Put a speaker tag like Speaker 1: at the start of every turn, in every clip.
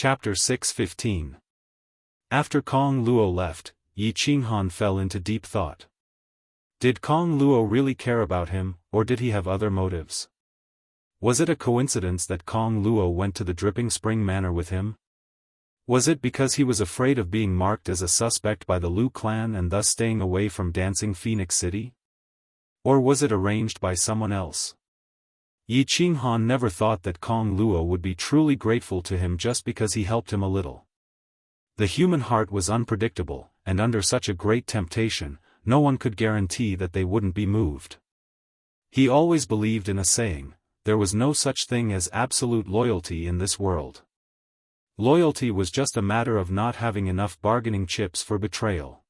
Speaker 1: Chapter 6:15. After Kong Luo left, Yi Qinghan fell into deep thought. Did Kong Luo really care about him, or did he have other motives? Was it a coincidence that Kong Luo went to the Dripping Spring Manor with him? Was it because he was afraid of being marked as a suspect by the Lu clan and thus staying away from Dancing Phoenix City? Or was it arranged by someone else? Yi Qinghan never thought that Kong Luo would be truly grateful to him just because he helped him a little. The human heart was unpredictable, and under such a great temptation, no one could guarantee that they wouldn't be moved. He always believed in a saying, there was no such thing as absolute loyalty in this world. Loyalty was just a matter of not having enough bargaining chips for betrayal.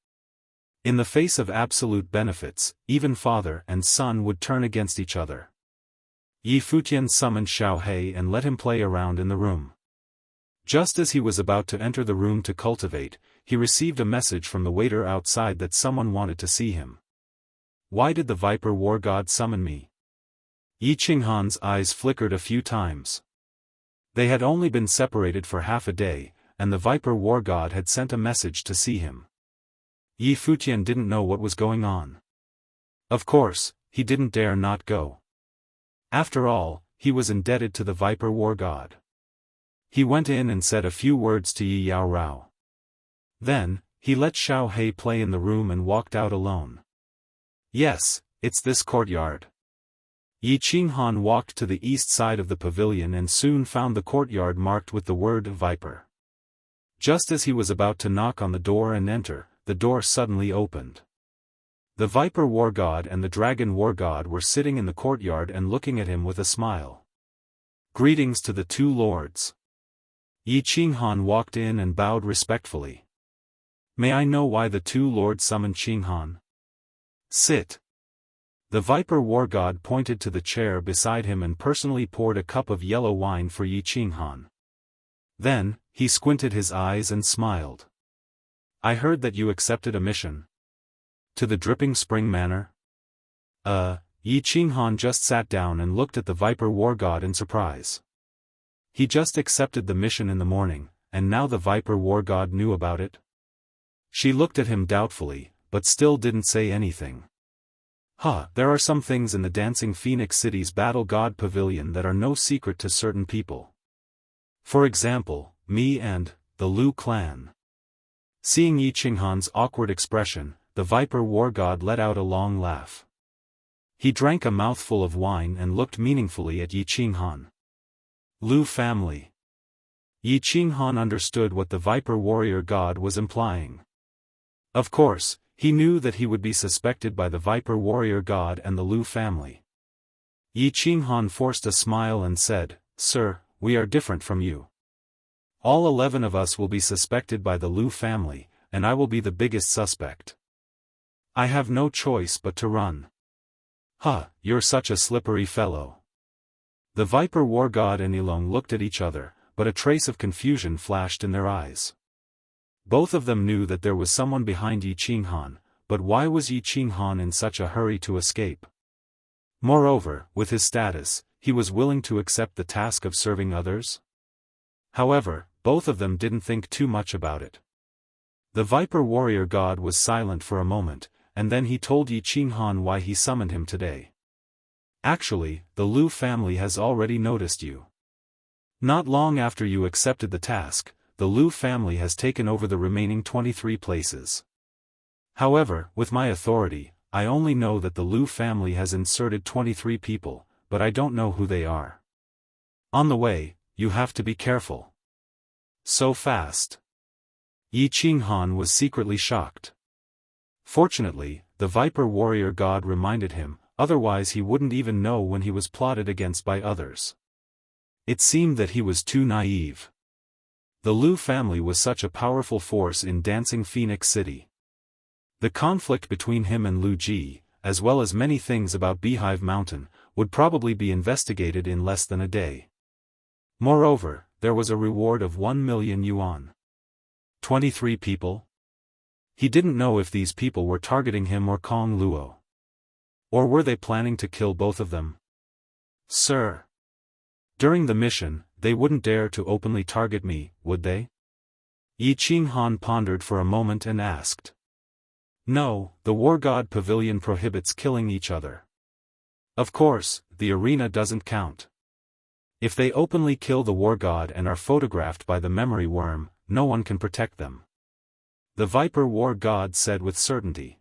Speaker 1: In the face of absolute benefits, even father and son would turn against each other. Yi Futian summoned Xiao He and let him play around in the room. Just as he was about to enter the room to cultivate, he received a message from the waiter outside that someone wanted to see him. Why did the Viper War God summon me? Yi Qinghan's eyes flickered a few times. They had only been separated for half a day, and the Viper War God had sent a message to see him. Yi Futian didn't know what was going on. Of course, he didn't dare not go. After all, he was indebted to the Viper War God. He went in and said a few words to Yi Yao Rao. Then, he let Xiao He play in the room and walked out alone. Yes, it's this courtyard. Yi Qinghan walked to the east side of the pavilion and soon found the courtyard marked with the word Viper. Just as he was about to knock on the door and enter, the door suddenly opened. The Viper War God and the Dragon War God were sitting in the courtyard and looking at him with a smile. Greetings to the two lords. Yi Qinghan walked in and bowed respectfully. May I know why the two lords summoned Qinghan? Sit. The Viper War God pointed to the chair beside him and personally poured a cup of yellow wine for Yi Qinghan. Then, he squinted his eyes and smiled. I heard that you accepted a mission. To the Dripping Spring Manor? Yi Qinghan just sat down and looked at the Viper War God in surprise. He just accepted the mission in the morning, and now the Viper War God knew about it? She looked at him doubtfully, but still didn't say anything. There are some things in the Dancing Phoenix City's Battle God Pavilion that are no secret to certain people. For example, me and the Lu clan. Seeing Yi Qinghan's awkward expression, the Viper War God let out a long laugh. He drank a mouthful of wine and looked meaningfully at Yi Qinghan. Lu family. Yi Qinghan understood what the Viper Warrior God was implying. Of course, he knew that he would be suspected by the Viper Warrior God and the Lu family. Yi Qinghan forced a smile and said, Sir, we are different from you. All 11 of us will be suspected by the Lu family, and I will be the biggest suspect. I have no choice but to run. You're such a slippery fellow. The Viper War God and Ilong looked at each other, but a trace of confusion flashed in their eyes. Both of them knew that there was someone behind Yi Qinghan, but why was Yi Qinghan in such a hurry to escape? Moreover, with his status, he was willing to accept the task of serving others? However, both of them didn't think too much about it. The Viper Warrior God was silent for a moment, and then he told Yi Qinghan why he summoned him today. Actually, the Lu family has already noticed you. Not long after you accepted the task, the Lu family has taken over the remaining 23 places. However, with my authority, I only know that the Lu family has inserted 23 people, but I don't know who they are. On the way, you have to be careful. So fast. Yi Qinghan was secretly shocked. Fortunately, the Viper Warrior God reminded him, otherwise he wouldn't even know when he was plotted against by others. It seemed that he was too naive. The Lu family was such a powerful force in Dancing Phoenix City. The conflict between him and Lu Ji, as well as many things about Beehive Mountain, would probably be investigated in less than a day. Moreover, there was a reward of 1 million yuan. 23 people? He didn't know if these people were targeting him or Kong Luo. Or were they planning to kill both of them? Sir. During the mission, they wouldn't dare to openly target me, would they? Yi Qinghan pondered for a moment and asked. No, the War God Pavilion prohibits killing each other. Of course, the arena doesn't count. If they openly kill the War God and are photographed by the memory worm, no one can protect them. The Viper War God said with certainty.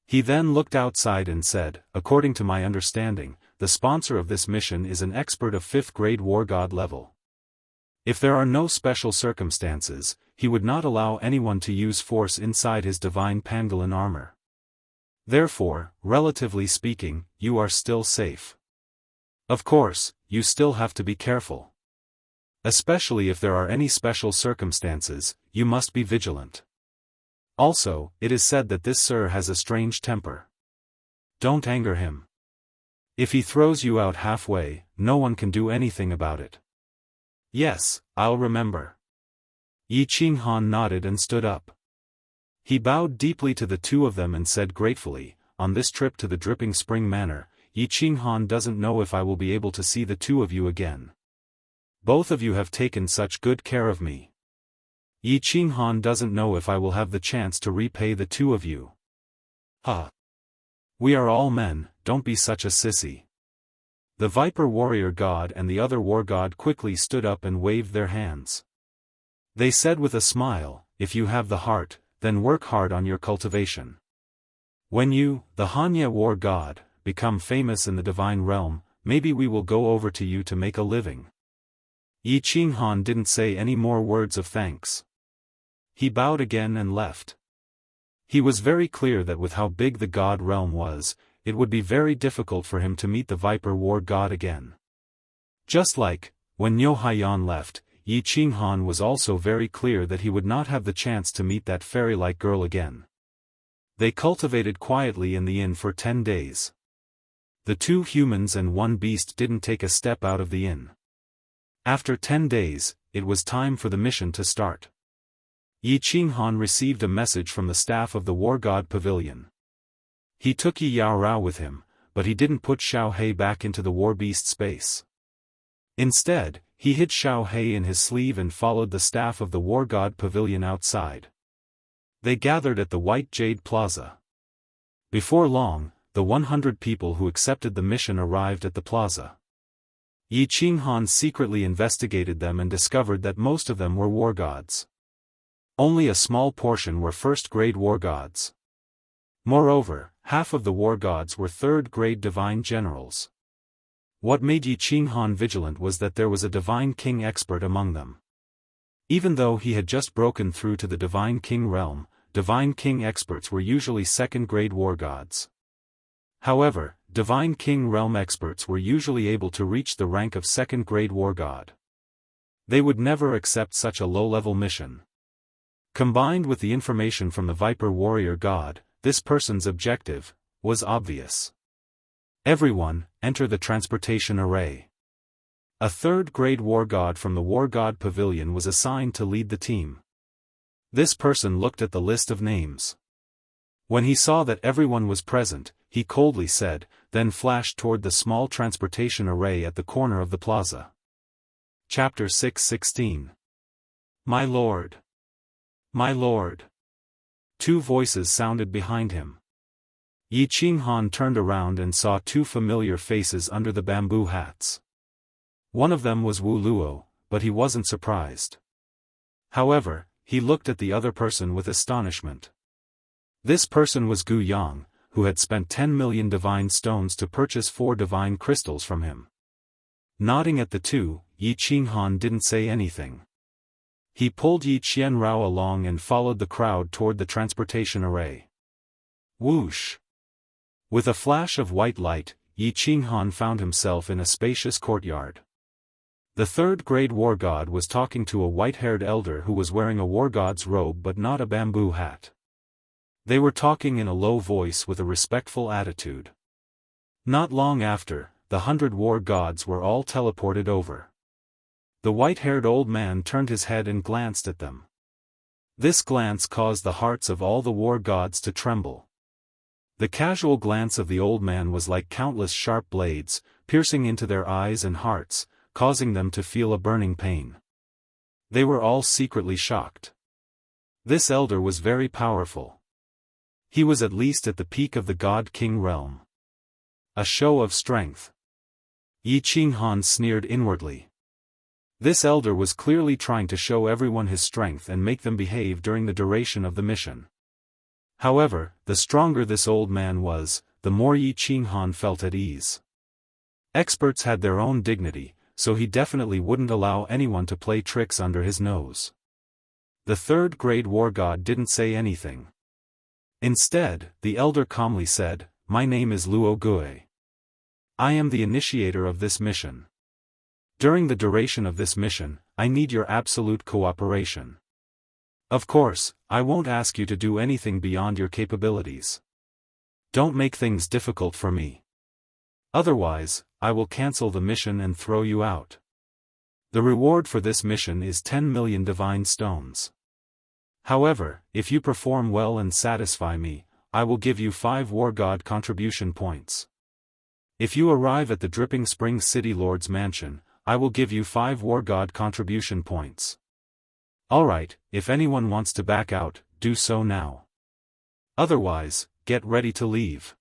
Speaker 1: He then looked outside and said, according to my understanding, the sponsor of this mission is an expert of 5th grade War God level. If there are no special circumstances, he would not allow anyone to use force inside his divine pangolin armor. Therefore, relatively speaking, you are still safe. Of course, you still have to be careful. Especially if there are any special circumstances, you must be vigilant. Also, it is said that this sir has a strange temper. Don't anger him. If he throws you out halfway, no one can do anything about it. Yes, I'll remember. Yi Qinghan nodded and stood up. He bowed deeply to the two of them and said gratefully, on this trip to the Dripping Spring Manor, Yi Qinghan doesn't know if I will be able to see the two of you again. Both of you have taken such good care of me. Yi Qinghan doesn't know if I will have the chance to repay the two of you. Ha! We are all men, don't be such a sissy. The Viper Warrior God and the other War God quickly stood up and waved their hands. They said with a smile, if you have the heart, then work hard on your cultivation. When you, the Hanya War God, become famous in the divine realm, maybe we will go over to you to make a living. Yi Qinghan didn't say any more words of thanks. He bowed again and left. He was very clear that with how big the God realm was, it would be very difficult for him to meet the Viper War God again. Just like, when Niu Haiyan left, Yi Qinghan was also very clear that he would not have the chance to meet that fairy-like girl again. They cultivated quietly in the inn for 10 days. The 2 humans and 1 beast didn't take a step out of the inn. After 10 days, it was time for the mission to start. Yi Qinghan received a message from the staff of the War God Pavilion. He took Yi Yaorao with him, but he didn't put Xiao He back into the war beast space. Instead, he hid Xiao He in his sleeve and followed the staff of the War God Pavilion outside. They gathered at the White Jade Plaza. Before long, the 100 people who accepted the mission arrived at the plaza. Yi Qinghan secretly investigated them and discovered that most of them were war gods. Only a small portion were first-grade war gods. Moreover, half of the war gods were third-grade divine generals. What made Yi Qinghan vigilant was that there was a divine king expert among them. Even though he had just broken through to the divine king realm, divine king experts were usually second-grade war gods. However, divine king realm experts were usually able to reach the rank of second-grade war god. They would never accept such a low-level mission. Combined with the information from the Viper Warrior God, this person's objective was obvious. Everyone, enter the transportation array. A third-grade war god from the War God Pavilion was assigned to lead the team. This person looked at the list of names. When he saw that everyone was present, he coldly said, then flashed toward the small transportation array at the corner of the plaza. Chapter 6:16. My lord. My lord. 2 voices sounded behind him. Yi Qinghan turned around and saw 2 familiar faces under the bamboo hats. One of them was Wu Luo, but he wasn't surprised. However, he looked at the other person with astonishment. This person was Gu Yang, who had spent 10 million divine stones to purchase 4 divine crystals from him. Nodding at the 2, Yi Qinghan didn't say anything. He pulled Yi Qianrao along and followed the crowd toward the transportation array. Whoosh! With a flash of white light, Yi Qinghan found himself in a spacious courtyard. The third-grade war god was talking to a white-haired elder who was wearing a war god's robe but not a bamboo hat. They were talking in a low voice with a respectful attitude. Not long after, the 100 war gods were all teleported over. The white-haired old man turned his head and glanced at them. This glance caused the hearts of all the war gods to tremble. The casual glance of the old man was like countless sharp blades, piercing into their eyes and hearts, causing them to feel a burning pain. They were all secretly shocked. This elder was very powerful. He was at least at the peak of the God-King realm. A show of strength. Yi Qinghan sneered inwardly. This elder was clearly trying to show everyone his strength and make them behave during the duration of the mission. However, the stronger this old man was, the more Yi Qinghan felt at ease. Experts had their own dignity, so he definitely wouldn't allow anyone to play tricks under his nose. The third-grade war god didn't say anything. Instead, the elder calmly said, "My name is Luo Gui. I am the initiator of this mission. During the duration of this mission, I need your absolute cooperation. Of course, I won't ask you to do anything beyond your capabilities. Don't make things difficult for me. Otherwise, I will cancel the mission and throw you out. The reward for this mission is 10 million divine stones. However, if you perform well and satisfy me, I will give you 5 war god contribution points. If you arrive at the Dripping Springs City Lord's mansion, I will give you 5 war god contribution points. Alright, if anyone wants to back out, do so now. Otherwise, get ready to leave.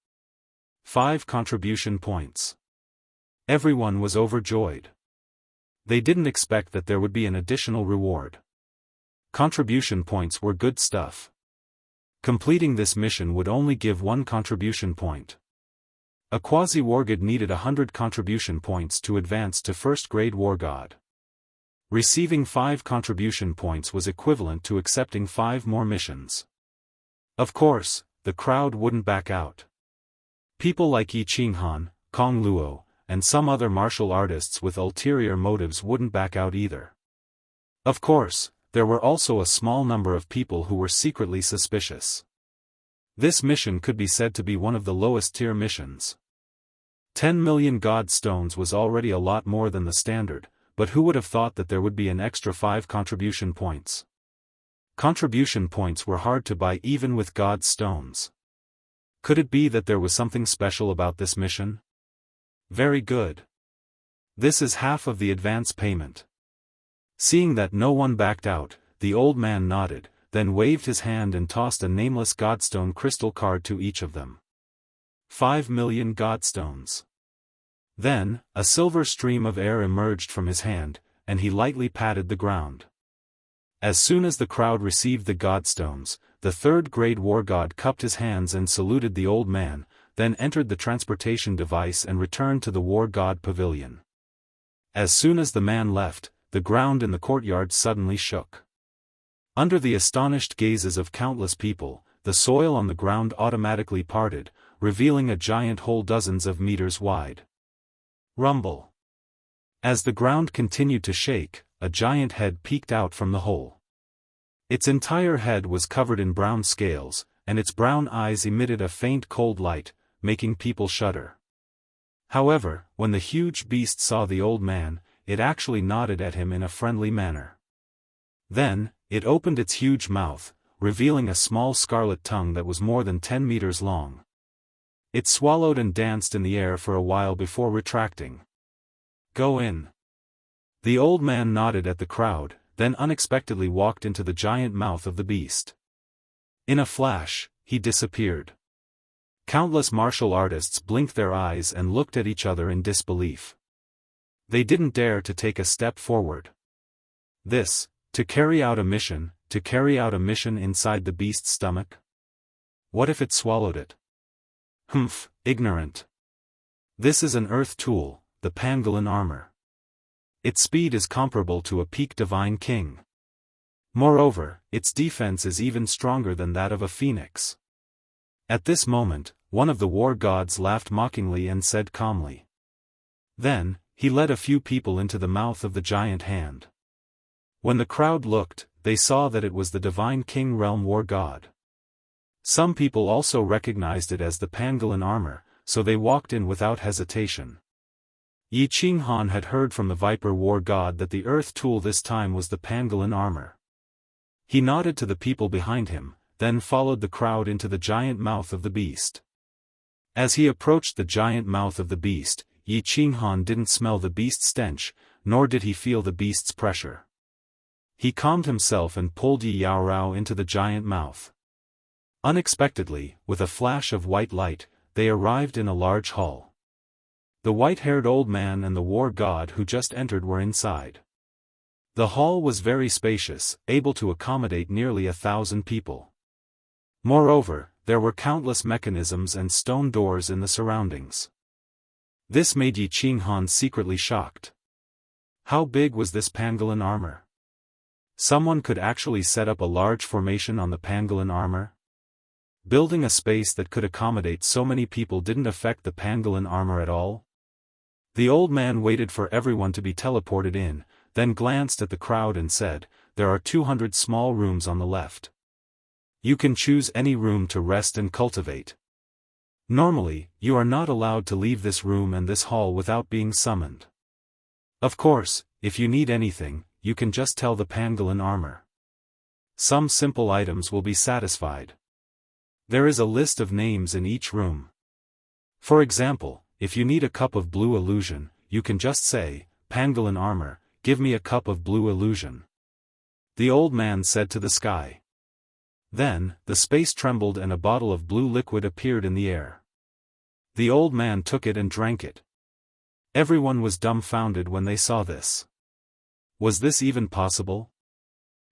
Speaker 1: 5 contribution points. Everyone was overjoyed. They didn't expect that there would be an additional reward. Contribution points were good stuff. Completing this mission would only give 1 contribution point. A quasi-wargod needed 100 contribution points to advance to first-grade war god. Receiving 5 contribution points was equivalent to accepting 5 more missions. Of course, the crowd wouldn't back out. People like Yi Qinghan, Kong Luo, and some other martial artists with ulterior motives wouldn't back out either. Of course, there were also a small number of people who were secretly suspicious. This mission could be said to be one of the lowest-tier missions. 10 million god stones was already a lot more than the standard, but who would have thought that there would be an extra 5 contribution points? Contribution points were hard to buy even with god stones. Could it be that there was something special about this mission? Very good. This is half of the advance payment. Seeing that no one backed out, the old man nodded, then waved his hand and tossed a nameless godstone crystal card to each of them. 5 million godstones. Then, a silver stream of air emerged from his hand, and he lightly patted the ground. As soon as the crowd received the godstones, the third-grade war god cupped his hands and saluted the old man, then entered the transportation device and returned to the war god pavilion. As soon as the man left, the ground in the courtyard suddenly shook. Under the astonished gazes of countless people, the soil on the ground automatically parted, revealing a giant hole dozens of meters wide. Rumble. As the ground continued to shake, a giant head peeked out from the hole. Its entire head was covered in brown scales, and its brown eyes emitted a faint cold light, making people shudder. However, when the huge beast saw the old man, it actually nodded at him in a friendly manner. Then, it opened its huge mouth, revealing a small scarlet tongue that was more than 10 meters long. It swallowed and danced in the air for a while before retracting. Go in. The old man nodded at the crowd, then unexpectedly walked into the giant mouth of the beast. In a flash, he disappeared. Countless martial artists blinked their eyes and looked at each other in disbelief. They didn't dare to take a step forward. To carry out a mission inside the beast's stomach? What if it swallowed it? Humph, ignorant. This is an earth tool, the pangolin armor. Its speed is comparable to a peak divine king. Moreover, its defense is even stronger than that of a phoenix. At this moment, one of the war gods laughed mockingly and said calmly. Then, he led a few people into the mouth of the giant hand. When the crowd looked, they saw that it was the divine king realm war god. Some people also recognized it as the pangolin armor, so they walked in without hesitation. Yi Qinghan had heard from the viper war god that the earth tool this time was the pangolin armor. He nodded to the people behind him, then followed the crowd into the giant mouth of the beast. As he approached the giant mouth of the beast, Yi Qinghan didn't smell the beast's stench, nor did he feel the beast's pressure. He calmed himself and pulled Yi Yaorao into the giant mouth. Unexpectedly, with a flash of white light, they arrived in a large hall. The white-haired old man and the war god who just entered were inside. The hall was very spacious, able to accommodate nearly 1,000 people. Moreover, there were countless mechanisms and stone doors in the surroundings. This made Yi Qinghan secretly shocked. How big was this pangolin armor? Someone could actually set up a large formation on the pangolin armor? Building a space that could accommodate so many people didn't affect the pangolin armor at all? The old man waited for everyone to be teleported in, then glanced at the crowd and said, "There are 200 small rooms on the left. You can choose any room to rest and cultivate. Normally, you are not allowed to leave this room and this hall without being summoned. Of course, if you need anything, you can just tell the pangolin armor. Some simple items will be satisfied. There is a list of names in each room. For example, if you need a cup of blue illusion, you can just say, 'Pangolin armor, give me a cup of blue illusion.'" The old man said to the sky. Then, the space trembled and a bottle of blue liquid appeared in the air. The old man took it and drank it. Everyone was dumbfounded when they saw this. Was this even possible?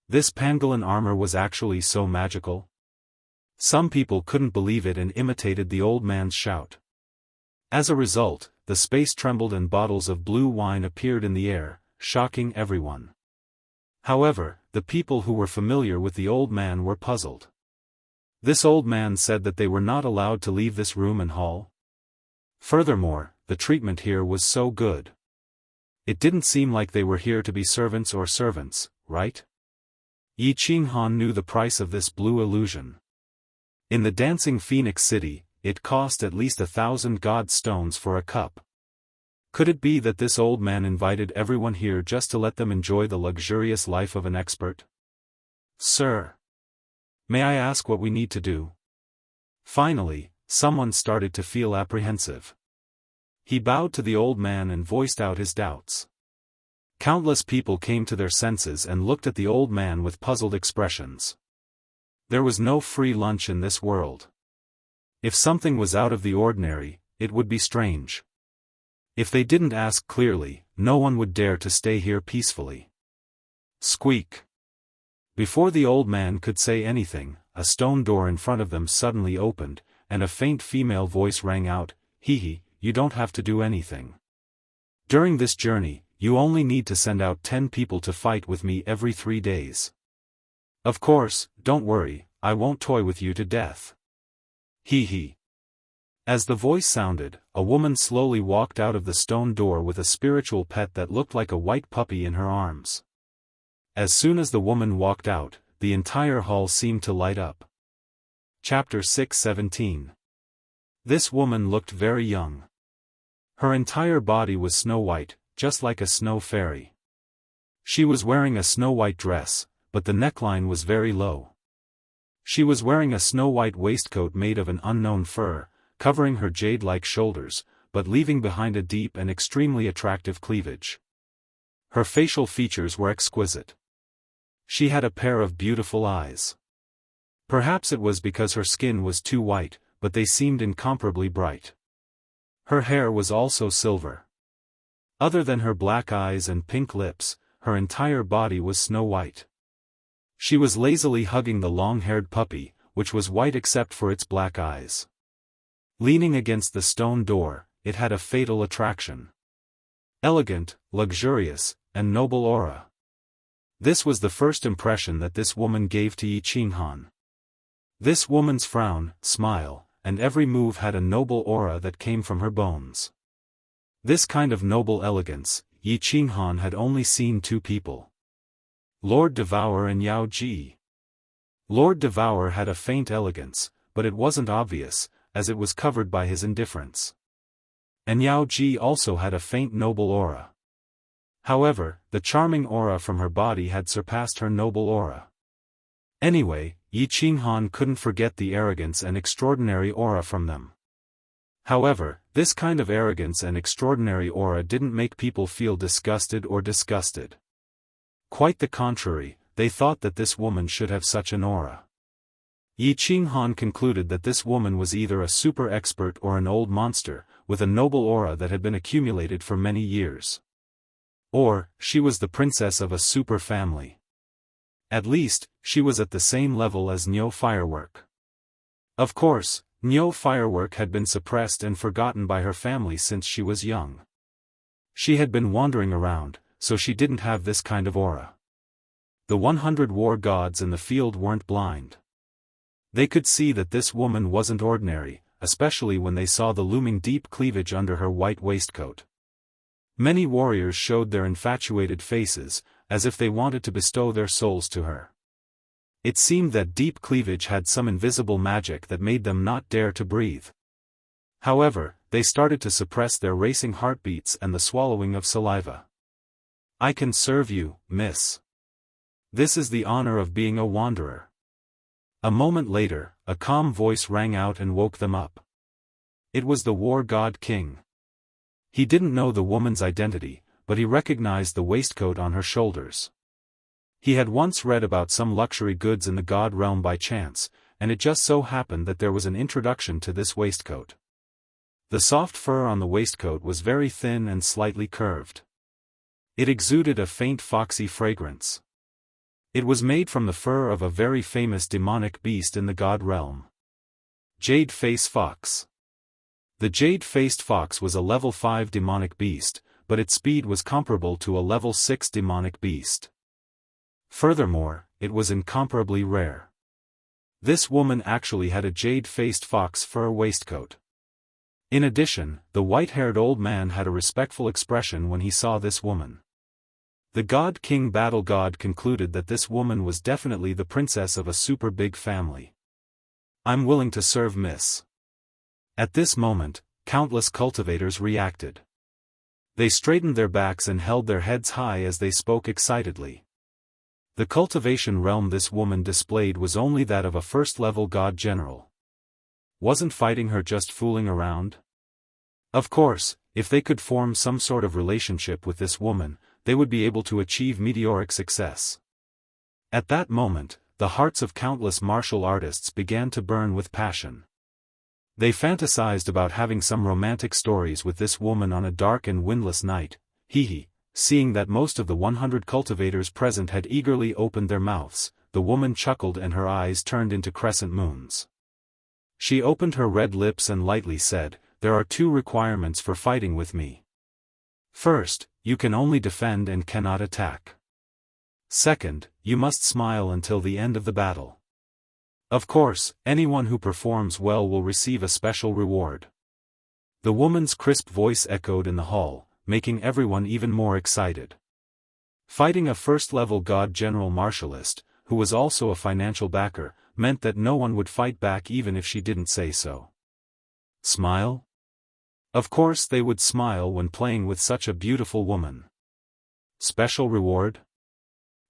Speaker 1: This pangolin armor was actually so magical? Some people couldn't believe it and imitated the old man's shout. As a result, the space trembled and bottles of blue wine appeared in the air, shocking everyone. However, the people who were familiar with the old man were puzzled. This old man said that they were not allowed to leave this room and hall. Furthermore, the treatment here was so good. It didn't seem like they were here to be servants, right? Yi Qinghan knew the price of this blue illusion. In the Dancing Phoenix City, it cost at least 1,000 god stones for a cup. Could it be that this old man invited everyone here just to let them enjoy the luxurious life of an expert? "Sir, may I ask what we need to do?" Finally, someone started to feel apprehensive. He bowed to the old man and voiced out his doubts. Countless people came to their senses and looked at the old man with puzzled expressions. There was no free lunch in this world. If something was out of the ordinary, it would be strange. If they didn't ask clearly, no one would dare to stay here peacefully. Squeak! Before the old man could say anything, a stone door in front of them suddenly opened, and a faint female voice rang out, "Hee, you don't have to do anything. During this journey, you only need to send out 10 people to fight with me every 3 days. Of course, don't worry, I won't toy with you to death. Hee." As the voice sounded, a woman slowly walked out of the stone door with a spiritual pet that looked like a white puppy in her arms. As soon as the woman walked out, the entire hall seemed to light up. Chapter 6:17. This woman looked very young. Her entire body was snow white, just like a snow fairy. She was wearing a snow-white dress, but the neckline was very low. She was wearing a snow-white waistcoat made of an unknown fur, covering her jade-like shoulders, but leaving behind a deep and extremely attractive cleavage. Her facial features were exquisite. She had a pair of beautiful eyes. Perhaps it was because her skin was too white, but they seemed incomparably bright. Her hair was also silver. Other than her black eyes and pink lips, her entire body was snow-white. She was lazily hugging the long-haired puppy, which was white except for its black eyes. Leaning against the stone door, it had a fatal attraction. Elegant, luxurious, and noble aura. This was the first impression that this woman gave to Yi Qinghan. This woman's frown, smile, and every move had a noble aura that came from her bones. This kind of noble elegance, Yi Qinghan had only seen 2 people. Lord Devour and Yao Ji. Lord Devour had a faint elegance, but it wasn't obvious, as it was covered by his indifference. And Yao Ji also had a faint noble aura. However, the charming aura from her body had surpassed her noble aura. Anyway, Yi Qinghan couldn't forget the arrogance and extraordinary aura from them. However, this kind of arrogance and extraordinary aura didn't make people feel disgusted or disgusted. Quite the contrary, they thought that this woman should have such an aura. Yi Qinghan concluded that this woman was either a super expert or an old monster, with a noble aura that had been accumulated for many years. Or, she was the princess of a super family. At least, she was at the same level as Niu Firework. Of course, Niu Firework had been suppressed and forgotten by her family since she was young. She had been wandering around, so she didn't have this kind of aura. The 100 war gods in the field weren't blind. They could see that this woman wasn't ordinary, especially when they saw the looming deep cleavage under her white waistcoat. Many warriors showed their infatuated faces, as if they wanted to bestow their souls to her. It seemed that deep cleavage had some invisible magic that made them not dare to breathe. However, they started to suppress their racing heartbeats and the swallowing of saliva. "I can serve you, miss. This is the honor of being a wanderer." A moment later, a calm voice rang out and woke them up. It was the war god king. He didn't know the woman's identity, but he recognized the waistcoat on her shoulders. He had once read about some luxury goods in the god realm by chance, and it just so happened that there was an introduction to this waistcoat. The soft fur on the waistcoat was very thin and slightly curved. It exuded a faint foxy fragrance. It was made from the fur of a very famous demonic beast in the god realm. Jade-Face Fox. The jade-faced fox was a level 5 demonic beast, but its speed was comparable to a level 6 demonic beast. Furthermore, it was incomparably rare. This woman actually had a jade-faced fox fur waistcoat. In addition, the white-haired old man had a respectful expression when he saw this woman. The God King Battle God concluded that this woman was definitely the princess of a super big family. "I'm willing to serve, miss." At this moment, countless cultivators reacted. They straightened their backs and held their heads high as they spoke excitedly. The cultivation realm this woman displayed was only that of a first-level god general. Wasn't fighting her just fooling around? Of course, if they could form some sort of relationship with this woman, they would be able to achieve meteoric success. At that moment, the hearts of countless martial artists began to burn with passion. They fantasized about having some romantic stories with this woman on a dark and windless night. Seeing that most of the 100 cultivators present had eagerly opened their mouths, the woman chuckled and her eyes turned into crescent moons. She opened her red lips and lightly said, "There are 2 requirements for fighting with me. First, you can only defend and cannot attack. Second, you must smile until the end of the battle. Of course, anyone who performs well will receive a special reward." The woman's crisp voice echoed in the hall, making everyone even more excited. Fighting a first-level god general martialist, who was also a financial backer, meant that no one would fight back even if she didn't say so. Smile? Of course they would smile when playing with such a beautiful woman. Special reward?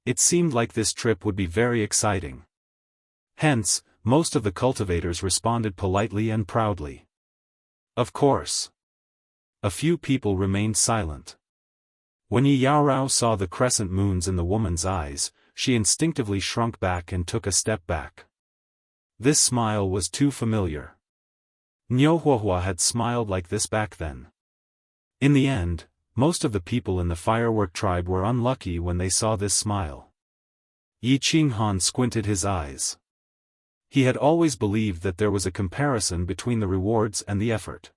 Speaker 1: It seemed like this trip would be very exciting. Hence, most of the cultivators responded politely and proudly. Of course. A few people remained silent. When Yi Yaorao saw the crescent moons in the woman's eyes, she instinctively shrunk back and took a step back. This smile was too familiar. Niu Huahua had smiled like this back then. In the end, most of the people in the firework tribe were unlucky when they saw this smile. Yi Qinghan squinted his eyes. He had always believed that there was a comparison between the rewards and the effort.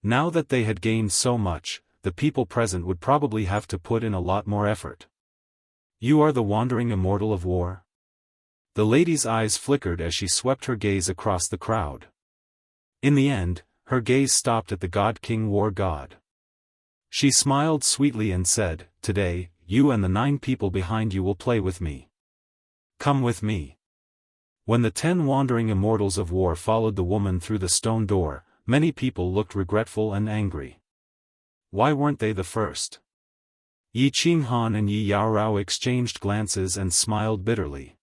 Speaker 1: Now that they had gained so much, the people present would probably have to put in a lot more effort. "You are the wandering immortal of war?" The lady's eyes flickered as she swept her gaze across the crowd. In the end, her gaze stopped at the God King War God. She smiled sweetly and said, "Today, you and the 9 people behind you will play with me. Come with me." When the 10 wandering immortals of war followed the woman through the stone door, many people looked regretful and angry. Why weren't they the first? Yi Qinghan and Yi Yaorao exchanged glances and smiled bitterly.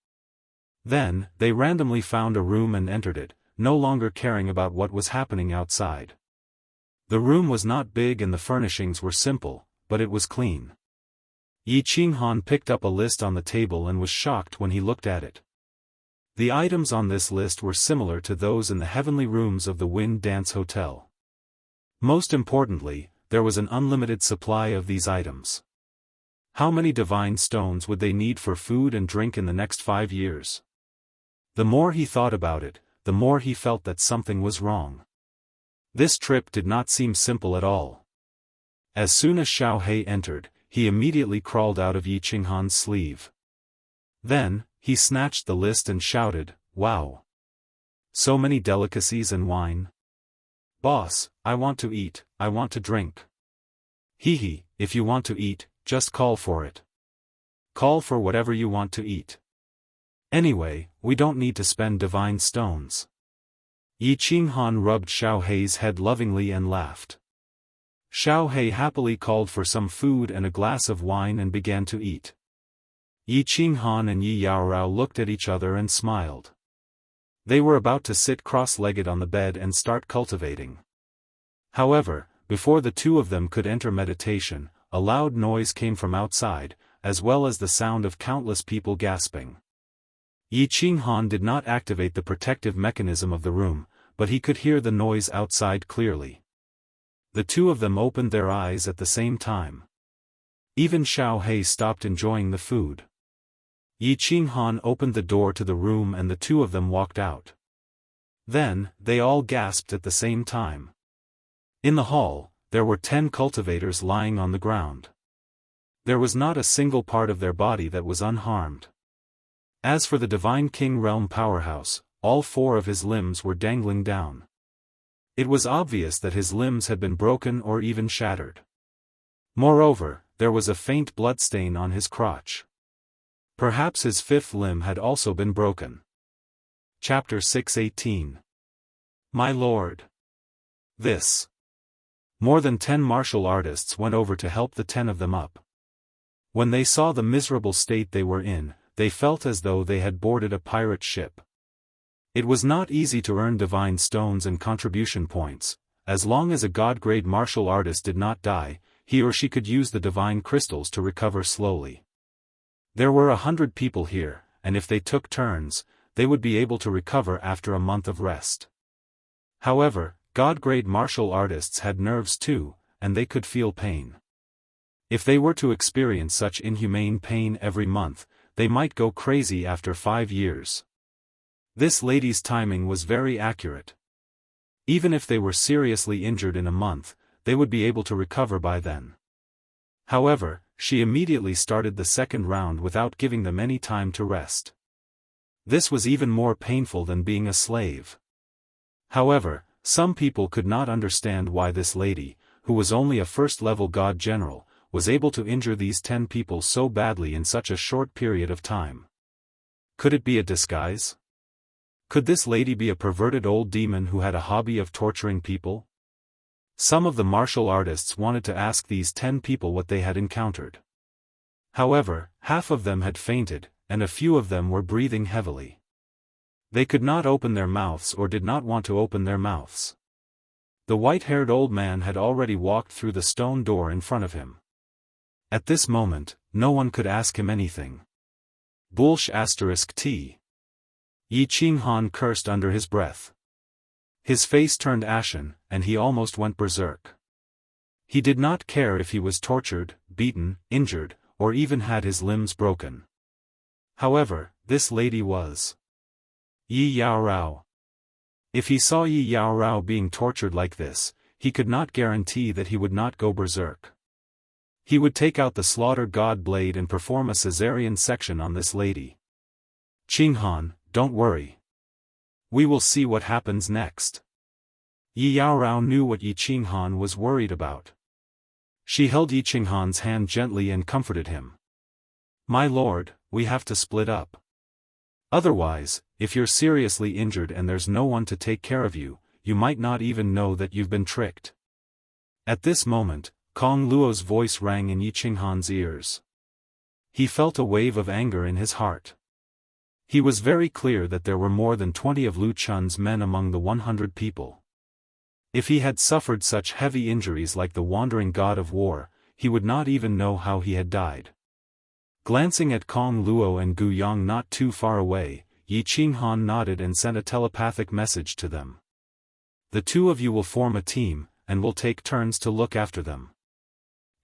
Speaker 1: Then, they randomly found a room and entered it, no longer caring about what was happening outside. The room was not big and the furnishings were simple, but it was clean. Yi Qinghan picked up a list on the table and was shocked when he looked at it. The items on this list were similar to those in the heavenly rooms of the Wind Dance Hotel. Most importantly, there was an unlimited supply of these items. How many divine stones would they need for food and drink in the next 5 years? The more he thought about it, the more he felt that something was wrong. This trip did not seem simple at all. As soon as Xiao He entered, he immediately crawled out of Yi Qinghan's sleeve. Then, he snatched the list and shouted, "Wow! So many delicacies and wine. Boss, I want to eat, I want to drink." "Hee, if you want to eat, just call for it. Call for whatever you want to eat. Anyway, we don't need to spend divine stones." Yi Qinghan rubbed Xiao Hei's head lovingly and laughed. Xiao He happily called for some food and a glass of wine and began to eat. Yi Qinghan and Yi Yaorao looked at each other and smiled. They were about to sit cross-legged on the bed and start cultivating. However, before the two of them could enter meditation, a loud noise came from outside, as well as the sound of countless people gasping. Yi Qinghan did not activate the protective mechanism of the room, but he could hear the noise outside clearly. The two of them opened their eyes at the same time. Even Xiao He stopped enjoying the food. Yi Qinghan opened the door to the room and the two of them walked out. Then, they all gasped at the same time. In the hall, there were 10 cultivators lying on the ground. There was not a single part of their body that was unharmed. As for the Divine King Realm Powerhouse, all 4 of his limbs were dangling down. It was obvious that his limbs had been broken or even shattered. Moreover, there was a faint bloodstain on his crotch. Perhaps his 5th limb had also been broken. Chapter 6:18. My Lord. This. More than 10 martial artists went over to help the 10 of them up. When they saw the miserable state they were in, they felt as though they had boarded a pirate ship. It was not easy to earn divine stones and contribution points. As long as a god-grade martial artist did not die, he or she could use the divine crystals to recover slowly. There were 100 people here, and if they took turns, they would be able to recover after a month of rest. However, god-grade martial artists had nerves too, and they could feel pain. If they were to experience such inhumane pain every month, they might go crazy after 5 years. This lady's timing was very accurate. Even if they were seriously injured in a month, they would be able to recover by then. However, she immediately started the second round without giving them any time to rest. This was even more painful than being a slave. However, some people could not understand why this lady, who was only a first-level god general, was able to injure these 10 people so badly in such a short period of time. Could it be a disguise? Could this lady be a perverted old demon who had a hobby of torturing people? Some of the martial artists wanted to ask these 10 people what they had encountered. However, half of them had fainted, and a few of them were breathing heavily. They could not open their mouths or did not want to open their mouths. The white-haired old man had already walked through the stone door in front of him. At this moment, no one could ask him anything. **T. Yi Qinghan cursed under his breath. His face turned ashen, and he almost went berserk. He did not care if he was tortured, beaten, injured, or even had his limbs broken. However, this lady was Yi Yaorao. If he saw Yi Yaorao being tortured like this, he could not guarantee that he would not go berserk. He would take out the slaughter god blade and perform a caesarean section on this lady. "Qinghan, don't worry. We will see what happens next." Yi Yaorao knew what Yi Qinghan was worried about. She held Yi Qinghan's hand gently and comforted him. "My lord, we have to split up. Otherwise, if you're seriously injured and there's no one to take care of you, you might not even know that you've been tricked." At this moment, Kong Luo's voice rang in Yi Qinghan's ears. He felt a wave of anger in his heart. He was very clear that there were more than 20 of Lu Chun's men among the 100 people. If he had suffered such heavy injuries like the wandering god of war, he would not even know how he had died. Glancing at Kong Luo and Gu Yang not too far away, Yi Qinghan nodded and sent a telepathic message to them. The two of you will form a team, and will take turns to look after them.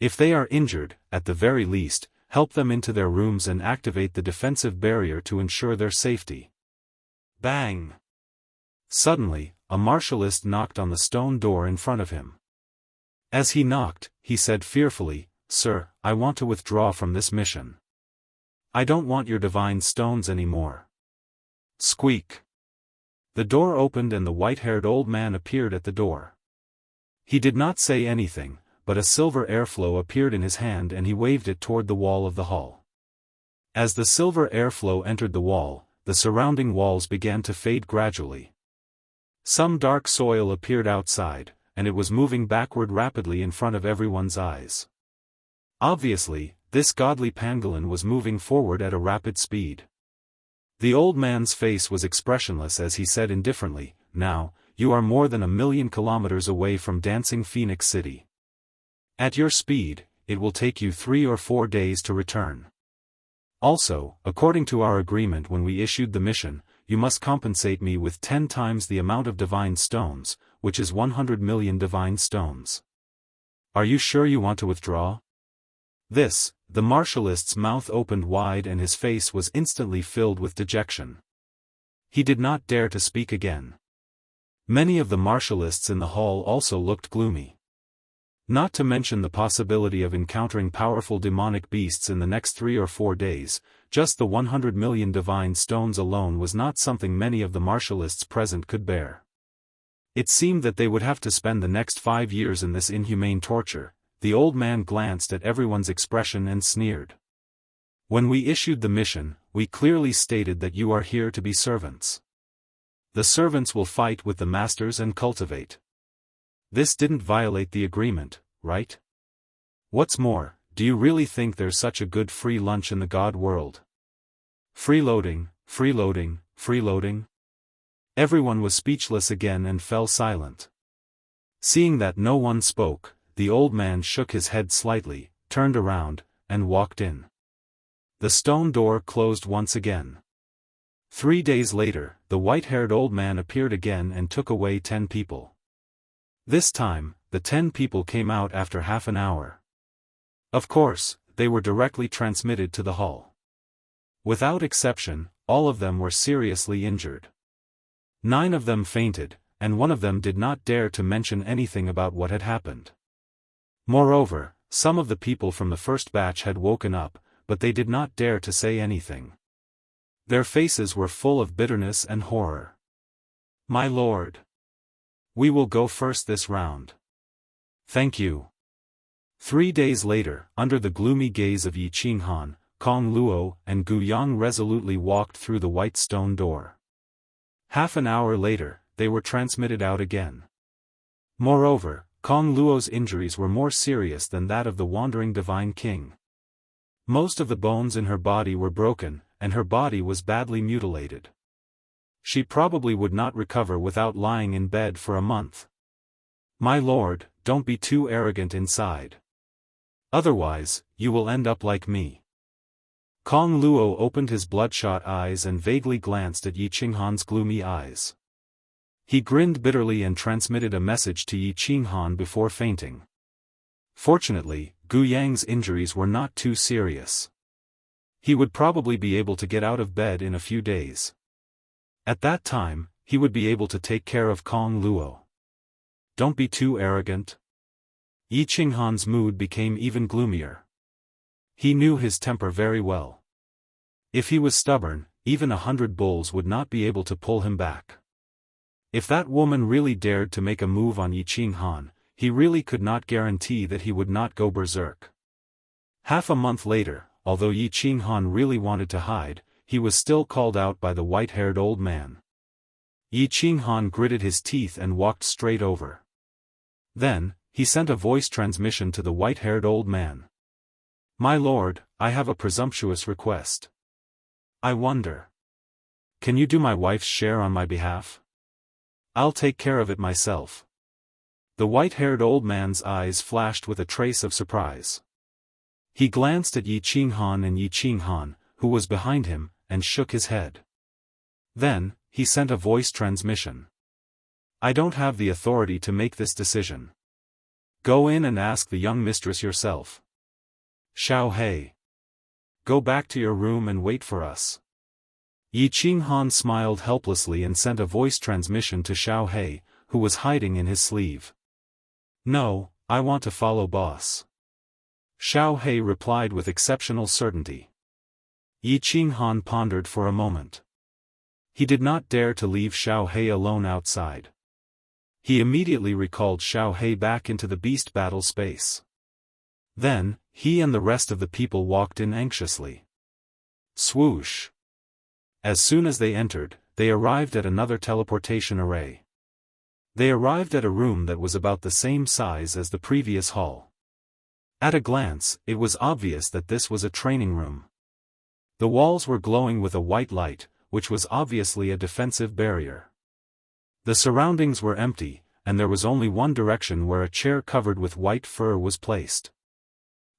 Speaker 1: If they are injured, at the very least, help them into their rooms and activate the defensive barrier to ensure their safety. Bang! Suddenly, a martialist knocked on the stone door in front of him. As he knocked, he said fearfully, "Sir, I want to withdraw from this mission. I don't want your divine stones anymore." Squeak! The door opened and the white-haired old man appeared at the door. He did not say anything, but a silver airflow appeared in his hand and he waved it toward the wall of the hall. As the silver airflow entered the wall, the surrounding walls began to fade gradually. Some dark soil appeared outside, and it was moving backward rapidly in front of everyone's eyes. Obviously, this godly pangolin was moving forward at a rapid speed. The old man's face was expressionless as he said indifferently, "Now, you are more than 1,000,000 kilometers away from Dancing Phoenix City. At your speed, it will take you 3 or 4 days to return. Also, according to our agreement when we issued the mission, you must compensate me with 10 times the amount of divine stones, which is 100 million divine stones. Are you sure you want to withdraw?" The martialist's mouth opened wide and his face was instantly filled with dejection. He did not dare to speak again. Many of the martialists in the hall also looked gloomy. Not to mention the possibility of encountering powerful demonic beasts in the next 3 or 4 days, just the 100 million divine stones alone was not something many of the martialists present could bear. It seemed that they would have to spend the next 5 years in this inhumane torture. The old man glanced at everyone's expression and sneered. "When we issued the mission, we clearly stated that you are here to be servants. The servants will fight with the masters and cultivate. This didn't violate the agreement, right? What's more, do you really think there's such a good free lunch in the god world? Freeloading, freeloading, freeloading?" Everyone was speechless again and fell silent. Seeing that no one spoke, the old man shook his head slightly, turned around, and walked in. The stone door closed once again. 3 days later, the white-haired old man appeared again and took away 10 people. This time, the 10 people came out after half an hour. Of course, they were directly transmitted to the hall. Without exception, all of them were seriously injured. 9 of them fainted, and 1 of them did not dare to mention anything about what had happened. Moreover, some of the people from the first batch had woken up, but they did not dare to say anything. Their faces were full of bitterness and horror. "My lord. We will go first this round." "Thank you." 3 days later, under the gloomy gaze of Yi Qinghan, Kong Luo and Gu Yang resolutely walked through the white stone door. Half an hour later, they were transmitted out again. Moreover, Kong Luo's injuries were more serious than that of the wandering divine king. Most of the bones in her body were broken, and her body was badly mutilated. She probably would not recover without lying in bed for a month. "My lord, don't be too arrogant inside. Otherwise, you will end up like me." Kong Luo opened his bloodshot eyes and vaguely glanced at Yi Qinghan's gloomy eyes. He grinned bitterly and transmitted a message to Yi Qinghan before fainting. Fortunately, Gu Yang's injuries were not too serious. He would probably be able to get out of bed in a few days. At that time, he would be able to take care of Kong Luo. "Don't be too arrogant." Yi Qinghan's mood became even gloomier. He knew his temper very well. If he was stubborn, even 100 bulls would not be able to pull him back. If that woman really dared to make a move on Yi Qinghan, he really could not guarantee that he would not go berserk. Half a month later, although Yi Qinghan really wanted to hide, he was still called out by the white-haired old man. Yi Qinghan gritted his teeth and walked straight over. Then, he sent a voice transmission to the white-haired old man. "My lord, I have a presumptuous request. I wonder. Can you do my wife's share on my behalf? I'll take care of it myself. The white-haired old man's eyes flashed with a trace of surprise. He glanced at Yi Qinghan and Yi Qinghan, who was behind him, and shook his head. Then, he sent a voice transmission. I don't have the authority to make this decision. Go in and ask the young mistress yourself. Xiao He. Go back to your room and wait for us. Yi Qinghan smiled helplessly and sent a voice transmission to Xiao He, who was hiding in his sleeve. No, I want to follow boss. Xiao He replied with exceptional certainty. Yi Qinghan pondered for a moment. He did not dare to leave Xiao He alone outside. He immediately recalled Xiao He back into the beast battle space. Then, he and the rest of the people walked in anxiously. Swoosh! As soon as they entered, they arrived at another teleportation array. They arrived at a room that was about the same size as the previous hall. At a glance, it was obvious that this was a training room. The walls were glowing with a white light, which was obviously a defensive barrier. The surroundings were empty, and there was only one direction where a chair covered with white fur was placed.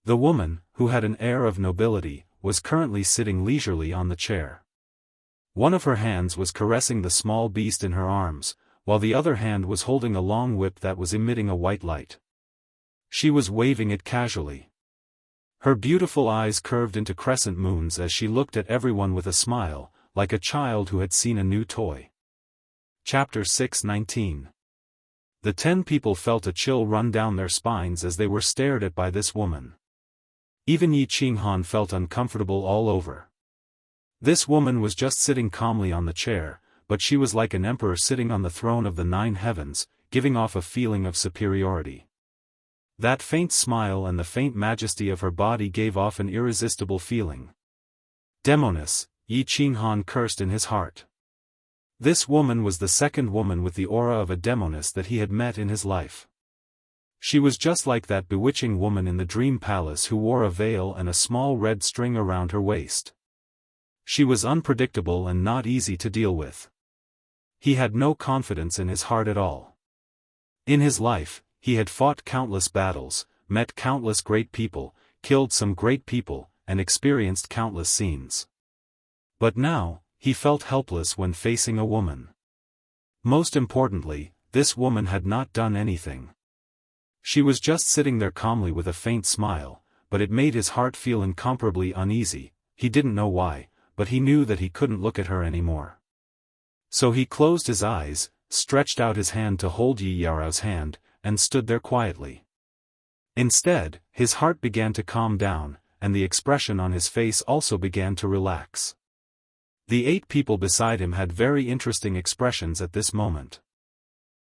Speaker 1: The woman, who had an air of nobility, was currently sitting leisurely on the chair. One of her hands was caressing the small beast in her arms, while the other hand was holding a long whip that was emitting a white light. She was waving it casually. Her beautiful eyes curved into crescent moons as she looked at everyone with a smile, like a child who had seen a new toy. Chapter 6:19. The 10 people felt a chill run down their spines as they were stared at by this woman. Even Yi Qinghan felt uncomfortable all over. This woman was just sitting calmly on the chair, but she was like an emperor sitting on the throne of the 9 heavens, giving off a feeling of superiority. That faint smile and the faint majesty of her body gave off an irresistible feeling. Demoness, Yi Qinghan cursed in his heart. This woman was the second woman with the aura of a demoness that he had met in his life. She was just like that bewitching woman in the dream palace who wore a veil and a small red string around her waist. She was unpredictable and not easy to deal with. He had no confidence in his heart at all. In his life, he had fought countless battles, met countless great people, killed some great people, and experienced countless scenes. But now, he felt helpless when facing a woman. Most importantly, this woman had not done anything. She was just sitting there calmly with a faint smile, but it made his heart feel incomparably uneasy. He didn't know why, but he knew that he couldn't look at her anymore. So he closed his eyes, stretched out his hand to hold Yi Yaorao's hand, and stood there quietly. Instead, his heart began to calm down, and the expression on his face also began to relax. The 8 people beside him had very interesting expressions at this moment.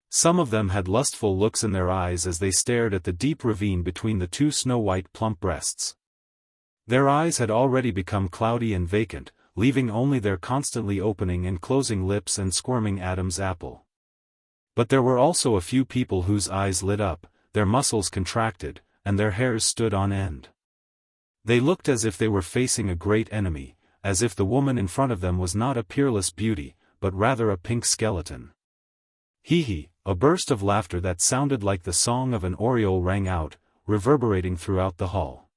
Speaker 1: Some of them had lustful looks in their eyes as they stared at the deep ravine between the 2 snow-white plump breasts. Their eyes had already become cloudy and vacant, leaving only their constantly opening and closing lips and squirming Adam's apple. But there were also a few people whose eyes lit up, their muscles contracted, and their hairs stood on end. They looked as if they were facing a great enemy, as if the woman in front of them was not a peerless beauty, but rather a pink skeleton. Hee, a burst of laughter that sounded like the song of an oriole rang out, reverberating throughout the hall.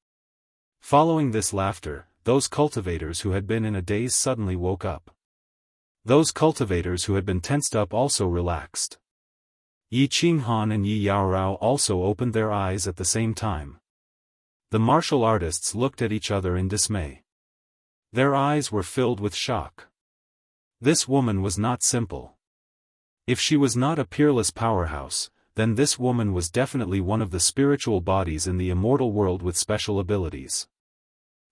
Speaker 1: Following this laughter, those cultivators who had been in a daze suddenly woke up. Those cultivators who had been tensed up also relaxed. Yi Qinghan and Yi Yaorao also opened their eyes at the same time. The martial artists looked at each other in dismay. Their eyes were filled with shock. This woman was not simple. If she was not a peerless powerhouse, then this woman was definitely one of the spiritual bodies in the immortal world with special abilities.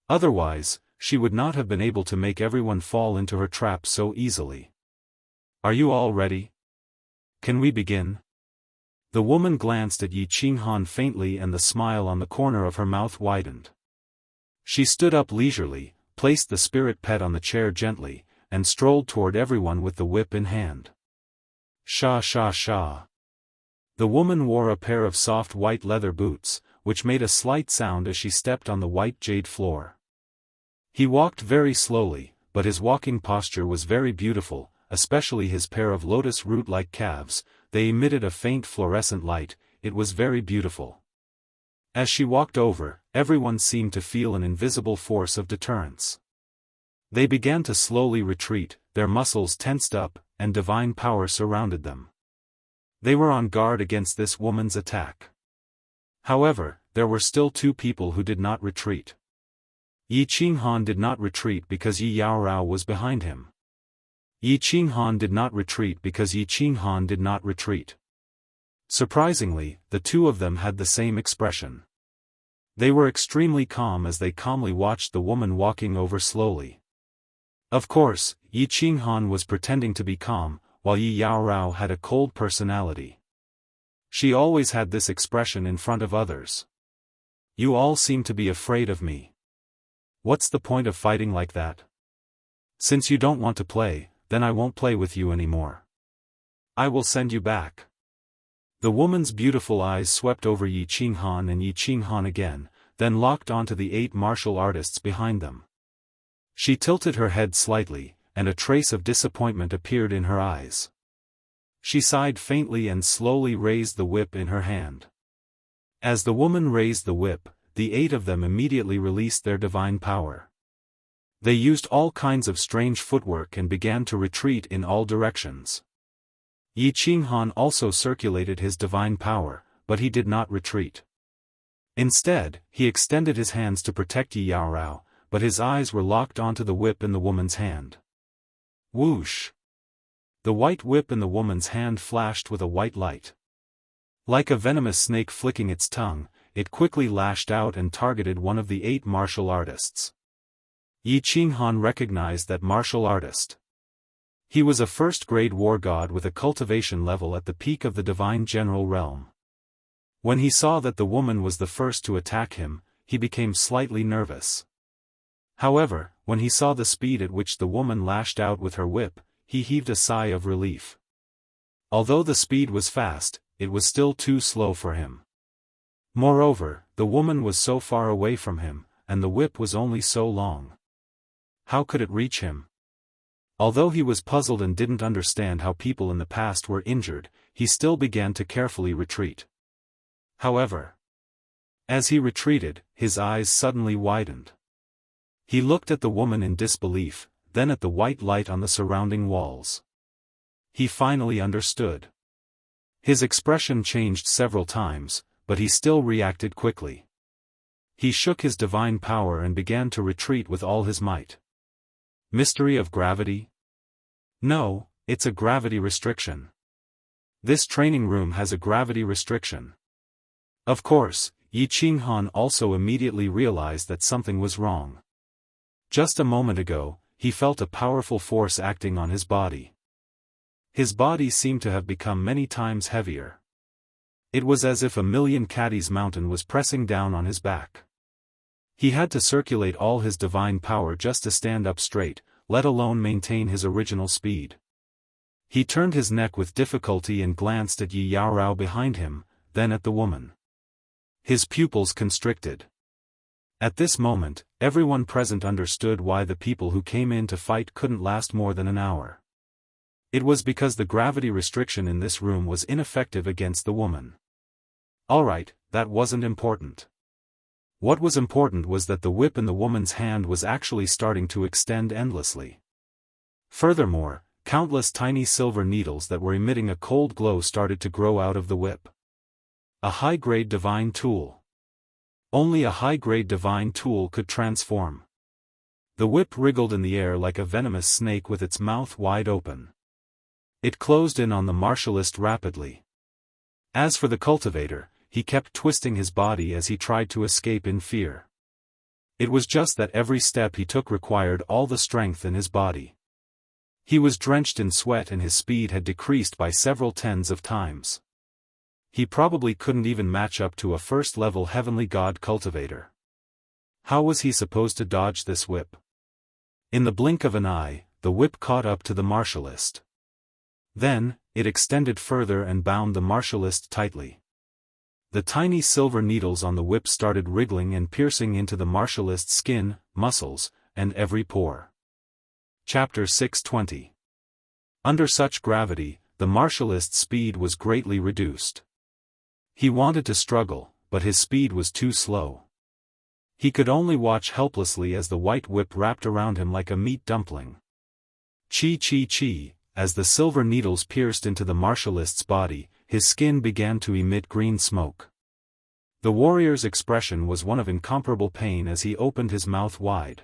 Speaker 1: Otherwise, she would not have been able to make everyone fall into her trap so easily. Are you all ready? Can we begin? The woman glanced at Yi Qinghan faintly and the smile on the corner of her mouth widened. She stood up leisurely, placed the spirit pet on the chair gently, and strolled toward everyone with the whip in hand. Sha sha sha. The woman wore a pair of soft white leather boots, which made a slight sound as she stepped on the white jade floor. He walked very slowly, but his walking posture was very beautiful, especially his pair of lotus root-like calves. They emitted a faint fluorescent light. It was very beautiful. As she walked over, everyone seemed to feel an invisible force of deterrence. They began to slowly retreat, their muscles tensed up, and divine power surrounded them. They were on guard against this woman's attack. However, there were still two people who did not retreat. Yi Qinghan did not retreat because Yi Yaorao was behind him. Yi Qinghan did not retreat because Yi Qinghan did not retreat. Surprisingly, the two of them had the same expression. They were extremely calm as they calmly watched the woman walking over slowly. Of course, Yi Qinghan was pretending to be calm, while Yi Yaorao had a cold personality. She always had this expression in front of others. You all seem to be afraid of me. What's the point of fighting like that? Since you don't want to play, then I won't play with you anymore. I will send you back. The woman's beautiful eyes swept over Yi Qinghan and Yi Qinghan again, then locked onto the 8 martial artists behind them. She tilted her head slightly, and a trace of disappointment appeared in her eyes. She sighed faintly and slowly raised the whip in her hand. As the woman raised the whip, the 8 of them immediately released their divine power. They used all kinds of strange footwork and began to retreat in all directions. Yi Qinghan also circulated his divine power, but he did not retreat. Instead, he extended his hands to protect Yi Yaorao, but his eyes were locked onto the whip in the woman's hand. Whoosh! The white whip in the woman's hand flashed with a white light. Like a venomous snake flicking its tongue, it quickly lashed out and targeted one of the 8 martial artists. Yi Qinghan recognized that martial artist. He was a first-grade war god with a cultivation level at the peak of the divine general realm. When he saw that the woman was the first to attack him, he became slightly nervous. However, when he saw the speed at which the woman lashed out with her whip, he heaved a sigh of relief. Although the speed was fast, it was still too slow for him. Moreover, the woman was so far away from him, and the whip was only so long. How could it reach him? Although he was puzzled and didn't understand how people in the past were injured, he still began to carefully retreat. However, as he retreated, his eyes suddenly widened. He looked at the woman in disbelief, then at the white light on the surrounding walls. He finally understood. His expression changed several times, but he still reacted quickly. He shook his divine power and began to retreat with all his might. Mystery of gravity? No, it's a gravity restriction. This training room has a gravity restriction. Of course, Yi Qinghan also immediately realized that something was wrong. Just a moment ago, he felt a powerful force acting on his body. His body seemed to have become many times heavier. It was as if a million caddies mountain was pressing down on his back. He had to circulate all his divine power just to stand up straight, let alone maintain his original speed. He turned his neck with difficulty and glanced at Yi Yaorao behind him, then at the woman. His pupils constricted. At this moment, everyone present understood why the people who came in to fight couldn't last more than an hour. It was because the gravity restriction in this room was ineffective against the woman. Alright, that wasn't important. What was important was that the whip in the woman's hand was actually starting to extend endlessly. Furthermore, countless tiny silver needles that were emitting a cold glow started to grow out of the whip. A high-grade divine tool. Only a high-grade divine tool could transform. The whip wriggled in the air like a venomous snake with its mouth wide open. It closed in on the martialist rapidly. As for the cultivator, he kept twisting his body as he tried to escape in fear. It was just that every step he took required all the strength in his body. He was drenched in sweat and his speed had decreased by several tens of times. He probably couldn't even match up to a first-level heavenly god cultivator. How was he supposed to dodge this whip? In the blink of an eye, the whip caught up to the martialist. Then, it extended further and bound the martialist tightly. The tiny silver needles on the whip started wriggling and piercing into the martialist's skin, muscles, and every pore. Chapter 620. Under such gravity, the martialist's speed was greatly reduced. He wanted to struggle, but his speed was too slow. He could only watch helplessly as the white whip wrapped around him like a meat dumpling. Chi chi chi, as the silver needles pierced into the martialist's body, his skin began to emit green smoke. The warrior's expression was one of incomparable pain as he opened his mouth wide.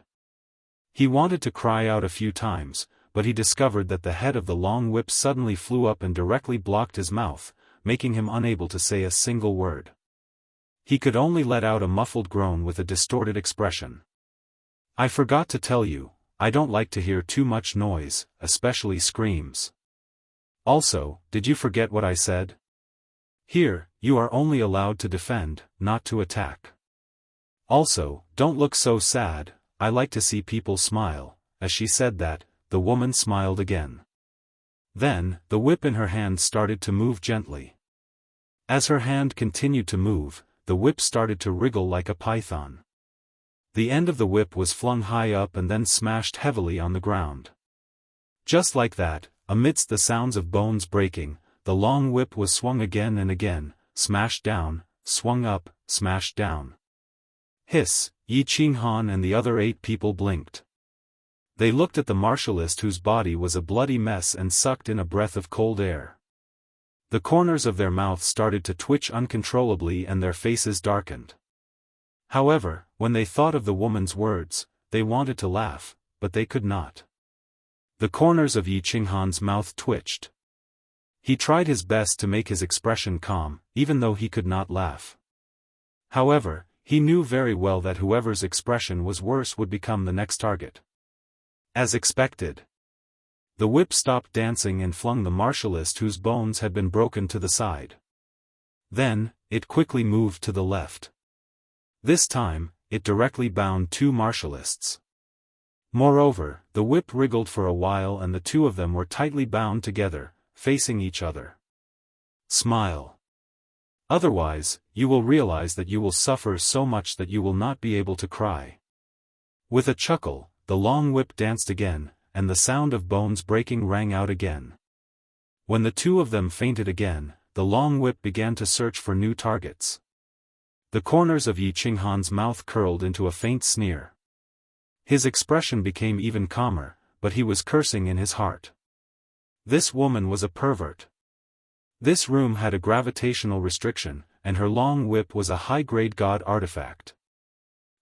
Speaker 1: He wanted to cry out a few times, but he discovered that the head of the long whip suddenly flew up and directly blocked his mouth, making him unable to say a single word. He could only let out a muffled groan with a distorted expression. "I forgot to tell you, I don't like to hear too much noise, especially screams. Also, did you forget what I said? Here, you are only allowed to defend, not to attack. Also, don't look so sad, I like to see people smile." As she said that, the woman smiled again. Then, the whip in her hand started to move gently. As her hand continued to move, the whip started to wriggle like a python. The end of the whip was flung high up and then smashed heavily on the ground. Just like that, amidst the sounds of bones breaking, the long whip was swung again and again, smashed down, swung up, smashed down. Hiss, Yi Qinghan and the other 8 people blinked. They looked at the martialist whose body was a bloody mess and sucked in a breath of cold air. The corners of their mouths started to twitch uncontrollably and their faces darkened. However, when they thought of the woman's words, they wanted to laugh, but they could not. The corners of Yi Qinghan's mouth twitched. He tried his best to make his expression calm, even though he could not laugh. However, he knew very well that whoever's expression was worse would become the next target. As expected, the whip stopped dancing and flung the martialist whose bones had been broken to the side. Then, it quickly moved to the left. This time, it directly bound 2 martialists. Moreover, the whip wriggled for a while and the 2 of them were tightly bound together, facing each other. Smile. Otherwise, you will realize that you will suffer so much that you will not be able to cry. With a chuckle, the long whip danced again, and the sound of bones breaking rang out again. When the 2 of them fainted again, the long whip began to search for new targets. The corners of Yi Qinghan's mouth curled into a faint sneer. His expression became even calmer, but he was cursing in his heart. This woman was a pervert. This room had a gravitational restriction, and her long whip was a high-grade god artifact.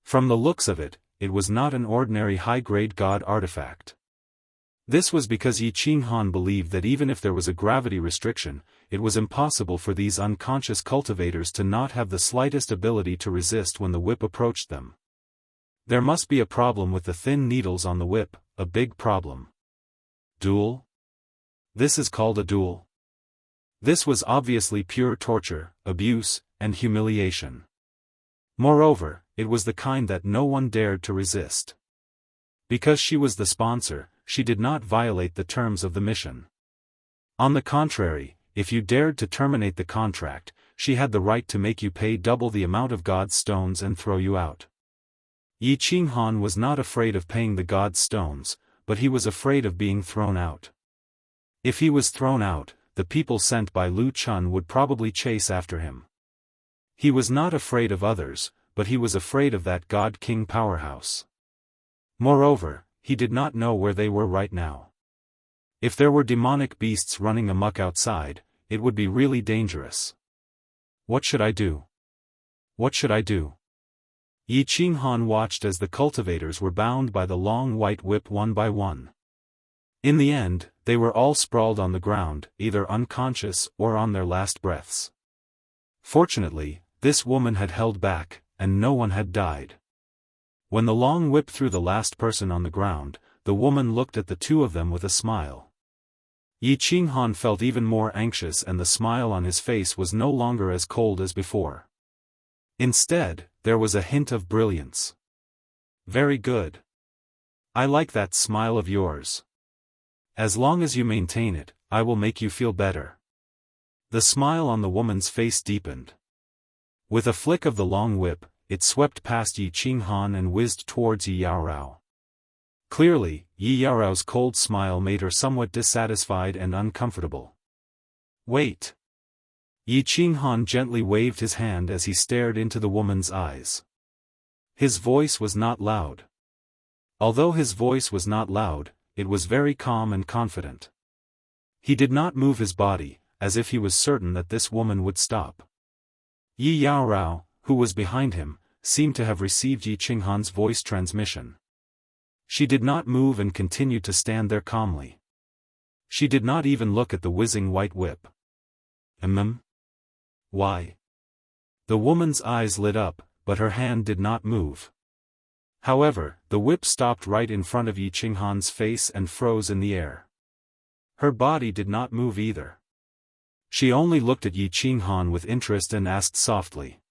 Speaker 1: From the looks of it, it was not an ordinary high-grade god artifact. This was because Yi Qinghan believed that even if there was a gravity restriction, it was impossible for these unconscious cultivators to not have the slightest ability to resist when the whip approached them. There must be a problem with the thin needles on the whip, a big problem. Duel? This is called a duel? This was obviously pure torture, abuse, and humiliation. Moreover, it was the kind that no one dared to resist. Because she was the sponsor, she did not violate the terms of the mission. On the contrary, if you dared to terminate the contract, she had the right to make you pay double the amount of God's stones and throw you out. Yi Qinghan was not afraid of paying the God's stones, but he was afraid of being thrown out. If he was thrown out, the people sent by Lu Chun would probably chase after him. He was not afraid of others, but he was afraid of that God-King powerhouse. Moreover, he did not know where they were right now. If there were demonic beasts running amok outside, it would be really dangerous. What should I do? What should I do? Yi Qinghan watched as the cultivators were bound by the long white whip one by one. In the end, they were all sprawled on the ground, either unconscious or on their last breaths. Fortunately, this woman had held back, and no one had died. When the long whip threw the last person on the ground, the woman looked at the 2 of them with a smile. Yi Qinghan felt even more anxious and the smile on his face was no longer as cold as before. Instead, there was a hint of brilliance. Very good. I like that smile of yours. As long as you maintain it, I will make you feel better. The smile on the woman's face deepened. With a flick of the long whip, it swept past Yi Qinghan and whizzed towards Yi Yaorao. Clearly, Yi Yaorao's cold smile made her somewhat dissatisfied and uncomfortable. Wait. Yi Qinghan gently waved his hand as he stared into the woman's eyes. His voice was not loud. Although his voice was not loud, it was very calm and confident. He did not move his body, as if he was certain that this woman would stop. Yi Yaorao, who was behind him, seemed to have received Yi Qinghan's voice transmission. She did not move and continued to stand there calmly. She did not even look at the whizzing white whip. Why? The woman's eyes lit up, but her hand did not move. However, the whip stopped right in front of Yi Qinghan's face and froze in the air. Her body did not move either. She only looked at Yi Qinghan with interest and asked softly.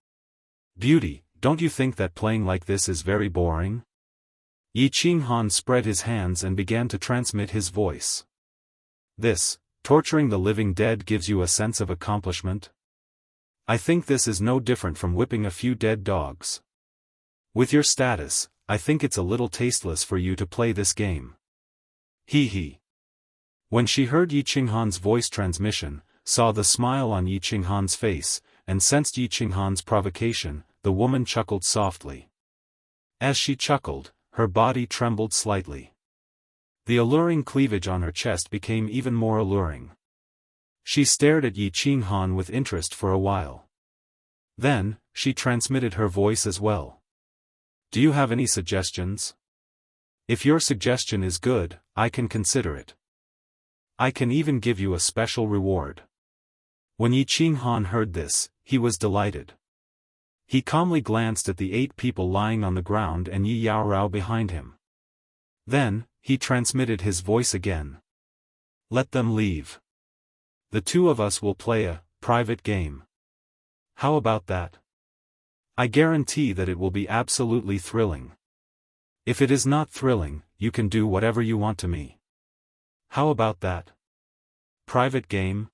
Speaker 1: "Beauty, don't you think that playing like this is very boring?" Yi Qinghan spread his hands and began to transmit his voice. "This, torturing the living dead gives you a sense of accomplishment? I think this is no different from whipping a few dead dogs. With your status, I think it's a little tasteless for you to play this game." Hee hee. When she heard Yi Qinghan's voice transmission, saw the smile on Yi Qinghan's face, and sensed Yi Qinghan's provocation, the woman chuckled softly. As she chuckled, her body trembled slightly. The alluring cleavage on her chest became even more alluring. She stared at Yi Qinghan with interest for a while. Then, she transmitted her voice as well. "Do you have any suggestions? If your suggestion is good, I can consider it. I can even give you a special reward." When Yi Qinghan heard this, he was delighted. He calmly glanced at the 8 people lying on the ground and Yi Yaorao behind him. Then, he transmitted his voice again. "Let them leave. The 2 of us will play a private game. How about that? I guarantee that it will be absolutely thrilling. If it is not thrilling, you can do whatever you want to me. How about that? Private game?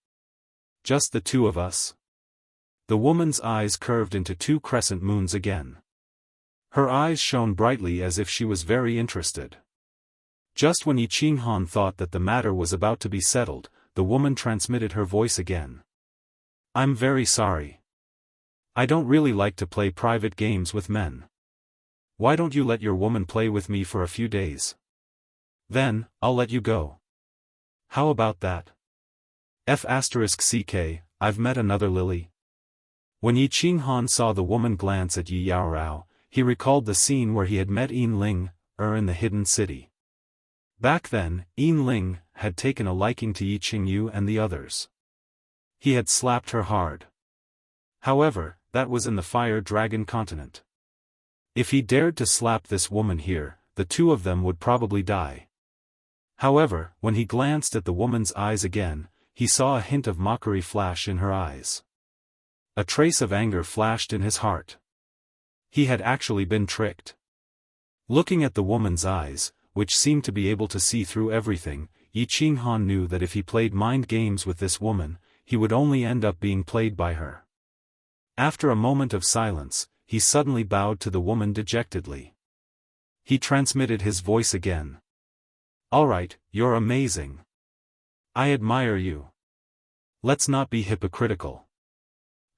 Speaker 1: Just the 2 of us?" The woman's eyes curved into 2 crescent moons again. Her eyes shone brightly as if she was very interested. Just when Yi Qinghan thought that the matter was about to be settled, the woman transmitted her voice again. "I'm very sorry. I don't really like to play private games with men. Why don't you let your woman play with me for a few days? Then, I'll let you go. How about that? F***ck, I've met another Lily." When Yi Qinghan saw the woman glance at Yi Yaorao, he recalled the scene where he had met Yin Ling, in the hidden city. Back then, Yin Ling had taken a liking to Yi Qingyu and the others. He had slapped her hard. However, that was in the Fire Dragon continent. If he dared to slap this woman here, the 2 of them would probably die. However, when he glanced at the woman's eyes again, he saw a hint of mockery flash in her eyes. A trace of anger flashed in his heart. He had actually been tricked. Looking at the woman's eyes, which seemed to be able to see through everything, Yi Qinghan knew that if he played mind games with this woman, he would only end up being played by her. After a moment of silence, he suddenly bowed to the woman dejectedly. He transmitted his voice again. "Alright, you're amazing. I admire you. Let's not be hypocritical.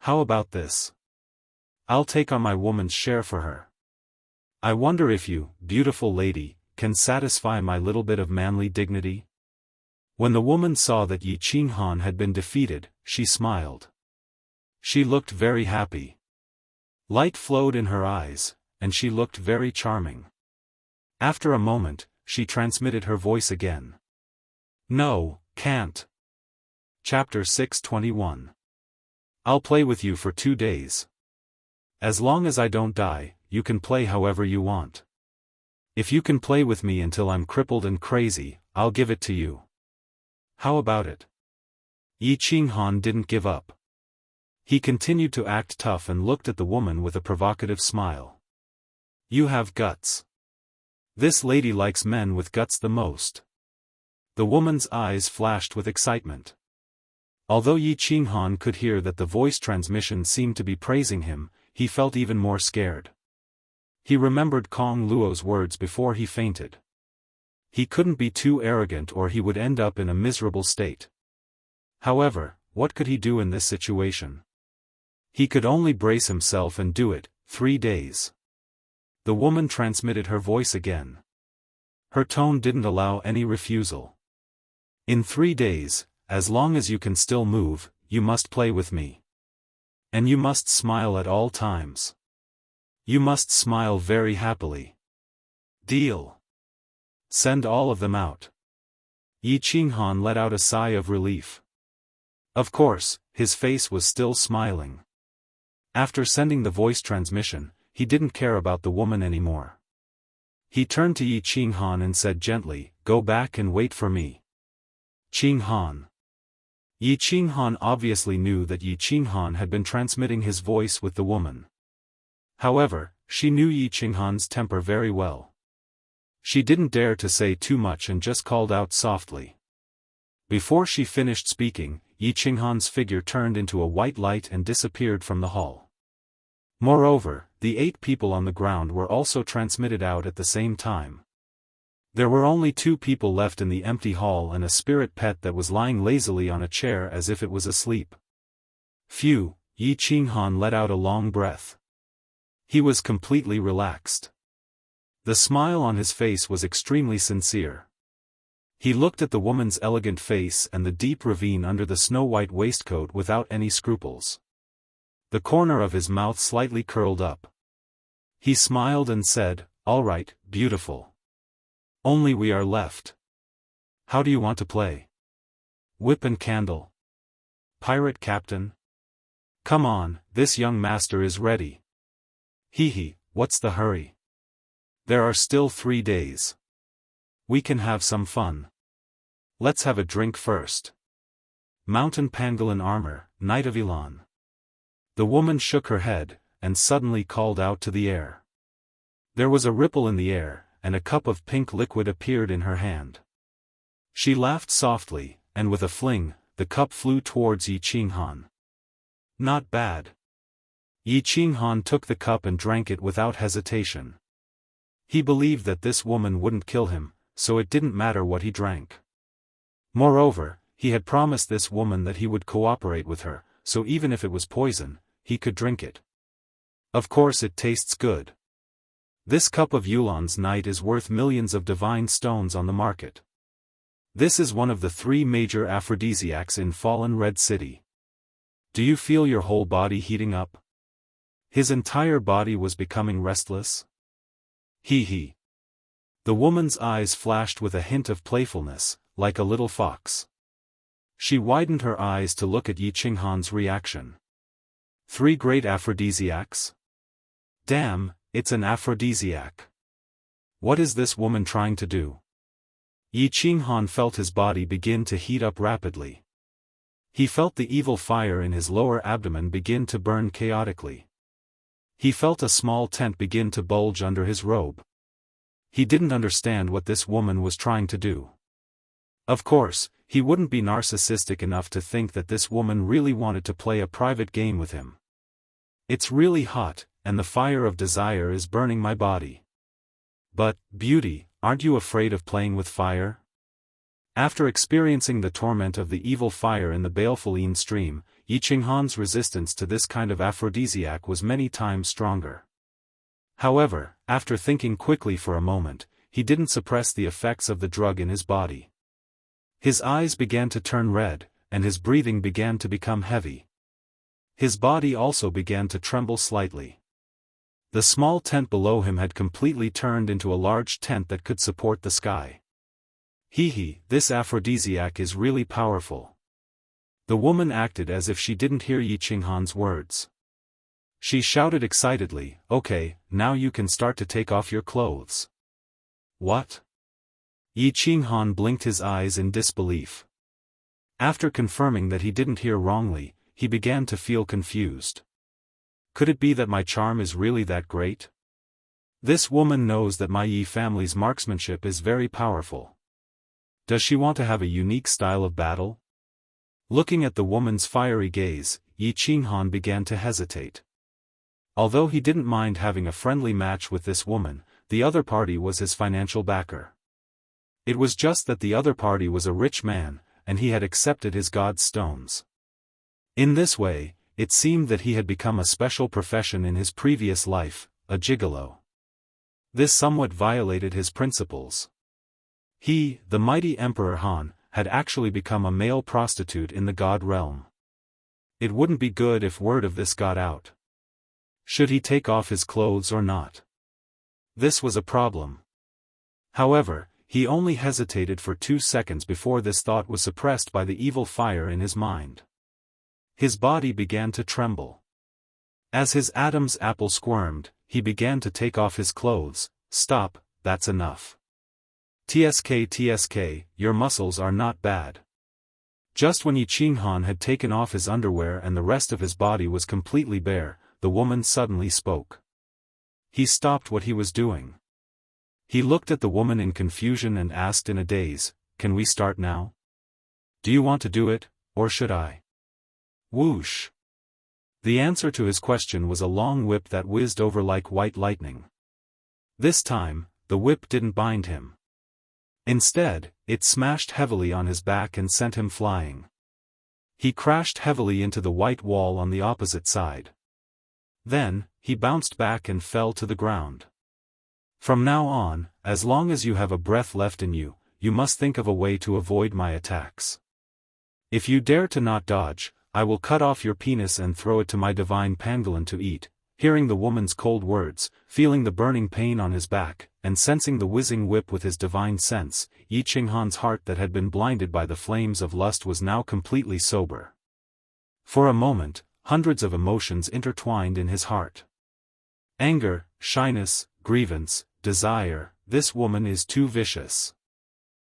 Speaker 1: How about this? I'll take on my woman's share for her. I wonder if you, beautiful lady, can satisfy my little bit of manly dignity?" When the woman saw that Yi Qinghan had been defeated, she smiled. She looked very happy. Light flowed in her eyes, and she looked very charming. After a moment, she transmitted her voice again. "No, can't." Chapter 621. "I'll play with you for 2 days. As long as I don't die, you can play however you want. If you can play with me until I'm crippled and crazy, I'll give it to you. How about it?" Yi Qinghan didn't give up. He continued to act tough and looked at the woman with a provocative smile. "You have guts. This lady likes men with guts the most." The woman's eyes flashed with excitement. Although Yi Qinghan could hear that the voice transmission seemed to be praising him, he felt even more scared. He remembered Kong Luo's words before he fainted. He couldn't be too arrogant or he would end up in a miserable state. However, what could he do in this situation? He could only brace himself and do it. 3 days. The woman transmitted her voice again. Her tone didn't allow any refusal. In 3 days, as long as you can still move, you must play with me. And you must smile at all times. You must smile very happily. Deal. Send all of them out. Yi Qinghan let out a sigh of relief. Of course, his face was still smiling. After sending the voice transmission, he didn't care about the woman anymore. He turned to Yi Qinghan and said gently, "Go back and wait for me." Qinghan. Yi Qinghan obviously knew that Yi Qinghan had been transmitting his voice with the woman. However, she knew Yi Qinghan's temper very well. She didn't dare to say too much and just called out softly. Before she finished speaking, Yi Qinghan's figure turned into a white light and disappeared from the hall. Moreover, the 8 people on the ground were also transmitted out at the same time. There were only 2 people left in the empty hall and a spirit pet that was lying lazily on a chair as if it was asleep. Phew, Yi Qinghan let out a long breath. He was completely relaxed. The smile on his face was extremely sincere. He looked at the woman's elegant face and the deep ravine under the snow-white waistcoat without any scruples. The corner of his mouth slightly curled up. He smiled and said, "All right, beautiful. Only we are left. How do you want to play? Whip and candle? Pirate captain? Come on, this young master is ready. Hee, what's the hurry? There are still 3 days. We can have some fun. Let's have a drink first. Mountain pangolin armor, Knight of Elan." The woman shook her head, and suddenly called out to the air. There was a ripple in the air, and a cup of pink liquid appeared in her hand. She laughed softly, and with a fling, the cup flew towards Yi Qinghan. Not bad. Yi Qinghan took the cup and drank it without hesitation. He believed that this woman wouldn't kill him, so it didn't matter what he drank. Moreover, he had promised this woman that he would cooperate with her, so even if it was poison, he could drink it. Of course it tastes good. This cup of Yulan's night is worth millions of divine stones on the market. This is one of the 3 major aphrodisiacs in Fallen Red City. Do you feel your whole body heating up? His entire body was becoming restless. Hee. The woman's eyes flashed with a hint of playfulness, like a little fox. She widened her eyes to look at Yi Qinghan's reaction. 3 great aphrodisiacs? Damn, it's an aphrodisiac. What is this woman trying to do? Yi Qinghan felt his body begin to heat up rapidly. He felt the evil fire in his lower abdomen begin to burn chaotically. He felt a small tent begin to bulge under his robe. He didn't understand what this woman was trying to do. Of course, he wouldn't be narcissistic enough to think that this woman really wanted to play a private game with him. It's really hot, and the fire of desire is burning my body. But, beauty, aren't you afraid of playing with fire? After experiencing the torment of the evil fire in the baleful Yin stream, Yi Qinghan's resistance to this kind of aphrodisiac was many times stronger. However, after thinking quickly for a moment, he didn't suppress the effects of the drug in his body. His eyes began to turn red, and his breathing began to become heavy. His body also began to tremble slightly. The small tent below him had completely turned into a large tent that could support the sky. Hee, this aphrodisiac is really powerful. The woman acted as if she didn't hear Yi Qinghan's words. She shouted excitedly, "Okay, now you can start to take off your clothes." What? Yi Qinghan blinked his eyes in disbelief. After confirming that he didn't hear wrongly, he began to feel confused. Could it be that my charm is really that great? This woman knows that my Yi family's marksmanship is very powerful. Does she want to have a unique style of battle? Looking at the woman's fiery gaze, Yi Qinghan began to hesitate. Although he didn't mind having a friendly match with this woman, the other party was his financial backer. It was just that the other party was a rich man, and he had accepted his god's stones. In this way, it seemed that he had become a special profession in his previous life, a gigolo. This somewhat violated his principles. He, the mighty Emperor Han, had actually become a male prostitute in the god realm. It wouldn't be good if word of this got out. Should he take off his clothes or not? This was a problem. However, he only hesitated for 2 seconds before this thought was suppressed by the evil fire in his mind. His body began to tremble. As his Adam's apple squirmed, he began to take off his clothes. Stop, that's enough. TSK, your muscles are not bad. Just when Yi Qinghan had taken off his underwear and the rest of his body was completely bare, the woman suddenly spoke. He stopped what he was doing. He looked at the woman in confusion and asked in a daze, "Can we start now? Do you want to do it, or should I?" Whoosh! The answer to his question was a long whip that whizzed over like white lightning. This time, the whip didn't bind him. Instead, it smashed heavily on his back and sent him flying. He crashed heavily into the white wall on the opposite side. Then, he bounced back and fell to the ground. From now on, as long as you have a breath left in you, you must think of a way to avoid my attacks. If you dare to not dodge, I will cut off your penis and throw it to my divine pangolin to eat. Hearing the woman's cold words, feeling the burning pain on his back, and sensing the whizzing whip with his divine sense, Yi Qinghan's heart that had been blinded by the flames of lust was now completely sober. For a moment, hundreds of emotions intertwined in his heart. Anger, shyness, grievance, desire. This woman is too vicious.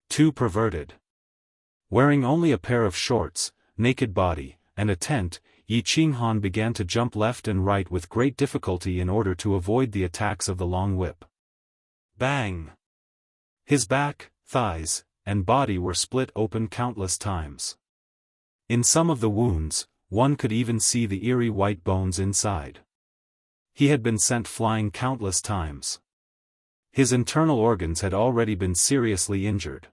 Speaker 1: Too perverted. Wearing only a pair of shorts, naked body, and a tent, Yi Qinghan began to jump left and right with great difficulty in order to avoid the attacks of the long whip. Bang! His back, thighs, and body were split open countless times. In some of the wounds, one could even see the eerie white bones inside. He had been sent flying countless times. His internal organs had already been seriously injured.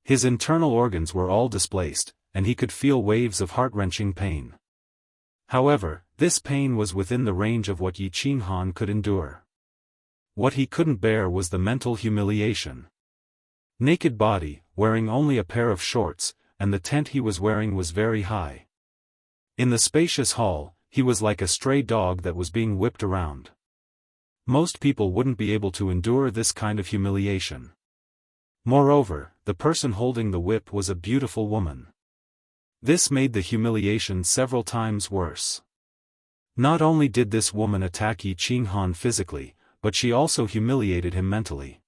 Speaker 1: His internal organs were all displaced, and he could feel waves of heart-wrenching pain. However, this pain was within the range of what Yi Qinghan could endure. What he couldn't bear was the mental humiliation. Naked body, wearing only a pair of shorts, and the tent he was wearing was very high. In the spacious hall, he was like a stray dog that was being whipped around. Most people wouldn't be able to endure this kind of humiliation. Moreover, the person holding the whip was a beautiful woman. This made the humiliation several times worse. Not only did this woman attack Yi Qinghan physically, but she also humiliated him mentally.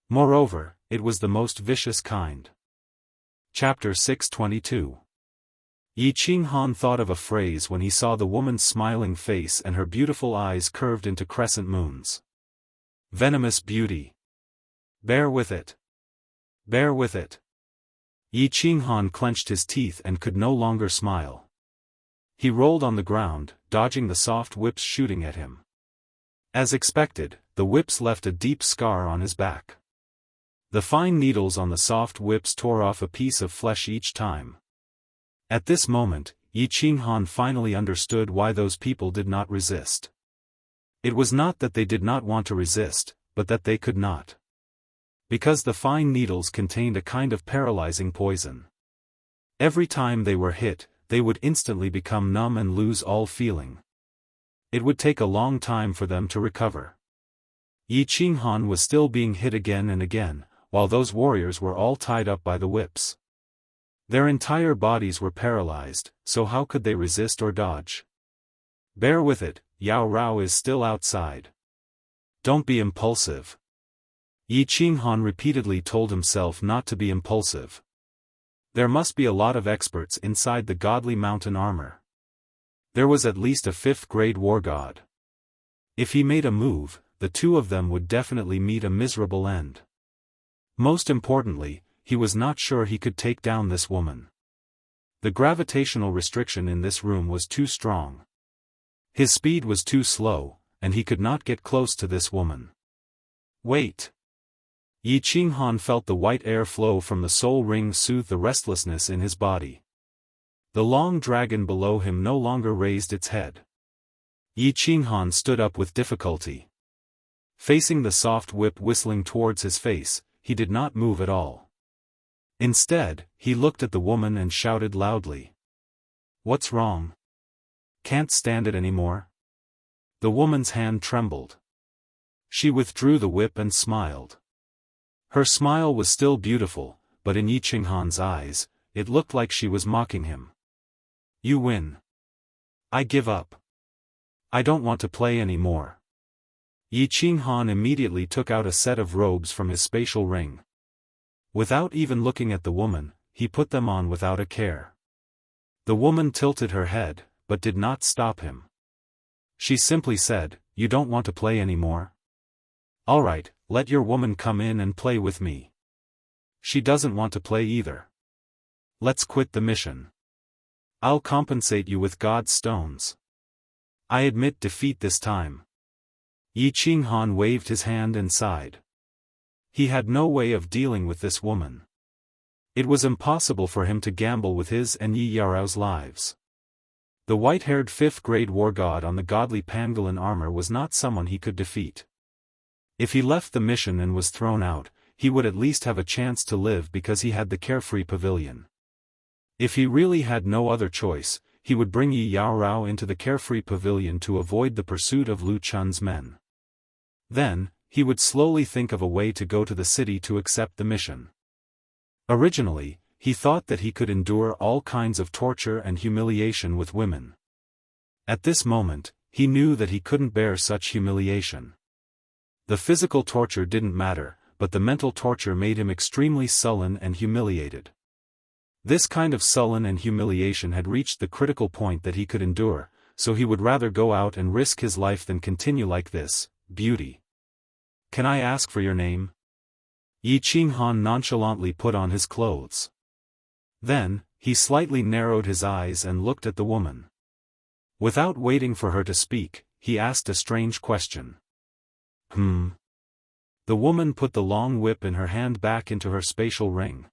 Speaker 1: Moreover, it was the most vicious kind. Chapter 622. Yi Qinghan thought of a phrase when he saw the woman's smiling face and her beautiful eyes curved into crescent moons. Venomous beauty. Bear with it. Bear with it. Yi Qinghan clenched his teeth and could no longer smile. He rolled on the ground, dodging the soft whips shooting at him. As expected, the whips left a deep scar on his back. The fine needles on the soft whips tore off a piece of flesh each time. At this moment, Yi Qinghan finally understood why those people did not resist. It was not that they did not want to resist, but that they could not. Because the fine needles contained a kind of paralyzing poison. Every time they were hit, they would instantly become numb and lose all feeling. It would take a long time for them to recover. Yi Qinghan was still being hit again and again, while those warriors were all tied up by the whips. Their entire bodies were paralyzed, so how could they resist or dodge? Bear with it, Yao Rao is still outside. Don't be impulsive. Yi Qinghan repeatedly told himself not to be impulsive. There must be a lot of experts inside the godly mountain armor. There was at least a 5th-grade war god. If he made a move, the two of them would definitely meet a miserable end. Most importantly, he was not sure he could take down this woman. The gravitational restriction in this room was too strong. His speed was too slow, and he could not get close to this woman. Wait. Yi Qinghan felt the white air flow from the soul ring soothe the restlessness in his body. The long dragon below him no longer raised its head. Yi Qinghan stood up with difficulty. Facing the soft whip whistling towards his face, he did not move at all. Instead, he looked at the woman and shouted loudly. "What's wrong? Can't stand it anymore?" The woman's hand trembled. She withdrew the whip and smiled. Her smile was still beautiful, but in Yi Qinghan's eyes, it looked like she was mocking him. "You win. I give up. I don't want to play anymore." Yi Qinghan immediately took out a set of robes from his spatial ring. Without even looking at the woman, he put them on without a care. The woman tilted her head, but did not stop him. She simply said, "You don't want to play anymore? All right, let your woman come in and play with me. She doesn't want to play either. Let's quit the mission. I'll compensate you with God's stones. I admit defeat this time." Yi Qinghan waved his hand and sighed. He had no way of dealing with this woman. It was impossible for him to gamble with his and Yi Yaorao's lives. The white-haired fifth-grade war god on the godly pangolin armor was not someone he could defeat. If he left the mission and was thrown out, he would at least have a chance to live because he had the carefree pavilion. If he really had no other choice, he would bring Yi Yaorao into the carefree pavilion to avoid the pursuit of Lu Chun's men. Then, he would slowly think of a way to go to the city to accept the mission. Originally, he thought that he could endure all kinds of torture and humiliation with women. At this moment, he knew that he couldn't bear such humiliation. The physical torture didn't matter, but the mental torture made him extremely sullen and humiliated. This kind of sullen and humiliation had reached the critical point that he could endure, so he would rather go out and risk his life than continue like this. "Beauty. Can I ask for your name?" Yi Qinghan nonchalantly put on his clothes. Then, he slightly narrowed his eyes and looked at the woman. Without waiting for her to speak, he asked a strange question. The woman put the long whip in her hand back into her spatial ring.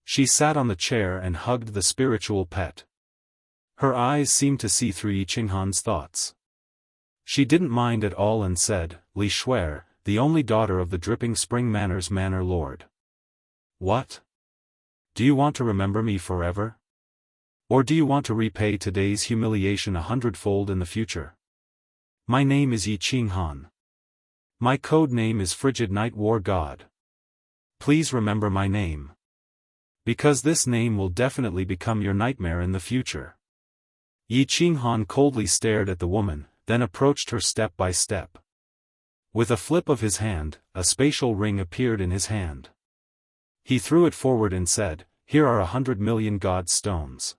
Speaker 1: She sat on the chair and hugged the spiritual pet. Her eyes seemed to see through Yi Qinghan's thoughts. She didn't mind at all and said, "Li Shuer, the only daughter of the Dripping Spring Manor's Manor Lord. What? Do you want to remember me forever? Or do you want to repay today's humiliation 100-fold in the future? My name is Yi Qinghan. My code name is Frigid Night War God. Please remember my name. Because this name will definitely become your nightmare in the future." Yi Qinghan coldly stared at the woman, then approached her step by step. With a flip of his hand, a spatial ring appeared in his hand. He threw it forward and said, "Here are 100 million God stones.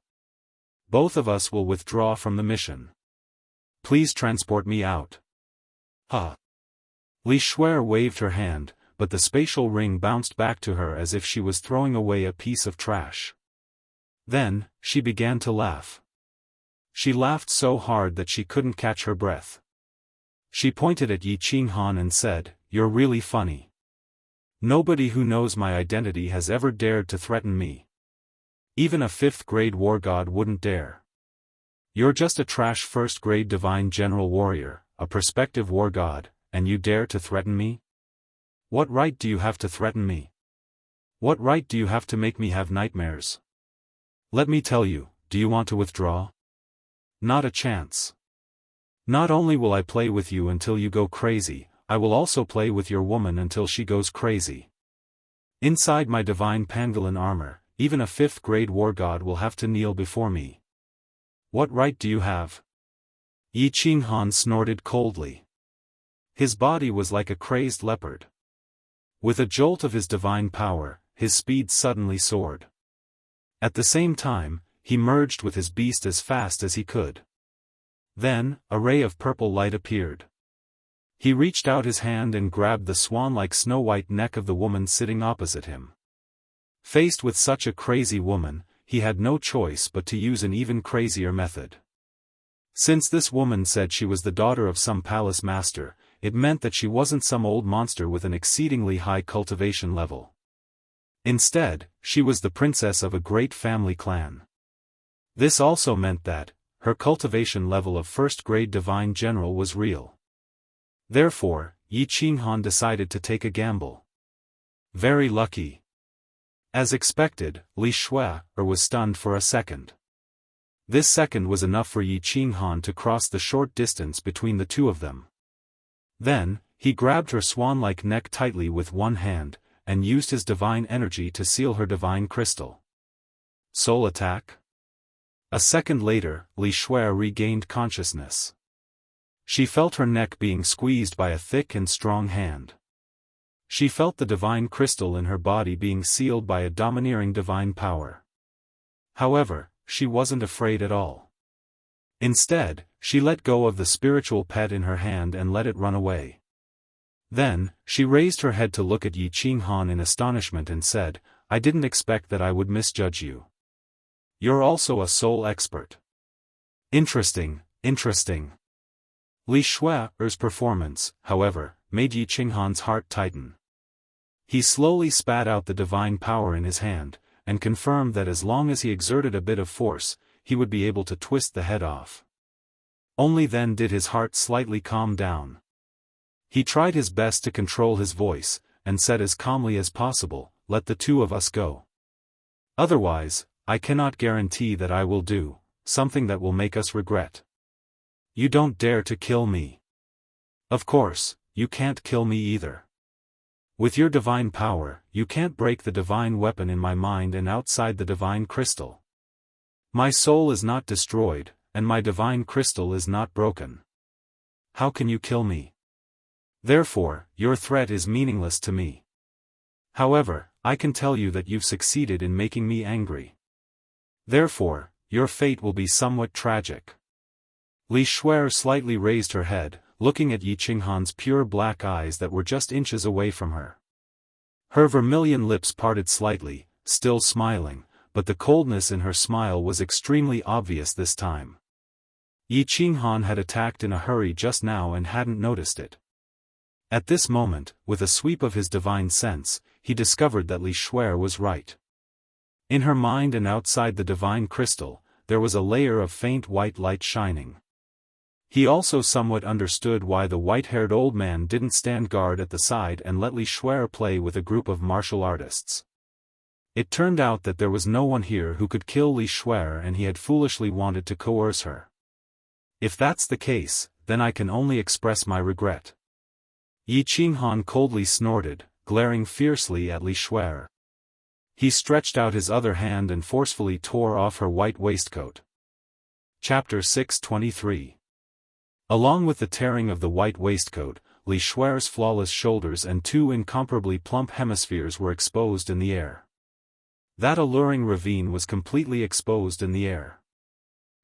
Speaker 1: Both of us will withdraw from the mission. Please transport me out." Li Shuer waved her hand, but the spatial ring bounced back to her as if she was throwing away a piece of trash. Then, she began to laugh. She laughed so hard that she couldn't catch her breath. She pointed at Yi Qinghan and said, "You're really funny. Nobody who knows my identity has ever dared to threaten me. Even a 5th-grade war god wouldn't dare. You're just a trash 1st-grade divine general warrior, a prospective war god, and you dare to threaten me? What right do you have to threaten me? What right do you have to make me have nightmares? Let me tell you, do you want to withdraw? Not a chance. Not only will I play with you until you go crazy, I will also play with your woman until she goes crazy. Inside my divine pangolin armor, even a 5th-grade war god will have to kneel before me. What right do you have?" Yi Qinghan snorted coldly. His body was like a crazed leopard. With a jolt of his divine power, his speed suddenly soared. At the same time, he merged with his beast as fast as he could. Then, a ray of purple light appeared. He reached out his hand and grabbed the swan-like snow-white neck of the woman sitting opposite him. Faced with such a crazy woman, he had no choice but to use an even crazier method. Since this woman said she was the daughter of some palace master, it meant that she wasn't some old monster with an exceedingly high cultivation level. Instead, she was the princess of a great family clan. This also meant that her cultivation level of first-grade divine general was real. Therefore, Yi Qinghan decided to take a gamble. Very lucky. As expected, Li Shui was stunned for a second. This second was enough for Yi Qinghan to cross the short distance between the two of them. Then, he grabbed her swan-like neck tightly with one hand, and used his divine energy to seal her divine crystal. Soul attack? A second later, Li Shui regained consciousness. She felt her neck being squeezed by a thick and strong hand. She felt the divine crystal in her body being sealed by a domineering divine power. However, she wasn't afraid at all. Instead, she let go of the spiritual pet in her hand and let it run away. Then, she raised her head to look at Yi Qinghan in astonishment and said, "I didn't expect that I would misjudge you. You're also a soul expert." Interesting, interesting. Li Shui's performance, however, made Yi Qinghan's heart tighten. He slowly spat out the divine power in his hand, and confirmed that as long as he exerted a bit of force, he would be able to twist the head off. Only then did his heart slightly calm down. He tried his best to control his voice, and said as calmly as possible, "Let the two of us go. Otherwise, I cannot guarantee that I will do something that will make us regret. You don't dare to kill me. Of course, you can't kill me either. With your divine power, you can't break the divine weapon in my mind and outside the divine crystal. My soul is not destroyed, and my divine crystal is not broken. How can you kill me? Therefore, your threat is meaningless to me. However, I can tell you that you've succeeded in making me angry. Therefore, your fate will be somewhat tragic." Li Shui slightly raised her head, looking at Yi Qinghan's pure black eyes that were just inches away from her. Her vermilion lips parted slightly, still smiling, but the coldness in her smile was extremely obvious this time. Yi Qinghan had attacked in a hurry just now and hadn't noticed it. At this moment, with a sweep of his divine sense, he discovered that Li Shui was right. In her mind and outside the divine crystal, there was a layer of faint white light shining. He also somewhat understood why the white-haired old man didn't stand guard at the side and let Li Shui play with a group of martial artists. It turned out that there was no one here who could kill Li Shui and he had foolishly wanted to coerce her. If that's the case, then I can only express my regret. Yi Qinghan coldly snorted, glaring fiercely at Li Shui. He stretched out his other hand and forcefully tore off her white waistcoat. Chapter 623. Along with the tearing of the white waistcoat, Li Shui's flawless shoulders and two incomparably plump hemispheres were exposed in the air. That alluring ravine was completely exposed in the air.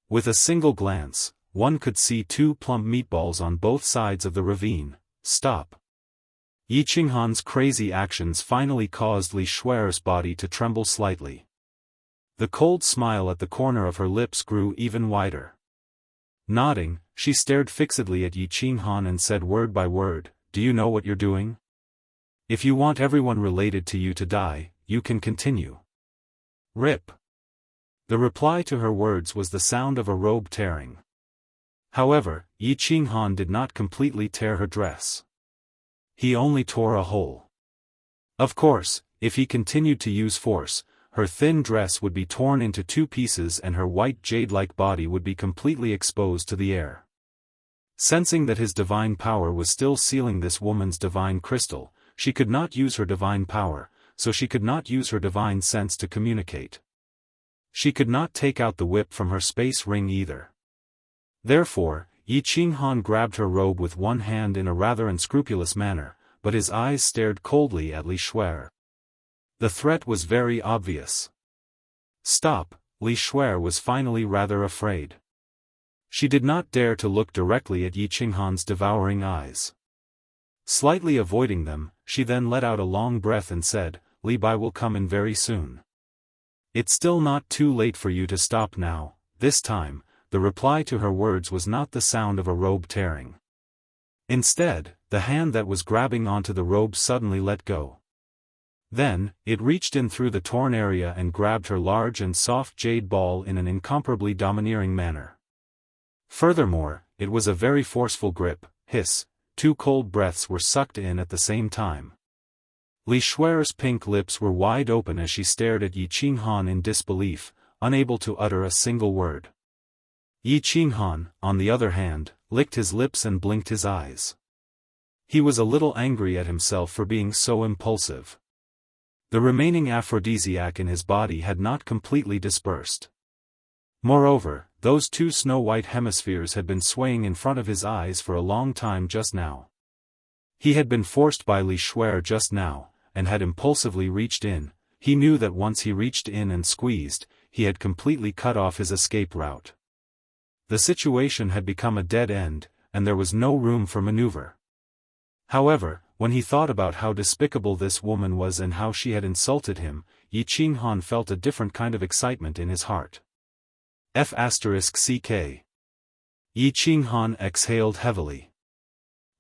Speaker 1: With a single glance, one could see two plump meatballs on both sides of the ravine. Stop. Yi Qinghan's crazy actions finally caused Li Shui's body to tremble slightly. The cold smile at the corner of her lips grew even wider. Nodding, she stared fixedly at Yi Qinghan and said word by word, "Do you know what you're doing? If you want everyone related to you to die, you can continue." Rip. The reply to her words was the sound of a robe tearing. However, Yi Qinghan did not completely tear her dress. He only tore a hole. Of course, if he continued to use force, her thin dress would be torn into two pieces and her white jade-like body would be completely exposed to the air. Sensing that his divine power was still sealing this woman's divine crystal, she could not use her divine power, so she could not use her divine sense to communicate. She could not take out the whip from her space ring either. Therefore, Yi Qinghan grabbed her robe with one hand in a rather unscrupulous manner, but his eyes stared coldly at Li Shui. The threat was very obvious. Stop. Li Shui was finally rather afraid. She did not dare to look directly at Yi Qinghan's devouring eyes. Slightly avoiding them, she then let out a long breath and said, "Li Bai will come in very soon. It's still not too late for you to stop now." This time, the reply to her words was not the sound of a robe tearing. Instead, the hand that was grabbing onto the robe suddenly let go. Then, it reached in through the torn area and grabbed her large and soft jade ball in an incomparably domineering manner. Furthermore, it was a very forceful grip. Hiss, 2 cold breaths were sucked in at the same time. Li Shuer's pink lips were wide open as she stared at Yi Qinghan in disbelief, unable to utter a single word. Yi Qinghan, on the other hand, licked his lips and blinked his eyes. He was a little angry at himself for being so impulsive. The remaining aphrodisiac in his body had not completely dispersed. Moreover, those 2 snow-white hemispheres had been swaying in front of his eyes for a long time just now. He had been forced by Li Shuer just now, and had impulsively reached in. He knew that once he reached in and squeezed, he had completely cut off his escape route. The situation had become a dead end, and there was no room for maneuver. However, when he thought about how despicable this woman was and how she had insulted him, Yi Qinghan felt a different kind of excitement in his heart. F***ck. Yi Qinghan exhaled heavily.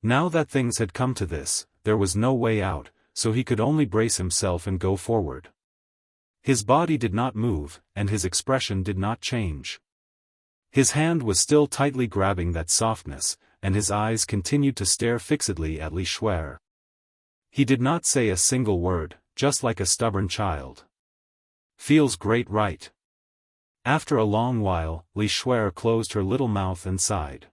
Speaker 1: Now that things had come to this, there was no way out, so he could only brace himself and go forward. His body did not move, and his expression did not change. His hand was still tightly grabbing that softness, and his eyes continued to stare fixedly at Li Shuer. He did not say a single word, just like a stubborn child. Feels great, right? After a long while, Li Shuer closed her little mouth and sighed.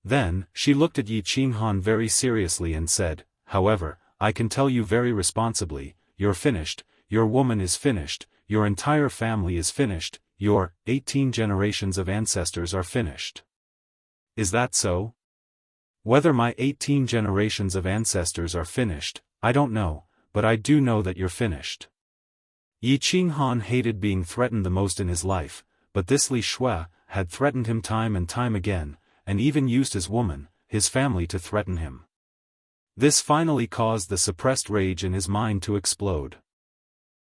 Speaker 1: Then, she looked at Yi Qinghan very seriously and said, "However, I can tell you very responsibly, you're finished, your woman is finished, your entire family is finished, your 18 generations of ancestors are finished." Is that so? Whether my 18 generations of ancestors are finished, I don't know, but I do know that you're finished. Yi Qinghan hated being threatened the most in his life, but this Li Shuer had threatened him time and time again, and even used his woman, his family to threaten him. This finally caused the suppressed rage in his mind to explode.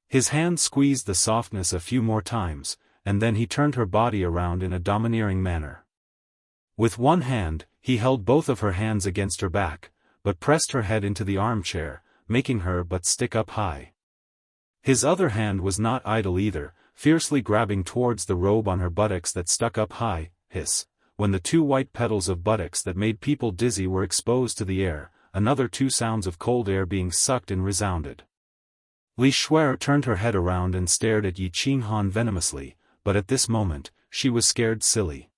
Speaker 1: His hand squeezed the softness a few more times, and then he turned her body around in a domineering manner. With one hand, he held both of her hands against her back, but pressed her head into the armchair, making her but stick up high. His other hand was not idle either, fiercely grabbing towards the robe on her buttocks that stuck up high. Hiss. When the 2 white petals of buttocks that made people dizzy were exposed to the air, another 2 sounds of cold air being sucked in resounded. Li Shuer turned her head around and stared at Yi Qinghan venomously, but at this moment, she was scared silly.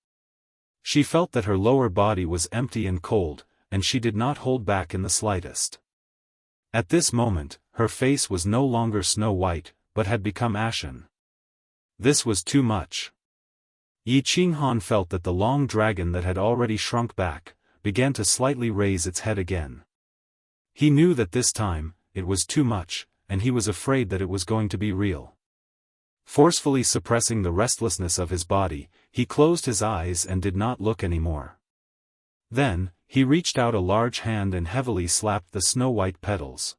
Speaker 1: She felt that her lower body was empty and cold, and she did not hold back in the slightest. At this moment, her face was no longer snow-white, but had become ashen. This was too much. Yi Qinghan felt that the long dragon that had already shrunk back, began to slightly raise its head again. He knew that this time, it was too much, and he was afraid that it was going to be real. Forcefully suppressing the restlessness of his body, he closed his eyes and did not look anymore. Then, he reached out a large hand and heavily slapped the snow-white petals.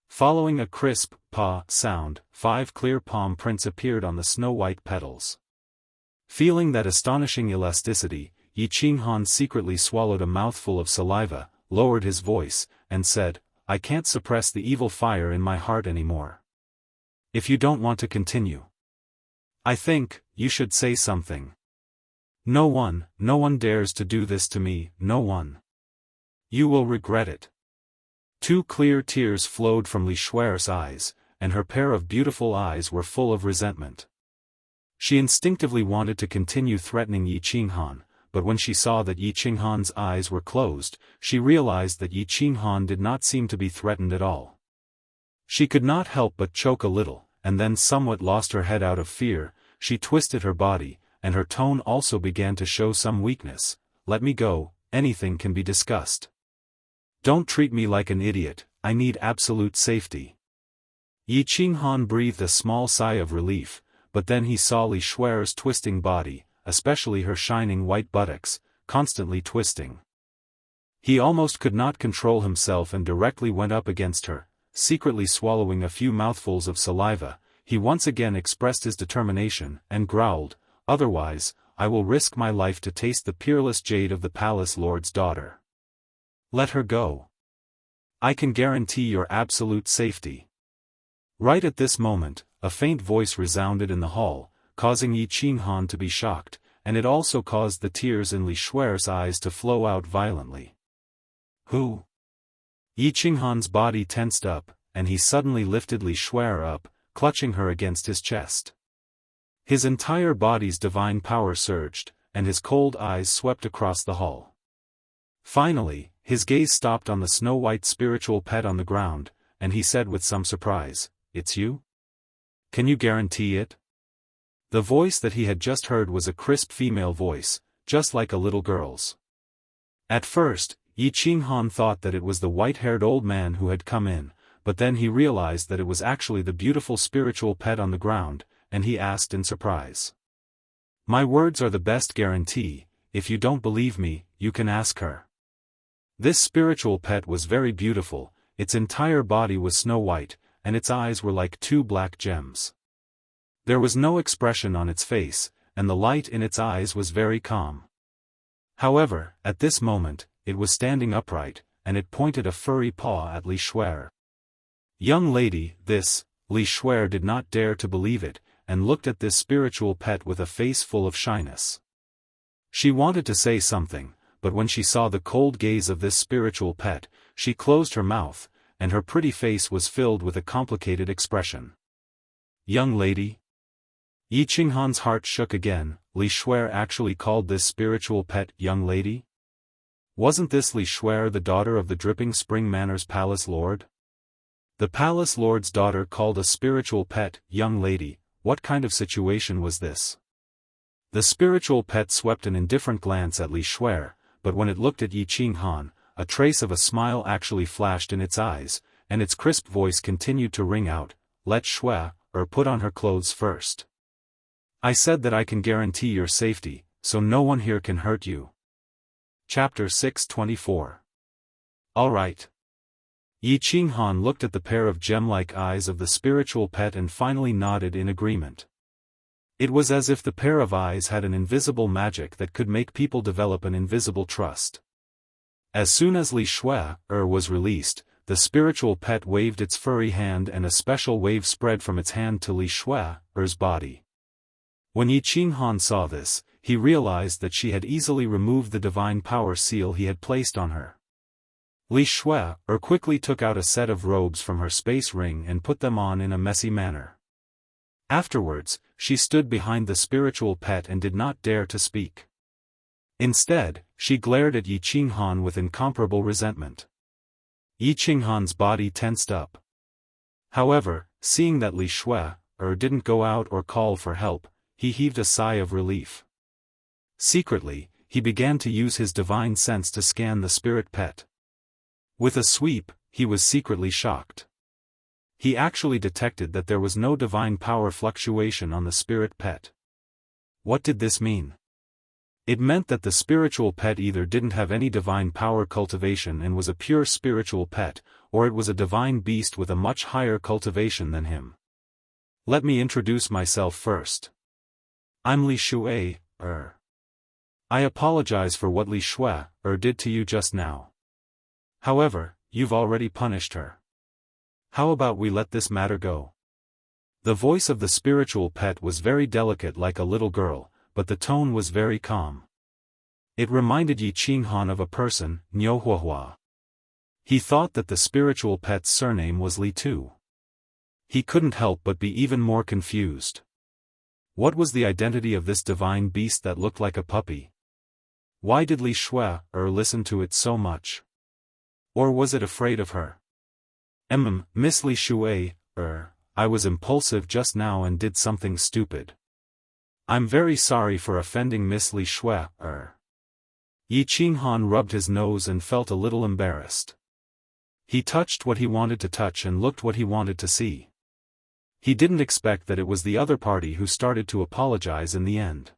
Speaker 1: Following a crisp, "pa" sound, 5 clear palm prints appeared on the snow-white petals. Feeling that astonishing elasticity, Yi Qinghan secretly swallowed a mouthful of saliva, lowered his voice, and said, "I can't suppress the evil fire in my heart anymore. If you don't want to continue, I think, you should say something. No one dares to do this to me, no one. You will regret it." 2 clear tears flowed from Li Shuer's eyes, and her pair of beautiful eyes were full of resentment. She instinctively wanted to continue threatening Yi Qinghan, but when she saw that Yi Qinghan's eyes were closed, she realized that Yi Qinghan did not seem to be threatened at all. She could not help but choke a little, and then somewhat lost her head out of fear. She twisted her body, and her tone also began to show some weakness. "Let me go, anything can be discussed. Don't treat me like an idiot, I need absolute safety." Yi Qinghan breathed a small sigh of relief, but then he saw Li Shuer's twisting body, especially her shining white buttocks, constantly twisting. He almost could not control himself and directly went up against her. Secretly swallowing a few mouthfuls of saliva, he once again expressed his determination, and growled, "Otherwise, I will risk my life to taste the peerless jade of the palace lord's daughter." Let her go. I can guarantee your absolute safety. Right at this moment, a faint voice resounded in the hall, causing Yi Qinghan to be shocked, and it also caused the tears in Li Shuer's eyes to flow out violently. Who? Yi Qinghan's body tensed up, and he suddenly lifted Li Shuer up, clutching her against his chest. His entire body's divine power surged, and his cold eyes swept across the hall. Finally, his gaze stopped on the snow-white spiritual pet on the ground, and he said with some surprise, "It's you? Can you guarantee it?" The voice that he had just heard was a crisp female voice, just like a little girl's. At first, Yi Qinghan thought that it was the white-haired old man who had come in, but then he realized that it was actually the beautiful spiritual pet on the ground, and he asked in surprise. "My words are the best guarantee. If you don't believe me, you can ask her." This spiritual pet was very beautiful, its entire body was snow-white, and its eyes were like two black gems. There was no expression on its face, and the light in its eyes was very calm. However, at this moment, it was standing upright, and it pointed a furry paw at Li Shuer. "Young lady, this," Li Shuer did not dare to believe it, and looked at this spiritual pet with a face full of shyness. She wanted to say something, but when she saw the cold gaze of this spiritual pet, she closed her mouth, and her pretty face was filled with a complicated expression. "Young lady?" Yi Qinghan's heart shook again. Li Shuer actually called this spiritual pet young lady? Wasn't this Li Shuer the daughter of the Dripping Spring Manor's palace lord? The palace lord's daughter called a spiritual pet young lady. What kind of situation was this? The spiritual pet swept an indifferent glance at Li Shuer, but when it looked at Yi Qinghan, a trace of a smile actually flashed in its eyes, and its crisp voice continued to ring out, "Let Shuer, put on her clothes first. I said that I can guarantee your safety, so no one here can hurt you." Chapter 624. All right. Yi Qinghan looked at the pair of gem-like eyes of the spiritual pet and finally nodded in agreement. It was as if the pair of eyes had an invisible magic that could make people develop an invisible trust. As soon as Li Shuer was released, the spiritual pet waved its furry hand and a special wave spread from its hand to Li Shuer's body. When Yi Qinghan saw this, he realized that she had easily removed the divine power seal he had placed on her. Li Shuer quickly took out a set of robes from her space ring and put them on in a messy manner. Afterwards, she stood behind the spiritual pet and did not dare to speak. Instead, she glared at Yi Qinghan with incomparable resentment. Yi Qinghan's body tensed up. However, seeing that Li Shuer didn't go out or call for help, he heaved a sigh of relief. Secretly, he began to use his divine sense to scan the spirit pet. With a sweep, he was secretly shocked. He actually detected that there was no divine power fluctuation on the spirit pet. What did this mean? It meant that the spiritual pet either didn't have any divine power cultivation and was a pure spiritual pet, or it was a divine beast with a much higher cultivation than him. Let me introduce myself first. I'm Li Shuer. I apologize for what Li Shuer did to you just now. However, you've already punished her. How about we let this matter go? The voice of the spiritual pet was very delicate like a little girl, but the tone was very calm. It reminded Yi Qinghan of a person, Niu Huahua. He thought that the spiritual pet's surname was Li too. He couldn't help but be even more confused. What was the identity of this divine beast that looked like a puppy? Why did Li Shuer listen to it so much? Or was it afraid of her? Miss Li Shuer, I was impulsive just now and did something stupid. I'm very sorry for offending Miss Li Shuer. Yi Qinghan rubbed his nose and felt a little embarrassed. He touched what he wanted to touch and looked what he wanted to see. He didn't expect that it was the other party who started to apologize in the end.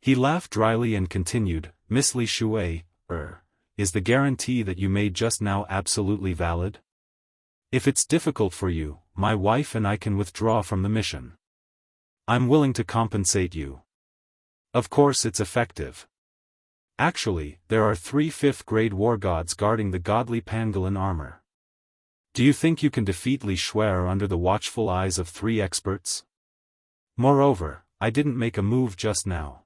Speaker 1: He laughed dryly and continued, Miss Li Shuer, is the guarantee that you made just now absolutely valid? If it's difficult for you, my wife and I can withdraw from the mission. I'm willing to compensate you. Of course it's effective. Actually, there are 3 5th-grade war gods guarding the godly pangolin armor. Do you think you can defeat Li Shuer under the watchful eyes of 3 experts? Moreover, I didn't make a move just now.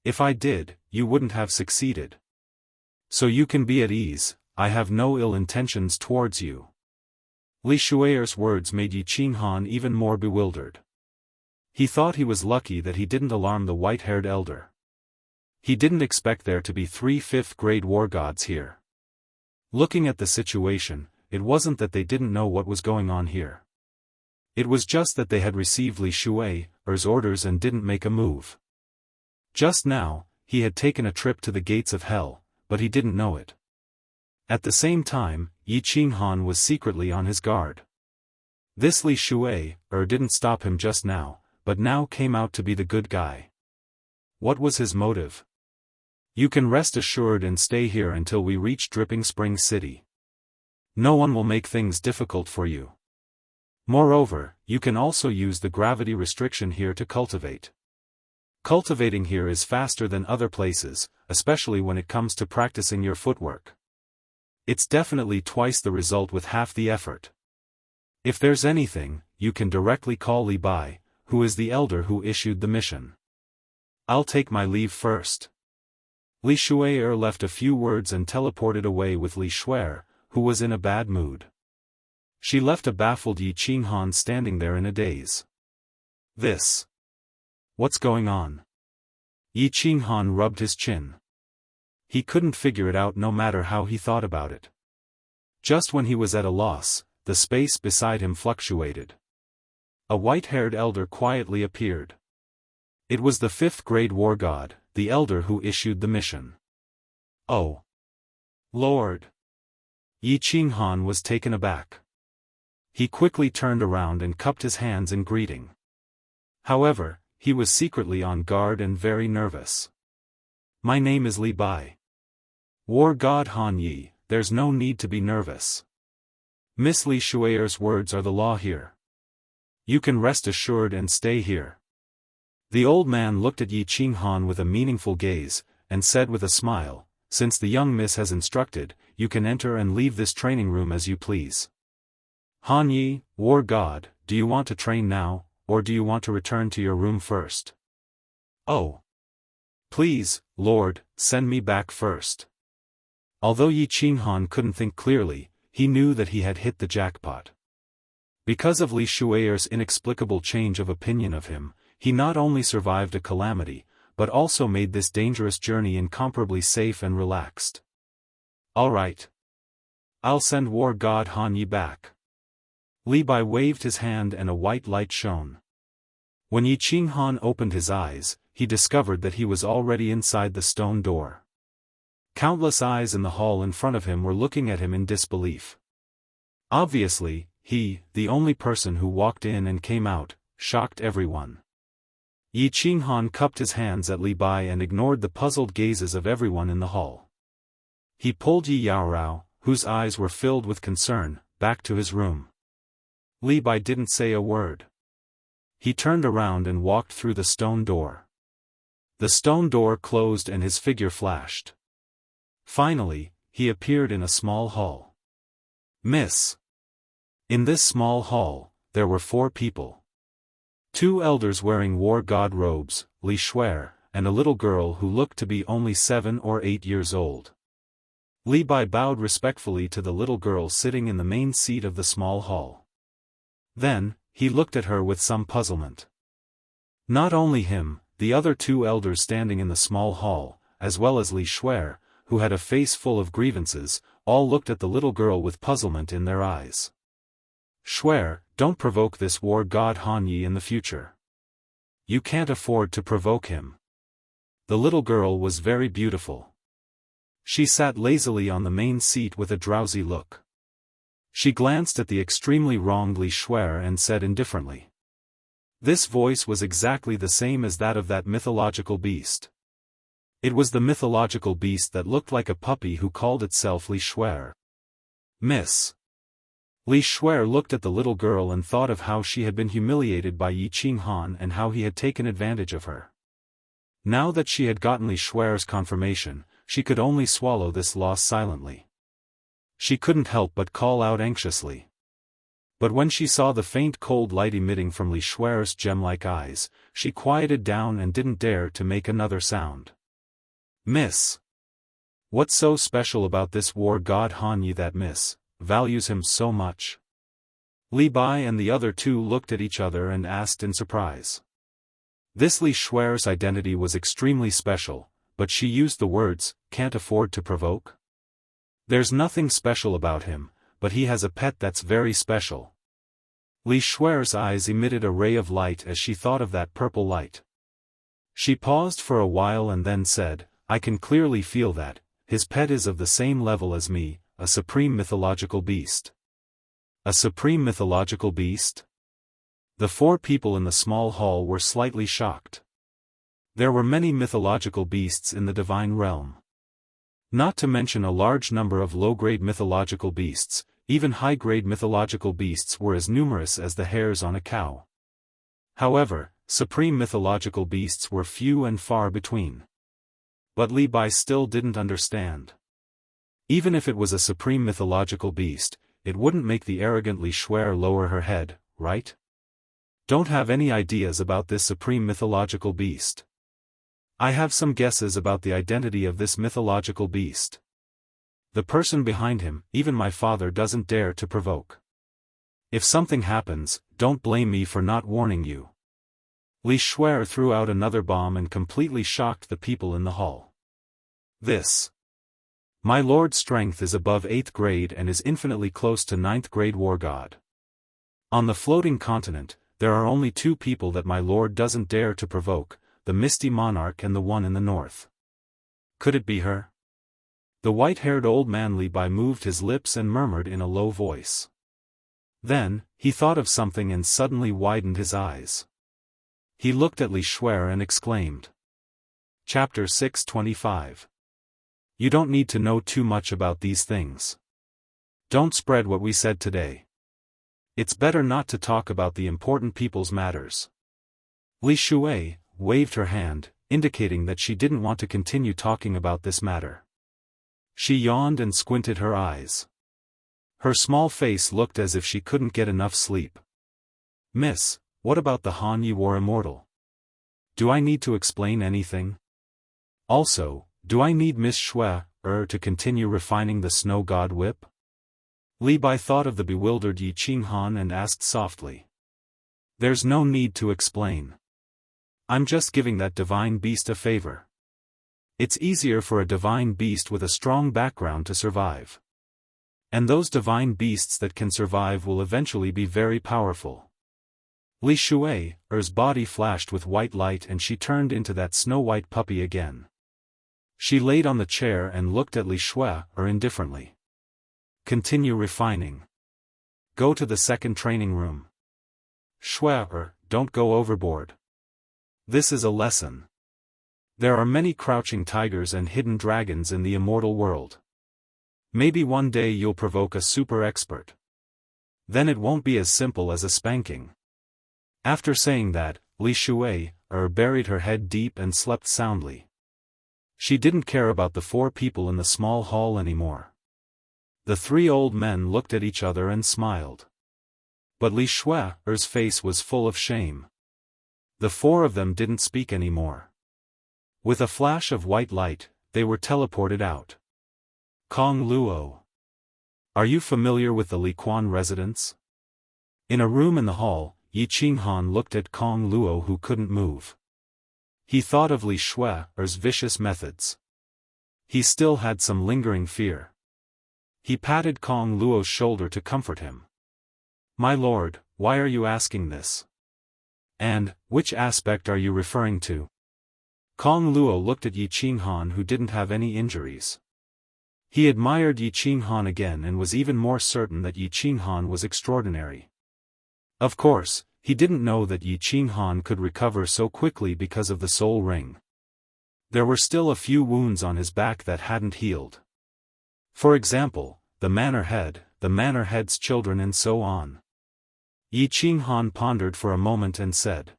Speaker 1: If I did, you wouldn't have succeeded. So you can be at ease, I have no ill intentions towards you. Li Shuer's words made Yi Qinghan even more bewildered. He thought he was lucky that he didn't alarm the white-haired elder. He didn't expect there to be 3 5th-grade war gods here. Looking at the situation, it wasn't that they didn't know what was going on here. It was just that they had received Li Shuer's orders and didn't make a move. Just now, he had taken a trip to the gates of hell, but he didn't know it. At the same time, Yi Qinghan was secretly on his guard. This Li Shuer didn't stop him just now, but now came out to be the good guy. What was his motive? You can rest assured and stay here until we reach Dripping Spring City. No one will make things difficult for you. Moreover, you can also use the gravity restriction here to cultivate. Cultivating here is faster than other places, especially when it comes to practicing your footwork. It's definitely twice the result with half the effort. If there's anything, you can directly call Li Bai, who is the elder who issued the mission. I'll take my leave first. Li Shuer left a few words and teleported away with Li Shuer, who was in a bad mood. She left a baffled Yi Qinghan standing there in a daze. What's going on? Yi Qinghan rubbed his chin. He couldn't figure it out no matter how he thought about it. Just when he was at a loss, the space beside him fluctuated. A white-haired elder quietly appeared. It was the 5th-grade war god, the elder who issued the mission. Oh! Lord! Yi Qinghan was taken aback. He quickly turned around and cupped his hands in greeting. However, he was secretly on guard and very nervous. My name is Li Bai. War god Han Yi, there's no need to be nervous. Miss Li Shuer's words are the law here. You can rest assured and stay here. The old man looked at Yi Qinghan with a meaningful gaze, and said with a smile, since the young miss has instructed, you can enter and leave this training room as you please. Han Yi, war god, do you want to train now, or do you want to return to your room first? Oh! Please, Lord, send me back first. Although Yi Qinghan couldn't think clearly, he knew that he had hit the jackpot. Because of Li Shuer's inexplicable change of opinion of him, he not only survived a calamity, but also made this dangerous journey incomparably safe and relaxed. All right. I'll send war god Han Yi back. Li Bai waved his hand and a white light shone. When Yi Qinghan opened his eyes, he discovered that he was already inside the stone door. Countless eyes in the hall in front of him were looking at him in disbelief. Obviously, he, the only person who walked in and came out, shocked everyone. Yi Qinghan cupped his hands at Li Bai and ignored the puzzled gazes of everyone in the hall. He pulled Yi Yaorao, whose eyes were filled with concern, back to his room. Li Bai didn't say a word. He turned around and walked through the stone door. The stone door closed and his figure flashed. Finally, he appeared in a small hall. Miss. In this small hall, there were 4 people. 2 elders wearing war god robes, Li Shuer, and a little girl who looked to be only 7 or 8 years old. Li Bai bowed respectfully to the little girl sitting in the main seat of the small hall. Then, he looked at her with some puzzlement. Not only him, the other 2 elders standing in the small hall, as well as Li Shuer, who had a face full of grievances, all looked at the little girl with puzzlement in their eyes. Shuer, don't provoke this war god Han Yi in the future. You can't afford to provoke him. The little girl was very beautiful. She sat lazily on the main seat with a drowsy look. She glanced at the extremely wronged Li Shuer and said indifferently. This voice was exactly the same as that of that mythological beast. It was the mythological beast that looked like a puppy who called itself Li Shuer. Miss. Li Shuer looked at the little girl and thought of how she had been humiliated by Yi Qinghan and how he had taken advantage of her. Now that she had gotten Li Shuer's confirmation, she could only swallow this loss silently. She couldn't help but call out anxiously. But when she saw the faint cold light emitting from Li Shuer's gem-like eyes, she quieted down and didn't dare to make another sound. Miss. What's so special about this war god Han Yi that Miss values him so much? Li Bai and the other two looked at each other and asked in surprise. This Li Shuer's identity was extremely special, but she used the words, can't afford to provoke? There's nothing special about him, but he has a pet that's very special. Li Shuer's eyes emitted a ray of light as she thought of that purple light. She paused for a while and then said, I can clearly feel that his pet is of the same level as me, a supreme mythological beast. A supreme mythological beast? The four people in the small hall were slightly shocked. There were many mythological beasts in the divine realm. Not to mention a large number of low-grade mythological beasts, even high-grade mythological beasts were as numerous as the hairs on a cow. However, supreme mythological beasts were few and far between. But Li Bai still didn't understand. Even if it was a supreme mythological beast, it wouldn't make the arrogant Li Shuer lower her head, right? Don't have any ideas about this supreme mythological beast. I have some guesses about the identity of this mythological beast. The person behind him, even my father doesn't dare to provoke. If something happens, don't blame me for not warning you. Li Shuer threw out another bomb and completely shocked the people in the hall. This. My lord's strength is above 8th grade and is infinitely close to 9th grade war god. On the floating continent, there are only two people that my lord doesn't dare to provoke, the Misty Monarch and the one in the north. Could it be her? The white-haired old man Li Bai moved his lips and murmured in a low voice. Then, he thought of something and suddenly widened his eyes. He looked at Li Shuer and exclaimed. Chapter 625. You don't need to know too much about these things. Don't spread what we said today. It's better not to talk about the important people's matters. Li Shuer waved her hand, indicating that she didn't want to continue talking about this matter. She yawned and squinted her eyes. Her small face looked as if she couldn't get enough sleep. Miss, what about the Han Yi War Immortal? Do I need to explain anything? Also, do I need Miss Shuer to continue refining the snow god whip? Li Bai thought of the bewildered Yi Qinghan and asked softly. There's no need to explain. I'm just giving that divine beast a favor. It's easier for a divine beast with a strong background to survive. And those divine beasts that can survive will eventually be very powerful. Li Shuer's body flashed with white light and she turned into that snow-white puppy again. She laid on the chair and looked at Li Shuer indifferently. Continue refining. Go to the second training room. Shuer, don't go overboard. This is a lesson. There are many crouching tigers and hidden dragons in the immortal world. Maybe one day you'll provoke a super expert. Then it won't be as simple as a spanking. After saying that, Li Shuer buried her head deep and slept soundly. She didn't care about the four people in the small hall anymore. The three old men looked at each other and smiled. But Li Shuer's face was full of shame. The four of them didn't speak anymore. With a flash of white light, they were teleported out. Kong Luo. Are you familiar with the Li Quan residence? In a room in the hall, Yi Qinghan looked at Kong Luo who couldn't move. He thought of Li Shuer's vicious methods. He still had some lingering fear. He patted Kong Luo's shoulder to comfort him. My lord, why are you asking this? And, which aspect are you referring to? Kong Luo looked at Yi Qinghan who didn't have any injuries. He admired Yi Qinghan again and was even more certain that Yi Qinghan was extraordinary. Of course, he didn't know that Yi Qinghan could recover so quickly because of the soul ring. There were still a few wounds on his back that hadn't healed. For example, the manor head's children and so on. Yi Qinghan pondered for a moment and said.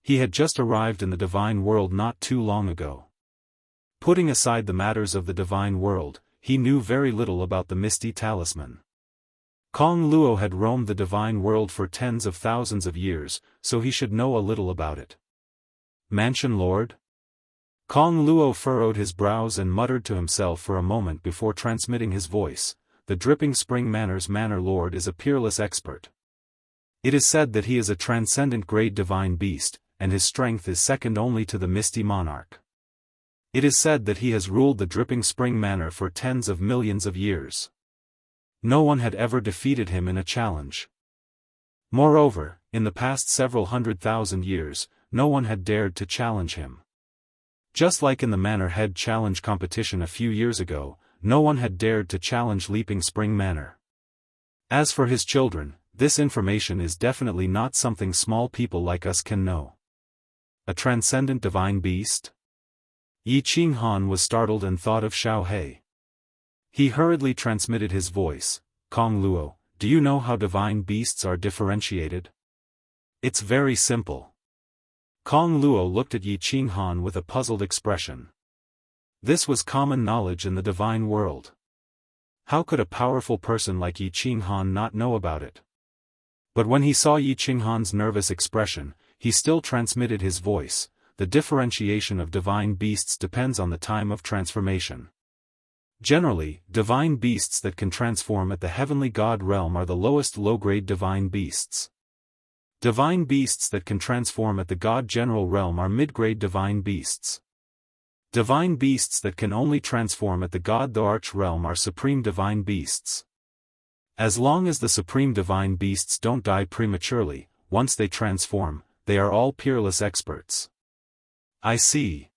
Speaker 1: He had just arrived in the divine world not too long ago. Putting aside the matters of the divine world, he knew very little about the misty talisman. Kong Luo had roamed the divine world for tens of thousands of years, so he should know a little about it. Mansion Lord? Kong Luo furrowed his brows and muttered to himself for a moment before transmitting his voice. The Dripping Spring Manor's Manor Lord is a peerless expert. It is said that he is a transcendent grade divine beast, and his strength is second only to the Misty Monarch. It is said that he has ruled the Dripping Spring Manor for tens of millions of years. No one had ever defeated him in a challenge. Moreover, in the past several 100,000 years, no one had dared to challenge him. Just like in the Manor Head Challenge competition a few years ago, no one had dared to challenge Leaping Spring Manor. As for his children, this information is definitely not something small people like us can know. A transcendent divine beast? Yi Qinghan was startled and thought of Xiao He. He hurriedly transmitted his voice. Kong Luo, do you know how divine beasts are differentiated? It's very simple. Kong Luo looked at Yi Qinghan with a puzzled expression. This was common knowledge in the divine world. How could a powerful person like Yi Qinghan not know about it? But when he saw Yi Qinghan's nervous expression, he still transmitted his voice. The differentiation of divine beasts depends on the time of transformation. Generally, divine beasts that can transform at the heavenly god realm are the lowest low-grade divine beasts. Divine beasts that can transform at the god general realm are mid-grade divine beasts. Divine beasts that can only transform at the god the arch realm are supreme divine beasts. As long as the supreme divine beasts don't die prematurely, once they transform, they are all peerless experts. I see.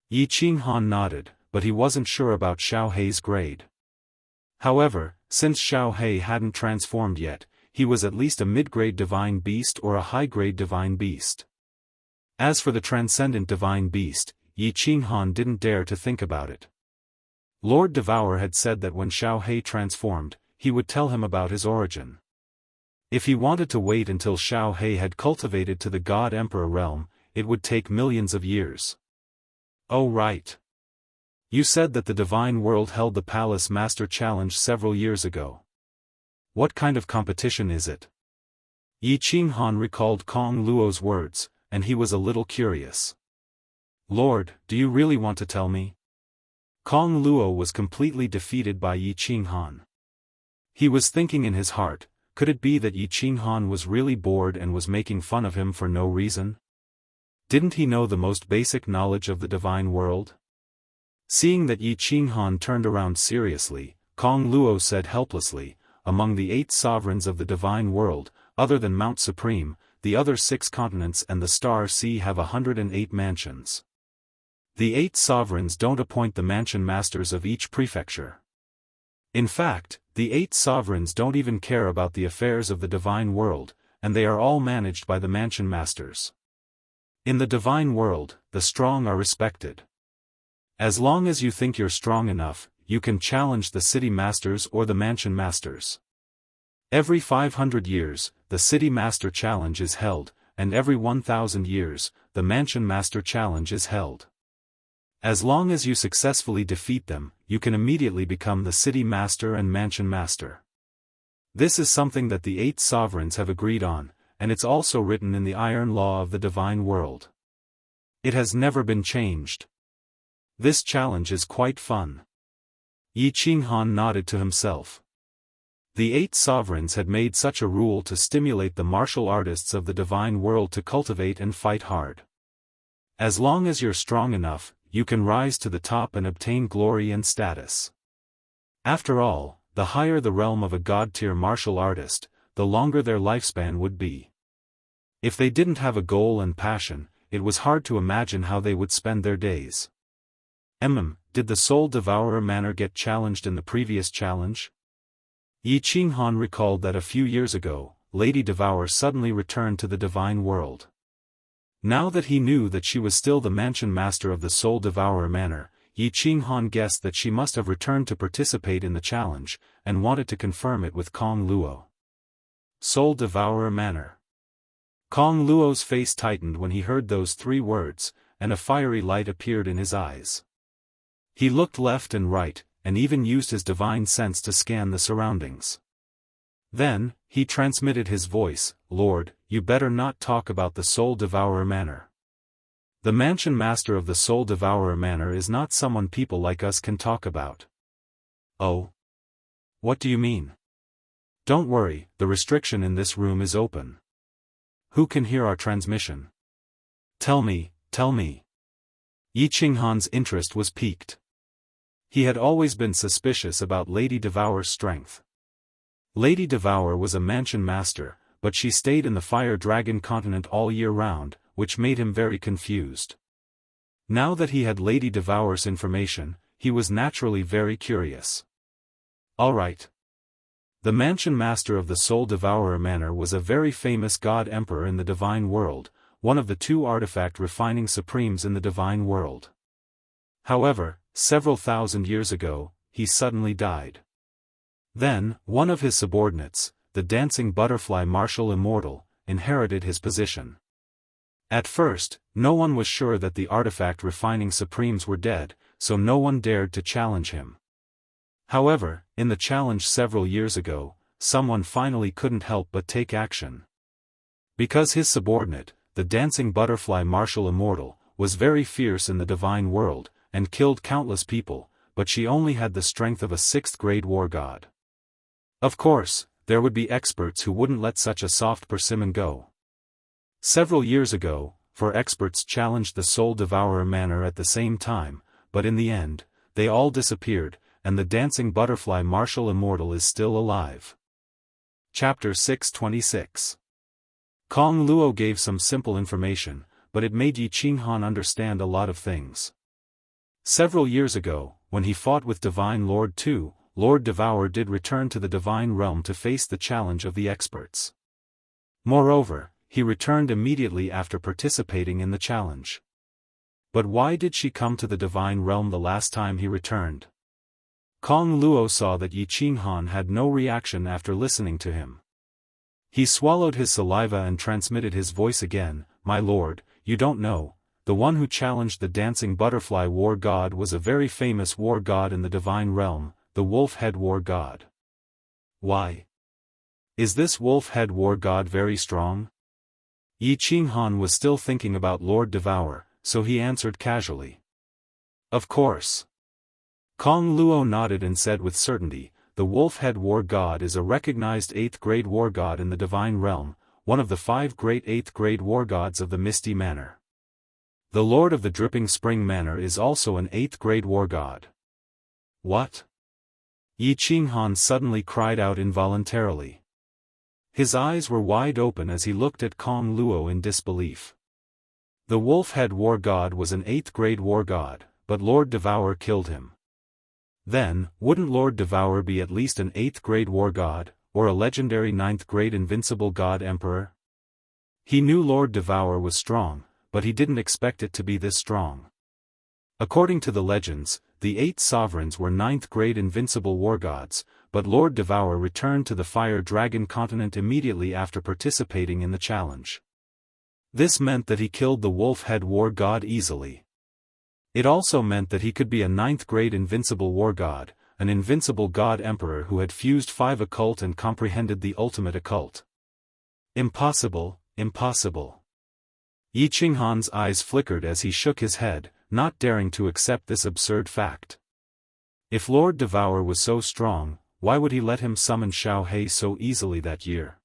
Speaker 1: Yi Qinghan nodded, but he wasn't sure about Xiao He's grade. However, since Xiao He hadn't transformed yet, he was at least a mid-grade divine beast or a high-grade divine beast. As for the transcendent divine beast, Yi Qinghan didn't dare to think about it. Lord Devour had said that when Xiao He transformed, he would tell him about his origin. If he wanted to wait until Xiao He had cultivated to the God Emperor realm, it would take millions of years. Oh right. You said that the divine world held the Palace Master Challenge several years ago. What kind of competition is it? Yi Qinghan recalled Kong Luo's words, and he was a little curious. Lord, do you really want to tell me? Kong Luo was completely defeated by Yi Qinghan. He was thinking in his heart, could it be that Yi Qinghan was really bored and was making fun of him for no reason? Didn't he know the most basic knowledge of the divine world? Seeing that Yi Qinghan turned around seriously, Kong Luo said helplessly, among the 8 sovereigns of the divine world, other than Mount Supreme, the other 6 continents and the Star Sea have 108 mansions. The 8 sovereigns don't appoint the mansion masters of each prefecture. In fact, the 8 sovereigns don't even care about the affairs of the divine world, and they are all managed by the mansion masters. In the divine world, the strong are respected. As long as you think you're strong enough, you can challenge the city masters or the mansion masters. Every 500 years, the city master challenge is held, and every 1,000 years, the mansion master challenge is held. As long as you successfully defeat them, you can immediately become the city master and mansion master. This is something that the 8 sovereigns have agreed on, and it's also written in the iron law of the divine world. It has never been changed. This challenge is quite fun. Yi Qinghan nodded to himself. The 8 sovereigns had made such a rule to stimulate the martial artists of the divine world to cultivate and fight hard. As long as you're strong enough, you can rise to the top and obtain glory and status. After all, the higher the realm of a god-tier martial artist, the longer their lifespan would be. If they didn't have a goal and passion, it was hard to imagine how they would spend their days. Did the Soul Devourer Manor get challenged in the previous challenge? Yi Qinghan recalled that a few years ago, Lady Devour suddenly returned to the divine world. Now that he knew that she was still the mansion master of the Soul Devourer Manor, Yi Qinghan guessed that she must have returned to participate in the challenge, and wanted to confirm it with Kong Luo. Soul Devourer Manor. Kong Luo's face tightened when he heard those 3 words, and a fiery light appeared in his eyes. He looked left and right, and even used his divine sense to scan the surroundings. Then, he transmitted his voice, "Lord, you better not talk about the Soul Devourer Manor. The mansion master of the Soul Devourer Manor is not someone people like us can talk about." "Oh? What do you mean?" "Don't worry, the restriction in this room is open. Who can hear our transmission? Tell me, tell me." Yi Qinghan's interest was piqued. He had always been suspicious about Lady Devour's strength. Lady Devour was a mansion master, but she stayed in the Fire Dragon continent all year round, which made him very confused. Now that he had Lady Devour's information, he was naturally very curious. "All right. The mansion master of the Soul Devourer Manor was a very famous god emperor in the divine world, one of the 2 artifact refining supremes in the divine world. However, several thousand years ago, he suddenly died. Then, one of his subordinates, the dancing butterfly marshal Immortal, inherited his position. At first, no one was sure that the artifact refining supremes were dead, so no one dared to challenge him. However, in the challenge several years ago, someone finally couldn't help but take action. Because his subordinate, the dancing butterfly marshal Immortal, was very fierce in the divine world, and killed countless people, but she only had the strength of a 6th-grade war god. Of course, there would be experts who wouldn't let such a soft persimmon go. Several years ago, 4 experts challenged the Soul Devourer Manor at the same time, but in the end, they all disappeared, and the dancing butterfly marshal Immortal is still alive. Chapter 626. Kong Luo gave some simple information, but it made Yi Qinghan understand a lot of things. Several years ago, when he fought with Divine Lord 2, Lord Devour did return to the divine realm to face the challenge of the experts. Moreover, he returned immediately after participating in the challenge. But why did she come to the divine realm the last time he returned? Kong Luo saw that Yi Qinghan had no reaction after listening to him. He swallowed his saliva and transmitted his voice again, "My lord, you don't know, the one who challenged the dancing butterfly war god was a very famous war god in the divine realm, the wolf-head war god." "Why? Is this wolf-head war god very strong?" Yi Qinghan was still thinking about Lord Devour, so he answered casually. "Of course." Kong Luo nodded and said with certainty, "The wolf-head war god is a recognized 8th-grade war god in the divine realm, one of the 5 great 8th-grade war gods of the Misty Manor. The Lord of the Dripping Spring Manor is also an 8th-grade war god." "What?" Yi Qinghan suddenly cried out involuntarily. His eyes were wide open as he looked at Kong Luo in disbelief. The wolf-head war god was an 8th-grade war god, but Lord Devour killed him. Then, wouldn't Lord Devour be at least an 8th-grade war god, or a legendary 9th-grade invincible god emperor? He knew Lord Devour was strong, but he didn't expect it to be this strong. According to the legends, the 8 sovereigns were 9th-grade invincible war gods, but Lord Devour returned to the Fire Dragon continent immediately after participating in the challenge. This meant that he killed the wolf-head war god easily. It also meant that he could be a 9th-grade invincible war god, an invincible god emperor who had fused 5 occult and comprehended the ultimate occult. Impossible, impossible. Yi Qinghan's eyes flickered as he shook his head, not daring to accept this absurd fact. If Lord Devour was so strong, why would he let him summon Xiao He so easily that year?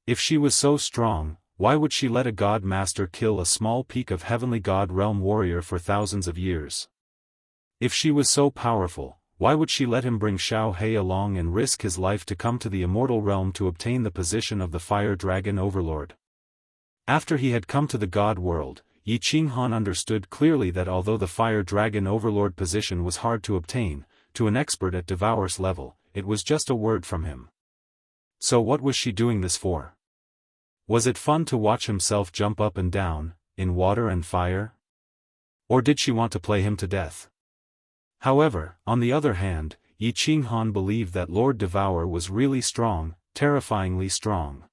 Speaker 1: If she was so strong, why would she let a god master kill a small peak of heavenly god realm warrior for thousands of years? If she was so powerful, why would she let him bring Xiao He along and risk his life to come to the immortal realm to obtain the position of the Fire Dragon Overlord? After he had come to the god world, Yi Qinghan understood clearly that although the Fire Dragon Overlord position was hard to obtain, to an expert at Devour's level, it was just a word from him. So what was she doing this for? Was it fun to watch himself jump up and down, in water and fire? Or did she want to play him to death? However, on the other hand, Yi Qinghan believed that Lord Devour was really strong, terrifyingly strong.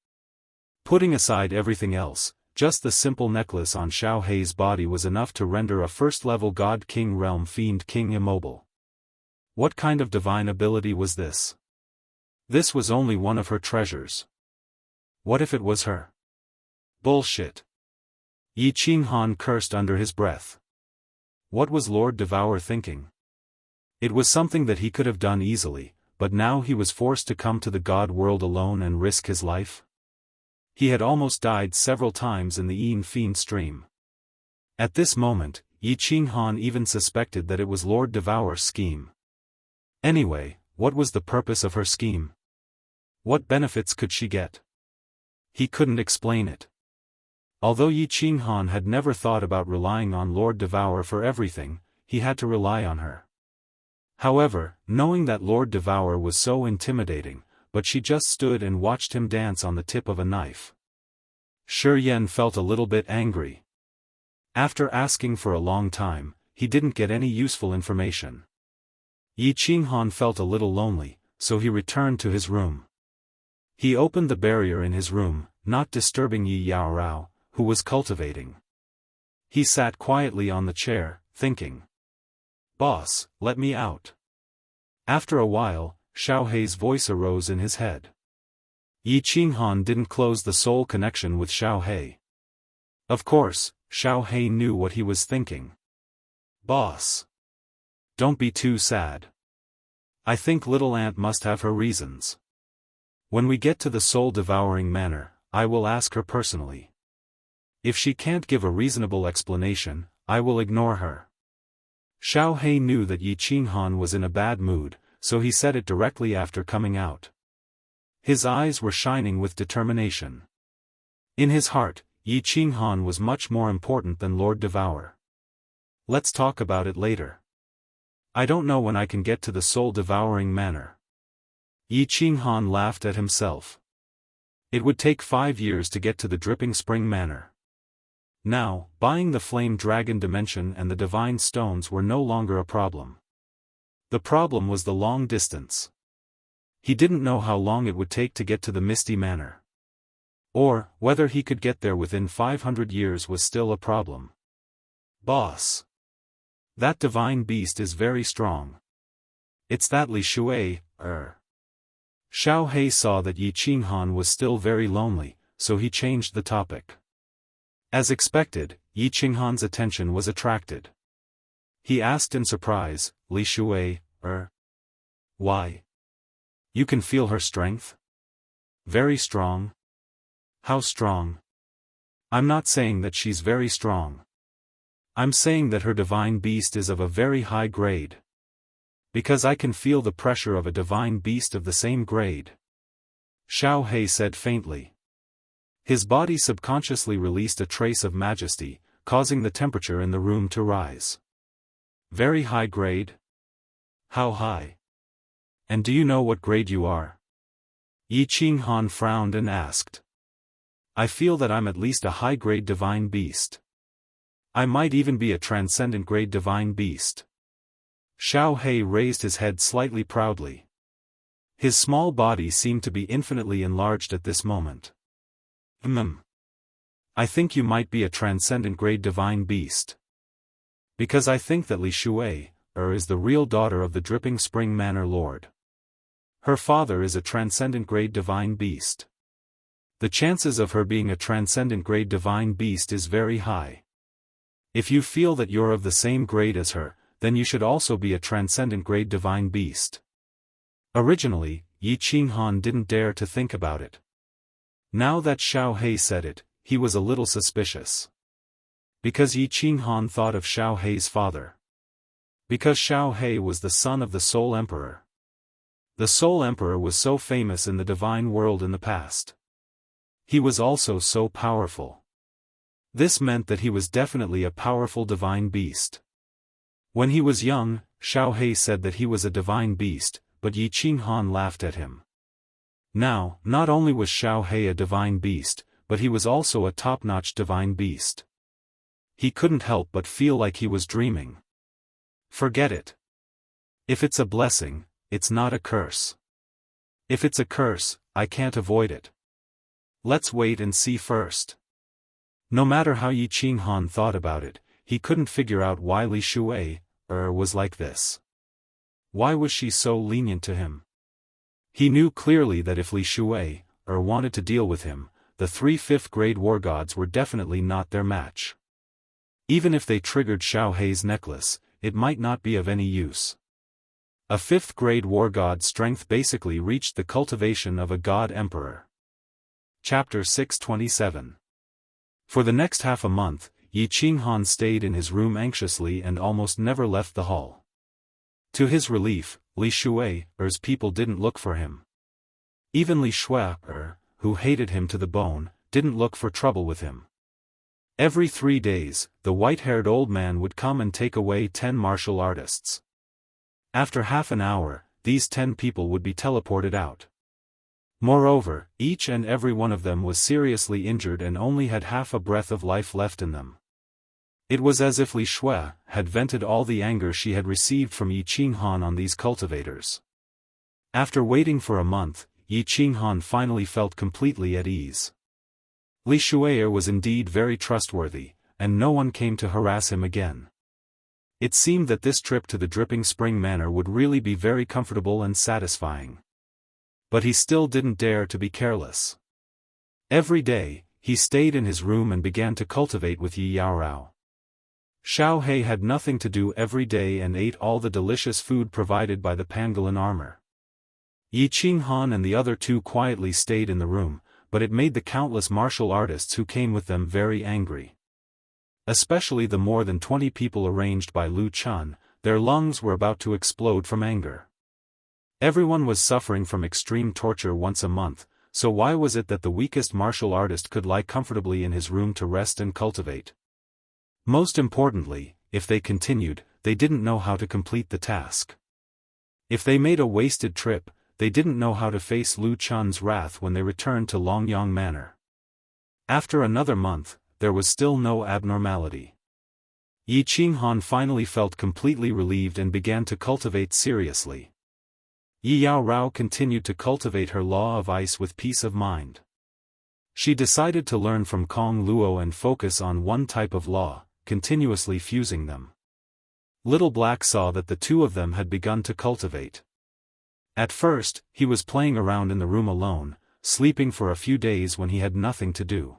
Speaker 1: Putting aside everything else, just the simple necklace on Xiao Hei's body was enough to render a first-level God King Realm Fiend King immobile. What kind of divine ability was this? This was only one of her treasures. What if it was her? Bullshit. Yi Qinghan cursed under his breath. What was Lord Devour thinking? It was something that he could have done easily, but now he was forced to come to the God world alone and risk his life? He had almost died several times in the Yin Fiend stream. At this moment, Yi Qinghan even suspected that it was Lord Devour's scheme. Anyway, what was the purpose of her scheme? What benefits could she get? He couldn't explain it. Although Yi Qinghan had never thought about relying on Lord Devour for everything, he had to rely on her. However, knowing that Lord Devour was so intimidating, but she just stood and watched him dance on the tip of a knife. Shi Yan felt a little bit angry. After asking for a long time, he didn't get any useful information. Yi Qinghan felt a little lonely, so he returned to his room. He opened the barrier in his room, not disturbing Yi Yaorao, who was cultivating. He sat quietly on the chair, thinking. "Boss, let me out." After a while, Xiao Hei's voice arose in his head. Yi Qinghan didn't close the soul connection with Xiao Hei. Of course, Xiao Hei knew what he was thinking. "Boss. Don't be too sad. I think little Aunt must have her reasons. When we get to the soul-devouring manor, I will ask her personally. If she can't give a reasonable explanation, I will ignore her." Xiao Hei knew that Yi Qinghan was in a bad mood, so he said it directly after coming out. His eyes were shining with determination. In his heart, Yi Qinghan was much more important than Lord Devour. "Let's talk about it later. I don't know when I can get to the soul-devouring manor." Yi Qinghan laughed at himself. It would take 5 years to get to the Dripping Spring Manor. Now, buying the Flame Dragon Dimension and the Divine Stones were no longer a problem. The problem was the long distance. He didn't know how long it would take to get to the Misty Manor. Or, whether he could get there within 500 years was still a problem. "Boss. That divine beast is very strong. It's that Li Shui, Xiao Hei saw that Yi Qinghan was still very lonely, so he changed the topic. As expected, Yi Qinghan's attention was attracted. He asked in surprise, "Li Shui, Why? You can feel her strength? Very strong? How strong?" "I'm not saying that she's very strong. I'm saying that her divine beast is of a very high grade. Because I can feel the pressure of a divine beast of the same grade," Xiao Hei said faintly. His body subconsciously released a trace of majesty, causing the temperature in the room to rise. "Very high grade? How high? And do you know what grade you are?" Yi Qinghan frowned and asked. "I feel that I'm at least a high-grade divine beast. I might even be a transcendent grade divine beast." Xiao Hei raised his head slightly proudly. His small body seemed to be infinitely enlarged at this moment. I think you might be a transcendent grade divine beast. Because I think that Li Shui, is the real daughter of the Dripping Spring Manor Lord. Her father is a transcendent grade divine beast. The chances of her being a transcendent grade divine beast is very high. If you feel that you're of the same grade as her, then you should also be a transcendent grade divine beast. Originally, Yi Qinghan didn't dare to think about it. Now that Xiao Hei said it, he was a little suspicious. Because Yi Qinghan thought of Xiao Hei's father. Because Xiao Hei was the son of the Soul Emperor. The Soul Emperor was so famous in the divine world in the past. He was also so powerful. This meant that he was definitely a powerful divine beast. When he was young, Xiao Hei said that he was a divine beast, but Yi Qinghan laughed at him. Now, not only was Xiao Hei a divine beast, but he was also a top-notch divine beast. He couldn't help but feel like he was dreaming. Forget it. If it's a blessing, it's not a curse. If it's a curse, I can't avoid it. Let's wait and see first. No matter how Yi Qinghan thought about it, he couldn't figure out why Li Shui was like this. Why was she so lenient to him? He knew clearly that if Li Shui wanted to deal with him, the 3 5th-grade war gods were definitely not their match. Even if they triggered Xiao Hei's necklace, it might not be of any use. A 5th-grade war god's strength basically reached the cultivation of a god emperor. Chapter 627. For the next half a month, Yi Qinghan stayed in his room anxiously and almost never left the hall. To his relief, Li Shui's people didn't look for him. Even Li Shui, who hated him to the bone, didn't look for trouble with him. Every 3 days, the white-haired old man would come and take away 10 martial artists. After half an hour, these 10 people would be teleported out. Moreover, each and every one of them was seriously injured and only had half a breath of life left in them. It was as if Li Shui had vented all the anger she had received from Yi Qinghan on these cultivators. After waiting for a month, Yi Qinghan finally felt completely at ease. Li Shui was indeed very trustworthy, and no one came to harass him again. It seemed that this trip to the Dripping Spring Manor would really be very comfortable and satisfying. But he still didn't dare to be careless. Every day, he stayed in his room and began to cultivate with Yi Yaorao. Xiao Hei had nothing to do every day and ate all the delicious food provided by the pangolin armor. Yi Qinghan and the other 2 quietly stayed in the room, but it made the countless martial artists who came with them very angry. Especially the more than 20 people arranged by Lu Chun, their lungs were about to explode from anger. Everyone was suffering from extreme torture once a month, so why was it that the weakest martial artist could lie comfortably in his room to rest and cultivate? Most importantly, if they continued, they didn't know how to complete the task. If they made a wasted trip, they didn't know how to face Lu Chun's wrath when they returned to Longyang Manor. After another month, there was still no abnormality. Yi Qinghan finally felt completely relieved and began to cultivate seriously. Yi Yaorao continued to cultivate her law of ice with peace of mind. She decided to learn from Kong Luo and focus on one type of law, continuously fusing them. Little Black saw that the 2 of them had begun to cultivate. At first, he was playing around in the room alone, sleeping for a few days when he had nothing to do.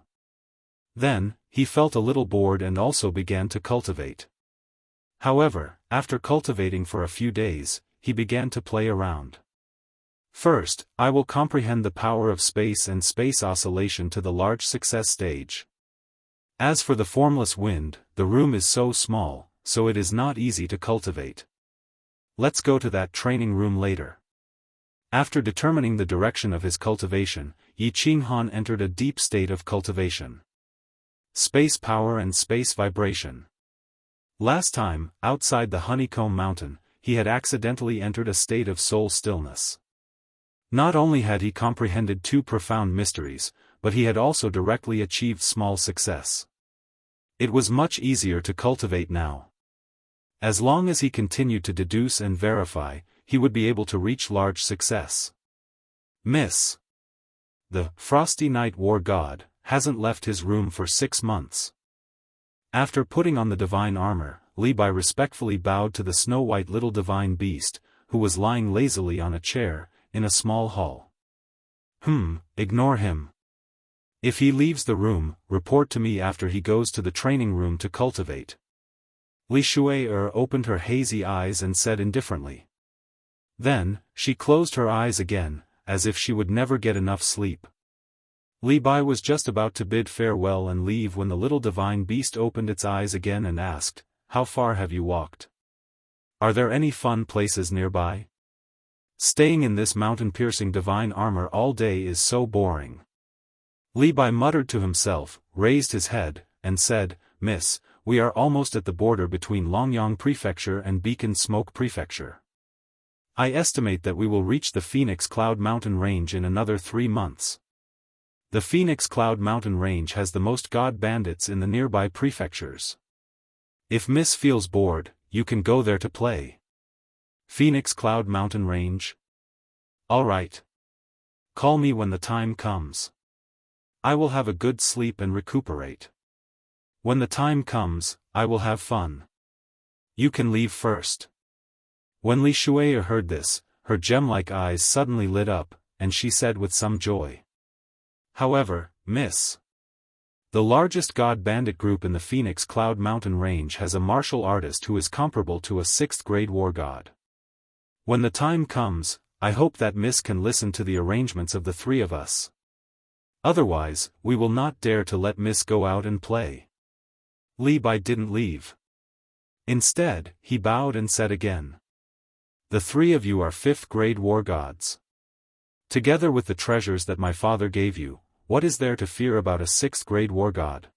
Speaker 1: Then, he felt a little bored and also began to cultivate. However, after cultivating for a few days, he began to play around. First, I will comprehend the power of space and space oscillation to the large success stage. As for the formless wind, the room is so small, so it is not easy to cultivate. Let's go to that training room later. After determining the direction of his cultivation, Yi Qinghan entered a deep state of cultivation. Space power and space vibration. Last time, outside the Honeycomb Mountain, he had accidentally entered a state of soul stillness. Not only had he comprehended 2 profound mysteries, but he had also directly achieved small success. It was much easier to cultivate now. As long as he continued to deduce and verify, he would be able to reach large success. Miss. The Frosty Night War God hasn't left his room for 6 months. After putting on the divine armor, Li Bai respectfully bowed to the snow-white little divine beast, who was lying lazily on a chair, in a small hall. Ignore him. If he leaves the room, report to me after he goes to the training room to cultivate. Li Shui opened her hazy eyes and said indifferently. Then, she closed her eyes again, as if she would never get enough sleep. Li Bai was just about to bid farewell and leave when the little divine beast opened its eyes again and asked, "How far have you walked? Are there any fun places nearby? Staying in this mountain-piercing divine armor all day is so boring." Li Bai muttered to himself, raised his head, and said, "Miss, we are almost at the border between Longyang Prefecture and Beacon Smoke Prefecture. I estimate that we will reach the Phoenix Cloud Mountain Range in another 3 months. The Phoenix Cloud Mountain Range has the most god bandits in the nearby prefectures. If Miss feels bored, you can go there to play." Phoenix Cloud Mountain Range? All right. Call me when the time comes. I will have a good sleep and recuperate. When the time comes, I will have fun. You can leave first. When Li Shuai heard this, her gem-like eyes suddenly lit up, and she said with some joy. However, Miss. The largest god bandit group in the Phoenix Cloud Mountain Range has a martial artist who is comparable to a 6th-grade war god. When the time comes, I hope that Miss can listen to the arrangements of the three of us. Otherwise, we will not dare to let Miss go out and play. Li Bai didn't leave. Instead, he bowed and said again. The three of you are 5th-grade war gods. Together with the treasures that my father gave you, what is there to fear about a 6th-grade war god?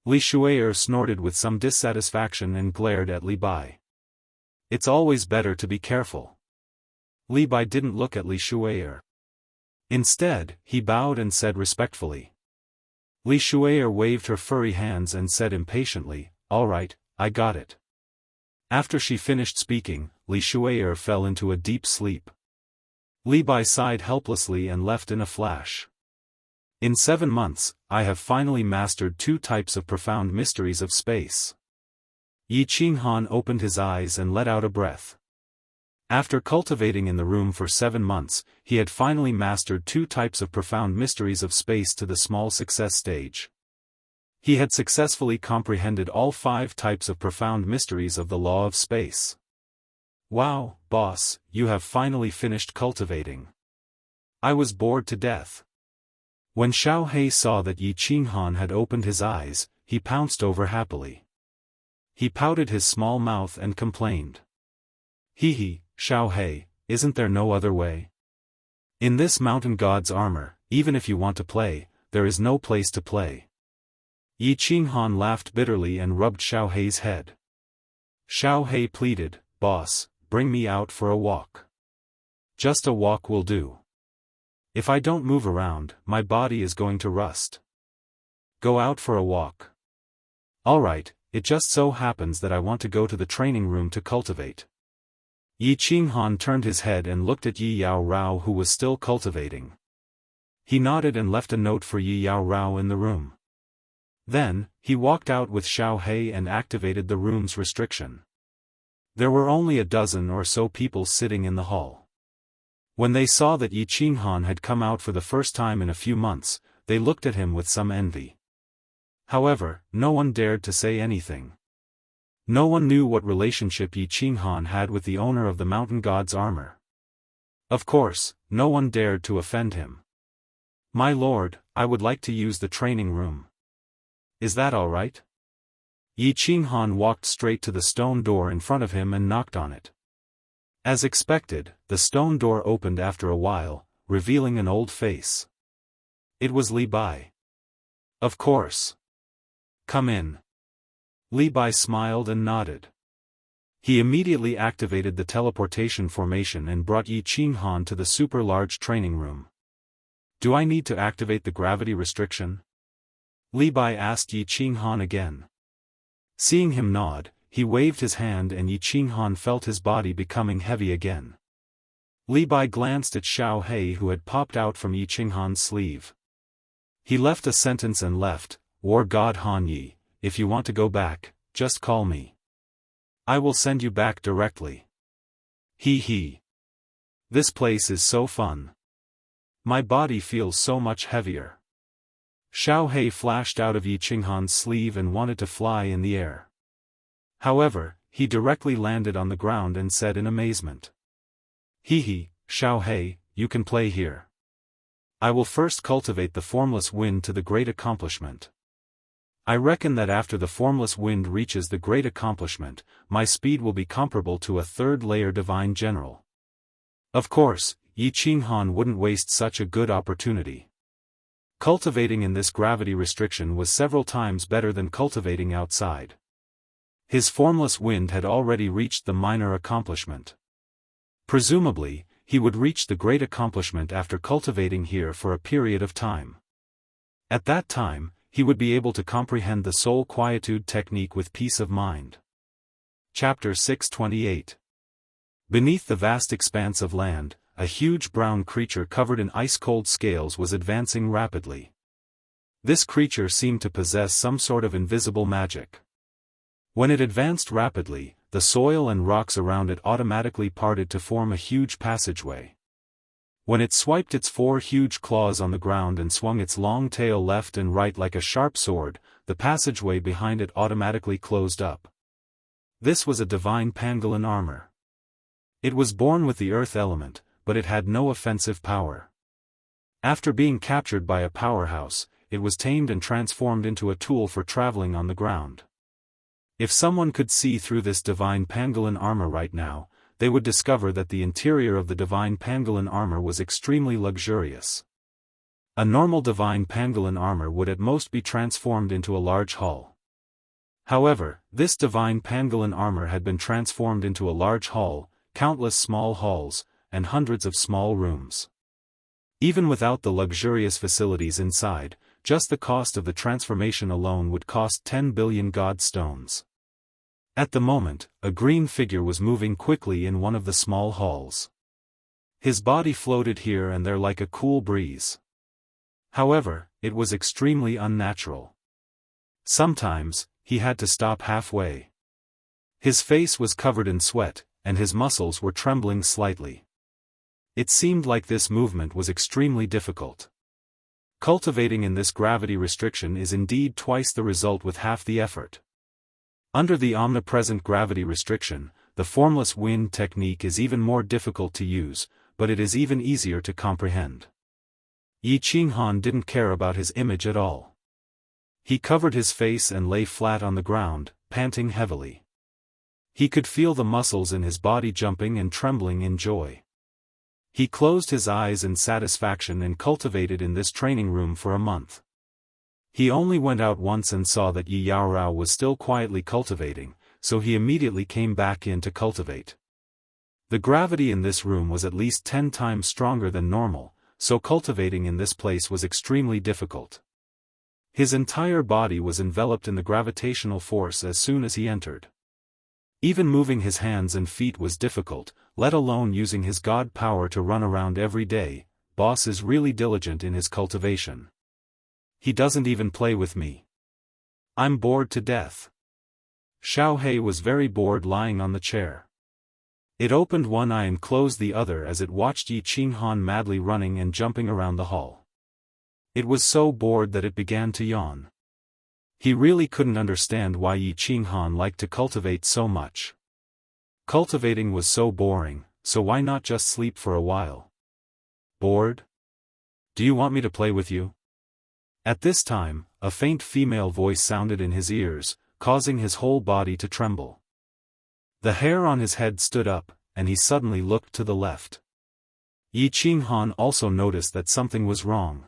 Speaker 1: Li Shuai snorted with some dissatisfaction and glared at Li Bai. It's always better to be careful. Li Bai didn't look at Li Shuai. Instead, he bowed and said respectfully. Li Shuai waved her furry hands and said impatiently, "All right, I got it." After she finished speaking, Li Shuai fell into a deep sleep. Li Bai sighed helplessly and left in a flash. In 7 months, I have finally mastered 2 types of profound mysteries of space. Yi Qinghan opened his eyes and let out a breath. After cultivating in the room for 7 months, he had finally mastered 2 types of profound mysteries of space to the small success stage. He had successfully comprehended all 5 types of profound mysteries of the law of space. Wow, boss, you have finally finished cultivating. I was bored to death. When Xiao He saw that Yi Qinghan had opened his eyes, he pounced over happily. He pouted his small mouth and complained. Hee, Xiao He, isn't there no other way? In this mountain god's armor, even if you want to play, there is no place to play. Yi Qinghan laughed bitterly and rubbed Xiao He's head. Xiao He pleaded, "Boss, bring me out for a walk. Just a walk will do. If I don't move around, my body is going to rust. Go out for a walk." "All right, it just so happens that I want to go to the training room to cultivate." Yi Qinghan turned his head and looked at Yi Yao Rao, who was still cultivating. He nodded and left a note for Yi Yao Rao in the room. Then, he walked out with Xiao He and activated the room's restriction. There were only a dozen or so people sitting in the hall. When they saw that Yi Qinghan had come out for the first time in a few months, they looked at him with some envy. However, no one dared to say anything. No one knew what relationship Yi Qinghan had with the owner of the mountain god's armor. Of course, no one dared to offend him. "My lord, I would like to use the training room. Is that all right?" Yi Qinghan walked straight to the stone door in front of him and knocked on it. As expected, the stone door opened after a while, revealing an old face. It was Li Bai. "Of course. Come in." Li Bai smiled and nodded. He immediately activated the teleportation formation and brought Yi Qinghan to the super-large training room. "Do I need to activate the gravity restriction?" Li Bai asked Yi Qinghan again. Seeing him nod, he waved his hand and Yi Qinghan felt his body becoming heavy again. Li Bai glanced at Xiao He, who had popped out from Yi Qinghan's sleeve. He left a sentence and left, "War God Han Yi, if you want to go back, just call me. I will send you back directly. He. This place is so fun. My body feels so much heavier." Xiao He flashed out of Yi Qinghan's sleeve and wanted to fly in the air. However, he directly landed on the ground and said in amazement. He, Xiao He, you can play here. I will first cultivate the formless wind to the great accomplishment. I reckon that after the formless wind reaches the great accomplishment, my speed will be comparable to a 3rd-layer divine general. Of course, Yi Qinghan wouldn't waste such a good opportunity. Cultivating in this gravity restriction was several times better than cultivating outside. His formless wind had already reached the minor accomplishment. Presumably, he would reach the great accomplishment after cultivating here for a period of time. At that time, he would be able to comprehend the soul quietude technique with peace of mind. Chapter 628. Beneath the vast expanse of land, a huge brown creature covered in ice-cold scales was advancing rapidly. This creature seemed to possess some sort of invisible magic. When it advanced rapidly, the soil and rocks around it automatically parted to form a huge passageway. When it swiped its 4 huge claws on the ground and swung its long tail left and right like a sharp sword, the passageway behind it automatically closed up. This was a divine pangolin armor. It was born with the earth element, but it had no offensive power. After being captured by a powerhouse, it was tamed and transformed into a tool for traveling on the ground. If someone could see through this divine pangolin armor right now, they would discover that the interior of the divine pangolin armor was extremely luxurious. A normal divine pangolin armor would at most be transformed into a large hall. However, this divine pangolin armor had been transformed into a large hall, countless small halls, and hundreds of small rooms. Even without the luxurious facilities inside, just the cost of the transformation alone would cost 10 billion god stones. At the moment, a green figure was moving quickly in one of the small halls. His body floated here and there like a cool breeze. However, it was extremely unnatural. Sometimes, he had to stop halfway. His face was covered in sweat, and his muscles were trembling slightly. It seemed like this movement was extremely difficult. Cultivating in this gravity restriction is indeed twice the result with half the effort. Under the omnipresent gravity restriction, the formless wind technique is even more difficult to use, but it is even easier to comprehend. Yi Qinghan didn't care about his image at all. He covered his face and lay flat on the ground, panting heavily. He could feel the muscles in his body jumping and trembling in joy. He closed his eyes in satisfaction and cultivated in this training room for a month. He only went out once and saw that Yi Yaorao was still quietly cultivating, so he immediately came back in to cultivate. The gravity in this room was at least 10 times stronger than normal, so cultivating in this place was extremely difficult. His entire body was enveloped in the gravitational force as soon as he entered. Even moving his hands and feet was difficult, let alone using his god power to run around every day. Boss is really diligent in his cultivation. He doesn't even play with me. I'm bored to death. Xiao He was very bored lying on the chair. It opened one eye and closed the other as it watched Yi Qinghan madly running and jumping around the hall. It was so bored that it began to yawn. He really couldn't understand why Yi Qinghan liked to cultivate so much. Cultivating was so boring, so why not just sleep for a while? Bored? Do you want me to play with you? At this time, a faint female voice sounded in his ears, causing his whole body to tremble. The hair on his head stood up, and he suddenly looked to the left. Yi Qinghan also noticed that something was wrong.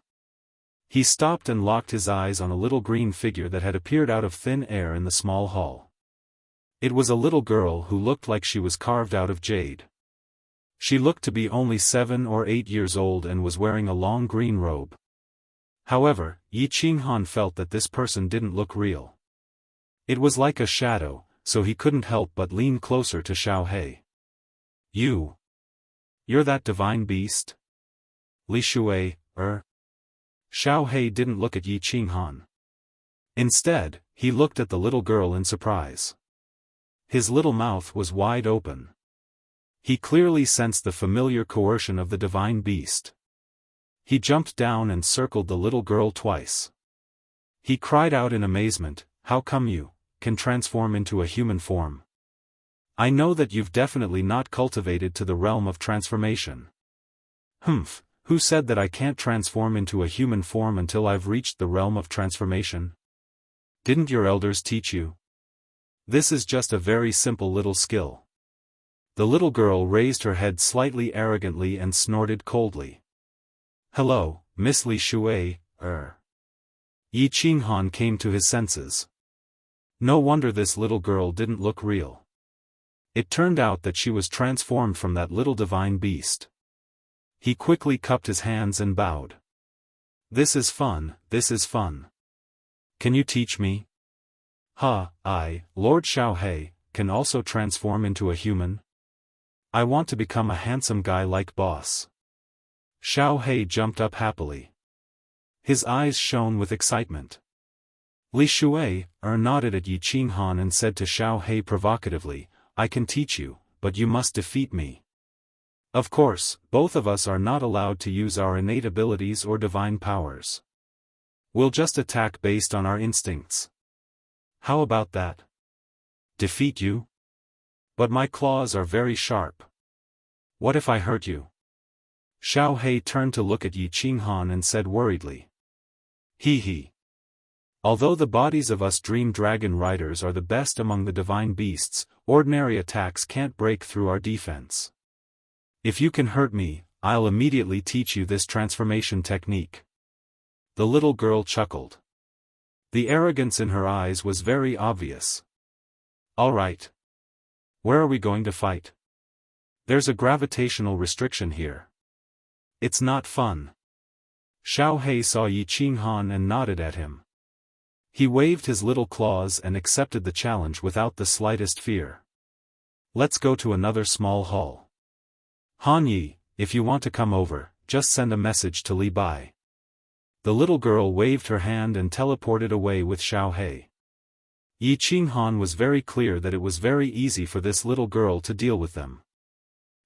Speaker 1: He stopped and locked his eyes on a little green figure that had appeared out of thin air in the small hall. It was a little girl who looked like she was carved out of jade. She looked to be only 7 or 8 years old and was wearing a long green robe. However, Yi Qinghan felt that this person didn't look real. It was like a shadow, so he couldn't help but lean closer to Xiao He. You're that divine beast? Li Shui, Xiao He didn't look at Yi Qinghan. Instead, he looked at the little girl in surprise. His little mouth was wide open. He clearly sensed the familiar coercion of the divine beast. He jumped down and circled the little girl twice. He cried out in amazement, "How come you can transform into a human form? I know that you've definitely not cultivated to the realm of transformation." "Humph, who said that I can't transform into a human form until I've reached the realm of transformation? Didn't your elders teach you? This is just a very simple little skill." The little girl raised her head slightly arrogantly and snorted coldly. "Hello, Miss Li Shui, Yi Qinghan came to his senses. No wonder this little girl didn't look real. It turned out that she was transformed from that little divine beast. He quickly cupped his hands and bowed. This is fun, this is fun. Can you teach me? I, Lord Xiao He, can also transform into a human? I want to become a handsome guy like boss." Xiao He jumped up happily. His eyes shone with excitement. Li Shui nodded at Yi Qinghan and said to Xiao He provocatively, I can teach you, but you must defeat me. Of course, both of us are not allowed to use our innate abilities or divine powers. We'll just attack based on our instincts. How about that? Defeat you? But my claws are very sharp. What if I hurt you? Xiao He turned to look at Yi Qinghan and said worriedly. He. Although the bodies of us dream dragon riders are the best among the divine beasts, ordinary attacks can't break through our defense. If you can hurt me, I'll immediately teach you this transformation technique. The little girl chuckled. The arrogance in her eyes was very obvious. All right. Where are we going to fight? There's a gravitational restriction here. It's not fun. Xiao He saw Yi Qinghan and nodded at him. He waved his little claws and accepted the challenge without the slightest fear. Let's go to another small hall. Han Yi, if you want to come over, just send a message to Li Bai. The little girl waved her hand and teleported away with Xiao He. Yi Qinghan was very clear that it was very easy for this little girl to deal with them.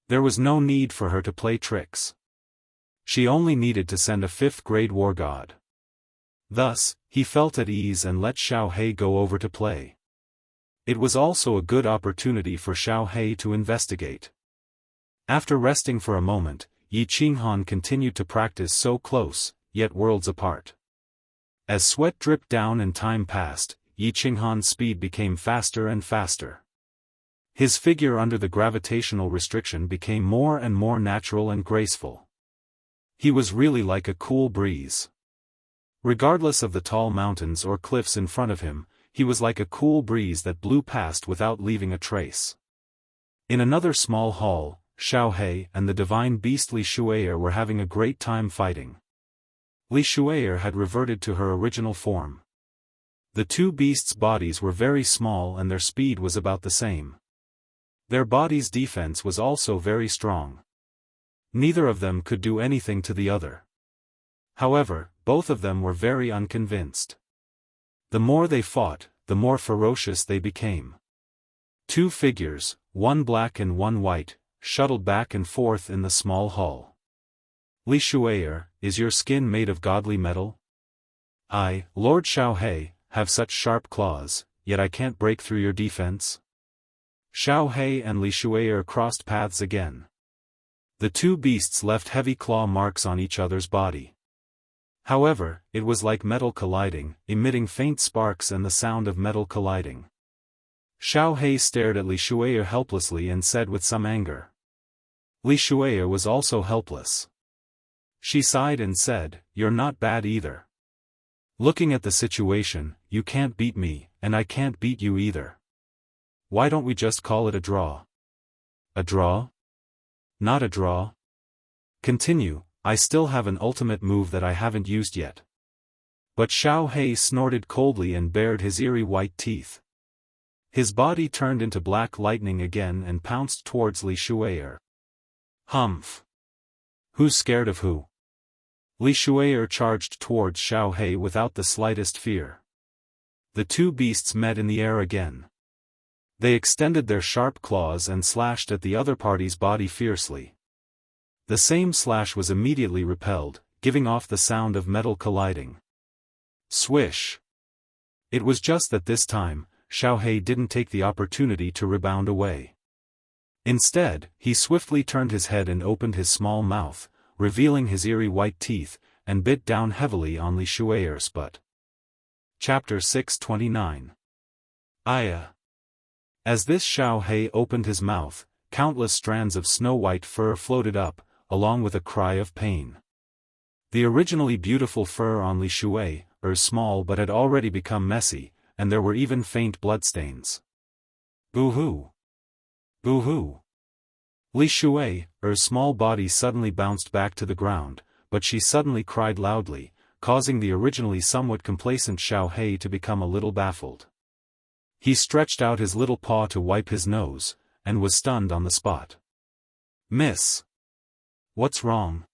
Speaker 1: There was no need for her to play tricks. She only needed to send a 5th-grade war god. Thus, he felt at ease and let Xiao He go over to play. It was also a good opportunity for Xiao He to investigate. After resting for a moment, Yi Qinghan continued to practice so close, yet worlds apart. As sweat dripped down and time passed, Yi Qinghan's speed became faster and faster. His figure under the gravitational restriction became more and more natural and graceful. He was really like a cool breeze. Regardless of the tall mountains or cliffs in front of him, he was like a cool breeze that blew past without leaving a trace. In another small hall, Xiao He and the divine beast Li Shui'er were having a great time fighting. Li Shui'er had reverted to her original form. The two beasts' bodies were very small and their speed was about the same. Their bodies' defense was also very strong. Neither of them could do anything to the other. However, both of them were very unconvinced. The more they fought, the more ferocious they became. Two figures, one black and one white, shuttled back and forth in the small hall. Li Shui'er, is your skin made of godly metal? I, Lord Xiao He, have such sharp claws, yet I can't break through your defense? Xiao He and Li Shui'er crossed paths again. The two beasts left heavy claw marks on each other's body. However, it was like metal colliding, emitting faint sparks and the sound of metal colliding. Xiao He stared at Li Shui'er helplessly and said with some anger. Li Shui'er was also helpless. She sighed and said, You're not bad either. Looking at the situation, you can't beat me, and I can't beat you either. Why don't we just call it a draw? A draw? Not a draw. Continue, I still have an ultimate move that I haven't used yet. But Xiao He snorted coldly and bared his eerie white teeth. His body turned into black lightning again and pounced towards Li Shui'er. Humph. Who's scared of who? Li Shui'er charged towards Xiao He without the slightest fear. The two beasts met in the air again. They extended their sharp claws and slashed at the other party's body fiercely. The same slash was immediately repelled, giving off the sound of metal colliding. Swish! It was just that this time, Xiao He didn't take the opportunity to rebound away. Instead, he swiftly turned his head and opened his small mouth, revealing his eerie white teeth, and bit down heavily on Li Shui'er's butt. Chapter 629. Aya. As this Xiao He opened his mouth, countless strands of snow-white fur floated up, along with a cry of pain. The originally beautiful fur on Li Shui'er was small but had already become messy, and there were even faint bloodstains. Boo-hoo! Boo-hoo! Li Shui'er's small body suddenly bounced back to the ground, but she suddenly cried loudly, causing the originally somewhat complacent Xiao He to become a little baffled. He stretched out his little paw to wipe his nose, and was stunned on the spot. Miss! What's wrong?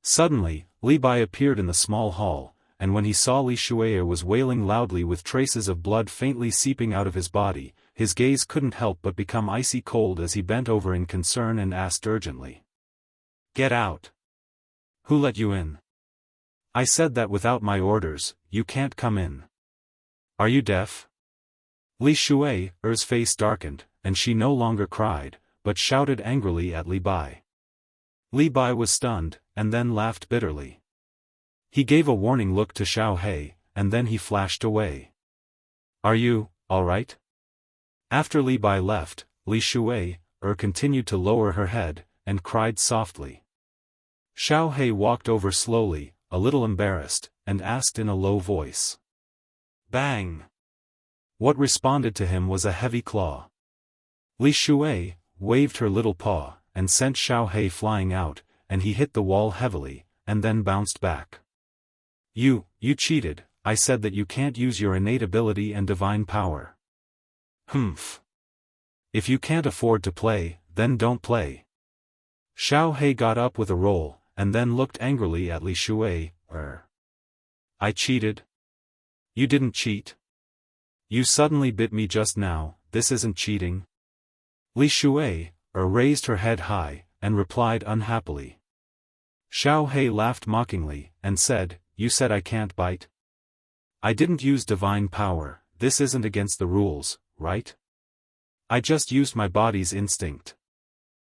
Speaker 1: Suddenly, Li Bai appeared in the small hall, and when he saw Li Shuai was wailing loudly with traces of blood faintly seeping out of his body, his gaze couldn't help but become icy cold as he bent over in concern and asked urgently. "Get out! Who let you in?" "I said that without my orders, you can't come in. Are you deaf?" Li Shuai's face darkened, and she no longer cried, but shouted angrily at Li Bai. Li Bai was stunned, and then laughed bitterly. He gave a warning look to Xiao He, and then he flashed away. "Are you, all right?" After Li Bai left, Li Shuai continued to lower her head, and cried softly. Xiao He walked over slowly, a little embarrassed, and asked in a low voice. "Bang!" What responded to him was a heavy claw. Li Shuai waved her little paw, and sent Xiao He flying out, and he hit the wall heavily, and then bounced back. You cheated. I said that you can't use your innate ability and divine power." "Humph. If you can't afford to play, then don't play." Xiao He got up with a roll, and then looked angrily at Li Shuai. "I cheated? You didn't cheat. You suddenly bit me just now, this isn't cheating." Li Shuai raised her head high, and replied unhappily. Xiao He laughed mockingly, and said, "You said I can't bite? I didn't use divine power, this isn't against the rules, right? I just used my body's instinct."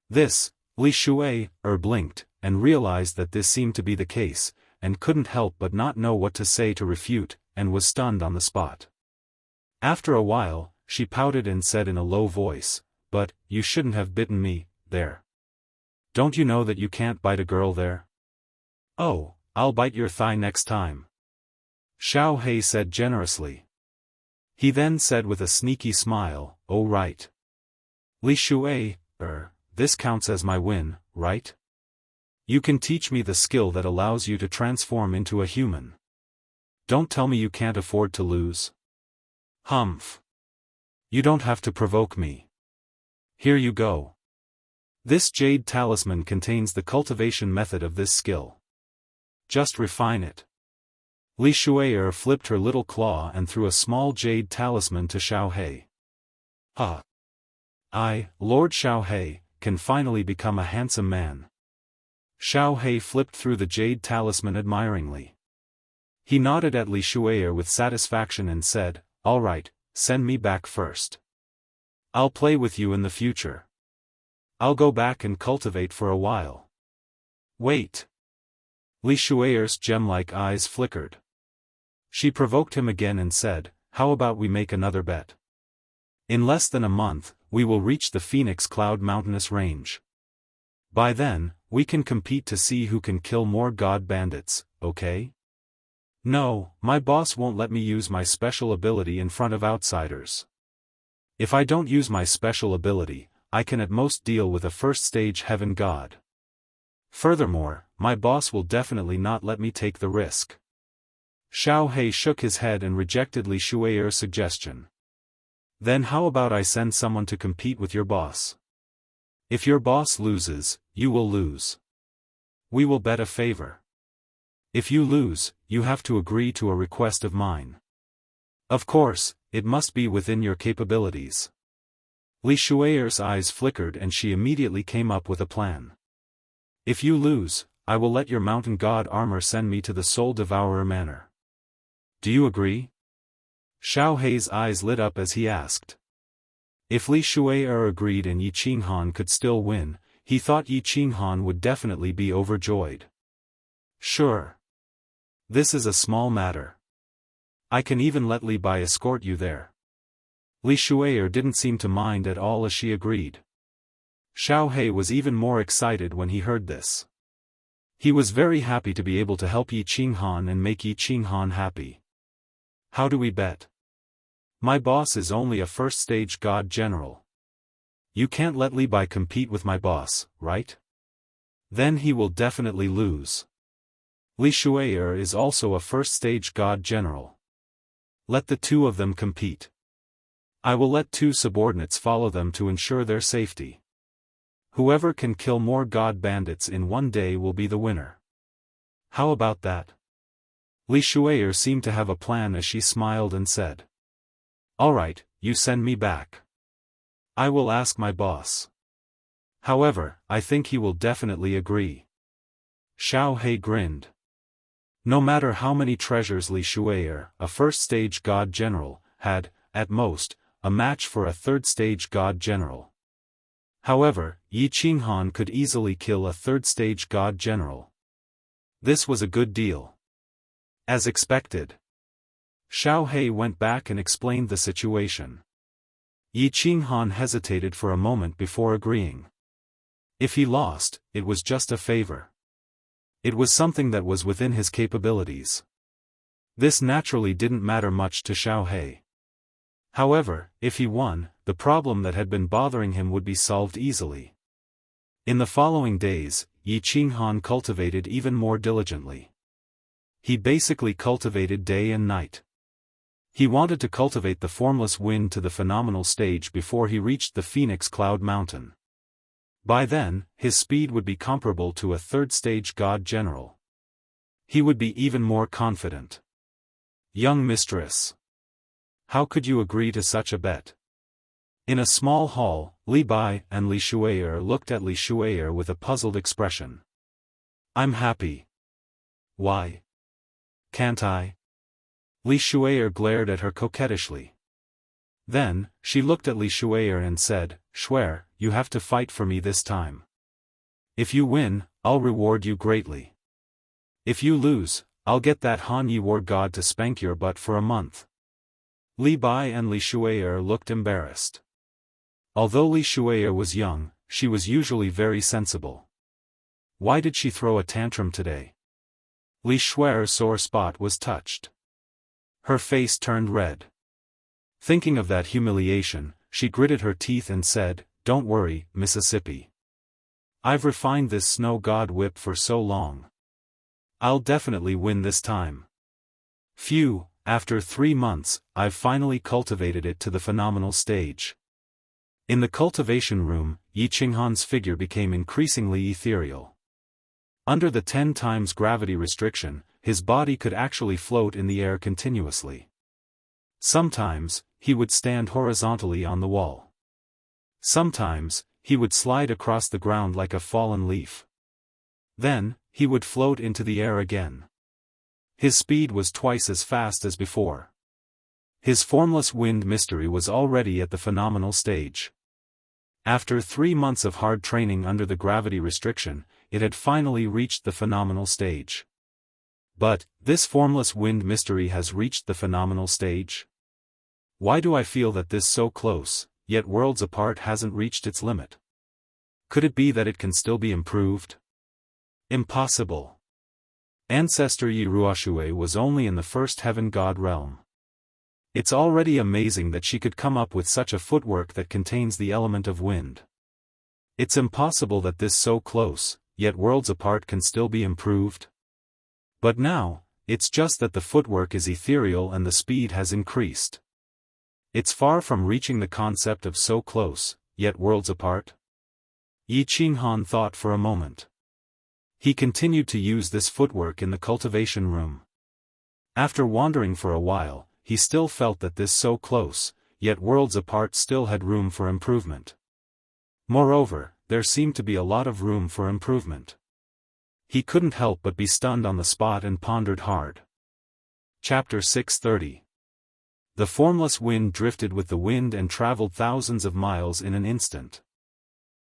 Speaker 1: This, Li Shuai blinked, and realized that this seemed to be the case, and couldn't help but not know what to say to refute, and was stunned on the spot. After a while, she pouted and said in a low voice, "But, you shouldn't have bitten me, there. Don't you know that you can't bite a girl there?" "Oh, I'll bite your thigh next time," Xiao He said generously. He then said with a sneaky smile, "Oh right. Li Shuai, this counts as my win, right? You can teach me the skill that allows you to transform into a human. Don't tell me you can't afford to lose." "Humph. You don't have to provoke me. Here you go. This jade talisman contains the cultivation method of this skill. Just refine it." Li Shuai flipped her little claw and threw a small jade talisman to Xiao He. "Ha! Lord Xiao He, can finally become a handsome man." Xiao He flipped through the jade talisman admiringly. He nodded at Li Shuai with satisfaction and said, "All right, send me back first. I'll play with you in the future. I'll go back and cultivate for a while." "Wait." Li Shuai's gem-like eyes flickered. She provoked him again and said, "How about we make another bet? In less than a month, we will reach the Phoenix Cloud Mountainous Range. By then, we can compete to see who can kill more god bandits, okay?" "No, my boss won't let me use my special ability in front of outsiders. If I don't use my special ability, I can at most deal with a first-stage heaven god. Furthermore, my boss will definitely not let me take the risk." Xiao He shook his head and rejected Li Shuai's suggestion. "Then how about I send someone to compete with your boss? If your boss loses, you will lose. We will bet a favor. If you lose, you have to agree to a request of mine. Of course, it must be within your capabilities." Li Shuai's eyes flickered and she immediately came up with a plan. "If you lose, I will let your mountain god armor send me to the Soul Devourer Manor. Do you agree?" Xiao He's eyes lit up as he asked. If Li Shuai agreed and Yi Qinghan could still win, he thought Yi Qinghan would definitely be overjoyed. "Sure. This is a small matter. I can even let Li Bai escort you there." Li Shuai didn't seem to mind at all as she agreed. Xiao He was even more excited when he heard this. He was very happy to be able to help Yi Qinghan and make Yi Qinghan happy. "How do we bet? My boss is only a first-stage god general. You can't let Li Bai compete with my boss, right? Then he will definitely lose. Li Shuai is also a first-stage god general. Let the two of them compete. I will let 2 subordinates follow them to ensure their safety. Whoever can kill more god bandits in one day will be the winner." How about that? Li Shuier seemed to have a plan as she smiled and said. All right, you send me back. I will ask my boss. However, I think he will definitely agree. Xiao He grinned. No matter how many treasures Li Shuier, a first-stage god general, had, at most, a match for a third-stage god general. However, Yi Qinghan could easily kill a third-stage god general. This was a good deal. As expected. Xiao He went back and explained the situation. Yi Qinghan hesitated for a moment before agreeing. If he lost, it was just a favor. It was something that was within his capabilities. This naturally didn't matter much to Xiao He. However, if he won, the problem that had been bothering him would be solved easily. In the following days, Yi Qinghan cultivated even more diligently. He basically cultivated day and night. He wanted to cultivate the formless wind to the phenomenal stage before he reached the Phoenix Cloud Mountain. By then, his speed would be comparable to a third-stage god general. He would be even more confident. Young mistress. How could you agree to such a bet? In a small hall, Li Bai and Li Shuier looked at Li Shuier with a puzzled expression. I'm happy. Why? Can't I? Li Shuier glared at her coquettishly. Then, she looked at Li Shuier and said, Shuier, you have to fight for me this time. If you win, I'll reward you greatly. If you lose, I'll get that Han Yi war god to spank your butt for a month. Li Bai and Li Shuier looked embarrassed. Although Li Shuier was young, she was usually very sensible. Why did she throw a tantrum today? Li Shuier's sore spot was touched. Her face turned red. Thinking of that humiliation, she gritted her teeth and said, Don't worry, Mississippi. I've refined this snow god whip for so long. I'll definitely win this time. Phew, after 3 months, I've finally cultivated it to the phenomenal stage. In the cultivation room, Yi Qinghan's figure became increasingly ethereal. Under the 10 times gravity restriction, his body could actually float in the air continuously. Sometimes, he would stand horizontally on the wall. Sometimes, he would slide across the ground like a fallen leaf. Then, he would float into the air again. His speed was twice as fast as before. His formless wind mystery was already at the phenomenal stage. After 3 months of hard training under the gravity restriction, it had finally reached the phenomenal stage. But, this formless wind mystery has reached the phenomenal stage? Why do I feel that this so close, yet worlds apart hasn't reached its limit? Could it be that it can still be improved? Impossible. Ancestor Yi Ruoxue was only in the first heaven god realm. It's already amazing that she could come up with such a footwork that contains the element of wind. It's impossible that this so close, yet worlds apart can still be improved. But now, it's just that the footwork is ethereal and the speed has increased. It's far from reaching the concept of so close, yet worlds apart. Yi Qinghan thought for a moment. He continued to use this footwork in the cultivation room. After wandering for a while, he still felt that this so close, yet worlds apart still had room for improvement. Moreover, there seemed to be a lot of room for improvement. He couldn't help but be stunned on the spot and pondered hard. Chapter 630. The formless wind drifted with the wind and traveled thousands of miles in an instant.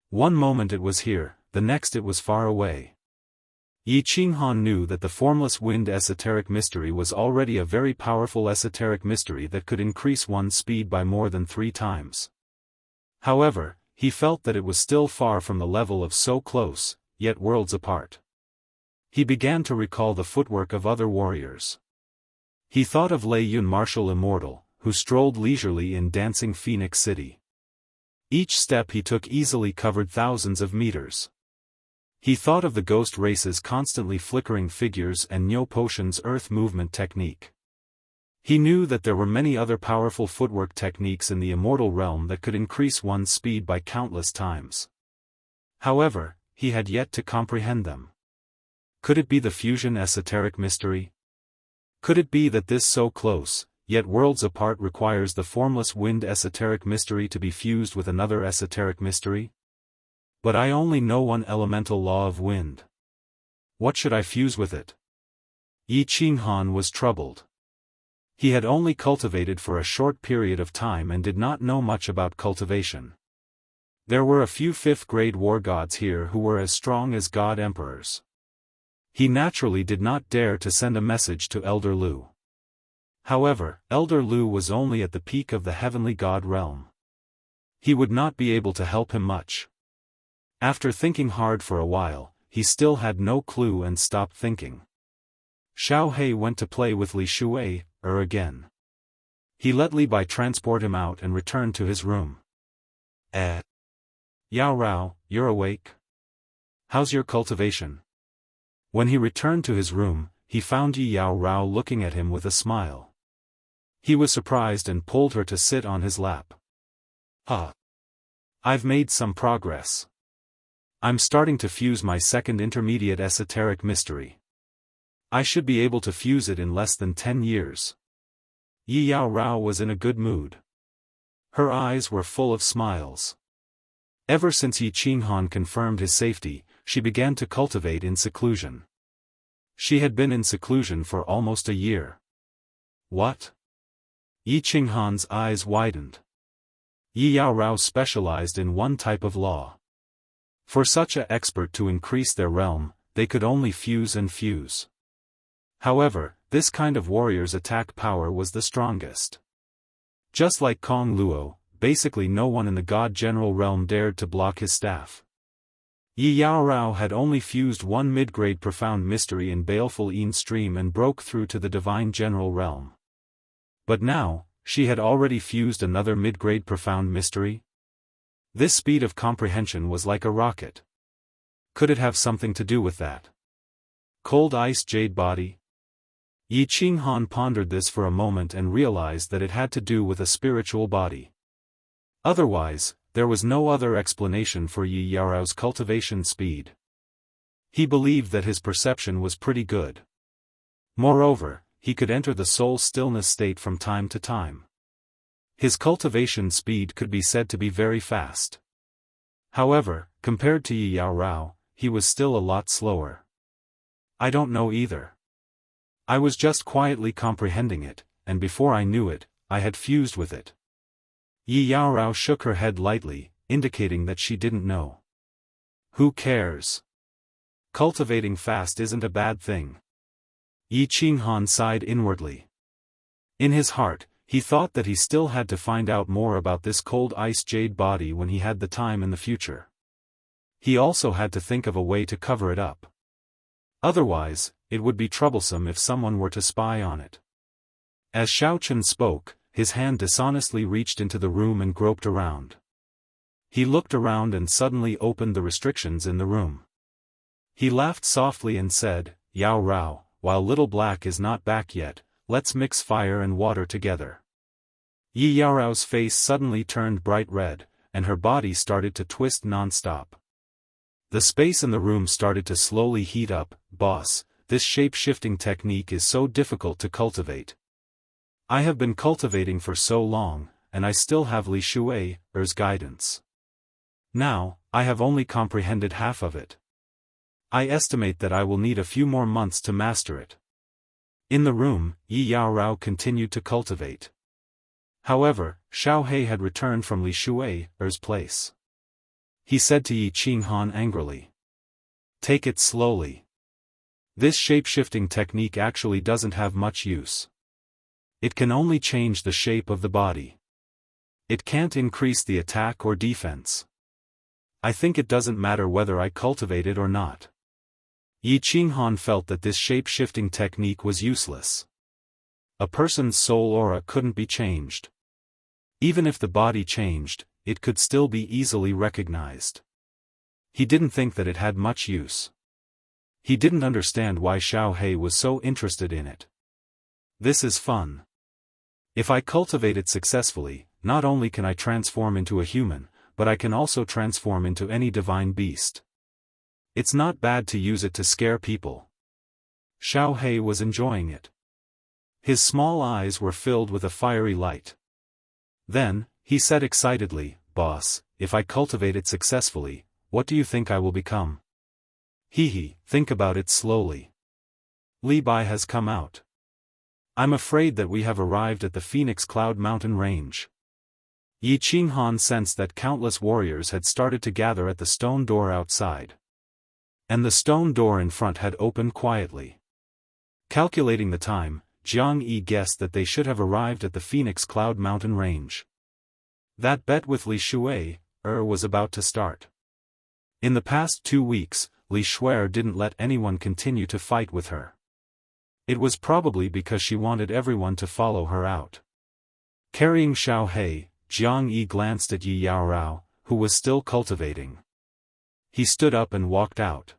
Speaker 1: One moment it was here, the next it was far away. Yi Qinghan knew that the formless wind esoteric mystery was already a very powerful esoteric mystery that could increase one's speed by more than 3 times. However, he felt that it was still far from the level of so close, yet worlds apart. He began to recall the footwork of other warriors. He thought of Lei Yun Martial Immortal, who strolled leisurely in dancing Phoenix City. Each step he took easily covered thousands of meters. He thought of the ghost race's constantly flickering figures and Nyo Potion's earth movement technique. He knew that there were many other powerful footwork techniques in the immortal realm that could increase one's speed by countless times. However, he had yet to comprehend them. Could it be the fusion esoteric mystery? Could it be that this so close, yet worlds apart requires the formless wind esoteric mystery to be fused with another esoteric mystery? But I only know one elemental law of wind. What should I fuse with it? Yi Qinghan was troubled. He had only cultivated for a short period of time and did not know much about cultivation. There were a few fifth-grade war gods here who were as strong as god emperors. He naturally did not dare to send a message to Elder Lu. However, Elder Lu was only at the peak of the heavenly god realm. He would not be able to help him much. After thinking hard for a while, he still had no clue and stopped thinking. Xiao He went to play with Li Shui, again. He let Li Bai transport him out and returned to his room. Yao Rao, you're awake? How's your cultivation? When he returned to his room, he found Yi Yao Rao looking at him with a smile. He was surprised and pulled her to sit on his lap. I've made some progress. I'm starting to fuse my second intermediate esoteric mystery. I should be able to fuse it in less than 10 years. Yi Yao Rao was in a good mood. Her eyes were full of smiles. Ever since Yi Qinghan confirmed his safety, she began to cultivate in seclusion. She had been in seclusion for almost a year. What? Yi Qinghan's eyes widened. Yi Yao Rao specialized in one type of law. For such an expert to increase their realm, they could only fuse and fuse. However, this kind of warrior's attack power was the strongest. Just like Kong Luo, basically no one in the God General realm dared to block his staff. Yi Yao Rao had only fused one mid-grade profound mystery in Baleful Een Stream and broke through to the Divine General realm. But now, she had already fused another mid-grade profound mystery? This speed of comprehension was like a rocket. Could it have something to do with that? Cold ice jade body? Yi Qinghan pondered this for a moment and realized that it had to do with a spiritual body. Otherwise, there was no other explanation for Yi Yao Rao's cultivation speed. He believed that his perception was pretty good. Moreover, he could enter the soul stillness state from time to time. His cultivation speed could be said to be very fast. However, compared to Yi Yao Rao, he was still a lot slower. I don't know either. I was just quietly comprehending it, and before I knew it, I had fused with it. Yi Yao Rao shook her head lightly, indicating that she didn't know. Who cares? Cultivating fast isn't a bad thing. Yi Qinghan sighed inwardly. In his heart, he thought that he still had to find out more about this cold ice jade body when he had the time in the future. He also had to think of a way to cover it up. Otherwise, it would be troublesome if someone were to spy on it. As Xiao Chen spoke, his hand dishonestly reached into the room and groped around. He looked around and suddenly opened the restrictions in the room. He laughed softly and said, Yao Rao, while Little Black is not back yet, let's mix fire and water together. Yi Yao Rao's face suddenly turned bright red, and her body started to twist non-stop. The space in the room started to slowly heat up. Boss, this shape-shifting technique is so difficult to cultivate. I have been cultivating for so long, and I still have Li Shui's guidance. Now, I have only comprehended half of it. I estimate that I will need a few more months to master it. In the room, Yi Yao Rao continued to cultivate. However, Xiao He had returned from Li Shui's place. He said to Yi Qinghan angrily. Take it slowly. This shape-shifting technique actually doesn't have much use. It can only change the shape of the body. It can't increase the attack or defense. I think it doesn't matter whether I cultivate it or not. Yi Qinghan felt that this shape-shifting technique was useless. A person's soul aura couldn't be changed. Even if the body changed, it could still be easily recognized. He didn't think that it had much use. He didn't understand why Xiao He was so interested in it. This is fun. If I cultivate it successfully, not only can I transform into a human, but I can also transform into any divine beast. It's not bad to use it to scare people. Xiao He was enjoying it. His small eyes were filled with a fiery light. Then, he said excitedly, "Boss, if I cultivate it successfully, what do you think I will become?" He, think about it slowly. Li Bai has come out. I'm afraid that we have arrived at the Phoenix Cloud Mountain Range. Yi Qinghan sensed that countless warriors had started to gather at the stone door outside. And the stone door in front had opened quietly. Calculating the time, Jiang Yi guessed that they should have arrived at the Phoenix Cloud Mountain Range. That bet with Li Shui was about to start. In the past 2 weeks, Li Shui didn't let anyone continue to fight with her. It was probably because she wanted everyone to follow her out. Carrying Xiao He, Jiang Yi glanced at Yi Yaorao, who was still cultivating. He stood up and walked out.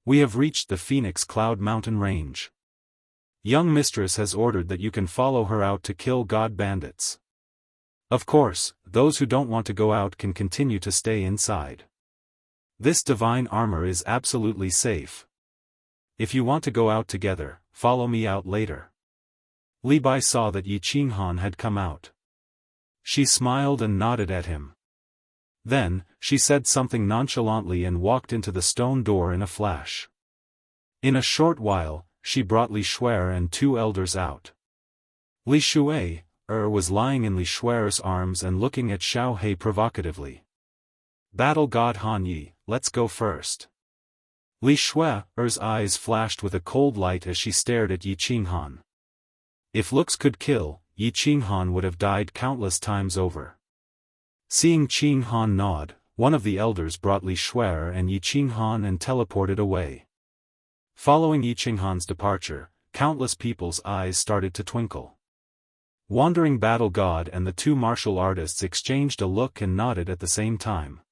Speaker 1: We have reached the Phoenix Cloud Mountain Range. Young mistress has ordered that you can follow her out to kill god bandits. Of course, those who don't want to go out can continue to stay inside. This divine armor is absolutely safe. If you want to go out together, follow me out later. Li Bai saw that Yi Qinghan had come out. She smiled and nodded at him. Then, she said something nonchalantly and walked into the stone door in a flash. In a short while, she brought Li Shui and 2 elders out. Li Shui was lying in Li Shui's arms and looking at Xiao He provocatively. Battle God Han Yi, let's go first. Li Shui's eyes flashed with a cold light as she stared at Yi Qinghan. If looks could kill, Yi Qinghan would have died countless times over. Seeing Qinghan nod, one of the elders brought Li Shui and Yi Qinghan and teleported away. Following Yi Qinghan's departure, countless people's eyes started to twinkle. Wandering Battle God and the 2 martial artists exchanged a look and nodded at the same time.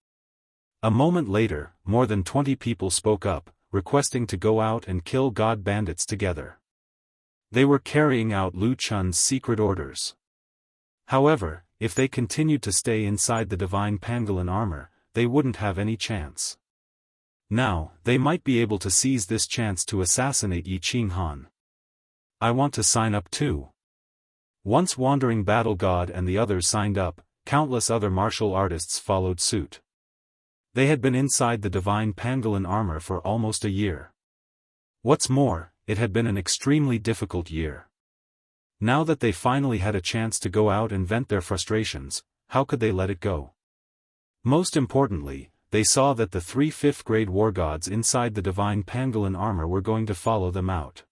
Speaker 1: A moment later, more than 20 people spoke up, requesting to go out and kill god bandits together. They were carrying out Lu Chun's secret orders. However, if they continued to stay inside the divine pangolin armor, they wouldn't have any chance. Now, they might be able to seize this chance to assassinate Yi Qinghan. I want to sign up too. Once Wandering Battle God and the others signed up, countless other martial artists followed suit. They had been inside the divine pangolin armor for almost a year. What's more, it had been an extremely difficult year. Now that they finally had a chance to go out and vent their frustrations, how could they let it go? Most importantly, they saw that the 3 5th-grade war gods inside the divine pangolin armor were going to follow them out.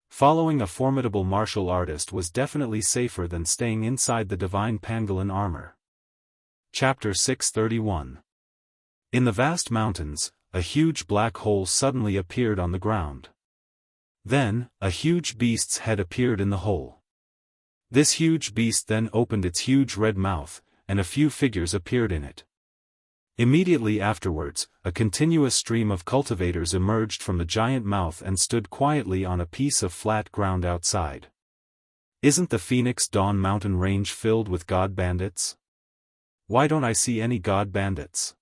Speaker 1: Following a formidable martial artist was definitely safer than staying inside the divine pangolin armor. Chapter 631. In the vast mountains, a huge black hole suddenly appeared on the ground. Then, a huge beast's head appeared in the hole. This huge beast then opened its huge red mouth, and a few figures appeared in it. Immediately afterwards, a continuous stream of cultivators emerged from the giant mouth and stood quietly on a piece of flat ground outside. Isn't the Phoenix Dawn mountain range filled with god bandits? Why don't I see any god bandits?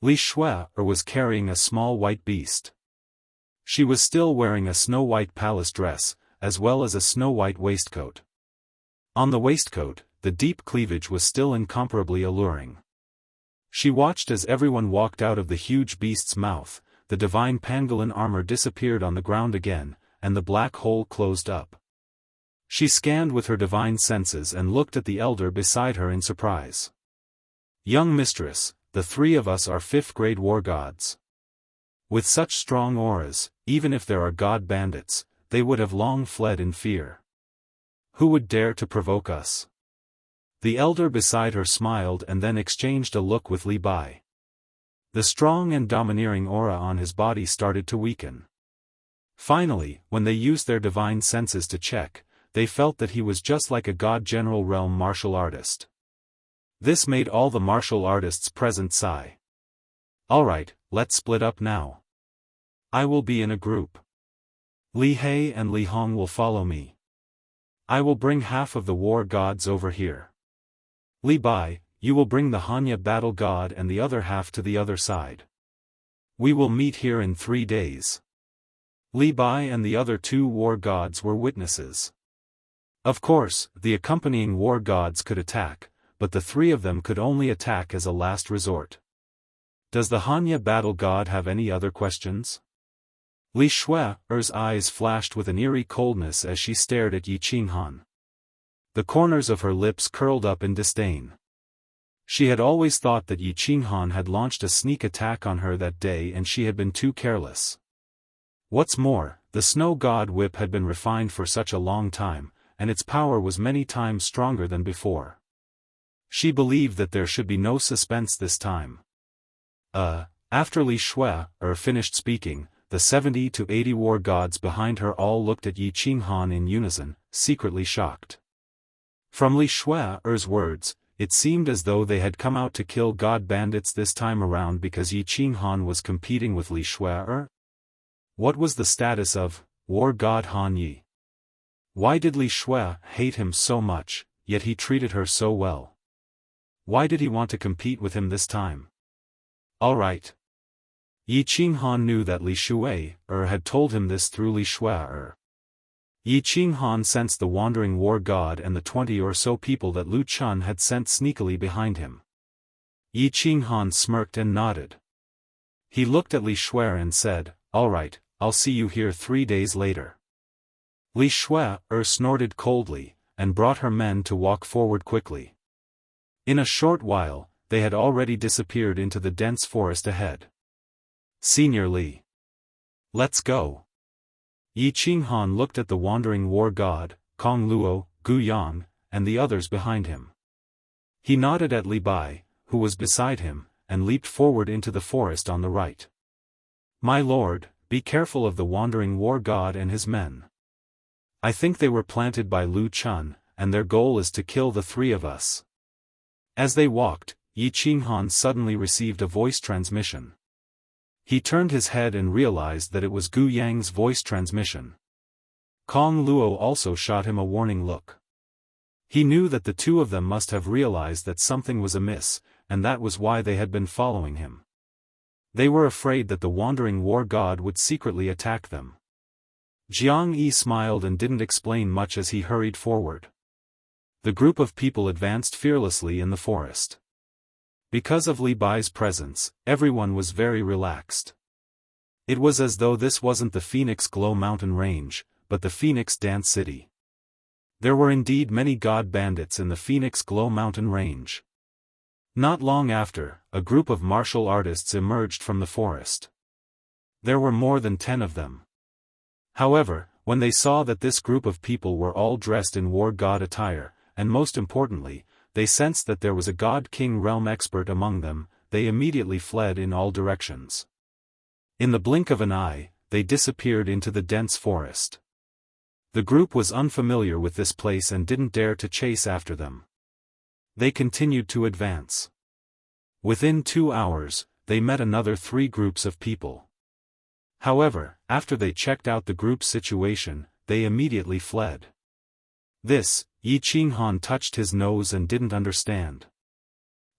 Speaker 1: Li Shui was carrying a small white beast. She was still wearing a snow-white palace dress, as well as a snow-white waistcoat. On the waistcoat, the deep cleavage was still incomparably alluring. She watched as everyone walked out of the huge beast's mouth, the divine pangolin armor disappeared on the ground again, and the black hole closed up. She scanned with her divine senses and looked at the elder beside her in surprise. Young mistress, the 3 of us are 5th-grade war gods. With such strong auras, even if there are god bandits, they would have long fled in fear. Who would dare to provoke us? The elder beside her smiled and then exchanged a look with Li Bai. The strong and domineering aura on his body started to weaken. Finally, when they used their divine senses to check, they felt that he was just like a god general realm martial artist. This made all the martial artists present sigh. Alright, let's split up now. I will be in a group. Li He and Li Hong will follow me. I will bring half of the war gods over here. Li Bai, you will bring the Hanya battle god and the other half to the other side. We will meet here in 3 days. Li Bai and the other 2 war gods were witnesses. Of course, the accompanying war gods could attack, but the 3 of them could only attack as a last resort. Does the Hanya battle god have any other questions? Li Shui's eyes flashed with an eerie coldness as she stared at Yi Qinghan. The corners of her lips curled up in disdain. She had always thought that Yi Qinghan had launched a sneak attack on her that day and she had been too careless. What's more, the snow god whip had been refined for such a long time, and its power was many times stronger than before. She believed that there should be no suspense this time. After Li Shui finished speaking, the 70 to 80 war gods behind her all looked at Yi Qinghan in unison, secretly shocked. From Li Shui's words, it seemed as though they had come out to kill god bandits this time around because Yi Qinghan was competing with Li Shui. What was the status of war god Han Yi? Why did Li Shui hate him so much, yet he treated her so well? Why did he want to compete with him this time? All right. Yi Qinghan knew that Li Shui had told him this through Li Shui. Yi Qinghan sensed the wandering war god and the 20 or so people that Lu Chun had sent sneakily behind him. Yi Qinghan smirked and nodded. He looked at Li Shui and said, "All right, I'll see you here 3 days later." Li Shui snorted coldly, and brought her men to walk forward quickly. In a short while, they had already disappeared into the dense forest ahead. "Senior Li. Let's go." Yi Qinghan looked at the wandering war god, Kong Luo, Gu Yang, and the others behind him. He nodded at Li Bai, who was beside him, and leaped forward into the forest on the right. "My lord, be careful of the wandering war god and his men. I think they were planted by Lu Chun, and their goal is to kill the 3 of us." As they walked, Yi Qinghan suddenly received a voice transmission. He turned his head and realized that it was Gu Yang's voice transmission. Kong Luo also shot him a warning look. He knew that the 2 of them must have realized that something was amiss, and that was why they had been following him. They were afraid that the wandering war god would secretly attack them. Jianghu smiled and didn't explain much as he hurried forward. The group of people advanced fearlessly in the forest. Because of Li Bai's presence, everyone was very relaxed. It was as though this wasn't the Phoenix Glow mountain range, but the Phoenix Dance City. There were indeed many god bandits in the Phoenix Glow mountain range. Not long after, a group of martial artists emerged from the forest. There were more than 10 of them. However, when they saw that this group of people were all dressed in war god attire, and most importantly, they sensed that there was a god-king realm expert among them, they immediately fled in all directions. In the blink of an eye, they disappeared into the dense forest. The group was unfamiliar with this place and didn't dare to chase after them. They continued to advance. Within 2 hours, they met another 3 groups of people. However, after they checked out the group's situation, they immediately fled. This, Yi Qinghan touched his nose and didn't understand.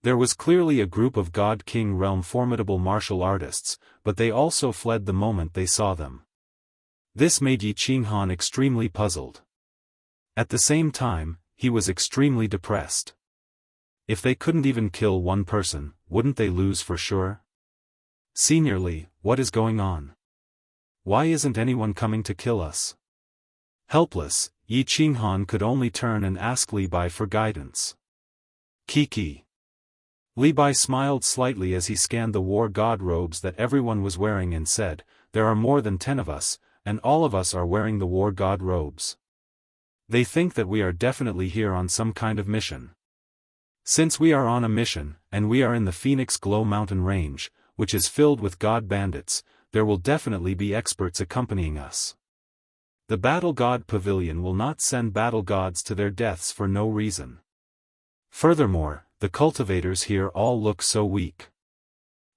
Speaker 1: There was clearly a group of God King realm formidable martial artists, but they also fled the moment they saw them. This made Yi Qinghan extremely puzzled. At the same time, he was extremely depressed. If they couldn't even kill one person, wouldn't they lose for sure? "Senior Li, what is going on? Why isn't anyone coming to kill us?" Helpless, Yi Qinghan could only turn and ask Li Bai for guidance. "Kiki." Li Bai smiled slightly as he scanned the war god robes that everyone was wearing and said, "There are more than 10 of us, and all of us are wearing the war god robes. They think that we are definitely here on some kind of mission. Since we are on a mission, and we are in the Phoenix Glow mountain range, which is filled with god bandits, there will definitely be experts accompanying us. The battle god pavilion will not send battle gods to their deaths for no reason. Furthermore, the cultivators here all look so weak.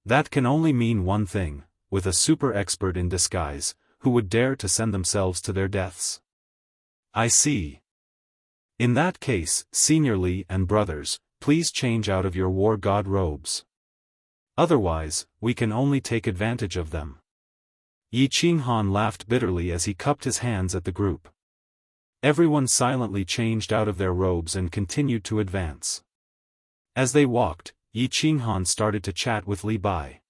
Speaker 1: That can only mean one thing, with a super expert in disguise, who would dare to send themselves to their deaths." "I see. In that case, Senior Li and brothers, please change out of your war god robes. Otherwise, we can only take advantage of them." Yi Qinghan laughed bitterly as he cupped his hands at the group. Everyone silently changed out of their robes and continued to advance. As they walked, Yi Qinghan started to chat with Li Bai.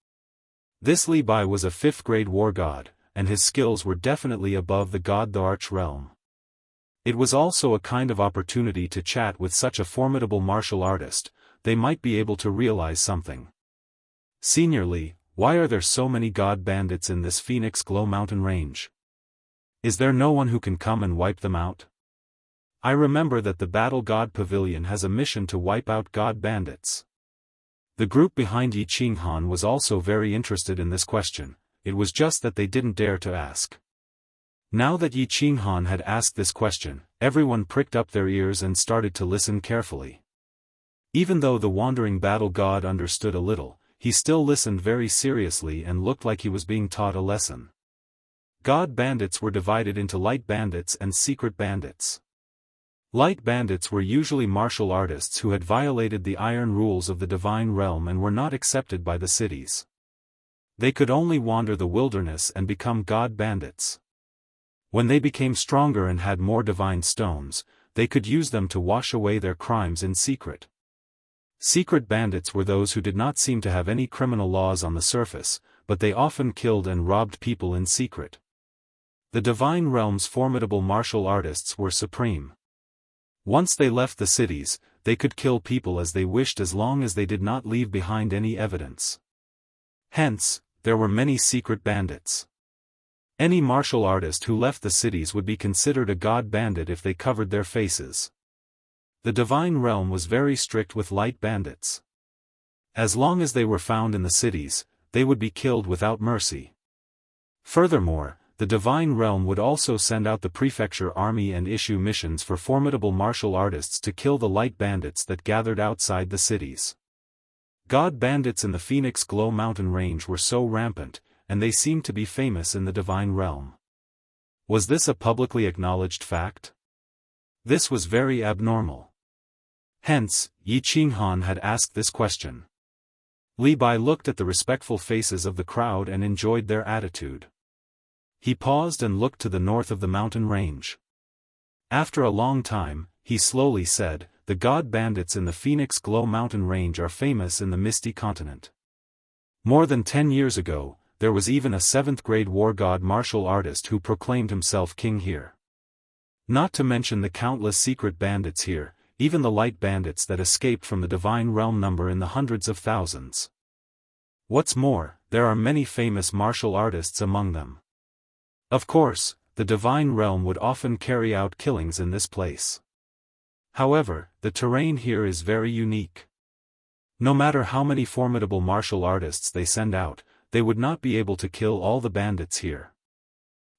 Speaker 1: This Li Bai was a 5th-grade war god, and his skills were definitely above the god the Arch realm. It was also a kind of opportunity to chat with such a formidable martial artist. They might be able to realize something. Senior Li, why are there so many god bandits in this Phoenix Glow mountain range? Is there no one who can come and wipe them out? I remember that the Battle God Pavilion has a mission to wipe out god bandits. The group behind Yi Qinghan was also very interested in this question, it was just that they didn't dare to ask. Now that Yi Qinghan had asked this question, everyone pricked up their ears and started to listen carefully. Even though the wandering battle god understood a little, he still listened very seriously and looked like he was being taught a lesson. God bandits were divided into light bandits and secret bandits. Light bandits were usually martial artists who had violated the iron rules of the divine realm and were not accepted by the cities. They could only wander the wilderness and become god bandits. When they became stronger and had more divine stones, they could use them to wash away their crimes in secret. Secret bandits were those who did not seem to have any criminal laws on the surface, but they often killed and robbed people in secret. The divine realm's formidable martial artists were supreme. Once they left the cities, they could kill people as they wished as long as they did not leave behind any evidence. Hence, there were many secret bandits. Any martial artist who left the cities would be considered a god bandit if they covered their faces. The divine realm was very strict with light bandits. As long as they were found in the cities, they would be killed without mercy. Furthermore, the divine realm would also send out the prefecture army and issue missions for formidable martial artists to kill the light bandits that gathered outside the cities. God bandits in the Phoenix Glow mountain range were so rampant, and they seemed to be famous in the divine realm. Was this a publicly acknowledged fact? This was very abnormal. Hence, Yi Qinghan had asked this question. Li Bai looked at the respectful faces of the crowd and enjoyed their attitude. He paused and looked to the north of the mountain range. After a long time, he slowly said, "The god bandits in the Phoenix Glow mountain range are famous in the Misty Continent. More than 10 years ago, there was even a 7th-grade war god martial artist who proclaimed himself king here. Not to mention the countless secret bandits here, even the light bandits that escaped from the divine realm number in the hundreds of thousands. What's more, there are many famous martial artists among them. Of course, the divine realm would often carry out killings in this place. However, the terrain here is very unique. No matter how many formidable martial artists they send out, they would not be able to kill all the bandits here.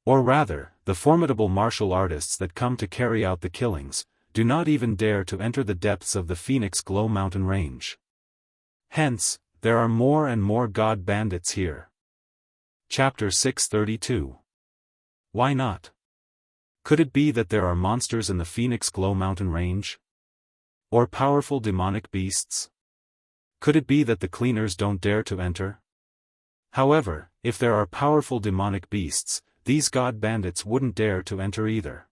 Speaker 1: Or rather, the formidable martial artists that come to carry out the killings, do not even dare to enter the depths of the Phoenix Glow mountain range. Hence, there are more and more god bandits here." Chapter 632. Why not? Could it be that there are monsters in the Phoenix Glow mountain range? Or powerful demonic beasts? Could it be that the cleaners don't dare to enter? However, if there are powerful demonic beasts, these god bandits wouldn't dare to enter either.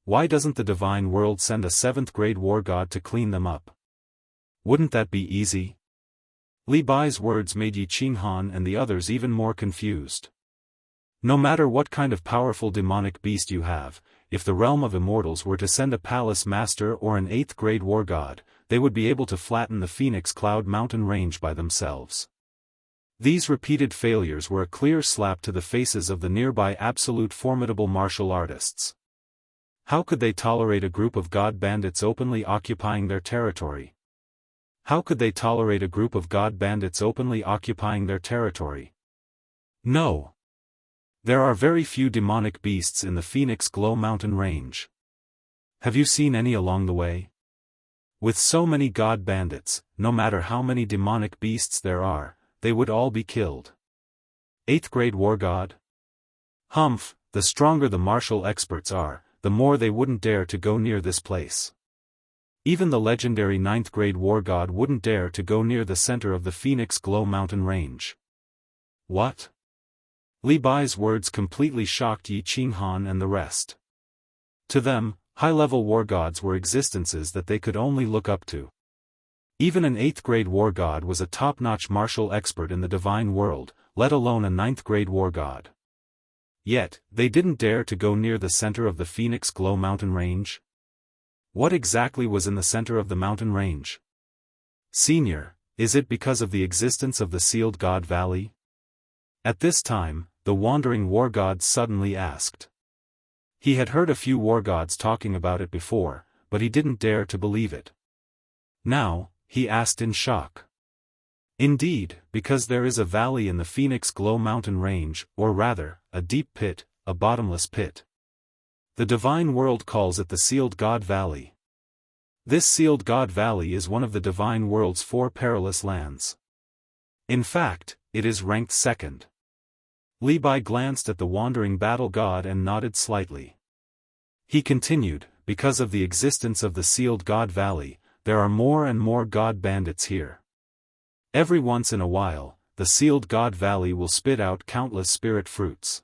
Speaker 1: Why doesn't the divine world send a 7th-grade war god to clean them up? Wouldn't that be easy? Li Bai's words made Yi Qinghan and the others even more confused. No matter what kind of powerful demonic beast you have, if the realm of immortals were to send a palace master or an 8th-grade war god, they would be able to flatten the Phoenix Cloud mountain range by themselves. These repeated failures were a clear slap to the faces of the nearby absolute formidable martial artists. How could they tolerate a group of god bandits openly occupying their territory? How could they tolerate a group of god bandits openly occupying their territory? No. There are very few demonic beasts in the Phoenix Glow mountain range. Have you seen any along the way? With so many god bandits, no matter how many demonic beasts there are, they would all be killed. 8th-grade war god? Humph, the stronger the martial experts are, the more they wouldn't dare to go near this place. Even the legendary 9th-grade war god wouldn't dare to go near the center of the Phoenix Glow mountain range. What? Li Bai's words completely shocked Yi Qinghan and the rest. To them, high-level war gods were existences that they could only look up to. Even an 8th-grade war god was a top-notch martial expert in the divine world, let alone a 9th-grade war god. Yet, they didn't dare to go near the center of the Phoenix Glow mountain range. What exactly was in the center of the mountain range? Senior, is it because of the existence of the sealed god valley? At this time, the wandering war god suddenly asked. He had heard a few war gods talking about it before, but he didn't dare to believe it. Now, he asked in shock. Indeed, because there is a valley in the Phoenix Glow mountain range, or rather, a deep pit, a bottomless pit. The divine world calls it the Sealed God Valley. This Sealed God Valley is one of the divine world's 4 perilous lands. In fact, it is ranked 2nd. Li Bai glanced at the wandering battle god and nodded slightly. He continued, because of the existence of the Sealed God Valley, there are more and more god bandits here. Every once in a while, the Sealed God Valley will spit out countless spirit fruits.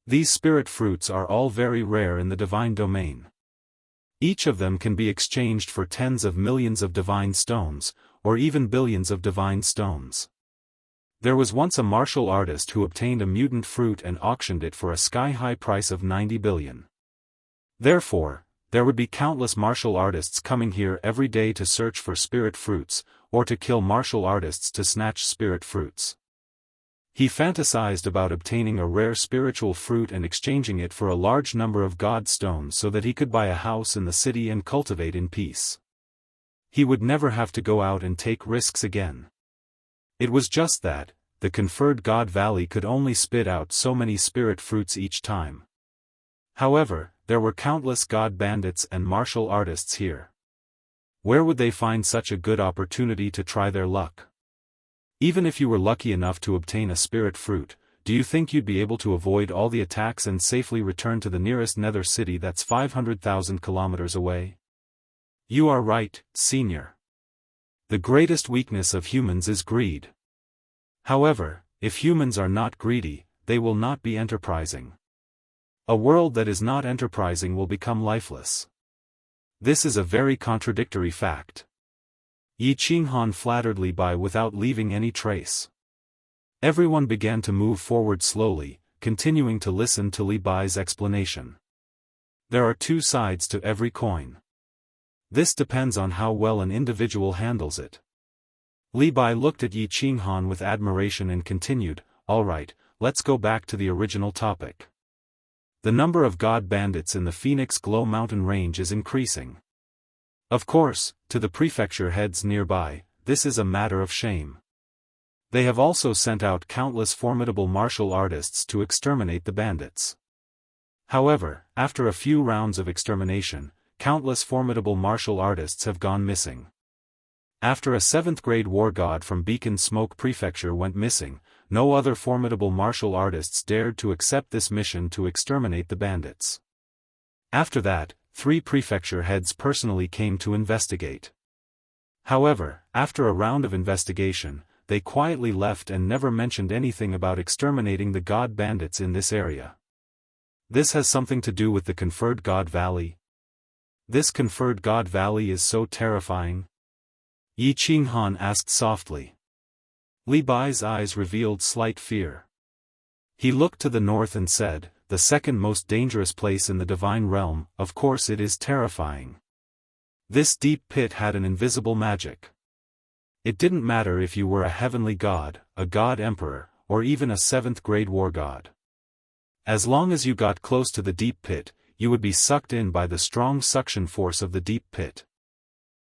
Speaker 1: These spirit fruits are all very rare in the divine domain. Each of them can be exchanged for tens of millions of divine stones, or even billions of divine stones. There was once a martial artist who obtained a mutant fruit and auctioned it for a sky-high price of 90 billion. Therefore, there would be countless martial artists coming here every day to search for spirit fruits, or to kill martial artists to snatch spirit fruits. He fantasized about obtaining a rare spiritual fruit and exchanging it for a large number of god stones so that he could buy a house in the city and cultivate in peace. He would never have to go out and take risks again. It was just that, the conferred God Valley could only spit out so many spirit fruits each time. However, there were countless god bandits and martial artists here. Where would they find such a good opportunity to try their luck? Even if you were lucky enough to obtain a spirit fruit, do you think you'd be able to avoid all the attacks and safely return to the nearest nether city that's 500,000 kilometers away? You are right, Senior. The greatest weakness of humans is greed. However, if humans are not greedy, they will not be enterprising. A world that is not enterprising will become lifeless. This is a very contradictory fact. Yi Qinghan flattered Li Bai without leaving any trace. Everyone began to move forward slowly, continuing to listen to Li Bai's explanation. There are 2 sides to every coin. This depends on how well an individual handles it. Li Bai looked at Yi Qinghan with admiration and continued, "All right, let's go back to the original topic. The number of god bandits in the Phoenix Glow mountain range is increasing. Of course, to the prefecture heads nearby, this is a matter of shame. They have also sent out countless formidable martial artists to exterminate the bandits. However, after a few rounds of extermination, countless formidable martial artists have gone missing. After a 7th-grade war god from Beacon Smoke Prefecture went missing, no other formidable martial artists dared to accept this mission to exterminate the bandits. After that, 3 prefecture heads personally came to investigate. However, after a round of investigation, they quietly left and never mentioned anything about exterminating the god bandits in this area. This has something to do with the conferred God Valley. This conferred God Valley is so terrifying. Yi Qinghan asked softly. Li Bai's eyes revealed slight fear. He looked to the north and said, "The second most dangerous place in the divine realm, of course it is terrifying. This deep pit had an invisible magic. It didn't matter if you were a heavenly god, a god emperor, or even a 7th-grade war god. As long as you got close to the deep pit, you would be sucked in by the strong suction force of the deep pit.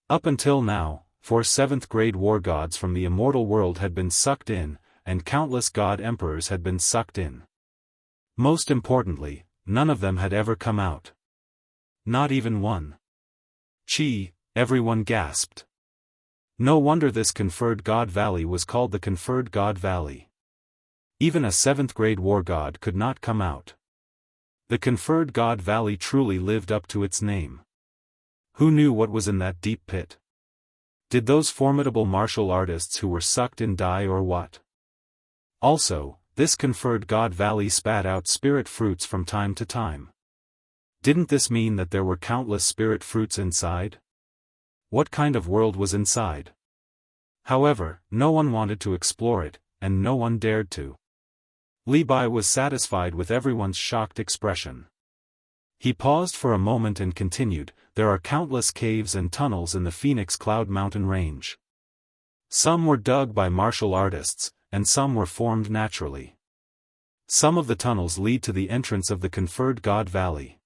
Speaker 1: Up until now, 4 7th-grade war gods from the immortal world had been sucked in, and countless god emperors had been sucked in. Most importantly, none of them had ever come out. Not even one. Chi, everyone gasped. No wonder this conferred God Valley was called the Conferred God Valley. Even a 7th-grade war god could not come out. The Conferred God Valley truly lived up to its name. Who knew what was in that deep pit? Did those formidable martial artists who were sucked in die or what? Also, this conferred God Valley spat out spirit fruits from time to time. Didn't this mean that there were countless spirit fruits inside? What kind of world was inside? However, no one wanted to explore it, and no one dared to. Li Bai was satisfied with everyone's shocked expression. He paused for a moment and continued, there are countless caves and tunnels in the Phoenix Cloud Mountain range. Some were dug by martial artists, and some were formed naturally. Some of the tunnels lead to the entrance of the conferred God Valley.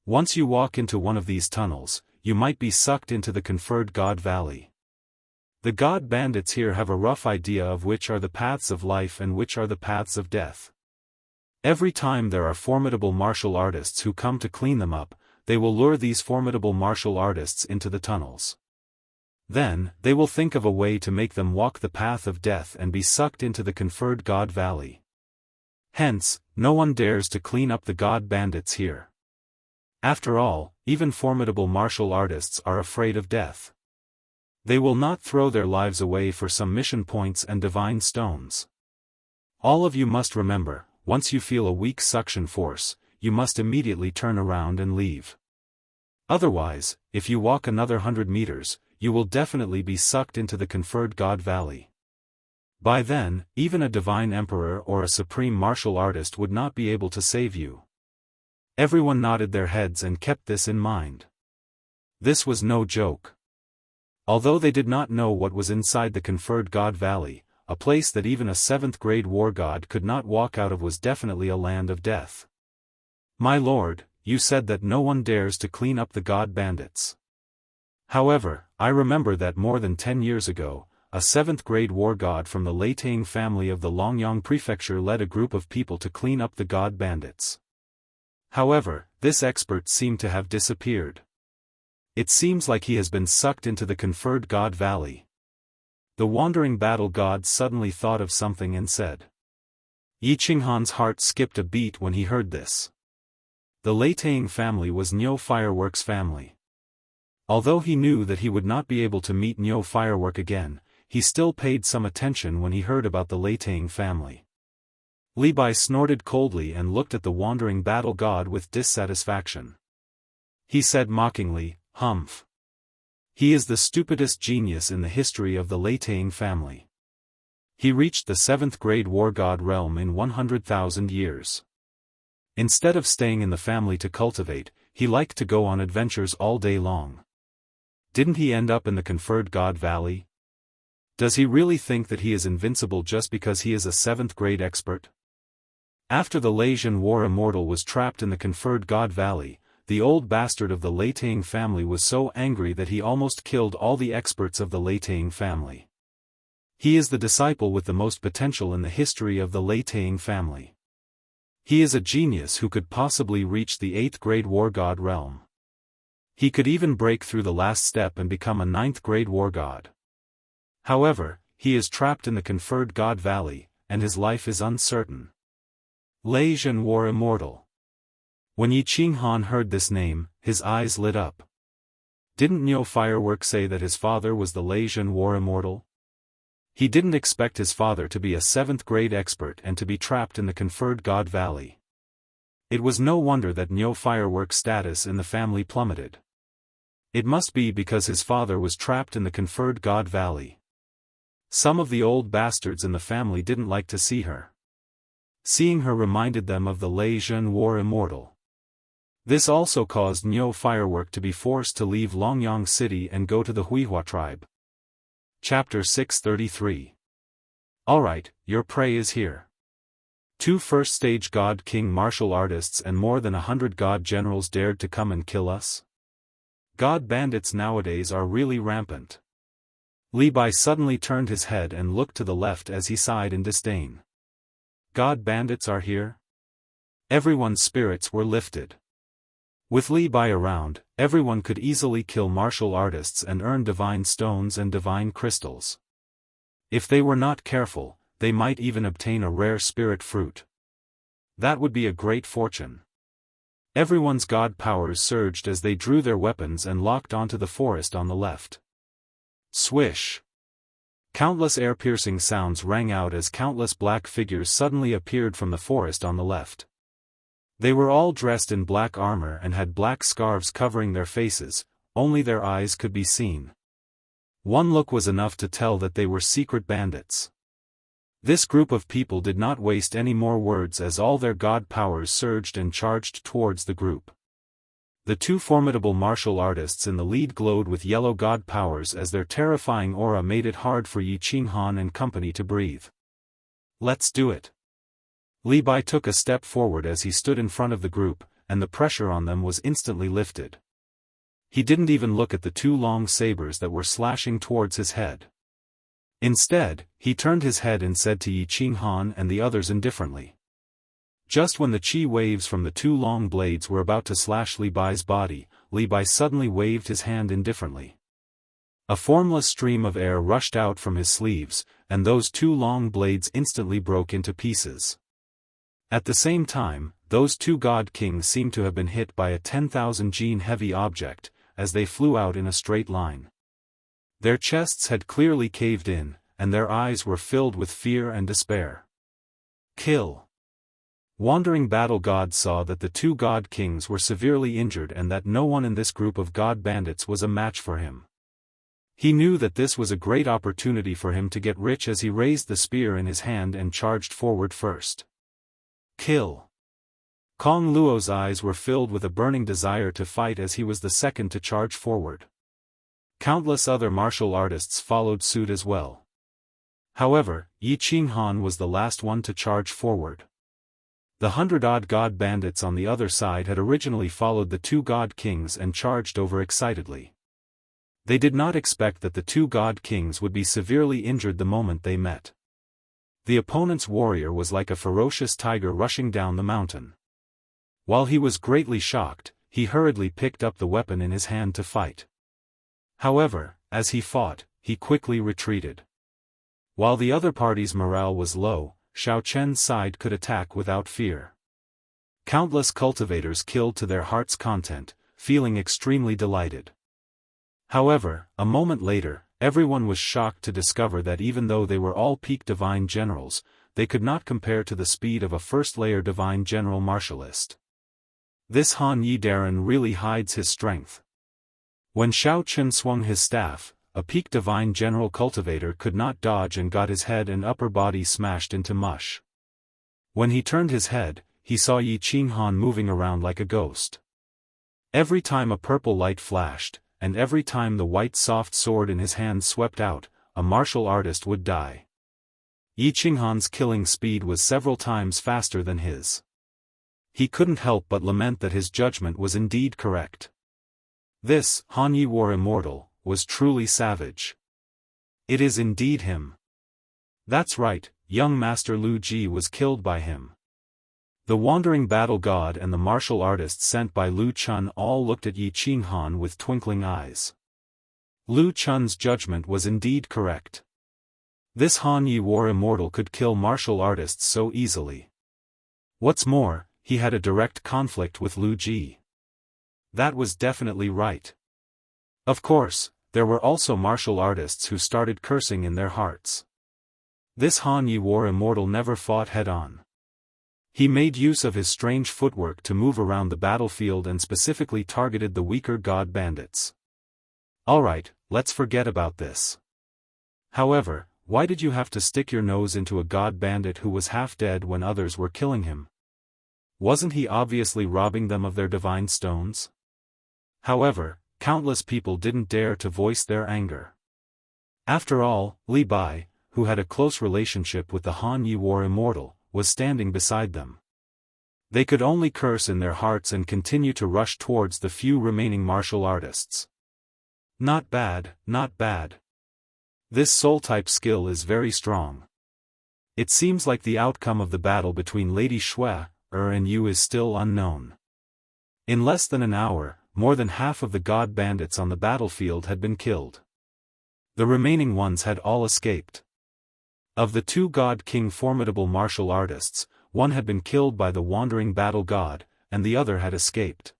Speaker 1: Once you walk into one of these tunnels, you might be sucked into the conferred God Valley. The God bandits here have a rough idea of which are the paths of life and which are the paths of death. Every time there are formidable martial artists who come to clean them up, they will lure these formidable martial artists into the tunnels. Then, they will think of a way to make them walk the path of death and be sucked into the conferred God Valley. Hence, no one dares to clean up the God bandits here. After all, even formidable martial artists are afraid of death. They will not throw their lives away for some mission points and divine stones. All of you must remember, once you feel a weak suction force, you must immediately turn around and leave. Otherwise, if you walk another 100 meters, you will definitely be sucked into the conferred God Valley. By then, even a divine emperor or a supreme martial artist would not be able to save you. Everyone nodded their heads and kept this in mind. This was no joke. Although they did not know what was inside the conferred God Valley, a place that even a 7th-grade war god could not walk out of was definitely a land of death. My lord, you said that no one dares to clean up the God bandits. However, I remember that more than 10 years ago, a 7th-grade war god from the Leitang family of the Longyang prefecture led a group of people to clean up the God bandits. However, this expert seemed to have disappeared. It seems like he has been sucked into the conferred God Valley. The wandering battle god suddenly thought of something and said. Yi Qinghan's heart skipped a beat when he heard this. The Leitang family was Niu Firework's family. Although he knew that he would not be able to meet Niu Firework again, he still paid some attention when he heard about the Leitang family. Li Bai snorted coldly and looked at the wandering battle god with dissatisfaction. He said mockingly, "Humph. He is the stupidest genius in the history of the Leitang family. He reached the 7th-grade war god realm in 100,000 years. Instead of staying in the family to cultivate, he liked to go on adventures all day long. Didn't he end up in the conferred God Valley? Does he really think that he is invincible just because he is a 7th-grade expert?" After the Leizhen War Immortal was trapped in the conferred God Valley, the old bastard of the Leitang family was so angry that he almost killed all the experts of the Leitang family. He is the disciple with the most potential in the history of the Leitang family. He is a genius who could possibly reach the 8th-grade war god realm. He could even break through the last step and become a 9th-grade war god. However, he is trapped in the conferred God Valley, and his life is uncertain. Leizhen War Immortal. When Yi Qinghan heard this name, his eyes lit up. Didn't Niu Firework say that his father was the Leizhen War Immortal? He didn't expect his father to be a 7th-grade expert and to be trapped in the conferred God Valley. It was no wonder that Niu Firework's status in the family plummeted. It must be because his father was trapped in the conferred God Valley. Some of the old bastards in the family didn't like to see her. Seeing her reminded them of the Leizhen War Immortal. This also caused Niu Firework to be forced to leave Longyang City and go to the Huihua tribe. Chapter 633. Alright, your prey is here. 2 first-stage God King martial artists and more than 100 God generals dared to come and kill us? God bandits nowadays are really rampant. Li Bai suddenly turned his head and looked to the left as he sighed in disdain. God bandits are here? Everyone's spirits were lifted. With Li Bai around, everyone could easily kill martial artists and earn divine stones and divine crystals. If they were not careful, they might even obtain a rare spirit fruit. That would be a great fortune. Everyone's god powers surged as they drew their weapons and locked onto the forest on the left. Swish! Countless ear-piercing sounds rang out as countless black figures suddenly appeared from the forest on the left. They were all dressed in black armor and had black scarves covering their faces, only their eyes could be seen. One look was enough to tell that they were secret bandits. This group of people did not waste any more words as all their god powers surged and charged towards the group. The two formidable martial artists in the lead glowed with yellow god powers as their terrifying aura made it hard for Yi Qinghan and company to breathe. "Let's do it." Li Bai took a step forward as he stood in front of the group, and the pressure on them was instantly lifted. He didn't even look at the two long sabers that were slashing towards his head. Instead, he turned his head and said to Yi Qinghan and the others indifferently. Just when the chi waves from the two long blades were about to slash Li Bai's body, Li Bai suddenly waved his hand indifferently. A formless stream of air rushed out from his sleeves, and those two long blades instantly broke into pieces. At the same time, those two god kings seemed to have been hit by a 10,000 gene heavy object, as they flew out in a straight line. Their chests had clearly caved in, and their eyes were filled with fear and despair. Kill. Wandering battle gods saw that the two god kings were severely injured and that no one in this group of god bandits was a match for him. He knew that this was a great opportunity for him to get rich as he raised the spear in his hand and charged forward first. Kill. Kong Luo's eyes were filled with a burning desire to fight as he was the second to charge forward. Countless other martial artists followed suit as well. However, Yi Qinghan was the last one to charge forward. The 100-odd god bandits on the other side had originally followed the two god kings and charged over excitedly. They did not expect that the two god kings would be severely injured the moment they met. The opponent's warrior was like a ferocious tiger rushing down the mountain. While he was greatly shocked, he hurriedly picked up the weapon in his hand to fight. However, as he fought, he quickly retreated. While the other party's morale was low, Xiao Chen's side could attack without fear. Countless cultivators killed to their heart's content, feeling extremely delighted. However, a moment later, everyone was shocked to discover that even though they were all peak divine generals, they could not compare to the speed of a first-layer divine general martialist. This Han Yi Darren really hides his strength. When Xiao Chen swung his staff, a peak divine general cultivator could not dodge and got his head and upper body smashed into mush. When he turned his head, he saw Yi Qinghan moving around like a ghost. Every time a purple light flashed, and every time the white soft sword in his hand swept out, a martial artist would die. Yi Qinghan's killing speed was several times faster than his. He couldn't help but lament that his judgment was indeed correct. This, Han Yi War Immortal, was truly savage. It is indeed him. That's right, young Master Lu Ji was killed by him. The wandering battle god and the martial artists sent by Lu Chun all looked at Yi Qinghan with twinkling eyes. Lu Chun's judgment was indeed correct. This Han Yi War Immortal could kill martial artists so easily. What's more, he had a direct conflict with Lu Ji. That was definitely right. Of course, there were also martial artists who started cursing in their hearts. This Han Yi War Immortal never fought head-on. He made use of his strange footwork to move around the battlefield and specifically targeted the weaker god bandits. Alright, let's forget about this. However, why did you have to stick your nose into a god bandit who was half dead when others were killing him? Wasn't he obviously robbing them of their divine stones? However, countless people didn't dare to voice their anger. After all, Li Bai, who had a close relationship with the Han Yi War Immortal, was standing beside them. They could only curse in their hearts and continue to rush towards the few remaining martial artists. Not bad, not bad. This soul-type skill is very strong. It seems like the outcome of the battle between Lady Shui, and you is still unknown. In less than an hour, more than half of the god bandits on the battlefield had been killed. The remaining ones had all escaped. Of the two god king formidable martial artists, one had been killed by the wandering battle god, and the other had escaped.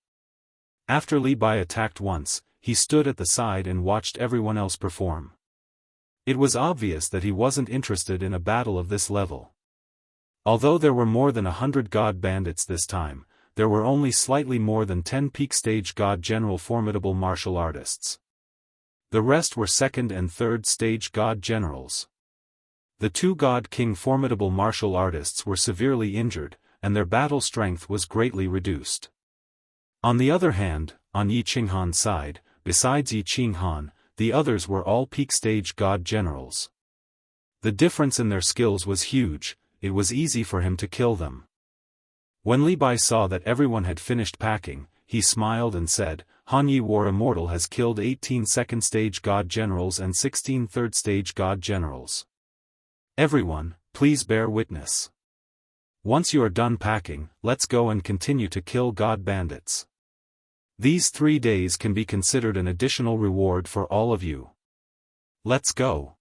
Speaker 1: After Li Bai attacked once, he stood at the side and watched everyone else perform. It was obvious that he wasn't interested in a battle of this level. Although there were more than 100 god bandits this time, there were only slightly more than 10 peak stage god general formidable martial artists. The rest were second and third stage god generals. The 2 god king formidable martial artists were severely injured, and their battle strength was greatly reduced. On the other hand, on Yi Qinghan's side, besides Yi Qinghan, the others were all peak stage god generals. The difference in their skills was huge. It was easy for him to kill them. When Li Bai saw that everyone had finished packing, he smiled and said, Han Yi War Immortal has killed 18 second stage god generals and 16 third stage god generals. Everyone, please bear witness. Once you are done packing, let's go and continue to kill god bandits. These 3 days can be considered an additional reward for all of you. Let's go.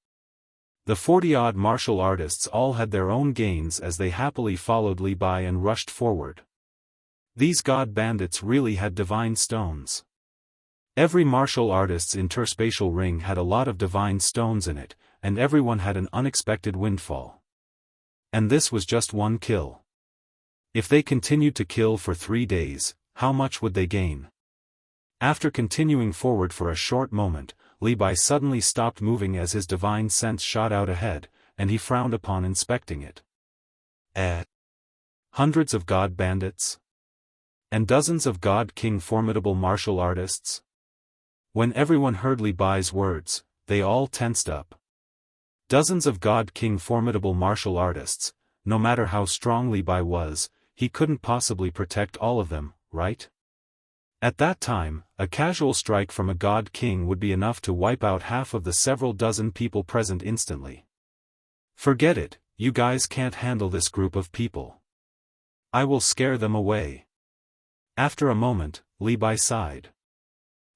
Speaker 1: The 40-odd martial artists all had their own gains as they happily followed Li Bai and rushed forward. These god bandits really had divine stones. Every martial artist's interspatial ring had a lot of divine stones in it, and everyone had an unexpected windfall. And this was just one kill. If they continued to kill for 3 days, how much would they gain? After continuing forward for a short moment, Li Bai suddenly stopped moving as his divine sense shot out ahead, and he frowned upon inspecting it. Hundreds of god bandits? And dozens of god king formidable martial artists? When everyone heard Li Bai's words, they all tensed up. Dozens of god king formidable martial artists, no matter how strong Li Bai was, he couldn't possibly protect all of them, right? At that time, a casual strike from a god king would be enough to wipe out half of the several dozen people present instantly. Forget it, you guys can't handle this group of people. I will scare them away. After a moment, Li Bai sighed.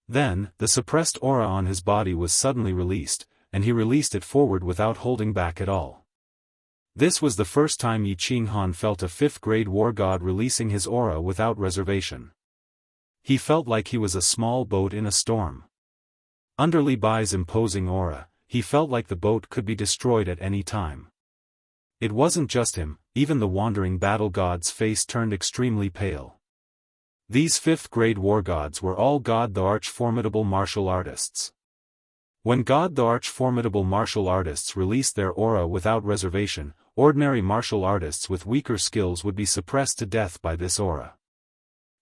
Speaker 1: Then, the suppressed aura on his body was suddenly released, and he released it forward without holding back at all. This was the first time Yi Qinghan felt a 5th-grade war god releasing his aura without reservation. He felt like he was a small boat in a storm. Under Li Bai's imposing aura, he felt like the boat could be destroyed at any time. It wasn't just him, even the wandering battle god's face turned extremely pale. These 5th-grade war gods were all God the Arch formidable martial artists. When God the Arch formidable martial artists released their aura without reservation, ordinary martial artists with weaker skills would be suppressed to death by this aura.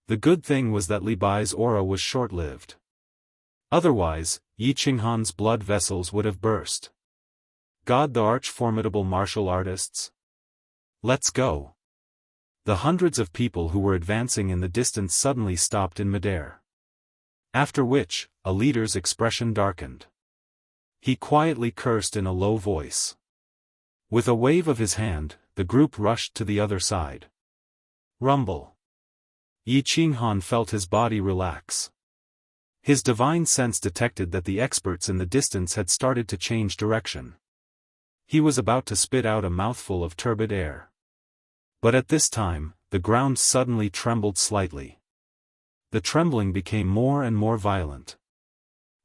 Speaker 1: The good thing was that Li Bai's aura was short-lived. Otherwise, Yi Qinghan's blood vessels would have burst. God the Arch formidable martial artists? Let's go. The hundreds of people who were advancing in the distance suddenly stopped in midair. After which, a leader's expression darkened. He quietly cursed in a low voice. With a wave of his hand, the group rushed to the other side. Rumble. Yi Qinghan felt his body relax. His divine sense detected that the experts in the distance had started to change direction. He was about to spit out a mouthful of turbid air. But at this time, the ground suddenly trembled slightly. The trembling became more and more violent.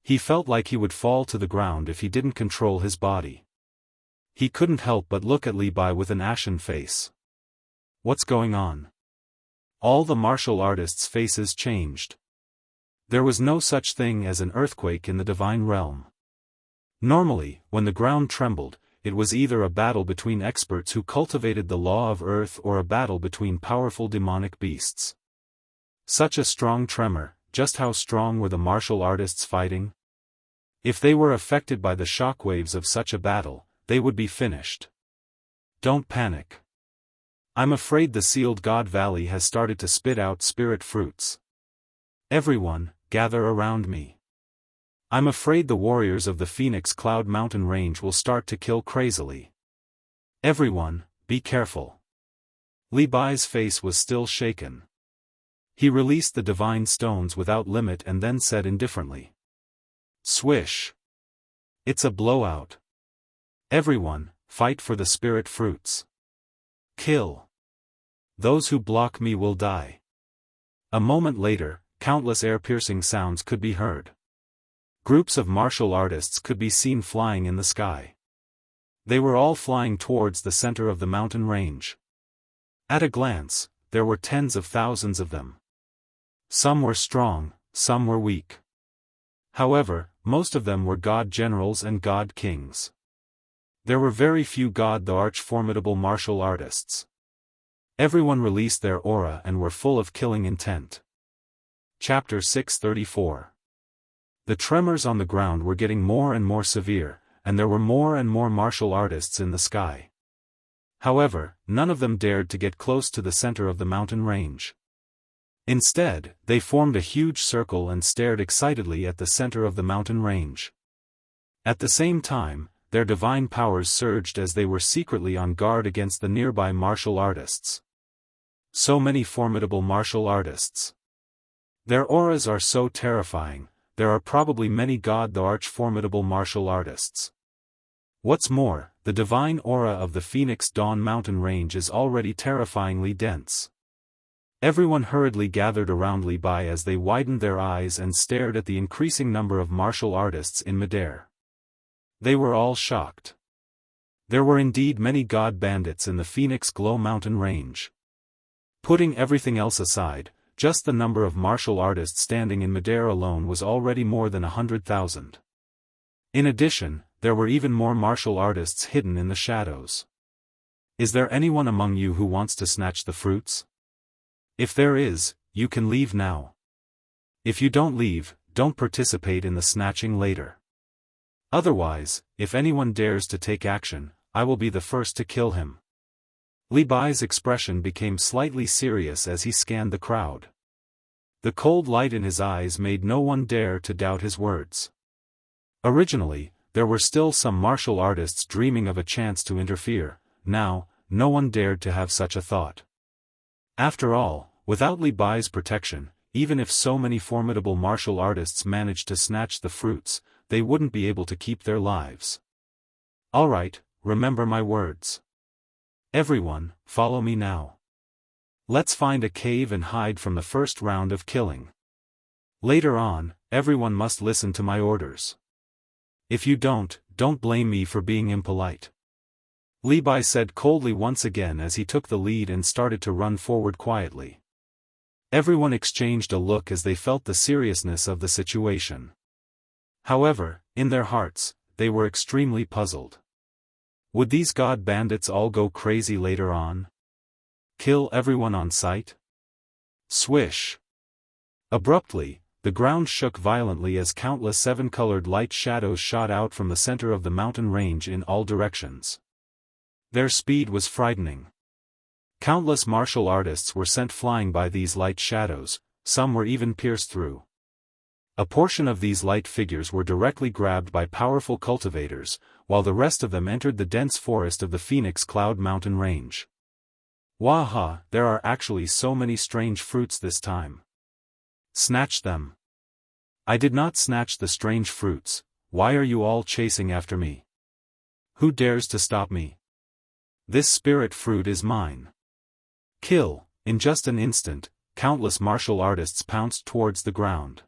Speaker 1: He felt like he would fall to the ground if he didn't control his body. He couldn't help but look at Li Bai with an ashen face. What's going on? All the martial artists' faces changed. There was no such thing as an earthquake in the divine realm. Normally, when the ground trembled, it was either a battle between experts who cultivated the law of earth or a battle between powerful demonic beasts. Such a strong tremor, just how strong were the martial artists fighting? If they were affected by the shockwaves of such a battle, they would be finished. Don't panic. I'm afraid the sealed God Valley has started to spit out spirit fruits. Everyone, gather around me. I'm afraid the warriors of the Phoenix Cloud Mountain Range will start to kill crazily. Everyone, be careful. Li Bai's face was still shaken. He released the divine stones without limit and then said indifferently. Swish. It's a blowout. Everyone, fight for the spirit fruits. Kill. Those who block me will die. A moment later, countless air-piercing sounds could be heard. Groups of martial artists could be seen flying in the sky. They were all flying towards the center of the mountain range. At a glance, there were tens of thousands of them. Some were strong, some were weak. However, most of them were god generals and god kings. There were very few god the arch-formidable martial artists. Everyone released their aura and were full of killing intent. Chapter 634. The tremors on the ground were getting more and more severe, and there were more and more martial artists in the sky. However, none of them dared to get close to the center of the mountain range. Instead, they formed a huge circle and stared excitedly at the center of the mountain range. At the same time, their divine powers surged as they were secretly on guard against the nearby martial artists. So many formidable martial artists. Their auras are so terrifying. There are probably many god the arch-formidable martial artists. What's more, the divine aura of the Phoenix Dawn mountain range is already terrifyingly dense. Everyone hurriedly gathered around Li Bai as they widened their eyes and stared at the increasing number of martial artists in midair. They were all shocked. There were indeed many god bandits in the Phoenix Glow mountain range. Putting everything else aside, just the number of martial artists standing in midair alone was already more than 100,000. In addition, there were even more martial artists hidden in the shadows. Is there anyone among you who wants to snatch the fruits? If there is, you can leave now. If you don't leave, don't participate in the snatching later. Otherwise, if anyone dares to take action, I will be the first to kill him. Li Bai's expression became slightly serious as he scanned the crowd. The cold light in his eyes made no one dare to doubt his words. Originally, there were still some martial artists dreaming of a chance to interfere. Now, no one dared to have such a thought. After all, without Li Bai's protection, even if so many formidable martial artists managed to snatch the fruits, they wouldn't be able to keep their lives. Alright, remember my words. Everyone, follow me now. Let's find a cave and hide from the first round of killing. Later on, everyone must listen to my orders. If you don't blame me for being impolite. Li Bai said coldly once again as he took the lead and started to run forward quietly. Everyone exchanged a look as they felt the seriousness of the situation. However, in their hearts, they were extremely puzzled. Would these god bandits all go crazy later on? Kill everyone on sight? Swish! Abruptly, the ground shook violently as countless seven-colored light shadows shot out from the center of the mountain range in all directions. Their speed was frightening. Countless martial artists were sent flying by these light shadows, some were even pierced through. A portion of these light figures were directly grabbed by powerful cultivators, while the rest of them entered the dense forest of the Phoenix Cloud mountain range. Waha, there are actually so many strange fruits this time. Snatch them. I did not snatch the strange fruits. Why are you all chasing after me? Who dares to stop me? This spirit fruit is mine. Kill. In just an instant, countless martial artists pounced towards the ground.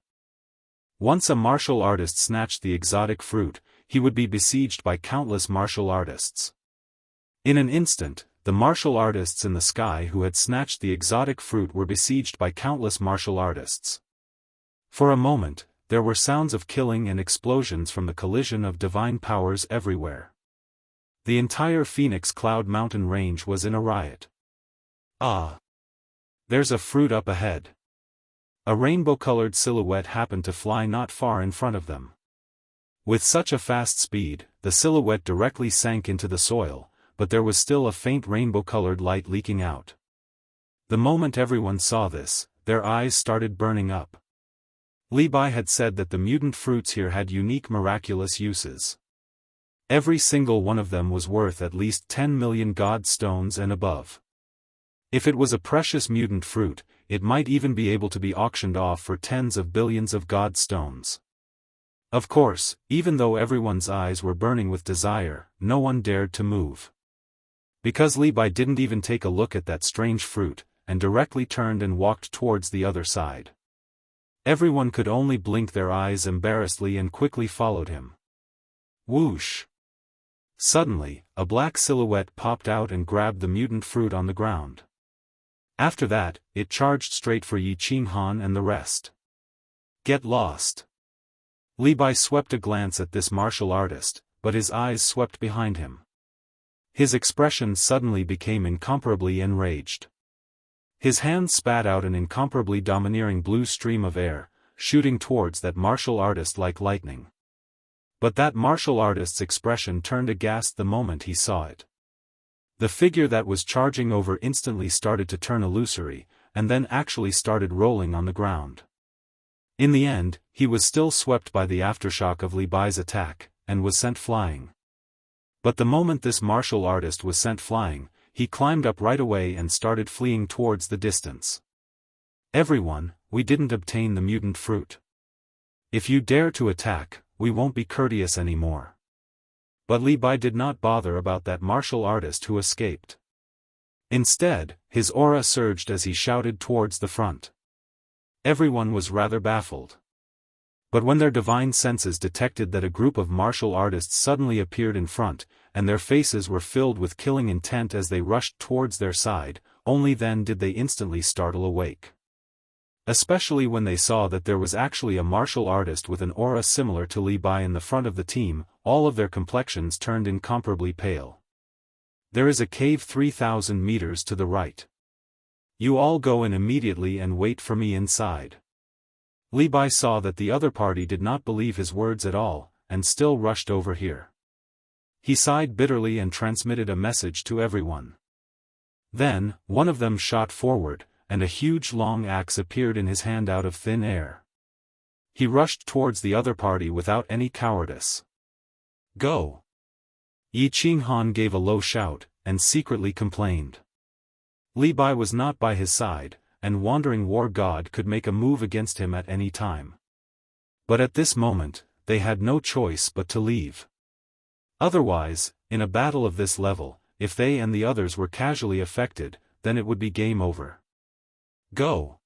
Speaker 1: Once a martial artist snatched the exotic fruit, he would be besieged by countless martial artists. In an instant, the martial artists in the sky who had snatched the exotic fruit were besieged by countless martial artists. For a moment, there were sounds of killing and explosions from the collision of divine powers everywhere. The entire Phoenix Cloud mountain range was in a riot. Ah! There's a fruit up ahead. A rainbow-colored silhouette happened to fly not far in front of them. With such a fast speed, the silhouette directly sank into the soil, but there was still a faint rainbow-colored light leaking out. The moment everyone saw this, their eyes started burning up. Li Bai had said that the mutant fruits here had unique miraculous uses. Every single one of them was worth at least 10 million god stones and above. If it was a precious mutant fruit, it might even be able to be auctioned off for tens of billions of god stones. Of course, even though everyone's eyes were burning with desire, no one dared to move. Because Li Bai didn't even take a look at that strange fruit, and directly turned and walked towards the other side. Everyone could only blink their eyes embarrassedly and quickly followed him. Whoosh! Suddenly, a black silhouette popped out and grabbed the mutant fruit on the ground. After that, it charged straight for Yi Qinghan and the rest. Get lost. Li Bai swept a glance at this martial artist, but his eyes swept behind him. His expression suddenly became incomparably enraged. His hand spat out an incomparably domineering blue stream of air, shooting towards that martial artist like lightning. But that martial artist's expression turned aghast the moment he saw it. The figure that was charging over instantly started to turn illusory, and then actually started rolling on the ground. In the end, he was still swept by the aftershock of Li Bai's attack, and was sent flying. But the moment this martial artist was sent flying, he climbed up right away and started fleeing towards the distance. Everyone, we didn't obtain the mutant fruit. If you dare to attack, we won't be courteous anymore. But Li Bai did not bother about that martial artist who escaped. Instead, his aura surged as he shouted towards the front. Everyone was rather baffled. But when their divine senses detected that a group of martial artists suddenly appeared in front, and their faces were filled with killing intent as they rushed towards their side, only then did they instantly startle awake. Especially when they saw that there was actually a martial artist with an aura similar to Li Bai in the front of the team, all of their complexions turned incomparably pale. There is a cave 3,000 meters to the right. You all go in immediately and wait for me inside. Li Bai saw that the other party did not believe his words at all, and still rushed over here. He sighed bitterly and transmitted a message to everyone. Then, one of them shot forward, and a huge long axe appeared in his hand out of thin air. He rushed towards the other party without any cowardice. Go! Yi Qinghan gave a low shout, and secretly complained. Li Bai was not by his side, and Wandering War God could make a move against him at any time. But at this moment, they had no choice but to leave. Otherwise, in a battle of this level, if they and the others were casually affected, then it would be game over. Go!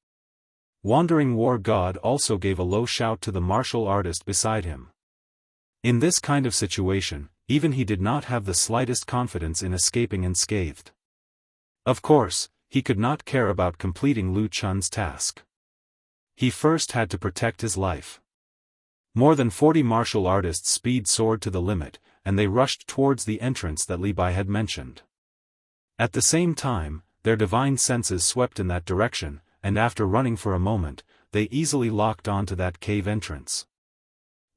Speaker 1: Wandering War God also gave a low shout to the martial artist beside him. In this kind of situation, even he did not have the slightest confidence in escaping unscathed. Of course, he could not care about completing Lu Chun's task. He first had to protect his life. More than 40 martial artists' speed soared to the limit, and they rushed towards the entrance that Li Bai had mentioned. At the same time, their divine senses swept in that direction, and after running for a moment, they easily locked onto that cave entrance.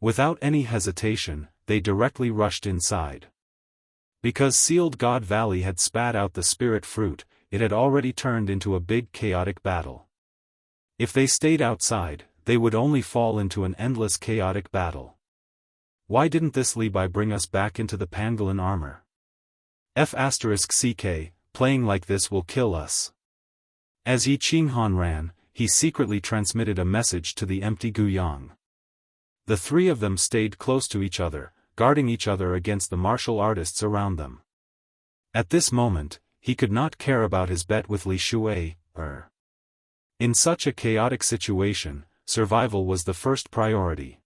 Speaker 1: Without any hesitation, they directly rushed inside. Because Sealed God Valley had spat out the spirit fruit, it had already turned into a big chaotic battle. If they stayed outside, they would only fall into an endless chaotic battle. Why didn't this Li Bai bring us back into the pangolin armor? F***ck, playing like this will kill us. As Yi Qinghan ran, he secretly transmitted a message to the empty Guyang. The three of them stayed close to each other, guarding each other against the martial artists around them. At this moment, he could not care about his bet with Li Shui. In such a chaotic situation, survival was the first priority.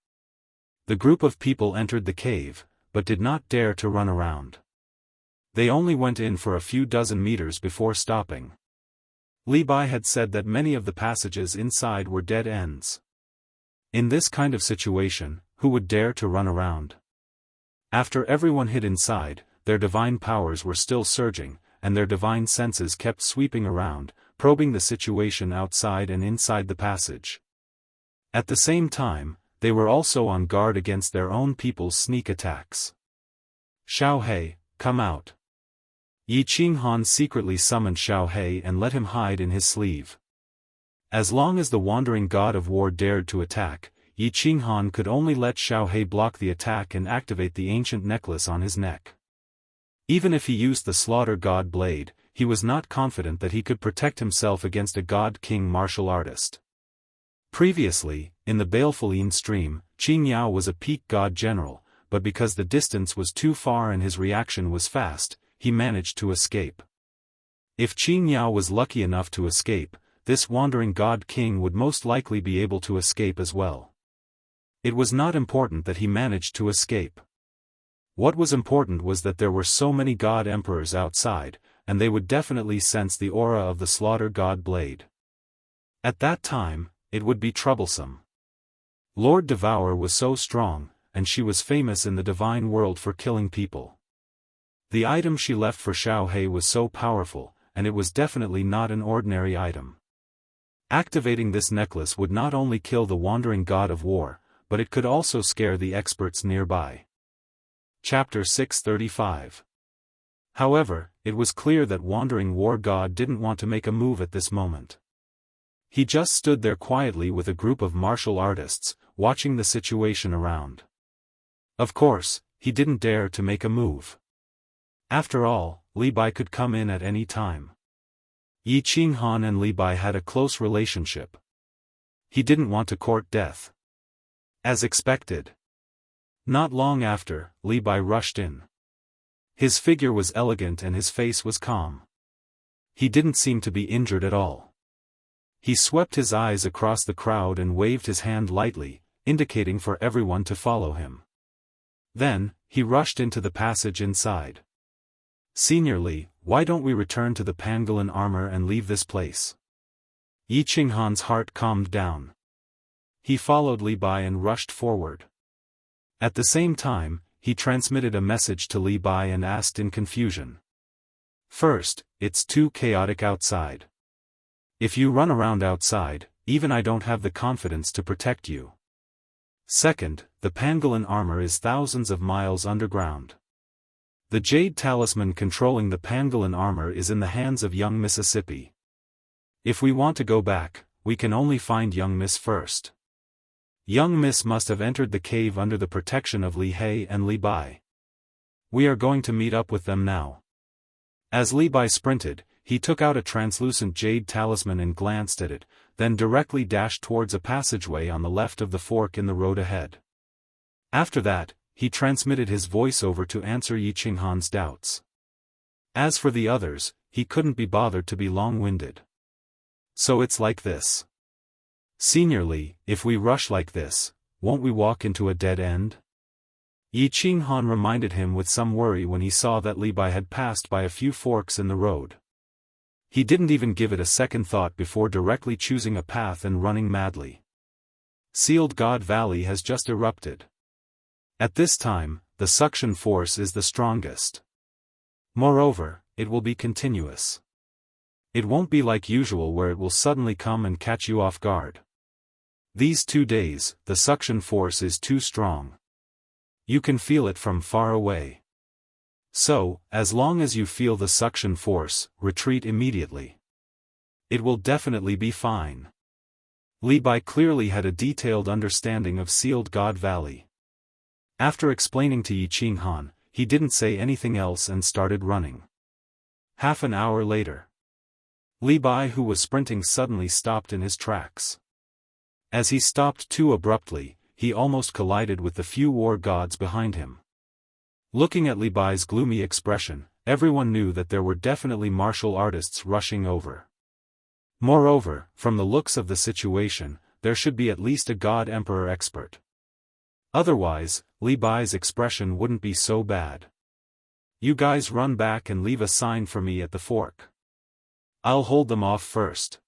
Speaker 1: The group of people entered the cave, but did not dare to run around. They only went in for a few dozen meters before stopping. Li Bai had said that many of the passages inside were dead ends. In this kind of situation, who would dare to run around? After everyone hid inside, their divine powers were still surging, and their divine senses kept sweeping around, probing the situation outside and inside the passage. At the same time, they were also on guard against their own people's sneak attacks. Xiao He, come out. Yi Qinghan secretly summoned Xiao He and let him hide in his sleeve. As long as the wandering god of war dared to attack, Yi Qinghan could only let Xiao He block the attack and activate the ancient necklace on his neck. Even if he used the slaughter god blade, he was not confident that he could protect himself against a god-king martial artist. Previously, in the baleful Yin stream, Qing Yao was a peak god general, but because the distance was too far and his reaction was fast, he managed to escape. If Qing Yao was lucky enough to escape, this wandering god king would most likely be able to escape as well. It was not important that he managed to escape. What was important was that there were so many god emperors outside, and they would definitely sense the aura of the slaughter god blade. At that time, it would be troublesome. Lord Devour was so strong, and she was famous in the divine world for killing people. The item she left for Xiao He was so powerful, and it was definitely not an ordinary item. Activating this necklace would not only kill the wandering god of war, but it could also scare the experts nearby. Chapter 635. However, it was clear that wandering war god didn't want to make a move at this moment. He just stood there quietly with a group of martial artists, watching the situation around. Of course, he didn't dare to make a move. After all, Li Bai could come in at any time. Yi Qinghan and Li Bai had a close relationship. He didn't want to court death. As expected. Not long after, Li Bai rushed in. His figure was elegant and his face was calm. He didn't seem to be injured at all. He swept his eyes across the crowd and waved his hand lightly, indicating for everyone to follow him. Then, he rushed into the passage inside. "Senior Li, why don't we return to the pangolin armor and leave this place?" Yi Qinghan's heart calmed down. He followed Li Bai and rushed forward. At the same time, he transmitted a message to Li Bai and asked in confusion. "First, it's too chaotic outside. If you run around outside, even I don't have the confidence to protect you. Second, the pangolin armor is thousands of miles underground. The jade talisman controlling the pangolin armor is in the hands of young Mississippi. If we want to go back, we can only find young Miss first. Young Miss must have entered the cave under the protection of Li He and Li Bai. We are going to meet up with them now." As Li Bai sprinted, he took out a translucent jade talisman and glanced at it, then directly dashed towards a passageway on the left of the fork in the road ahead. After that, he transmitted his voice over to answer Yi Qinghan's doubts. As for the others, he couldn't be bothered to be long-winded. "So it's like this. Senior Li, if we rush like this, won't we walk into a dead end?" Yi Qinghan reminded him with some worry when he saw that Li Bai had passed by a few forks in the road. He didn't even give it a second thought before directly choosing a path and running madly. Sealed God Valley has just erupted. At this time, the suction force is the strongest. Moreover, it will be continuous. It won't be like usual where it will suddenly come and catch you off guard. These 2 days, the suction force is too strong. You can feel it from far away. So, as long as you feel the suction force, retreat immediately. It will definitely be fine. Li Bai clearly had a detailed understanding of Sealed God Valley. After explaining to Yi Qinghan, he didn't say anything else and started running. Half an hour later, Li Bai, who was sprinting, suddenly stopped in his tracks. As he stopped too abruptly, he almost collided with the few war gods behind him. Looking at Li Bai's gloomy expression, everyone knew that there were definitely martial artists rushing over. Moreover, from the looks of the situation, there should be at least a god emperor expert. Otherwise, Li Bai's expression wouldn't be so bad. "You guys run back and leave a sign for me at the fork. I'll hold them off first."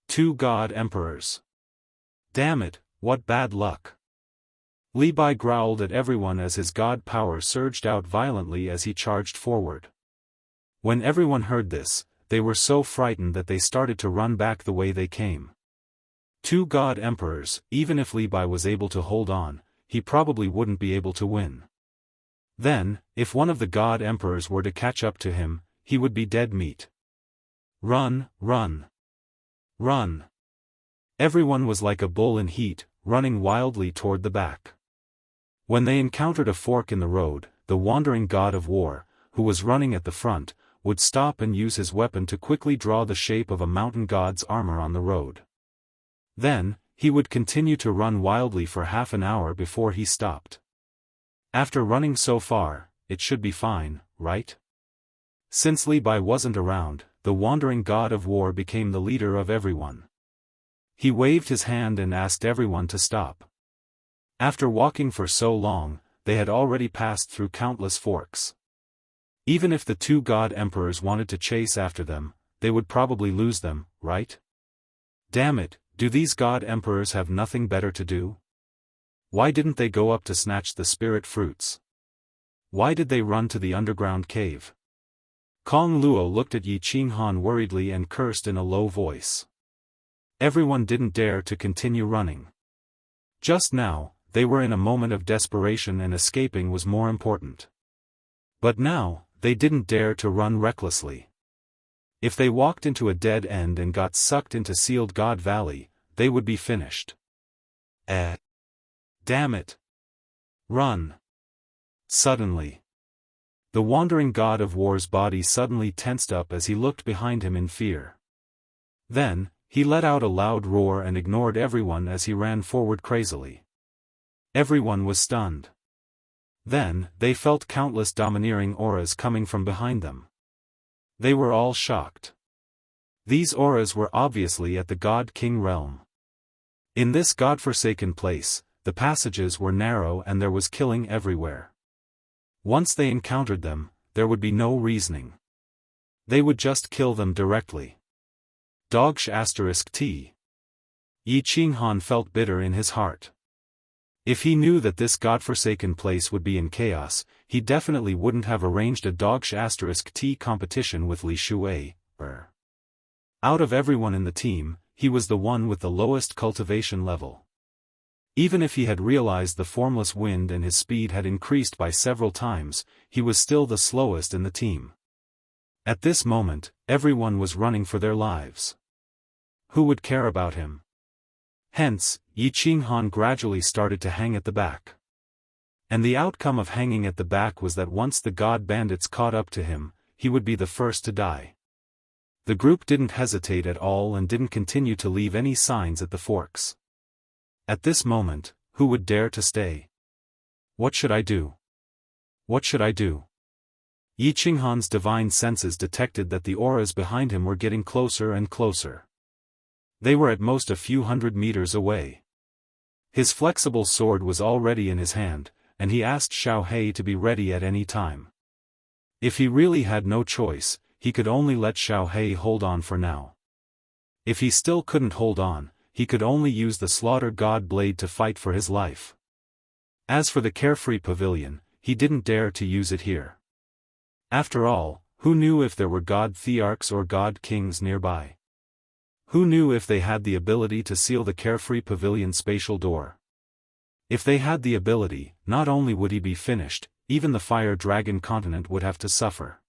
Speaker 1: 2 god emperors. Damn it, what bad luck. Li Bai growled at everyone as his god power surged out violently as he charged forward. When everyone heard this, they were so frightened that they started to run back the way they came. 2 god emperors, even if Li Bai was able to hold on, he probably wouldn't be able to win. Then, if one of the god emperors were to catch up to him, he would be dead meat. Run, run. Run. Everyone was like a bull in heat, running wildly toward the back. When they encountered a fork in the road, the wandering god of war, who was running at the front, would stop and use his weapon to quickly draw the shape of a mountain god's armor on the road. Then, he would continue to run wildly for half an hour before he stopped. After running so far, it should be fine, right? Since Li Bai wasn't around, the wandering god of war became the leader of everyone. He waved his hand and asked everyone to stop. After walking for so long, they had already passed through countless forks. Even if the two god emperors wanted to chase after them, they would probably lose them, right? Damn it, do these god emperors have nothing better to do? Why didn't they go up to snatch the spirit fruits? Why did they run to the underground cave? Kong Luo looked at Yi Qinghan worriedly and cursed in a low voice. Everyone didn't dare to continue running. Just now, they were in a moment of desperation and escaping was more important. But now, they didn't dare to run recklessly. If they walked into a dead end and got sucked into Sealed God Valley, they would be finished. Damn it! Run! Suddenly, the wandering god of war's body suddenly tensed up as he looked behind him in fear. Then, he let out a loud roar and ignored everyone as he ran forward crazily. Everyone was stunned. Then, they felt countless domineering auras coming from behind them. They were all shocked. These auras were obviously at the God King realm. In this godforsaken place, the passages were narrow and there was killing everywhere. Once they encountered them, there would be no reasoning. They would just kill them directly. T. Yi Qinghan felt bitter in his heart. If he knew that this godforsaken place would be in chaos, he definitely wouldn't have arranged a T competition with Li Shuai. Out of everyone in the team, he was the one with the lowest cultivation level. Even if he had realized the formless wind and his speed had increased by several times, he was still the slowest in the team. At this moment, everyone was running for their lives. Who would care about him? Hence, Yi Qinghan gradually started to hang at the back. And the outcome of hanging at the back was that once the god bandits caught up to him, he would be the first to die. The group didn't hesitate at all and didn't continue to leave any signs at the forks. At this moment, who would dare to stay? What should I do? What should I do? Yi Qinghan's divine senses detected that the auras behind him were getting closer and closer. They were at most a few hundred meters away. His flexible sword was already in his hand, and he asked Xiao Hei to be ready at any time. If he really had no choice, he could only let Xiao Hei hold on for now. If he still couldn't hold on, he could only use the Slaughter God blade to fight for his life. As for the Carefree Pavilion, he didn't dare to use it here. After all, who knew if there were God Thearchs or God Kings nearby? Who knew if they had the ability to seal the Carefree Pavilion spatial door? If they had the ability, not only would he be finished, even the Fire Dragon continent would have to suffer.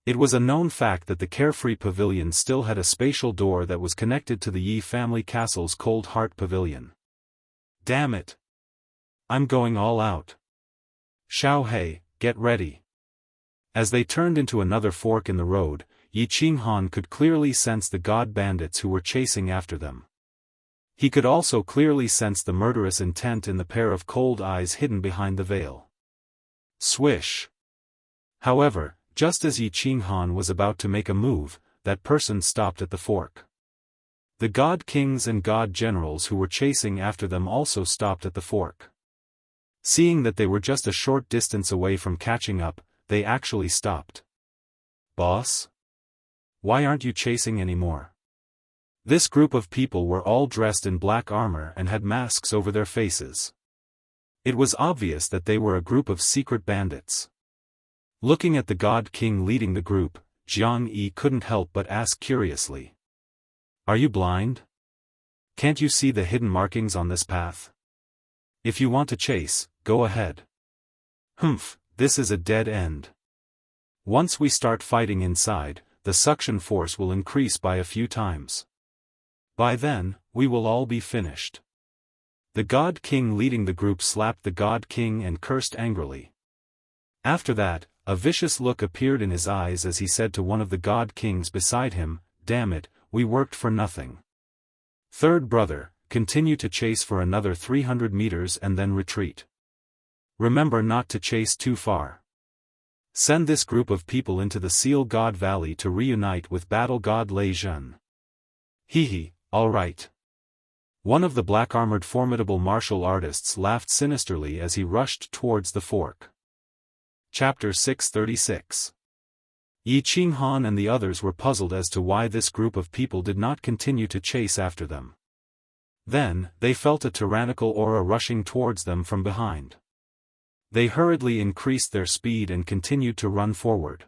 Speaker 1: It was a known fact that the Carefree Pavilion still had a spatial door that was connected to the Yi family castle's Cold Heart Pavilion. Damn it! I'm going all out. Xiao Hei, get ready. As they turned into another fork in the road, Yi Qinghan could clearly sense the god bandits who were chasing after them. He could also clearly sense the murderous intent in the pair of cold eyes hidden behind the veil. Swish! However, just as Yi Qinghan was about to make a move, that person stopped at the fork. The god kings and god generals who were chasing after them also stopped at the fork. Seeing that they were just a short distance away from catching up, they actually stopped. Boss? Why aren't you chasing anymore? This group of people were all dressed in black armor and had masks over their faces. It was obvious that they were a group of secret bandits. Looking at the God King leading the group, Jianghu couldn't help but ask curiously. Are you blind? Can't you see the hidden markings on this path? If you want to chase, go ahead. Humph, this is a dead end. Once we start fighting inside, the suction force will increase by a few times. By then, we will all be finished. The God King leading the group slapped the God King and cursed angrily. After that, a vicious look appeared in his eyes as he said to one of the God Kings beside him, "Damn it, we worked for nothing. Third brother, continue to chase for another 300 meters and then retreat. Remember not to chase too far. Send this group of people into the Seal God Valley to reunite with Battle God Lei Zhen." Hehe, all right. One of the black-armored formidable martial artists laughed sinisterly as he rushed towards the fork. Chapter 636. Yi Qinghan and the others were puzzled as to why this group of people did not continue to chase after them. Then, they felt a tyrannical aura rushing towards them from behind. They hurriedly increased their speed and continued to run forward.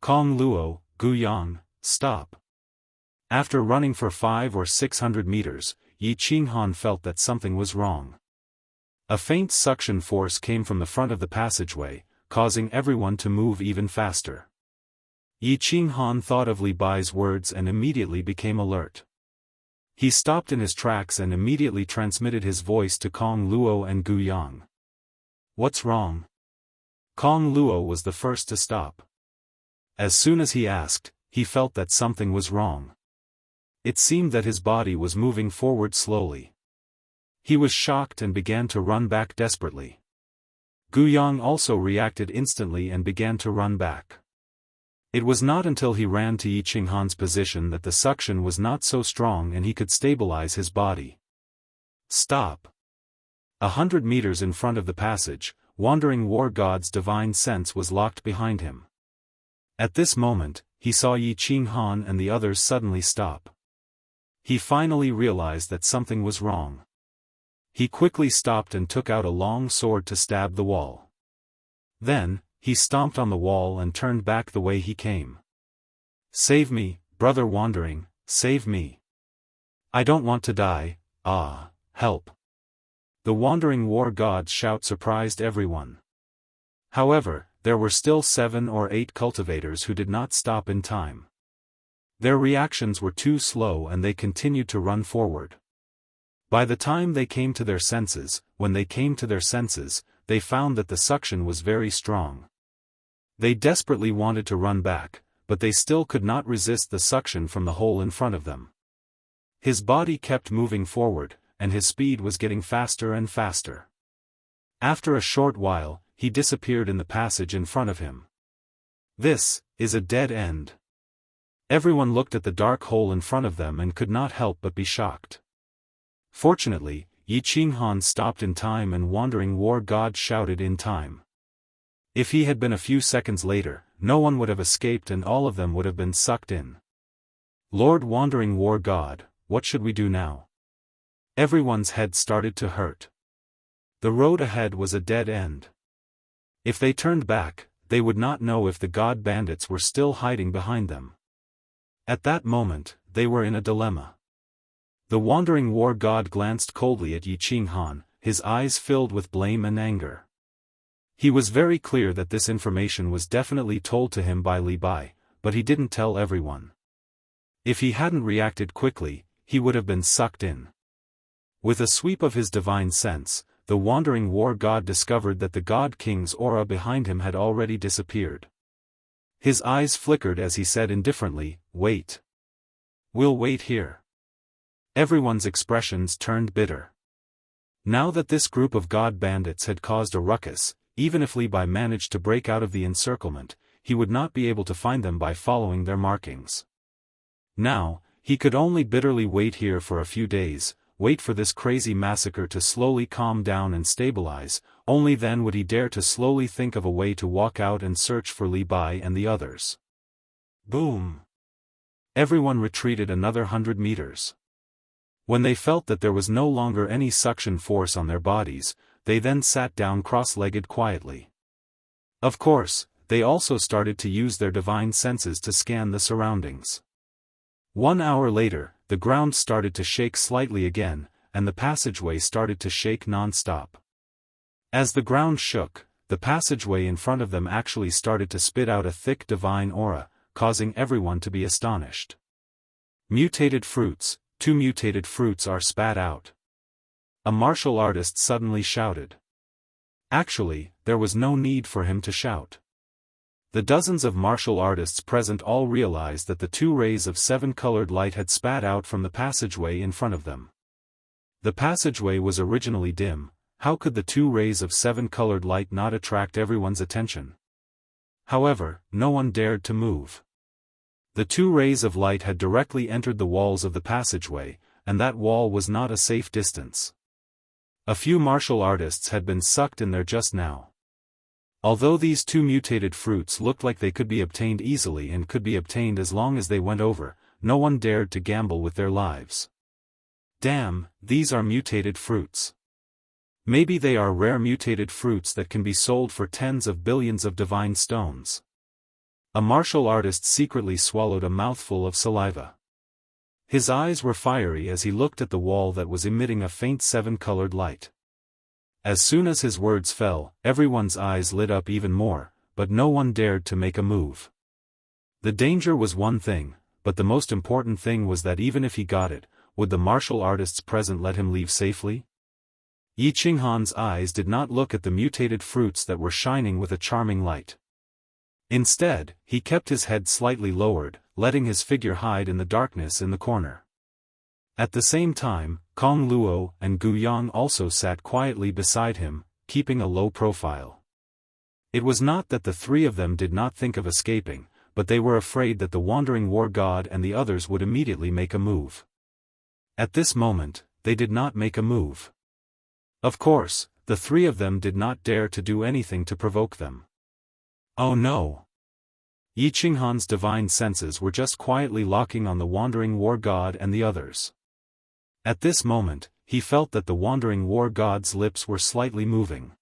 Speaker 1: Kong Luo, Gu Yang, stop. After running for 500 or 600 meters, Yi Qinghan felt that something was wrong. A faint suction force came from the front of the passageway, causing everyone to move even faster. Yi Qinghan thought of Li Bai's words and immediately became alert. He stopped in his tracks and immediately transmitted his voice to Kong Luo and Gu Yang. What's wrong? Kong Luo was the first to stop. As soon as he asked, he felt that something was wrong. It seemed that his body was moving forward slowly. He was shocked and began to run back desperately. Gu Yang also reacted instantly and began to run back. It was not until he ran to Yi Qinghan's position that the suction was not so strong and he could stabilize his body. Stop. 100 meters in front of the passage, Wandering War God's divine sense was locked behind him. At this moment, he saw Yi Qinghan and the others suddenly stop. He finally realized that something was wrong. He quickly stopped and took out a long sword to stab the wall. Then, he stomped on the wall and turned back the way he came. Save me, brother Wandering, save me. I don't want to die, help. The Wandering War God's shout surprised everyone. However, there were still 7 or 8 cultivators who did not stop in time. Their reactions were too slow and they continued to run forward. By the time they came to their senses, they found that the suction was very strong. They desperately wanted to run back, but they still could not resist the suction from the hole in front of them. His body kept moving forward, and his speed was getting faster and faster. After a short while, he disappeared in the passage in front of him. This is a dead end. Everyone looked at the dark hole in front of them and could not help but be shocked. Fortunately, Yi Qinghan stopped in time and Wandering War God shouted in time. If he had been a few seconds later, no one would have escaped and all of them would have been sucked in. Lord Wandering War God, what should we do now? Everyone's head started to hurt. The road ahead was a dead end. If they turned back, they would not know if the god bandits were still hiding behind them. At that moment, they were in a dilemma. The Wandering War God glanced coldly at Yi Qinghan, his eyes filled with blame and anger. He was very clear that this information was definitely told to him by Li Bai, but he didn't tell everyone. If he hadn't reacted quickly, he would have been sucked in. With a sweep of his divine sense, the Wandering War God discovered that the God King's aura behind him had already disappeared. His eyes flickered as he said indifferently, "Wait. We'll wait here." Everyone's expressions turned bitter. Now that this group of god bandits had caused a ruckus, even if Li Bai managed to break out of the encirclement, he would not be able to find them by following their markings. Now, he could only bitterly wait here for a few days, wait for this crazy massacre to slowly calm down and stabilize, only then would he dare to slowly think of a way to walk out and search for Li Bai and the others. Boom! Everyone retreated another 100 meters. When they felt that there was no longer any suction force on their bodies, they then sat down cross-legged quietly. Of course, they also started to use their divine senses to scan the surroundings. 1 hour later, the ground started to shake slightly again, and the passageway started to shake non-stop. As the ground shook, the passageway in front of them actually started to spit out a thick divine aura, causing everyone to be astonished. Mutated fruits, 2 mutated fruits are spat out. A martial artist suddenly shouted. Actually, there was no need for him to shout. The dozens of martial artists present all realized that the 2 rays of 7-colored light had spat out from the passageway in front of them. The passageway was originally dim. How could the 2 rays of 7-colored light not attract everyone's attention? However, no one dared to move. The 2 rays of light had directly entered the walls of the passageway, and that wall was not a safe distance. A few martial artists had been sucked in there just now. Although these two mutated fruits looked like they could be obtained easily and could be obtained as long as they went over, no one dared to gamble with their lives. Damn, these are mutated fruits. Maybe they are rare mutated fruits that can be sold for tens of billions of divine stones. A martial artist secretly swallowed a mouthful of saliva. His eyes were fiery as he looked at the wall that was emitting a faint seven-colored light. As soon as his words fell, everyone's eyes lit up even more, but no one dared to make a move. The danger was one thing, but the most important thing was that even if he got it, would the martial artists present let him leave safely? Yi Qinghan's eyes did not look at the mutated fruits that were shining with a charming light. Instead, he kept his head slightly lowered, letting his figure hide in the darkness in the corner. At the same time, Kong Luo and Gu Yang also sat quietly beside him, keeping a low profile. It was not that the three of them did not think of escaping, but they were afraid that the wandering war god and the others would immediately make a move. At this moment, they did not make a move. Of course, the three of them did not dare to do anything to provoke them. Oh no! Yi Qinghan's divine senses were just quietly locking on the wandering war god and the others. At this moment, he felt that the wandering war god's lips were slightly moving.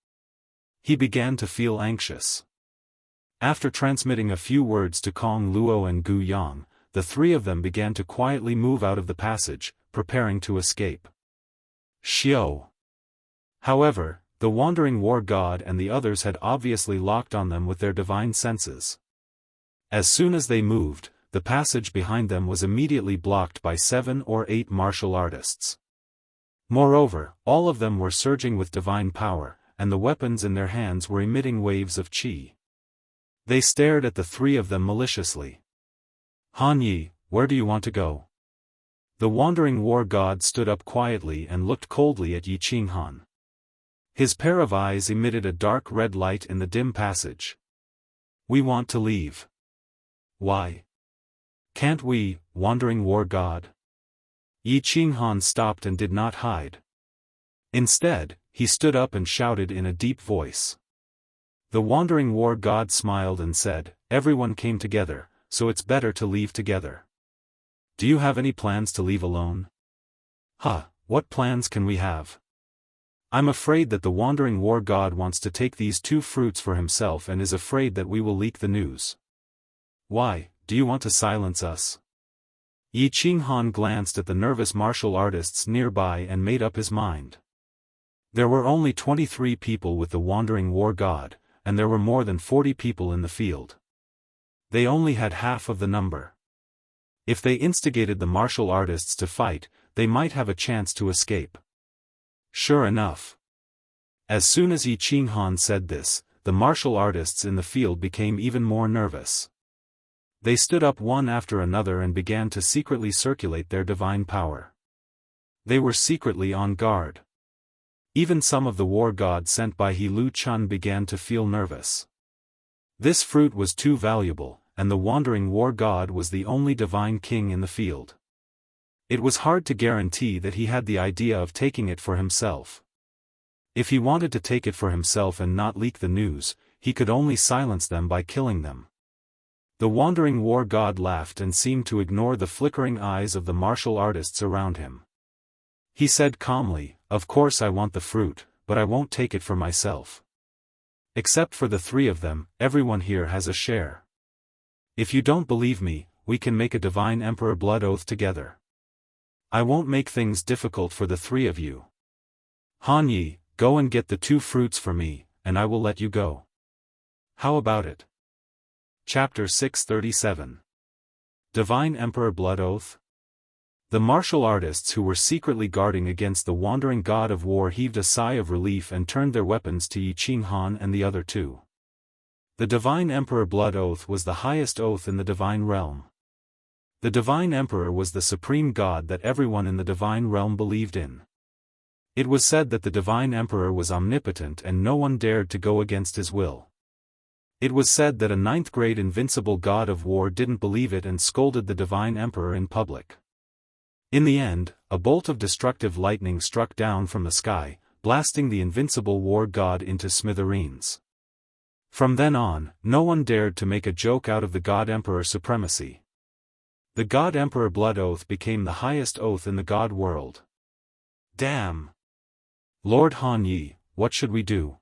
Speaker 1: He began to feel anxious. After transmitting a few words to Kong Luo and Gu Yang, the three of them began to quietly move out of the passage, preparing to escape. Xiao. However, the wandering war god and the others had obviously locked on them with their divine senses. As soon as they moved, the passage behind them was immediately blocked by 7 or 8 martial artists. Moreover, all of them were surging with divine power, and the weapons in their hands were emitting waves of qi. They stared at the three of them maliciously. Han Yi, where do you want to go? The wandering war god stood up quietly and looked coldly at Yi Qinghan. His pair of eyes emitted a dark red light in the dim passage. We want to leave. Why? Can't we, wandering war god? Yi Qinghan stopped and did not hide. Instead, he stood up and shouted in a deep voice. The wandering war god smiled and said, everyone came together, so it's better to leave together. Do you have any plans to leave alone? What plans can we have? I'm afraid that the wandering war god wants to take these 2 fruits for himself and is afraid that we will leak the news. Why, do you want to silence us? Yi Qinghan glanced at the nervous martial artists nearby and made up his mind. There were only 23 people with the wandering war god, and there were more than 40 people in the field. They only had half of the number. If they instigated the martial artists to fight, they might have a chance to escape. Sure enough. As soon as Yi Qinghan said this, the martial artists in the field became even more nervous. They stood up one after another and began to secretly circulate their divine power. They were secretly on guard. Even some of the war gods sent by He Lu Chun began to feel nervous. This fruit was too valuable, and the wandering war god was the only divine king in the field. It was hard to guarantee that he had the idea of taking it for himself. If he wanted to take it for himself and not leak the news, he could only silence them by killing them. The wandering war god laughed and seemed to ignore the flickering eyes of the martial artists around him. He said calmly, of course I want the fruit, but I won't take it for myself. Except for the 3 of them, everyone here has a share. If you don't believe me, we can make a divine emperor blood oath together. I won't make things difficult for the 3 of you. Han Yi, go and get the 2 fruits for me, and I will let you go. How about it? Chapter 637. Divine Emperor Blood Oath? The martial artists who were secretly guarding against the wandering god of war heaved a sigh of relief and turned their weapons to Yi Qinghan and the other 2. The Divine Emperor Blood Oath was the highest oath in the divine realm. The Divine Emperor was the supreme god that everyone in the divine realm believed in. It was said that the Divine Emperor was omnipotent and no one dared to go against his will. It was said that a 9th-grade invincible god of war didn't believe it and scolded the Divine Emperor in public. In the end, a bolt of destructive lightning struck down from the sky, blasting the invincible war god into smithereens. From then on, no one dared to make a joke out of the God Emperor supremacy. The God Emperor blood oath became the highest oath in the God world. Damn! Lord Han Yi, what should we do?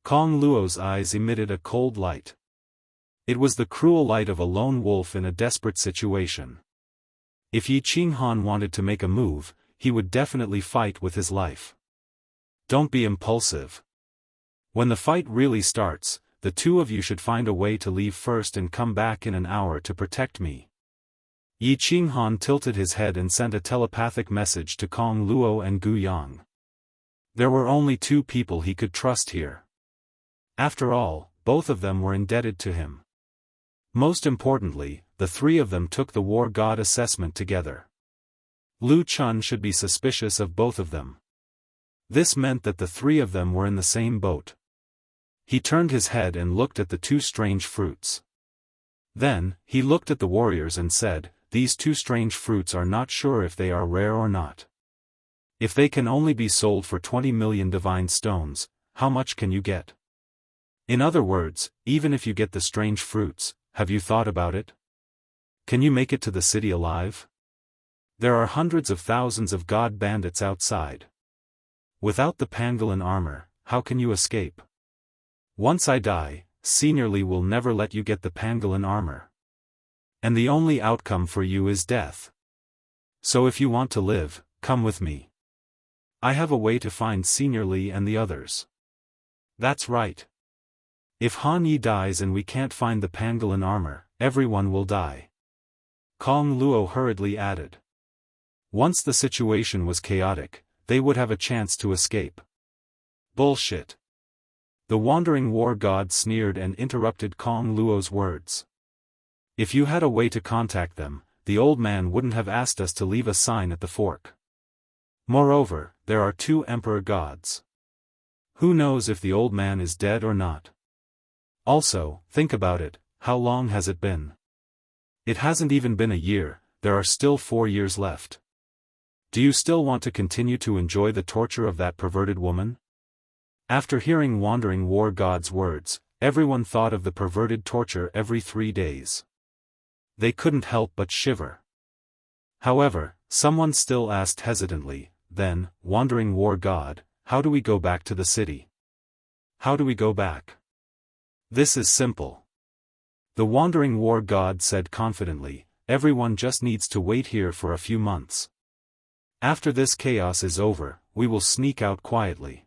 Speaker 1: Kong Luo's eyes emitted a cold light. It was the cruel light of a lone wolf in a desperate situation. If Yi Qinghan wanted to make a move, he would definitely fight with his life. Don't be impulsive. When the fight really starts, the two of you should find a way to leave first and come back in an hour to protect me. Yi Qinghan tilted his head and sent a telepathic message to Kong Luo and Gu Yang. There were only two people he could trust here. After all, both of them were indebted to him. Most importantly, the three of them took the war god assessment together. Lu Chun should be suspicious of both of them. This meant that the three of them were in the same boat. He turned his head and looked at the two strange fruits. Then, he looked at the warriors and said, "These two strange fruits are not sure if they are rare or not. If they can only be sold for 20 million divine stones, how much can you get? In other words, even if you get the strange fruits, have you thought about it? Can you make it to the city alive? There are hundreds of thousands of god bandits outside. Without the pangolin armor, how can you escape? Once I die, Seniorly will never let you get the pangolin armor. And the only outcome for you is death. So if you want to live, come with me. I have a way to find Seniorly and the others." "That's right. If Han Yi dies and we can't find the pangolin armor, everyone will die," Kong Luo hurriedly added. Once the situation was chaotic, they would have a chance to escape. "Bullshit." The wandering war god sneered and interrupted Kong Luo's words. "If you had a way to contact them, the old man wouldn't have asked us to leave a sign at the fork. Moreover, there are two emperor gods. Who knows if the old man is dead or not? Also, think about it, how long has it been? It hasn't even been a year, there are still 4 years left. Do you still want to continue to enjoy the torture of that perverted woman?" After hearing Wandering War God's words, everyone thought of the perverted torture every 3 days. They couldn't help but shiver. However, someone still asked hesitantly, "Then, Wandering War God, how do we go back to the city? How do we go back?" "This is simple." The Wandering War God said confidently, "Everyone just needs to wait here for a few months. After this chaos is over, we will sneak out quietly.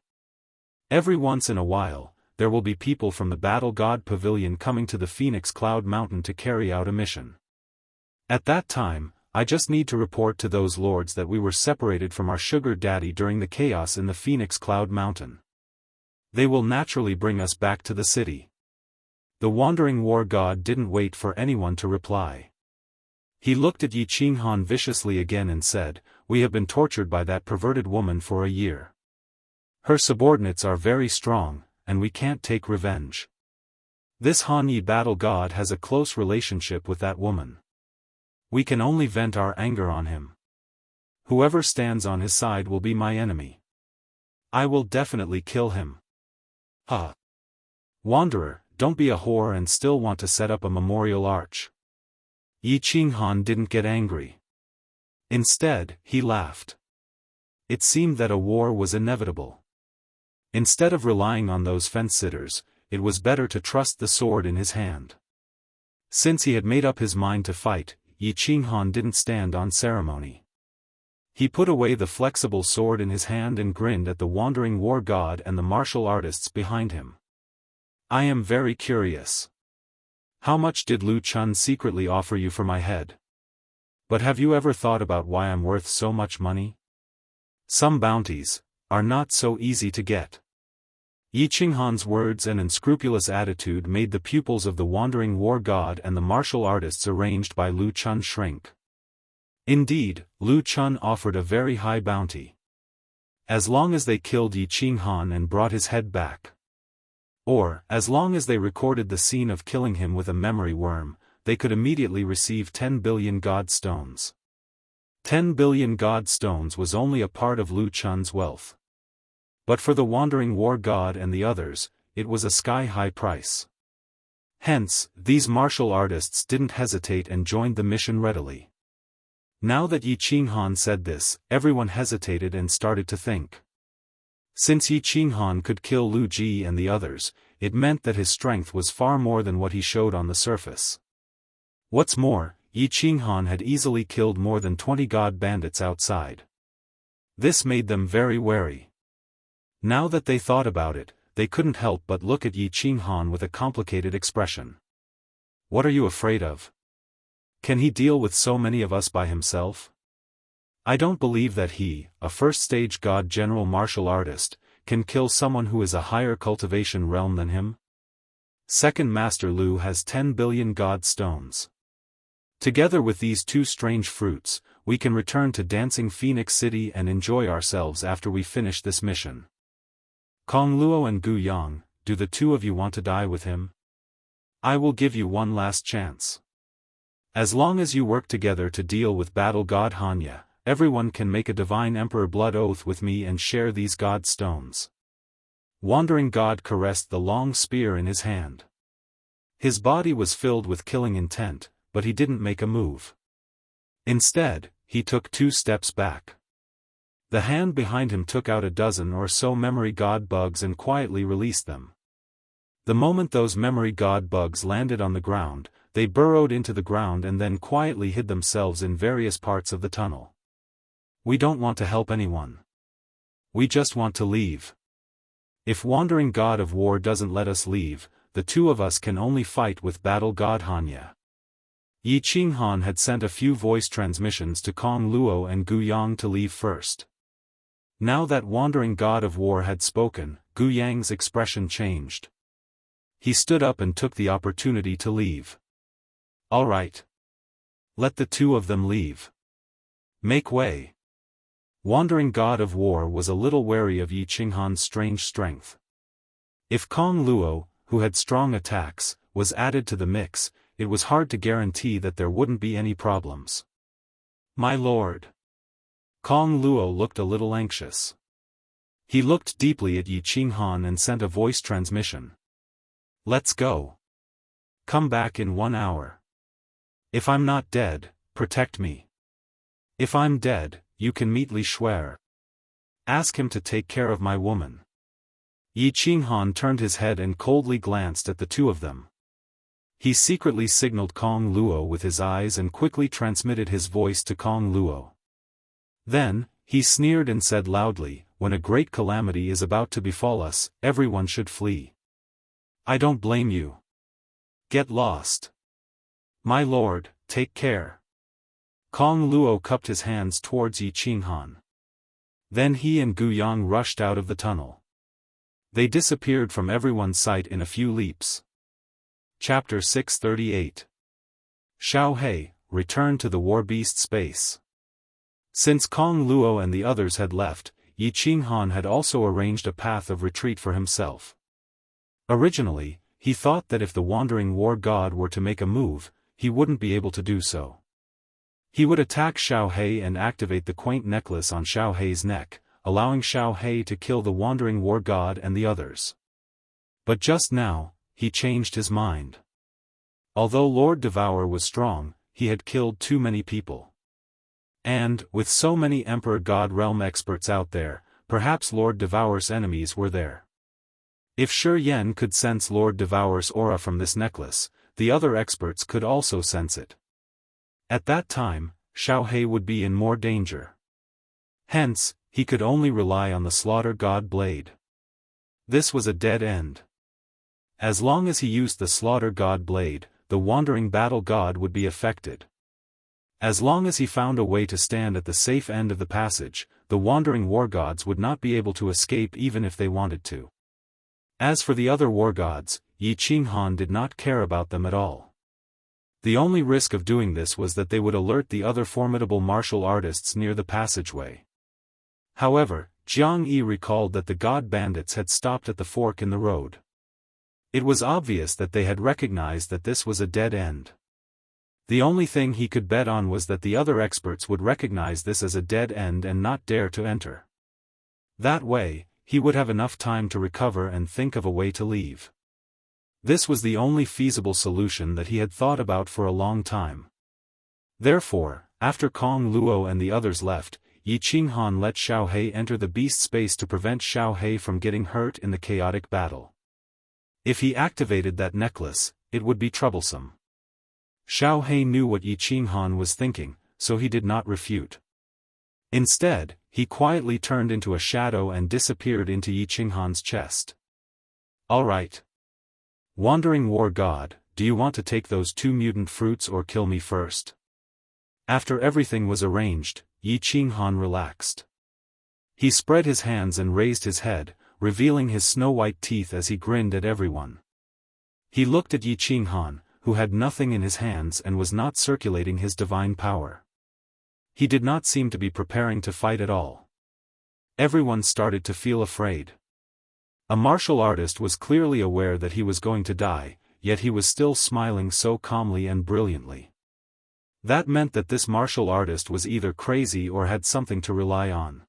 Speaker 1: Every once in a while, there will be people from the Battle God Pavilion coming to the Phoenix Cloud Mountain to carry out a mission. At that time, I just need to report to those lords that we were separated from our sugar daddy during the chaos in the Phoenix Cloud Mountain. They will naturally bring us back to the city." The Wandering War God didn't wait for anyone to reply. He looked at Yi Qinghan viciously again and said, "We have been tortured by that perverted woman for a year. Her subordinates are very strong, and we can't take revenge. This Han Yi battle god has a close relationship with that woman. We can only vent our anger on him. Whoever stands on his side will be my enemy. I will definitely kill him." "Huh. Wanderer, don't be a whore and still want to set up a memorial arch." Yi Qinghan didn't get angry. Instead, he laughed. It seemed that a war was inevitable. Instead of relying on those fence-sitters, it was better to trust the sword in his hand. Since he had made up his mind to fight, Yi Qinghan didn't stand on ceremony. He put away the flexible sword in his hand and grinned at the Wandering War God and the martial artists behind him. "I am very curious. How much did Lu Chun secretly offer you for my head? But have you ever thought about why I'm worth so much money? Some bounties are not so easy to get." Yi Qinghan's words and unscrupulous attitude made the pupils of the Wandering War God and the martial artists arranged by Lu Chun shrink. Indeed, Lu Chun offered a very high bounty. As long as they killed Yi Qinghan and brought his head back. Or, as long as they recorded the scene of killing him with a memory worm, they could immediately receive 10 billion god stones. 10 billion god stones was only a part of Lu Chun's wealth. But for the wandering war god and the others, it was a sky-high price. Hence, these martial artists didn't hesitate and joined the mission readily. Now that Yi Qinghan said this, everyone hesitated and started to think. Since Yi Qinghan could kill Lu Ji and the others, it meant that his strength was far more than what he showed on the surface. What's more, Yi Qinghan had easily killed more than 20 god bandits outside. This made them very wary. Now that they thought about it, they couldn't help but look at Yi Qinghan with a complicated expression. What are you afraid of? Can he deal with so many of us by himself? I don't believe that he, a first-stage god general martial artist, can kill someone who is a higher cultivation realm than him. Second Master Lu has 10 billion god stones. Together with these two strange fruits, we can return to Dancing Phoenix City and enjoy ourselves after we finish this mission. Kong Luo and Gu Yang, do the two of you want to die with him? I will give you one last chance. As long as you work together to deal with Battle God Hanya, everyone can make a Divine Emperor blood oath with me and share these god stones. Wandering God caressed the long spear in his hand. His body was filled with killing intent, but he didn't make a move. Instead, he took 2 steps back. The hand behind him took out a dozen or so memory god bugs and quietly released them. The moment those memory god bugs landed on the ground, they burrowed into the ground and then quietly hid themselves in various parts of the tunnel. We don't want to help anyone. We just want to leave. If Wandering God of War doesn't let us leave, the two of us can only fight with Battle God Hanya. Yi Qinghan had sent a few voice transmissions to Kong Luo and Gu Yang to leave first. Now that Wandering God of War had spoken, Gu Yang's expression changed. He stood up and took the opportunity to leave. All right. Let the two of them leave. Make way. Wandering God of War was a little wary of Yi Qinghan's strange strength. If Kong Luo, who had strong attacks, was added to the mix, it was hard to guarantee that there wouldn't be any problems. My lord. Kong Luo looked a little anxious. He looked deeply at Yi Qinghan and sent a voice transmission. Let's go. Come back in 1 hour. If I'm not dead, protect me. If I'm dead, you can meet Li Shuer. Ask him to take care of my woman. Yi Qinghan turned his head and coldly glanced at the two of them. He secretly signaled Kong Luo with his eyes and quickly transmitted his voice to Kong Luo. Then, he sneered and said loudly, when a great calamity is about to befall us, everyone should flee. I don't blame you. Get lost. My lord, take care. Kong Luo cupped his hands towards Yi Qinghan. Then he and Gu Yang rushed out of the tunnel. They disappeared from everyone's sight in a few leaps. Chapter 638. Xiao He, returned to the war beast space. Since Kong Luo and the others had left, Yi Qinghan had also arranged a path of retreat for himself. Originally, he thought that if the wandering war god were to make a move, he wouldn't be able to do so. He would attack Xiao He and activate the quaint necklace on Xiao He's neck, allowing Xiao He to kill the wandering war god and the others. But just now, he changed his mind. Although Lord Devour was strong, he had killed too many people. And, with so many Emperor God Realm experts out there, perhaps Lord Devour's enemies were there. If Shi Yan could sense Lord Devour's aura from this necklace, the other experts could also sense it. At that time, Xiao He would be in more danger. Hence, he could only rely on the Slaughter God Blade. This was a dead end. As long as he used the Slaughter God Blade, the Wandering Battle God would be affected. As long as he found a way to stand at the safe end of the passage, the Wandering War Gods would not be able to escape even if they wanted to. As for the other war gods, Yi Qinghan did not care about them at all. The only risk of doing this was that they would alert the other formidable martial artists near the passageway. However, Jianghu recalled that the god bandits had stopped at the fork in the road. It was obvious that they had recognized that this was a dead end. The only thing he could bet on was that the other experts would recognize this as a dead end and not dare to enter. That way, he would have enough time to recover and think of a way to leave. This was the only feasible solution that he had thought about for a long time. Therefore, after Kong Luo and the others left, Yi Qinghan let Xiao He enter the beast space to prevent Xiao He from getting hurt in the chaotic battle. If he activated that necklace, it would be troublesome. Xiao He knew what Yi Qinghan was thinking, so he did not refute. Instead, he quietly turned into a shadow and disappeared into Yi Qinghan's chest. "All right. Wandering War God, do you want to take those 2 mutant fruits or kill me first?" After everything was arranged, Yi Qinghan relaxed. He spread his hands and raised his head, revealing his snow-white teeth as he grinned at everyone. He looked at Yi Qinghan, who had nothing in his hands and was not circulating his divine power. He did not seem to be preparing to fight at all. Everyone started to feel afraid. A martial artist was clearly aware that he was going to die, yet he was still smiling so calmly and brilliantly. That meant that this martial artist was either crazy or had something to rely on.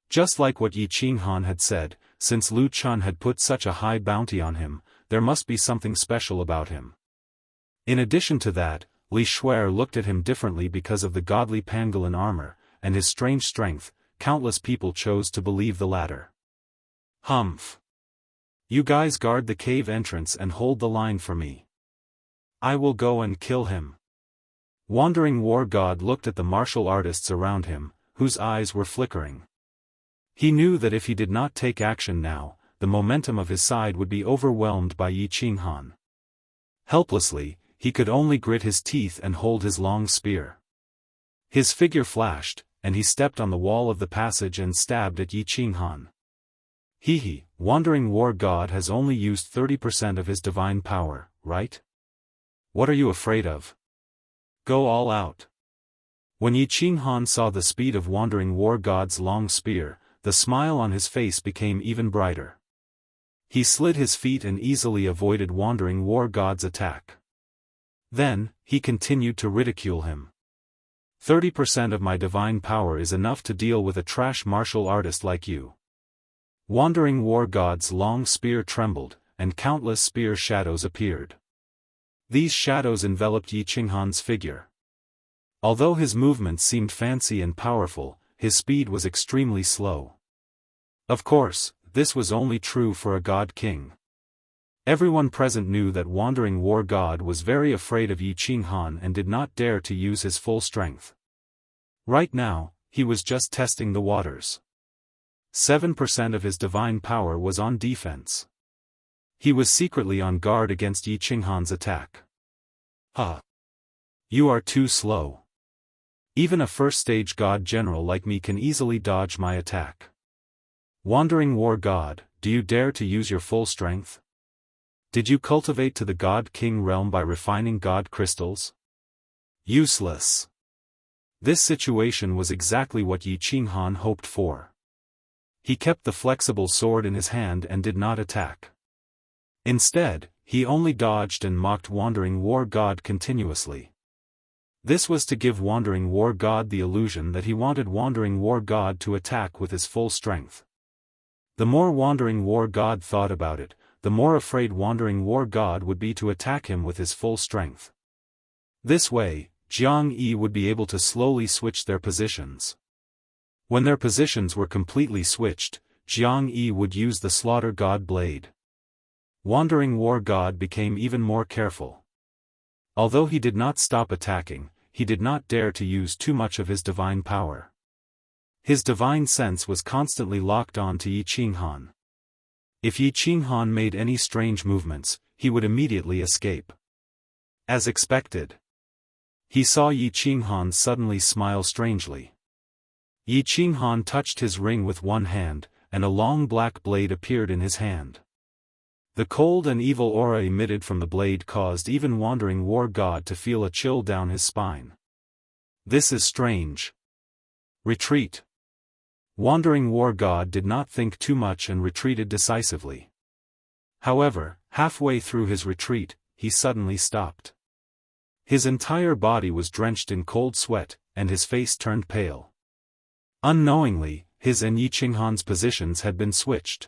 Speaker 1: Just like what Yi Qinghan had said, since Lu Chun had put such a high bounty on him, there must be something special about him. In addition to that, Li Shuer looked at him differently because of the godly pangolin armor, and his strange strength. Countless people chose to believe the latter. "Humph. You guys guard the cave entrance and hold the line for me. I will go and kill him." Wandering War God looked at the martial artists around him, whose eyes were flickering. He knew that if he did not take action now, the momentum of his side would be overwhelmed by Yi Qinghan. Helplessly, he could only grit his teeth and hold his long spear. His figure flashed, and he stepped on the wall of the passage and stabbed at Yi Qinghan. Wandering War God has only used 30% of his divine power, right? What are you afraid of? Go all out." When Yi Qinghan saw the speed of Wandering War God's long spear, the smile on his face became even brighter. He slid his feet and easily avoided Wandering War God's attack. Then, he continued to ridicule him. 30% of my divine power is enough to deal with a trash martial artist like you." Wandering War God's long spear trembled, and countless spear shadows appeared. These shadows enveloped Yi Qinghan's figure. Although his movements seemed fancy and powerful, his speed was extremely slow. Of course, this was only true for a god king. Everyone present knew that Wandering War God was very afraid of Yi Qinghan and did not dare to use his full strength. Right now, he was just testing the waters. 7% of his divine power was on defense. He was secretly on guard against Yi Qinghan's attack. You are too slow. Even a first-stage god general like me can easily dodge my attack. Wandering War God, do you dare to use your full strength? Did you cultivate to the God King realm by refining God crystals? Useless. This situation was exactly what Yi Qinghan hoped for. He kept the flexible sword in his hand and did not attack. Instead, he only dodged and mocked Wandering War God continuously. This was to give Wandering War God the illusion that he wanted Wandering War God to attack with his full strength. The more Wandering War God thought about it, the more afraid Wandering War God would be to attack him with his full strength. This way, Jianghu would be able to slowly switch their positions. When their positions were completely switched, Jianghu would use the Slaughter God blade. Wandering War God became even more careful. Although he did not stop attacking, he did not dare to use too much of his divine power. His divine sense was constantly locked on to Yi Qinghan. If Yi Qinghan made any strange movements, he would immediately escape. As expected. He saw Yi Qinghan suddenly smile strangely. Yi Qinghan touched his ring with one hand, and a long black blade appeared in his hand. The cold and evil aura emitted from the blade caused even Wandering War God to feel a chill down his spine. This is strange. Retreat. Wandering War God did not think too much and retreated decisively. However, halfway through his retreat, he suddenly stopped. His entire body was drenched in cold sweat, and his face turned pale. Unknowingly, his and Yi Qinghan's positions had been switched.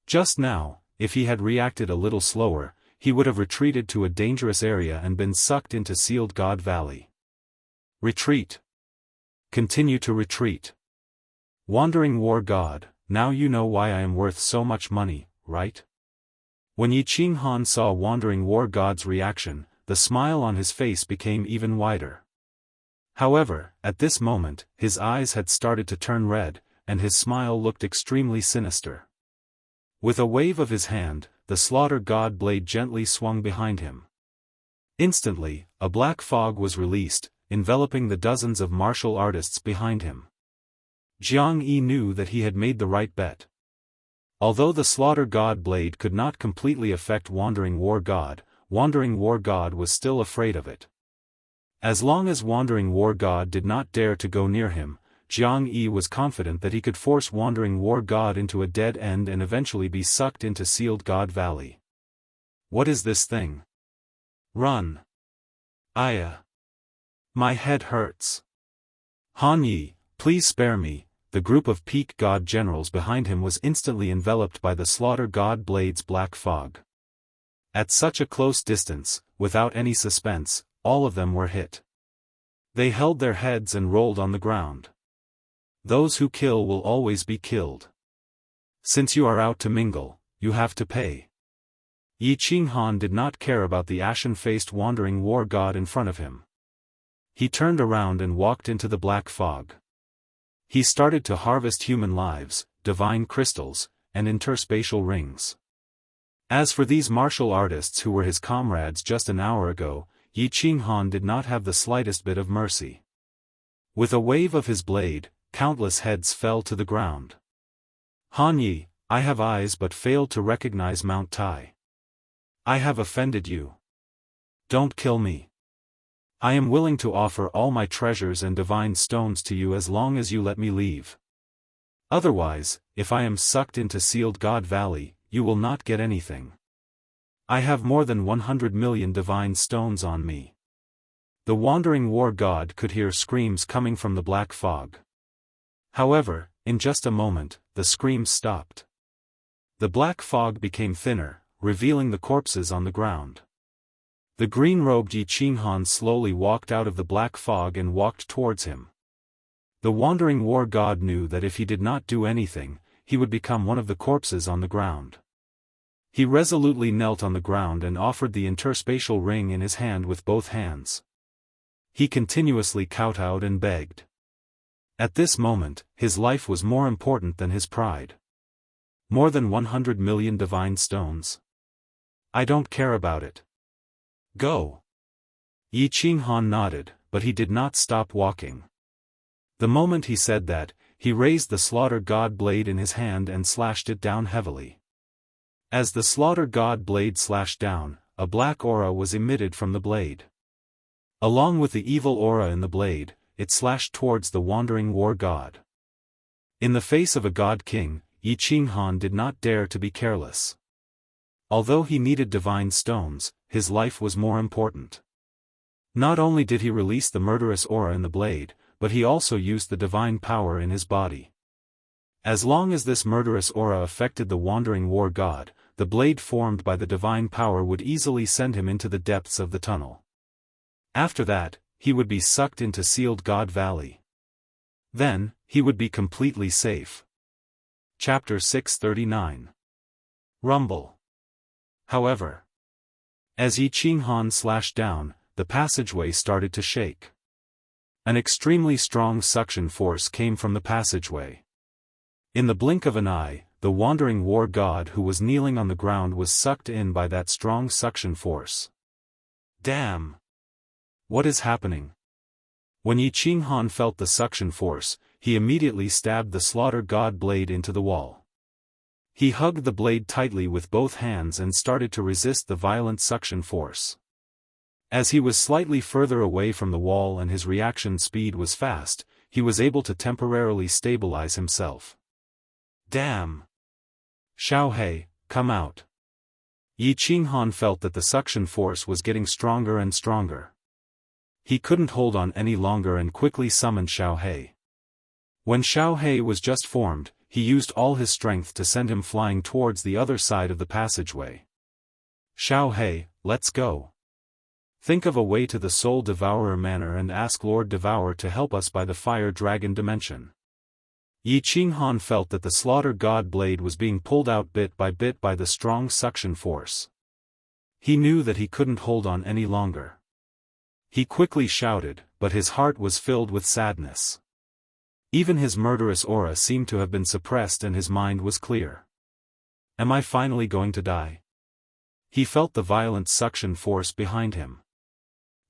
Speaker 1: Just now, if he had reacted a little slower, he would have retreated to a dangerous area and been sucked into Sealed God Valley. Retreat. Continue to retreat. Wandering War God, now you know why I am worth so much money, right? When Yi Qinghan saw Wandering War God's reaction, the smile on his face became even wider. However, at this moment, his eyes had started to turn red, and his smile looked extremely sinister. With a wave of his hand, the Slaughter God blade gently swung behind him. Instantly, a black fog was released, enveloping the dozens of martial artists behind him. Jianghu knew that he had made the right bet. Although the Slaughter God blade could not completely affect Wandering War God was still afraid of it. As long as Wandering War God did not dare to go near him, Jianghu was confident that he could force Wandering War God into a dead end and eventually be sucked into Sealed God Valley. What is this thing? Run. Aya. My head hurts. Han Yi, please spare me. The group of peak god generals behind him was instantly enveloped by the Slaughter God blade's black fog. At such a close distance, without any suspense, all of them were hit. They held their heads and rolled on the ground. Those who kill will always be killed. Since you are out to mingle, you have to pay. Yi Qinghan did not care about the ashen-faced Wandering War God in front of him. He turned around and walked into the black fog. He started to harvest human lives, divine crystals, and interspatial rings. As for these martial artists who were his comrades just an hour ago, Yi Qinghan did not have the slightest bit of mercy. With a wave of his blade, countless heads fell to the ground. Han Yi, I have eyes but failed to recognize Mount Tai. I have offended you. Don't kill me. I am willing to offer all my treasures and divine stones to you as long as you let me leave. Otherwise, if I am sucked into Sealed God Valley, you will not get anything. I have more than 100 million divine stones on me. The Wandering War God could hear screams coming from the black fog. However, in just a moment, the screams stopped. The black fog became thinner, revealing the corpses on the ground. The green-robed Yi Qinghan slowly walked out of the black fog and walked towards him. The Wandering War God knew that if he did not do anything, he would become one of the corpses on the ground. He resolutely knelt on the ground and offered the interspatial ring in his hand with both hands. He continuously kowtowed and begged. At this moment, his life was more important than his pride. More than 100 million divine stones. I don't care about it. Go. Yi Qinghan nodded, but he did not stop walking. The moment he said that, he raised the Slaughter God blade in his hand and slashed it down heavily. As the Slaughter God blade slashed down, a black aura was emitted from the blade. Along with the evil aura in the blade, it slashed towards the Wandering War God. In the face of a God King, Yi Qinghan did not dare to be careless. Although he needed divine stones, his life was more important. Not only did he release the murderous aura in the blade, but he also used the divine power in his body. As long as this murderous aura affected the Wandering War God, the blade formed by the divine power would easily send him into the depths of the tunnel. After that, he would be sucked into Sealed God Valley. Then, he would be completely safe. Chapter 639. Rumble. However, as Yi Qinghan slashed down, the passageway started to shake. An extremely strong suction force came from the passageway. In the blink of an eye, the Wandering War God who was kneeling on the ground was sucked in by that strong suction force. Damn! What is happening? When Yi Qinghan felt the suction force, he immediately stabbed the Slaughter God blade into the wall. He hugged the blade tightly with both hands and started to resist the violent suction force. As he was slightly further away from the wall and his reaction speed was fast, he was able to temporarily stabilize himself. Damn! Xiaohei, come out. Yi Qinghan felt that the suction force was getting stronger and stronger. He couldn't hold on any longer and quickly summoned Xiao He. When Xiao He was just formed, he used all his strength to send him flying towards the other side of the passageway. Xiao He, let's go. Think of a way to the Soul Devourer Manor and ask Lord Devourer to help us by the Fire Dragon dimension. Yi Qinghan felt that the Slaughter God blade was being pulled out bit by the strong suction force. He knew that he couldn't hold on any longer. He quickly shouted, but his heart was filled with sadness. Even his murderous aura seemed to have been suppressed and his mind was clear. Am I finally going to die? He felt the violent suction force behind him.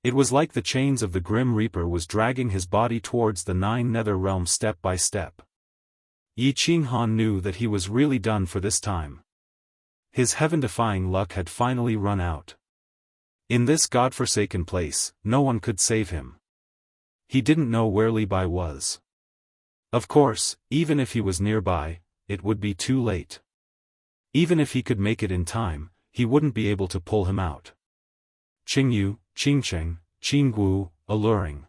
Speaker 1: It was like the chains of the Grim Reaper was dragging his body towards the 9 nether realms step by step. Yi Qinghan knew that he was really done for this time. His heaven-defying luck had finally run out. In this godforsaken place, no one could save him. He didn't know where Li Bai was. Of course, even if he was nearby, it would be too late. Even if he could make it in time, he wouldn't be able to pull him out. Qingyu, Qingcheng, Qingguo, alluring.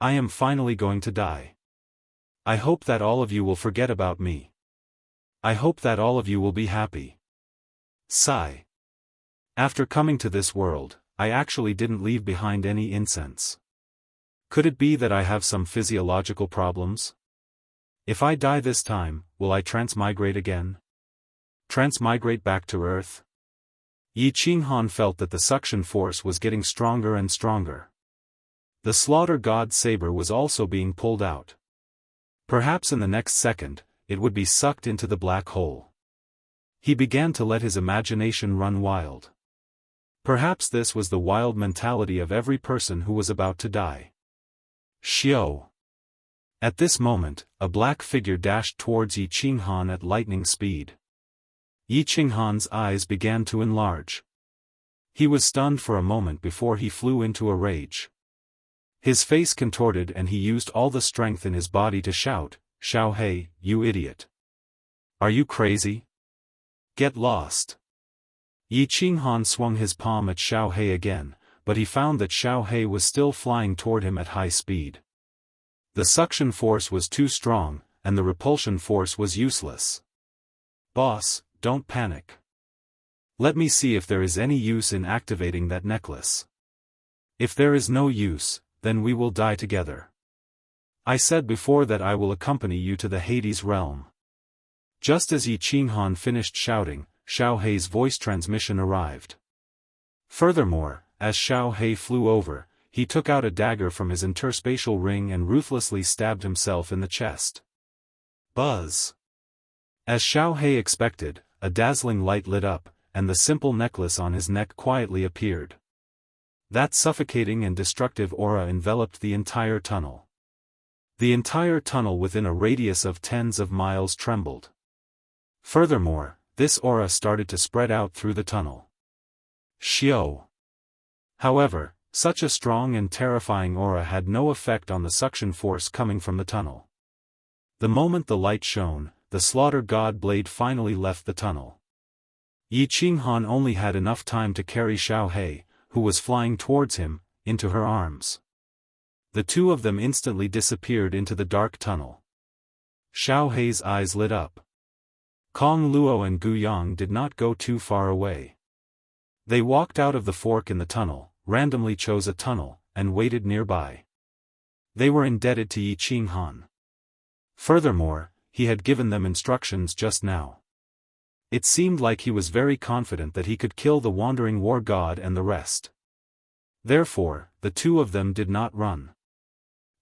Speaker 1: I am finally going to die. I hope that all of you will forget about me. I hope that all of you will be happy. Sigh. After coming to this world, I actually didn't leave behind any incense. Could it be that I have some physiological problems? If I die this time, will I transmigrate again? Transmigrate back to Earth? Yi Qinghan felt that the suction force was getting stronger and stronger. The Slaughter God saber was also being pulled out. Perhaps in the next second, it would be sucked into the black hole. He began to let his imagination run wild. Perhaps this was the wild mentality of every person who was about to die. Xiao. At this moment, a black figure dashed towards Yi Qinghan at lightning speed. Yi Qinghan's eyes began to enlarge. He was stunned for a moment before he flew into a rage. His face contorted and he used all the strength in his body to shout, Xiao He, you idiot. Are you crazy? Get lost. Yi Qinghan swung his palm at Xiao He again, but he found that Xiao He was still flying toward him at high speed. The suction force was too strong, and the repulsion force was useless. Boss, don't panic. Let me see if there is any use in activating that necklace. If there is no use, then we will die together. I said before that I will accompany you to the Hades realm. Just as Yi Qinghan finished shouting, Xiao He's voice transmission arrived. Furthermore, as Xiao He flew over, he took out a dagger from his interspatial ring and ruthlessly stabbed himself in the chest. Buzz! As Xiao He expected, a dazzling light lit up, and the simple necklace on his neck quietly appeared. That suffocating and destructive aura enveloped the entire tunnel. The entire tunnel within a radius of tens of miles trembled. Furthermore, this aura started to spread out through the tunnel. Xiao. However, such a strong and terrifying aura had no effect on the suction force coming from the tunnel. The moment the light shone, the Slaughter God blade finally left the tunnel. Yi Qinghan only had enough time to carry Xiao He, who was flying towards him, into her arms. The two of them instantly disappeared into the dark tunnel. Xiao He's eyes lit up. Kong Luo and Gu Yang did not go too far away. They walked out of the fork in the tunnel, randomly chose a tunnel, and waited nearby. They were indebted to Yi Qinghan. Furthermore, he had given them instructions just now. It seemed like he was very confident that he could kill the wandering war god and the rest. Therefore, the two of them did not run.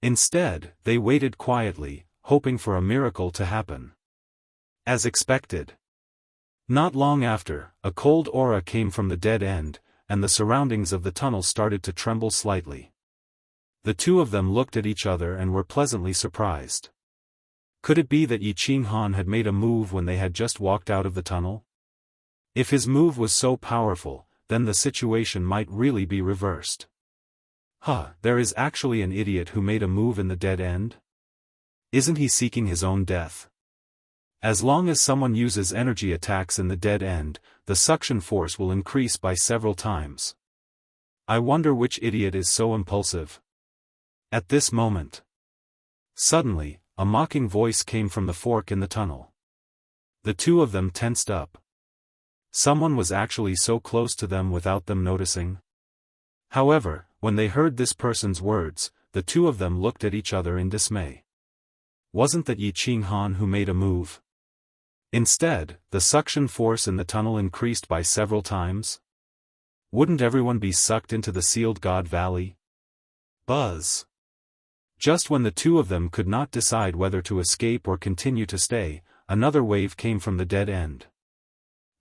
Speaker 1: Instead, they waited quietly, hoping for a miracle to happen. As expected. Not long after, a cold aura came from the dead end, and the surroundings of the tunnel started to tremble slightly. The two of them looked at each other and were pleasantly surprised. Could it be that Yi Qinghan had made a move when they had just walked out of the tunnel? If his move was so powerful, then the situation might really be reversed. There is actually an idiot who made a move in the dead end? Isn't he seeking his own death? As long as someone uses energy attacks in the dead end, the suction force will increase by several times. I wonder which idiot is so impulsive. At this moment, suddenly, a mocking voice came from the fork in the tunnel. The two of them tensed up. Someone was actually so close to them without them noticing. However, when they heard this person's words, the two of them looked at each other in dismay. Wasn't that Yi Qinghan who made a move? Instead, the suction force in the tunnel increased by several times. Wouldn't everyone be sucked into the sealed God Valley? Buzz. Just when the two of them could not decide whether to escape or continue to stay, another wave came from the dead end.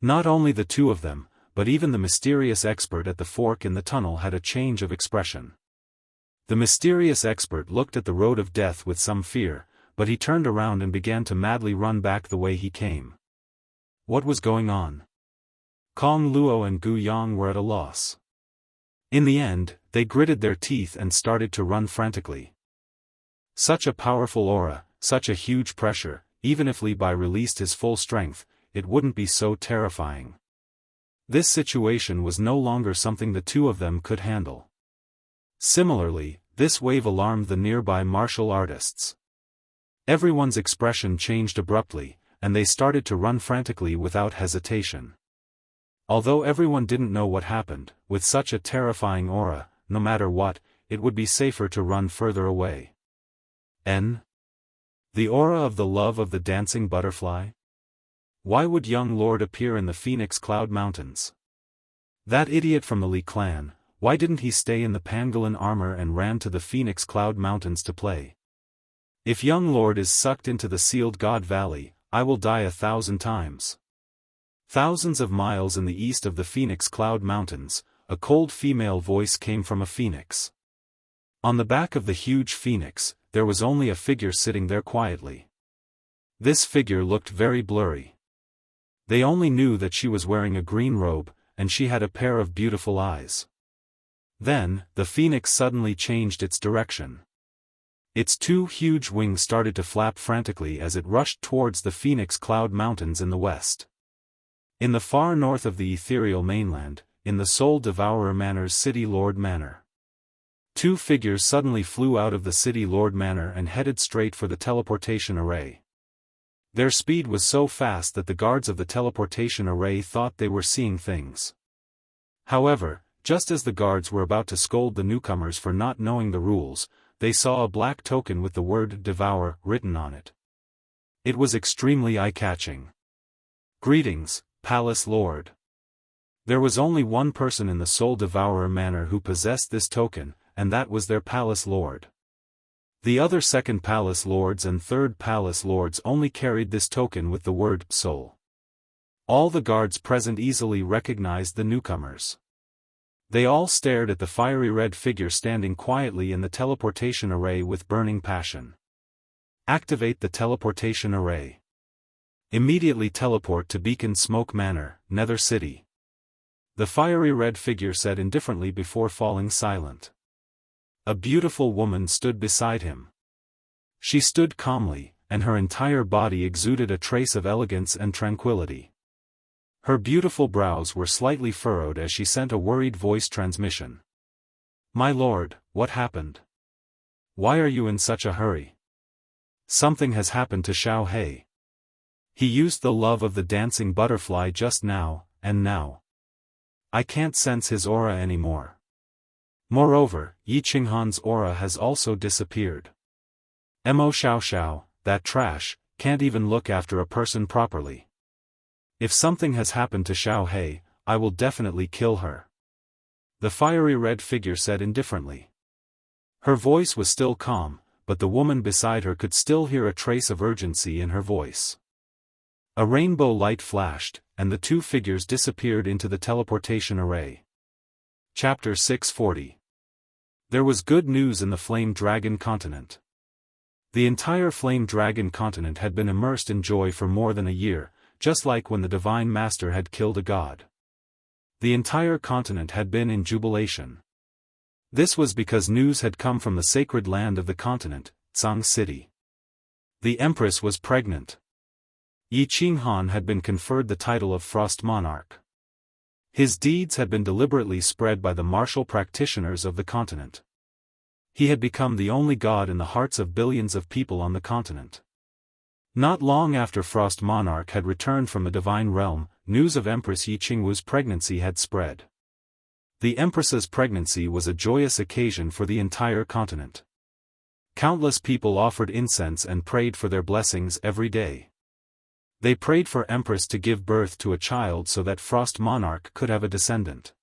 Speaker 1: Not only the two of them, but even the mysterious expert at the fork in the tunnel had a change of expression. The mysterious expert looked at the road of death with some fear, but he turned around and began to madly run back the way he came. What was going on? Kong Luo and Gu Yang were at a loss. In the end, they gritted their teeth and started to run frantically. Such a powerful aura, such a huge pressure, even if Li Bai released his full strength, it wouldn't be so terrifying. This situation was no longer something the two of them could handle. Similarly, this wave alarmed the nearby martial artists. Everyone's expression changed abruptly, and they started to run frantically without hesitation. Although everyone didn't know what happened, with such a terrifying aura, no matter what, it would be safer to run further away. The aura of the love of the dancing butterfly? Why would young Lord appear in the Phoenix Cloud Mountains? That idiot from the Li clan, why didn't he stay in the pangolin armor and ran to the Phoenix Cloud Mountains to play? If young Lord is sucked into the sealed God Valley, I will die 1,000 times. Thousands of miles in the east of the Phoenix Cloud Mountains, a cold female voice came from a phoenix. On the back of the huge phoenix, there was only a figure sitting there quietly. This figure looked very blurry. They only knew that she was wearing a green robe, and she had a pair of beautiful eyes. Then, the phoenix suddenly changed its direction. Its two huge wings started to flap frantically as it rushed towards the Phoenix Cloud Mountains in the west. In the far north of the ethereal mainland, in the Soul Devourer Manor's City Lord Manor. Two figures suddenly flew out of the City Lord Manor and headed straight for the teleportation array. Their speed was so fast that the guards of the teleportation array thought they were seeing things. However, just as the guards were about to scold the newcomers for not knowing the rules, they saw a black token with the word Devour written on it. It was extremely eye-catching. Greetings, Palace Lord. There was only one person in the Soul Devourer Manor who possessed this token, and that was their Palace Lord. The other second Palace Lords and third Palace Lords only carried this token with the word Soul. All the guards present easily recognized the newcomers. They all stared at the fiery red figure standing quietly in the teleportation array with burning passion. Activate the teleportation array. Immediately teleport to Beacon Smoke Manor, Nether City. The fiery red figure said indifferently before falling silent. A beautiful woman stood beside him. She stood calmly, and her entire body exuded a trace of elegance and tranquility. Her beautiful brows were slightly furrowed as she sent a worried voice transmission. My lord, what happened? Why are you in such a hurry? Something has happened to Xiao He. He used the love of the dancing butterfly just now, and now I can't sense his aura anymore. Moreover, Yi Qinghan's aura has also disappeared. Mo Xiao Xiao, that trash, can't even look after a person properly. If something has happened to Xiao He, I will definitely kill her. The fiery red figure said indifferently. Her voice was still calm, but the woman beside her could still hear a trace of urgency in her voice. A rainbow light flashed, and the two figures disappeared into the teleportation array. Chapter 640. There was good news in the Flame Dragon continent. The entire Flame Dragon continent had been immersed in joy for more than a year, just like when the Divine Master had killed a god. The entire continent had been in jubilation. This was because news had come from the sacred land of the continent, Tsang City. The Empress was pregnant. Yi Qinghan had been conferred the title of Frost Monarch. His deeds had been deliberately spread by the martial practitioners of the continent. He had become the only god in the hearts of billions of people on the continent. Not long after Frost Monarch had returned from the divine realm, news of Empress Yiqingwu's pregnancy had spread. The Empress's pregnancy was a joyous occasion for the entire continent. Countless people offered incense and prayed for their blessings every day. They prayed for Empress to give birth to a child so that Frost Monarch could have a descendant.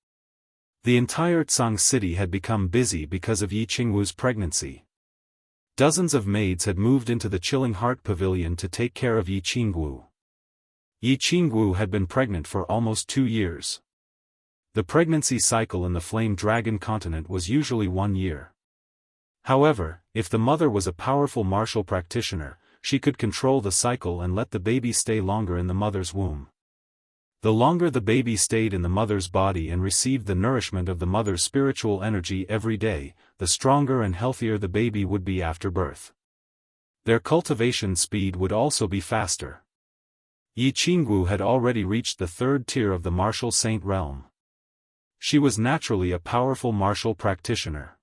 Speaker 1: The entire Tsang city had become busy because of Yiqingwu's pregnancy. Dozens of maids had moved into the Chilling Heart Pavilion to take care of Yiqingwu. Yiqingwu had been pregnant for almost 2 years. The pregnancy cycle in the Flame Dragon continent was usually 1 year. However, if the mother was a powerful martial practitioner, she could control the cycle and let the baby stay longer in the mother's womb. The longer the baby stayed in the mother's body and received the nourishment of the mother's spiritual energy every day, the stronger and healthier the baby would be after birth. Their cultivation speed would also be faster. Yiqingwu had already reached the 3rd tier of the martial saint realm. She was naturally a powerful martial practitioner.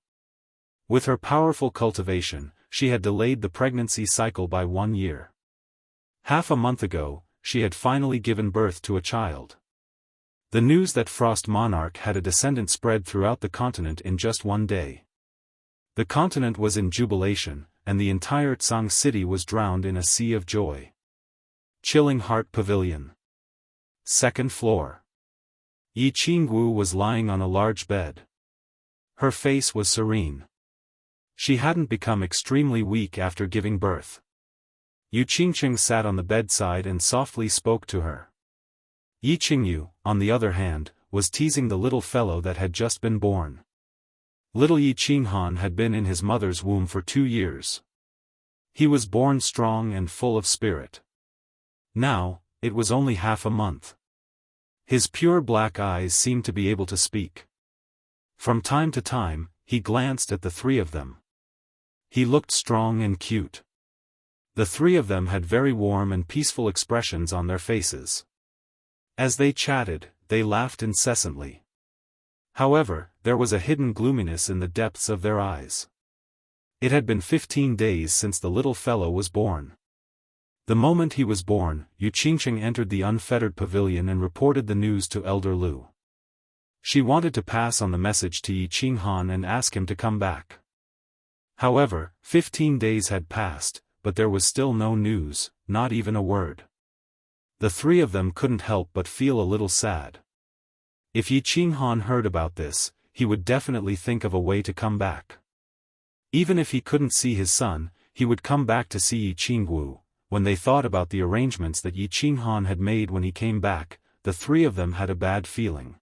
Speaker 1: With her powerful cultivation, she had delayed the pregnancy cycle by 1 year. Half a month ago, she had finally given birth to a child. The news that Frost Monarch had a descendant spread throughout the continent in just 1 day. The continent was in jubilation, and the entire Tsang city was drowned in a sea of joy. Chilling Heart Pavilion. 2nd floor. Yiqingwu was lying on a large bed. Her face was serene. She hadn't become extremely weak after giving birth. Yiqingqing sat on the bedside and softly spoke to her. Yiqingyu, on the other hand, was teasing the little fellow that had just been born. Little Yiqinghan had been in his mother's womb for 2 years. He was born strong and full of spirit. Now, it was only half a month. His pure black eyes seemed to be able to speak. From time to time, he glanced at the 3 of them. He looked strong and cute. The 3 of them had very warm and peaceful expressions on their faces. As they chatted, they laughed incessantly. However, there was a hidden gloominess in the depths of their eyes. It had been 15 days since the little fellow was born. The moment he was born, Yiqingqing entered the unfettered pavilion and reported the news to Elder Lu. She wanted to pass on the message to Yiqinghan and ask him to come back. However, 15 days had passed, but there was still no news, not even a word. The 3 of them couldn't help but feel a little sad. If Yiqinghan heard about this, he would definitely think of a way to come back. Even if he couldn't see his son, he would come back to see Yiqingwu. When they thought about the arrangements that Yiqinghan had made when he came back, the 3 of them had a bad feeling.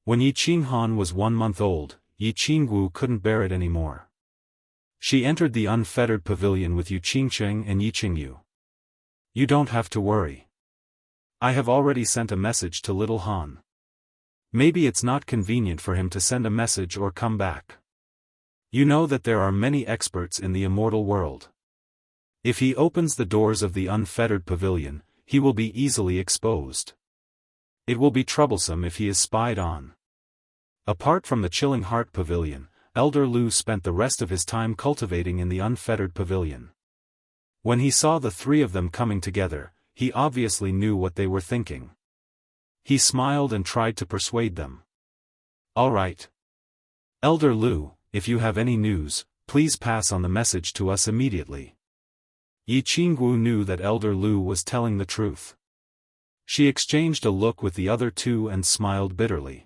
Speaker 1: When Yiqinghan was 1 month old, Yiqingwu couldn't bear it anymore. She entered the unfettered pavilion with Yiqingqing and Yiqingyu. You don't have to worry. I have already sent a message to little Han. Maybe it's not convenient for him to send a message or come back. You know that there are many experts in the immortal world. If he opens the doors of the unfettered pavilion, he will be easily exposed. It will be troublesome if he is spied on. Apart from the Chilling Heart Pavilion, Elder Lu spent the rest of his time cultivating in the unfettered pavilion. When he saw the 3 of them coming together, he obviously knew what they were thinking. He smiled and tried to persuade them. All right. Elder Lu, if you have any news, please pass on the message to us immediately. Yiqingwu knew that Elder Lu was telling the truth. She exchanged a look with the other 2 and smiled bitterly.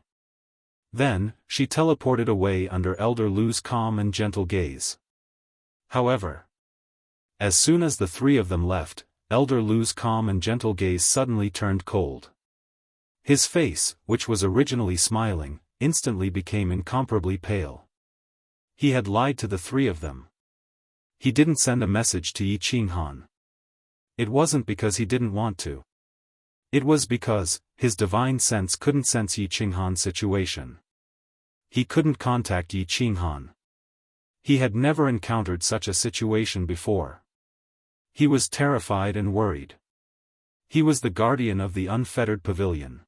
Speaker 1: Then, she teleported away under Elder Lu's calm and gentle gaze. However, as soon as the 3 of them left, Elder Lu's calm and gentle gaze suddenly turned cold. His face, which was originally smiling, instantly became incomparably pale. He had lied to the 3 of them. He didn't send a message to Yiqinghan. It wasn't because he didn't want to. It was because his divine sense couldn't sense Yiqinghan's situation. He couldn't contact Yiqinghan. He had never encountered such a situation before. He was terrified and worried. He was the guardian of the unfettered pavilion.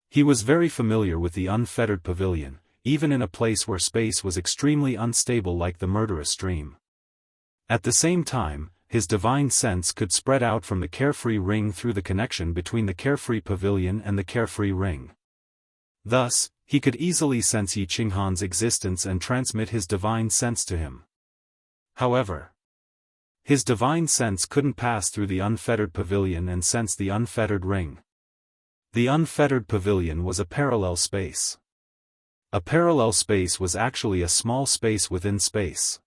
Speaker 1: He was very familiar with the unfettered pavilion, even in a place where space was extremely unstable like the murderous stream. At the same time, his divine sense could spread out from the carefree ring through the connection between the carefree pavilion and the carefree ring. Thus, he could easily sense Yi Qinghan's existence and transmit his divine sense to him. However, his divine sense couldn't pass through the unfettered pavilion and sense the unfettered ring. The unfettered pavilion was a parallel space. A parallel space was actually a small space within space.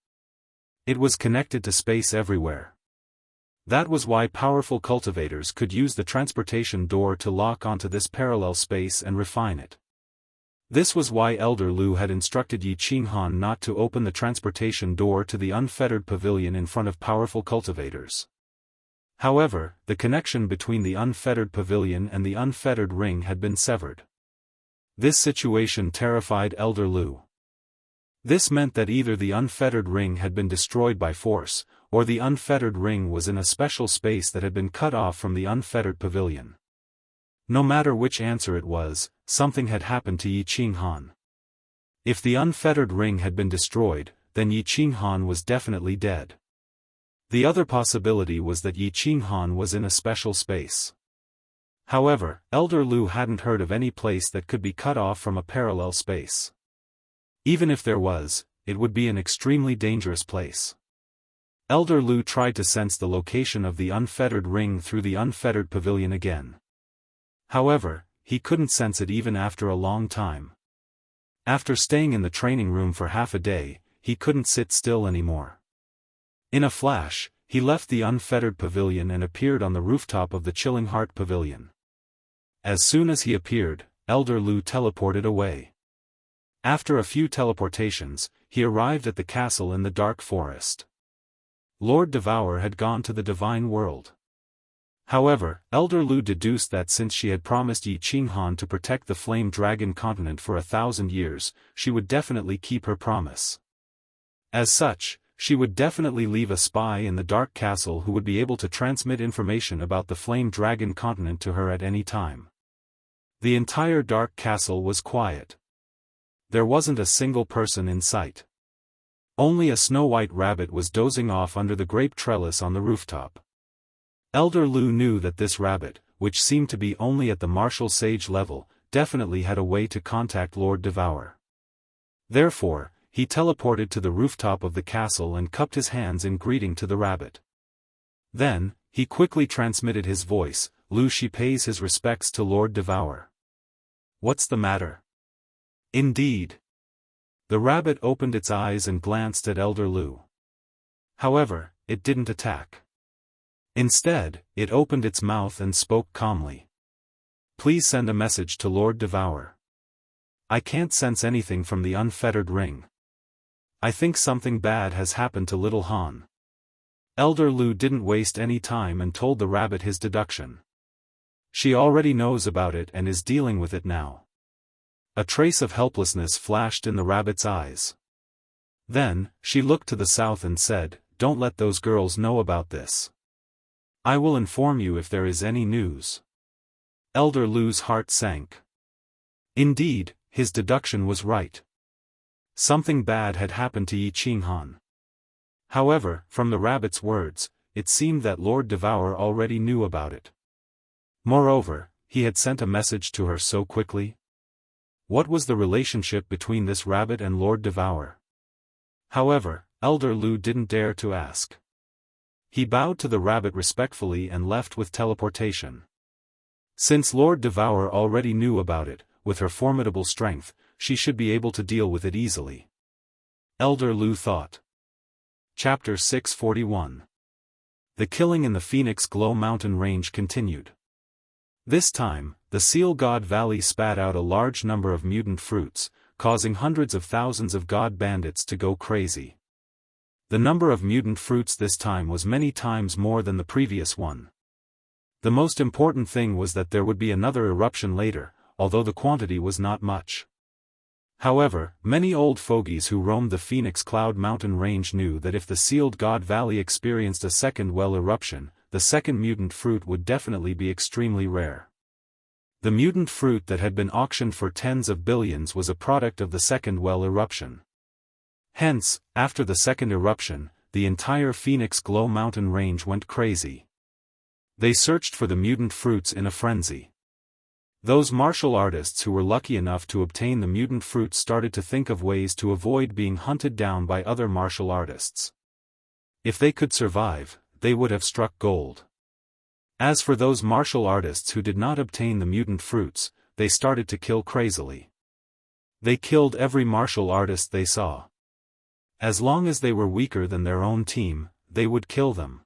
Speaker 1: It was connected to space everywhere. That was why powerful cultivators could use the transportation door to lock onto this parallel space and refine it. This was why Elder Lu had instructed Yi Qinghan not to open the transportation door to the unfettered pavilion in front of powerful cultivators. However, the connection between the unfettered pavilion and the unfettered ring had been severed. This situation terrified Elder Lu. This meant that either the unfettered ring had been destroyed by force, or the unfettered ring was in a special space that had been cut off from the unfettered pavilion. No matter which answer it was, something had happened to Yi Qinghan. If the unfettered ring had been destroyed, then Yi Qinghan was definitely dead. The other possibility was that Yi Qinghan was in a special space. However, Elder Lu hadn't heard of any place that could be cut off from a parallel space. Even if there was, it would be an extremely dangerous place. Elder Lu tried to sense the location of the unfettered ring through the unfettered pavilion again. However, he couldn't sense it even after a long time. After staying in the training room for half a day, he couldn't sit still anymore. In a flash, he left the unfettered pavilion and appeared on the rooftop of the Chilling Heart Pavilion. As soon as he appeared, Elder Lu teleported away. After a few teleportations, he arrived at the castle in the dark forest. Lord Devour had gone to the divine world. However, Elder Lu deduced that since she had promised Yi Qinghan to protect the Flame Dragon continent for 1,000 years, she would definitely keep her promise. As such, she would definitely leave a spy in the Dark Castle who would be able to transmit information about the Flame Dragon continent to her at any time. The entire Dark Castle was quiet. There wasn't a single person in sight. Only a snow-white rabbit was dozing off under the grape trellis on the rooftop. Elder Lu knew that this rabbit, which seemed to be only at the martial sage level, definitely had a way to contact Lord Devour. Therefore, he teleported to the rooftop of the castle and cupped his hands in greeting to the rabbit. Then, he quickly transmitted his voice, "Lu Shi pays his respects to Lord Devour." "What's the matter?" "Indeed." The rabbit opened its eyes and glanced at Elder Lu. However, it didn't attack. Instead, it opened its mouth and spoke calmly. "Please send a message to Lord Devour. I can't sense anything from the unfettered ring. I think something bad has happened to little Han." Elder Lu didn't waste any time and told the rabbit his deduction. She already knows about it and is dealing with it now. A trace of helplessness flashed in the rabbit's eyes. Then, she looked to the south and said, "Don't let those girls know about this. I will inform you if there is any news." Elder Lu's heart sank. Indeed, his deduction was right. Something bad had happened to Yi Qinghan. However, from the rabbit's words, it seemed that Lord Devour already knew about it. Moreover, he had sent a message to her so quickly. What was the relationship between this rabbit and Lord Devour? However, Elder Lu didn't dare to ask. He bowed to the rabbit respectfully and left with teleportation. Since Lord Devour already knew about it, with her formidable strength, she should be able to deal with it easily. Elder Lu thought. Chapter 641. The killing in the Phoenix Glow Mountain Range continued. This time, the Seal God Valley spat out a large number of mutant fruits, causing hundreds of thousands of god bandits to go crazy. The number of mutant fruits this time was many times more than the previous one. The most important thing was that there would be another eruption later, although the quantity was not much. However, many old fogies who roamed the Phoenix Cloud Mountain Range knew that if the Sealed God Valley experienced a second well eruption, the second mutant fruit would definitely be extremely rare. The mutant fruit that had been auctioned for tens of billions was a product of the second well eruption. Hence, after the second eruption, the entire Phoenix Glow mountain range went crazy. They searched for the mutant fruits in a frenzy. Those martial artists who were lucky enough to obtain the mutant fruits started to think of ways to avoid being hunted down by other martial artists. If they could survive, they would have struck gold. As for those martial artists who did not obtain the mutant fruits, they started to kill crazily. They killed every martial artist they saw. As long as they were weaker than their own team, they would kill them.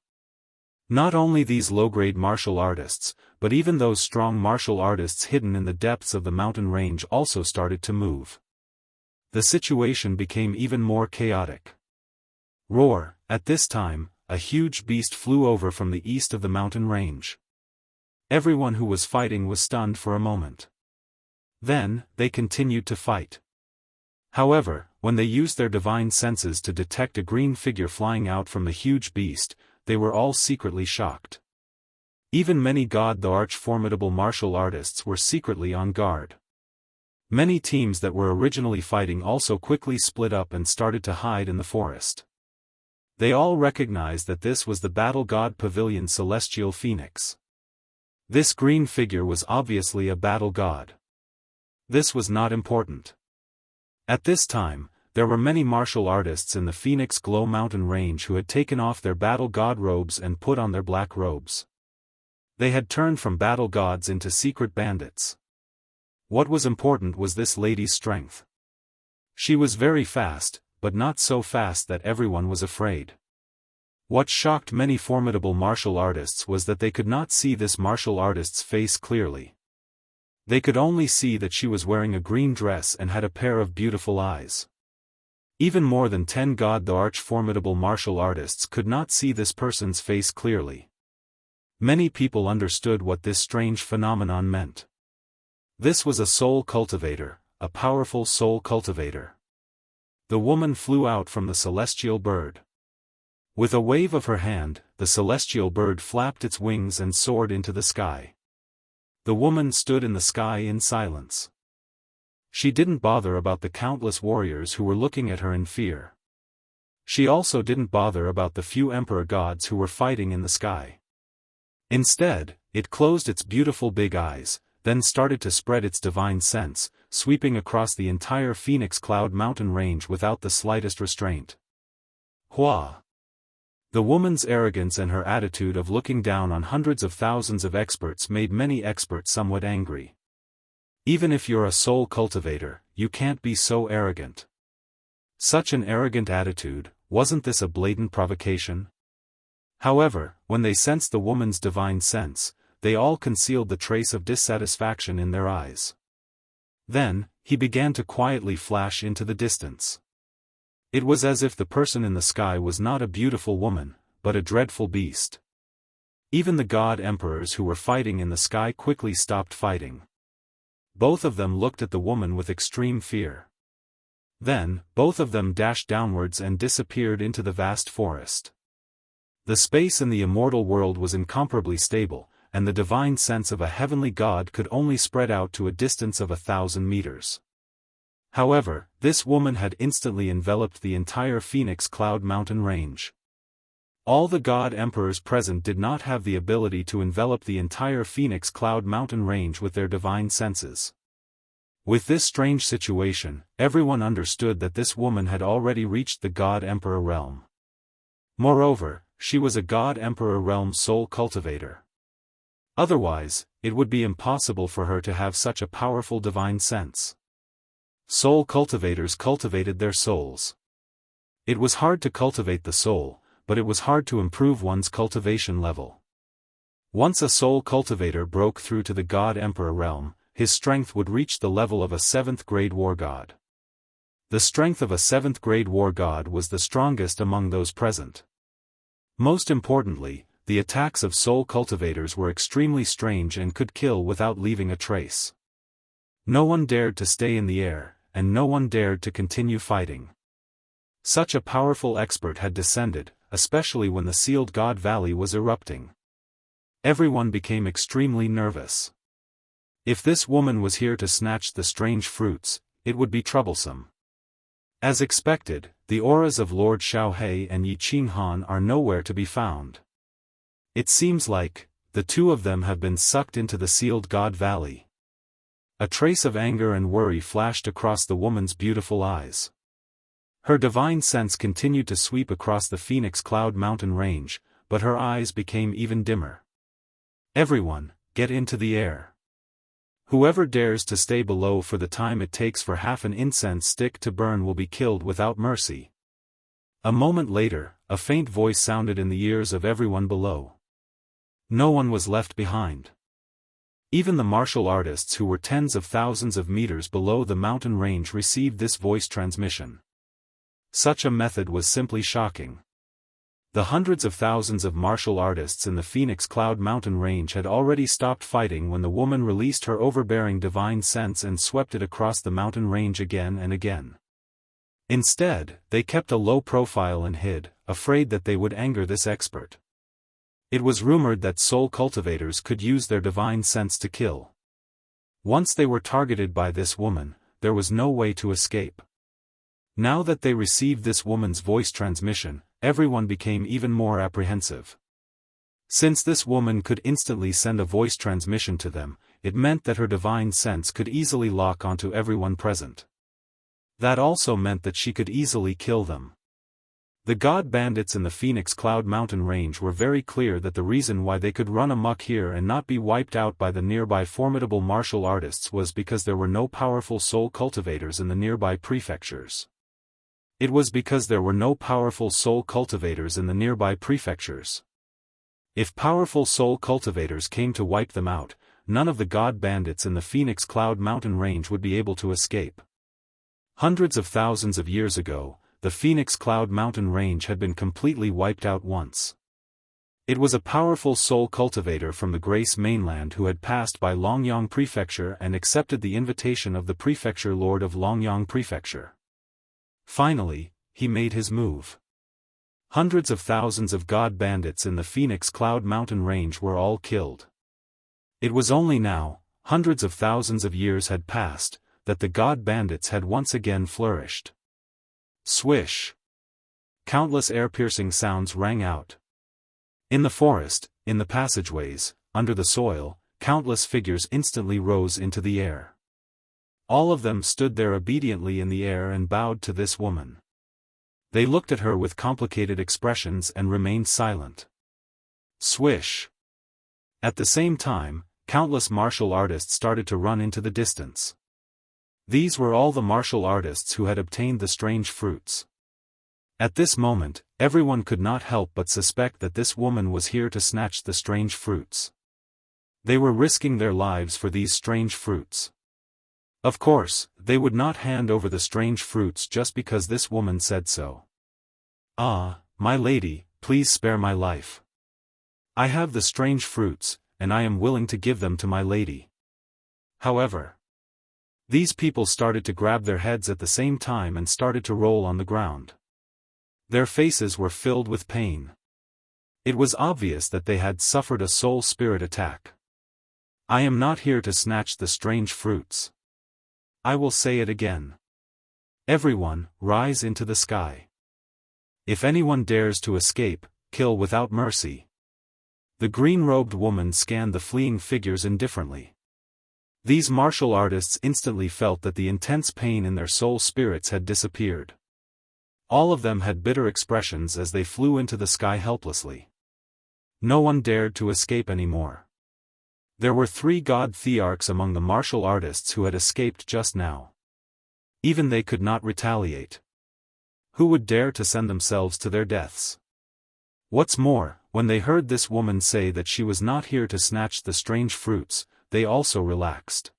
Speaker 1: Not only these low-grade martial artists, but even those strong martial artists hidden in the depths of the mountain range also started to move. The situation became even more chaotic. Roar! At this time, a huge beast flew over from the east of the mountain range. Everyone who was fighting was stunned for a moment. Then, they continued to fight. However, when they used their divine senses to detect a green figure flying out from the huge beast, they were all secretly shocked. Even many the arch-formidable martial artists were secretly on guard. Many teams that were originally fighting also quickly split up and started to hide in the forest. They all recognized that this was the battle god pavilion celestial phoenix. This green figure was obviously a battle god. This was not important. At this time, there were many martial artists in the Phoenix Glow mountain range who had taken off their battle god robes and put on their black robes. They had turned from battle gods into secret bandits. What was important was this lady's strength. She was very fast, but not so fast that everyone was afraid. What shocked many formidable martial artists was that they could not see this martial artist's face clearly. They could only see that she was wearing a green dress and had a pair of beautiful eyes. Even more than 10 the arch-formidable martial artists could not see this person's face clearly. Many people understood what this strange phenomenon meant. This was a soul cultivator, a powerful soul cultivator. The woman flew out from the celestial bird. With a wave of her hand, the celestial bird flapped its wings and soared into the sky. The woman stood in the sky in silence. She didn't bother about the countless warriors who were looking at her in fear. She also didn't bother about the few emperor gods who were fighting in the sky. Instead, it closed its beautiful big eyes, then started to spread its divine sense, sweeping across the entire Phoenix Cloud mountain range without the slightest restraint. Hua! The woman's arrogance and her attitude of looking down on hundreds of thousands of experts made many experts somewhat angry. Even if you're a soul cultivator, you can't be so arrogant. Such an arrogant attitude, wasn't this a blatant provocation? However, when they sensed the woman's divine sense, they all concealed the trace of dissatisfaction in their eyes. Then, he began to quietly flash into the distance. It was as if the person in the sky was not a beautiful woman, but a dreadful beast. Even the god emperors who were fighting in the sky quickly stopped fighting. Both of them looked at the woman with extreme fear. Then, both of them dashed downwards and disappeared into the vast forest. The space in the immortal world was incomparably stable, and the divine sense of a heavenly god could only spread out to a distance of 1,000 meters. However, this woman had instantly enveloped the entire Phoenix Cloud mountain range. All the god emperors present did not have the ability to envelop the entire Phoenix Cloud mountain range with their divine senses. With this strange situation, everyone understood that this woman had already reached the god emperor realm. Moreover, she was a god emperor realm soul cultivator. Otherwise, it would be impossible for her to have such a powerful divine sense. Soul cultivators cultivated their souls. It was hard to cultivate the soul, but it was hard to improve one's cultivation level. Once a soul cultivator broke through to the god emperor realm, his strength would reach the level of a 7th grade war god. The strength of a 7th grade war god was the strongest among those present. Most importantly, the attacks of soul cultivators were extremely strange and could kill without leaving a trace. No one dared to stay in the air, and no one dared to continue fighting. Such a powerful expert had descended, especially when the sealed God Valley was erupting. Everyone became extremely nervous. If this woman was here to snatch the strange fruits, it would be troublesome. As expected, the auras of Lord Xiaohe and Yi Qinghan are nowhere to be found. It seems like the two of them have been sucked into the sealed God Valley. A trace of anger and worry flashed across the woman's beautiful eyes. Her divine sense continued to sweep across the Phoenix Cloud Mountain range, but her eyes became even dimmer. Everyone, get into the air. Whoever dares to stay below for the time it takes for half an incense stick to burn will be killed without mercy. A moment later, a faint voice sounded in the ears of everyone below. No one was left behind. Even the martial artists who were tens of thousands of meters below the mountain range received this voice transmission. Such a method was simply shocking. The hundreds of thousands of martial artists in the Phoenix Cloud Mountain range had already stopped fighting when the woman released her overbearing divine sense and swept it across the mountain range again and again. Instead, they kept a low profile and hid, afraid that they would anger this expert. It was rumored that soul cultivators could use their divine sense to kill. Once they were targeted by this woman, there was no way to escape. Now that they received this woman's voice transmission, everyone became even more apprehensive. Since this woman could instantly send a voice transmission to them, it meant that her divine sense could easily lock onto everyone present. That also meant that she could easily kill them. The god bandits in the Phoenix Cloud Mountain range were very clear that the reason why they could run amok here and not be wiped out by the nearby formidable martial artists was because there were no powerful soul cultivators in the nearby prefectures. It was because there were no powerful soul cultivators in the nearby prefectures. If powerful soul cultivators came to wipe them out, none of the god bandits in the Phoenix Cloud Mountain range would be able to escape. Hundreds of thousands of years ago, the Phoenix Cloud Mountain range had been completely wiped out once. It was a powerful soul cultivator from the Grace mainland who had passed by Longyang Prefecture and accepted the invitation of the Prefecture Lord of Longyang Prefecture. Finally, he made his move. Hundreds of thousands of god bandits in the Phoenix Cloud Mountain range were all killed. It was only now, hundreds of thousands of years had passed, that the god bandits had once again flourished. Swish! Countless air-piercing sounds rang out. In the forest, in the passageways, under the soil, countless figures instantly rose into the air. All of them stood there obediently in the air and bowed to this woman. They looked at her with complicated expressions and remained silent. Swish! At the same time, countless martial artists started to run into the distance. These were all the martial artists who had obtained the strange fruits. At this moment, everyone could not help but suspect that this woman was here to snatch the strange fruits. They were risking their lives for these strange fruits. Of course, they would not hand over the strange fruits just because this woman said so. Ah, my lady, please spare my life. I have the strange fruits, and I am willing to give them to my lady. However, these people started to grab their heads at the same time and started to roll on the ground. Their faces were filled with pain. It was obvious that they had suffered a soul spirit attack. I am not here to snatch the strange fruits. I will say it again. Everyone, rise into the sky. If anyone dares to escape, kill without mercy. The green-robed woman scanned the fleeing figures indifferently. These martial artists instantly felt that the intense pain in their soul spirits had disappeared. All of them had bitter expressions as they flew into the sky helplessly. No one dared to escape anymore. There were 3 god thearchs among the martial artists who had escaped just now. Even they could not retaliate. Who would dare to send themselves to their deaths? What's more, when they heard this woman say that she was not here to snatch the strange fruits, they also relaxed.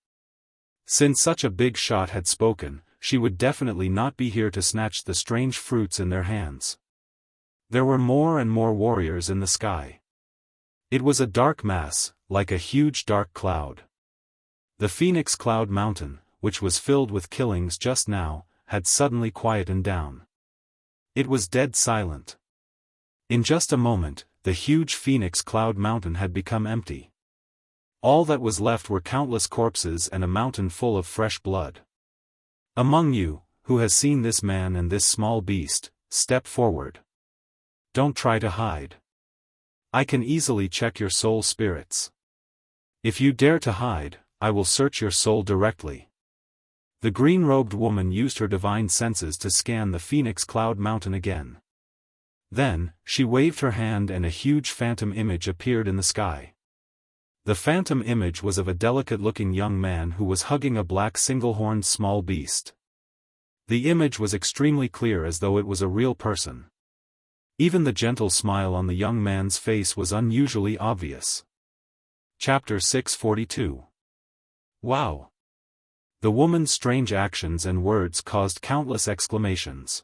Speaker 1: Since such a big shot had spoken, she would definitely not be here to snatch the strange fruits in their hands. There were more and more warriors in the sky. It was a dark mass, like a huge dark cloud. The Phoenix Cloud Mountain, which was filled with killings just now, had suddenly quietened down. It was dead silent. In just a moment, the huge Phoenix Cloud Mountain had become empty. All that was left were countless corpses and a mountain full of fresh blood. Among you, who has seen this man and this small beast, step forward. Don't try to hide. I can easily check your soul spirits. If you dare to hide, I will search your soul directly. The green-robed woman used her divine senses to scan the Phoenix Cloud Mountain again. Then, she waved her hand and a huge phantom image appeared in the sky. The phantom image was of a delicate-looking young man who was hugging a black single-horned small beast. The image was extremely clear as though it was a real person. Even the gentle smile on the young man's face was unusually obvious. Chapter 642. Wow! The woman's strange actions and words caused countless exclamations.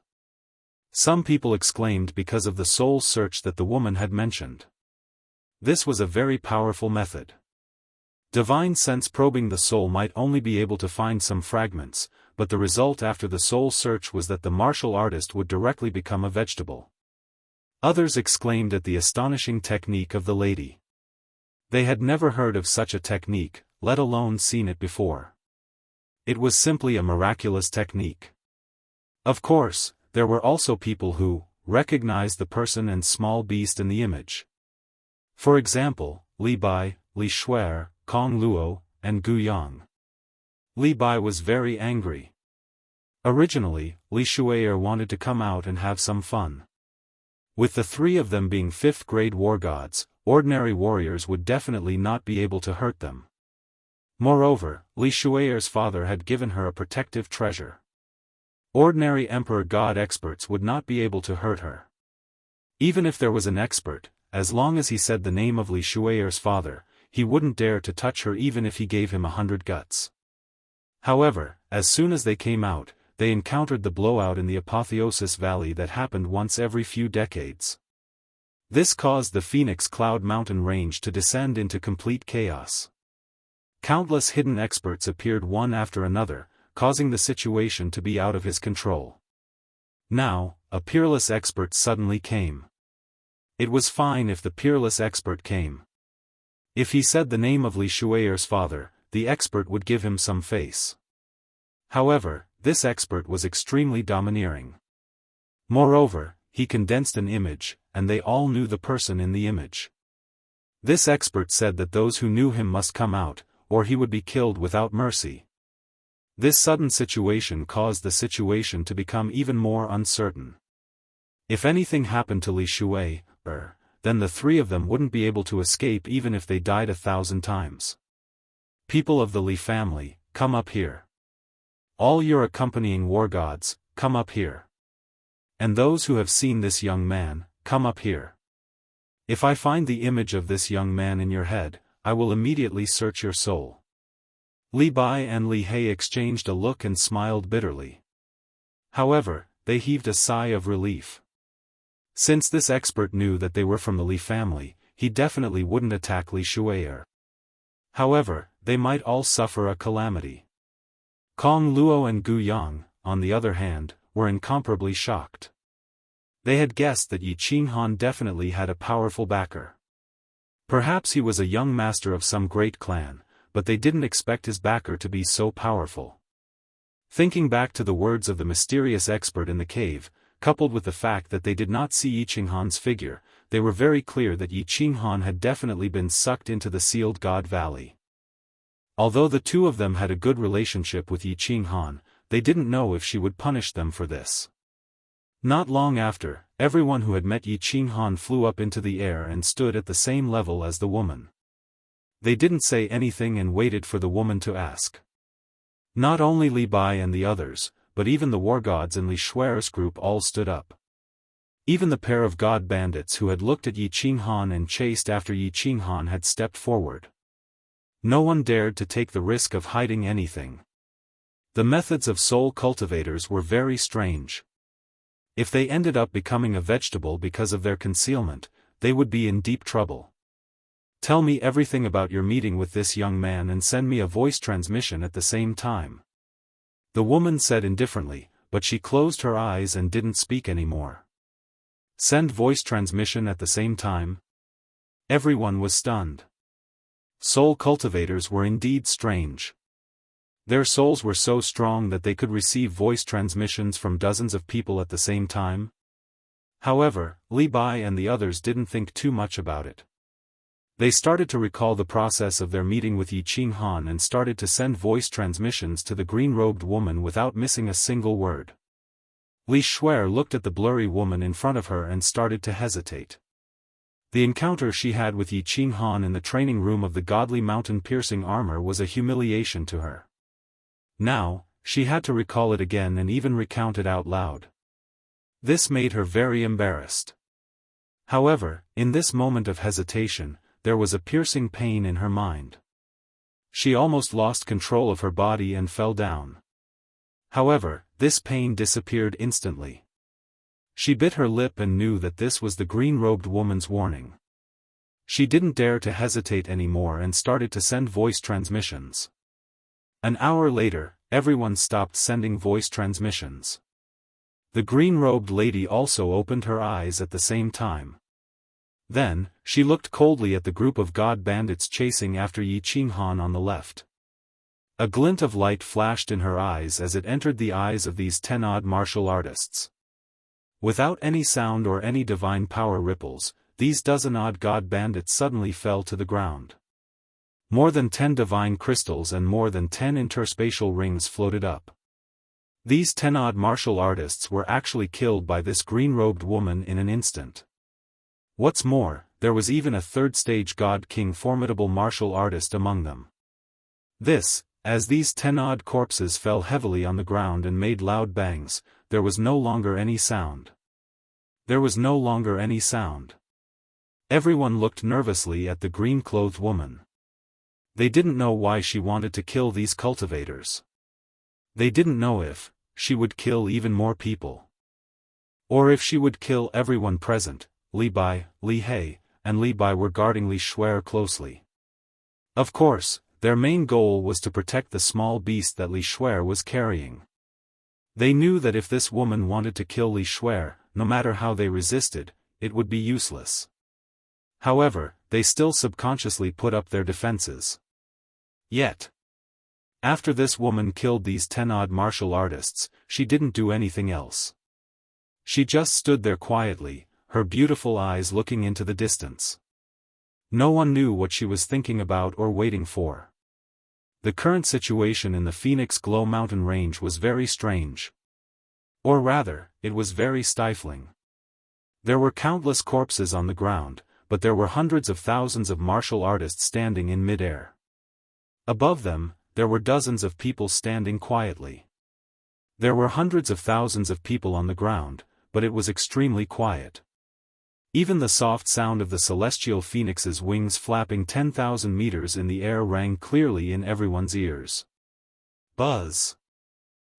Speaker 1: Some people exclaimed because of the soul search that the woman had mentioned. This was a very powerful method. Divine sense probing the soul might only be able to find some fragments, but the result after the soul search was that the martial artist would directly become a vegetable. Others exclaimed at the astonishing technique of the lady. They had never heard of such a technique, let alone seen it before. It was simply a miraculous technique. Of course, there were also people who recognized the person and small beast in the image. For example, Li Bai, Li Shuer, Kong Luo, and Gu Yang. Li Bai was very angry. Originally, Li Shuer wanted to come out and have some fun. With the three of them being 5th-grade war gods, ordinary warriors would definitely not be able to hurt them. Moreover, Li Shuer's father had given her a protective treasure. Ordinary emperor god experts would not be able to hurt her. Even if there was an expert, as long as he said the name of Li Shuer's father, he wouldn't dare to touch her even if he gave him 100 guts. However, as soon as they came out, they encountered the blowout in the Apotheosis Valley that happened once every few decades. This caused the Phoenix Cloud Mountain range to descend into complete chaos. Countless hidden experts appeared one after another, causing the situation to be out of his control. Now, a peerless expert suddenly came. It was fine if the peerless expert came. If he said the name of Li Shuer's father, the expert would give him some face. However, this expert was extremely domineering. Moreover, he condensed an image, and they all knew the person in the image. This expert said that those who knew him must come out, or he would be killed without mercy. This sudden situation caused the situation to become even more uncertain. If anything happened to Li Shuer, then the three of them wouldn't be able to escape even if they died 1,000 times. People of the Li family, come up here. All your accompanying war gods, come up here. And those who have seen this young man, come up here. If I find the image of this young man in your head, I will immediately search your soul. Li Bai and Li He exchanged a look and smiled bitterly. However, they heaved a sigh of relief. Since this expert knew that they were from the Li family, he definitely wouldn't attack Li Shuer. However, they might all suffer a calamity. Kong Luo and Gu Yang, on the other hand, were incomparably shocked. They had guessed that Yi Qinghan definitely had a powerful backer. Perhaps he was a young master of some great clan, but they didn't expect his backer to be so powerful. Thinking back to the words of the mysterious expert in the cave, coupled with the fact that they did not see Yi Qinghan's figure, they were very clear that Yi Qinghan had definitely been sucked into the Sealed God Valley. Although the two of them had a good relationship with Yi Qinghan, they didn't know if she would punish them for this. Not long after, everyone who had met Yi Qinghan flew up into the air and stood at the same level as the woman. They didn't say anything and waited for the woman to ask. Not only Li Bai and the others, but even the war gods in Li Shuer's group all stood up. Even the pair of god bandits who had looked at Yi Qinghan and chased after Yi Qinghan had stepped forward. No one dared to take the risk of hiding anything. The methods of soul cultivators were very strange. If they ended up becoming a vegetable because of their concealment, they would be in deep trouble. Tell me everything about your meeting with this young man and send me a voice transmission at the same time. The woman said indifferently, but she closed her eyes and didn't speak anymore. Send voice transmission at the same time? Everyone was stunned. Soul cultivators were indeed strange. Their souls were so strong that they could receive voice transmissions from dozens of people at the same time. However, Li Bai and the others didn't think too much about it. They started to recall the process of their meeting with Yi Qinghan and started to send voice transmissions to the green-robed woman without missing a single word. Li Shuer looked at the blurry woman in front of her and started to hesitate. The encounter she had with Yi Qinghan in the training room of the godly mountain-piercing armor was a humiliation to her. Now, she had to recall it again and even recount it out loud. This made her very embarrassed. However, in this moment of hesitation, there was a piercing pain in her mind. She almost lost control of her body and fell down. However, this pain disappeared instantly. She bit her lip and knew that this was the green-robed woman's warning. She didn't dare to hesitate anymore and started to send voice transmissions. An hour later, everyone stopped sending voice transmissions. The green-robed lady also opened her eyes at the same time. Then, she looked coldly at the group of god bandits chasing after Yi Qinghan on the left. A glint of light flashed in her eyes as it entered the eyes of these 10-odd martial artists. Without any sound or any divine power ripples, these dozen-odd god bandits suddenly fell to the ground. More than 10 divine crystals and more than 10 interspatial rings floated up. These 10-odd martial artists were actually killed by this green-robed woman in an instant. What's more, there was even a third-stage god-king formidable martial artist among them. This, as these 10-odd corpses fell heavily on the ground and made loud bangs, there was no longer any sound. There was no longer any sound. Everyone looked nervously at the green-clothed woman. They didn't know why she wanted to kill these cultivators. They didn't know if she would kill even more people. Or if she would kill everyone present. Li Bai, Li He, and Li Bai were guarding Li Shuer closely. Of course, their main goal was to protect the small beast that Li Shuer was carrying. They knew that if this woman wanted to kill Li Shuer, no matter how they resisted, it would be useless. However, they still subconsciously put up their defenses. Yet, after this woman killed these 10-odd martial artists, she didn't do anything else. She just stood there quietly, her beautiful eyes looking into the distance. No one knew what she was thinking about or waiting for. The current situation in the Phoenix Glow mountain range was very strange. Or rather, it was very stifling. There were countless corpses on the ground, but there were hundreds of thousands of martial artists standing in mid-air. Above them, there were dozens of people standing quietly. There were hundreds of thousands of people on the ground, but it was extremely quiet. Even the soft sound of the celestial phoenix's wings flapping 10,000 meters in the air rang clearly in everyone's ears. Buzz!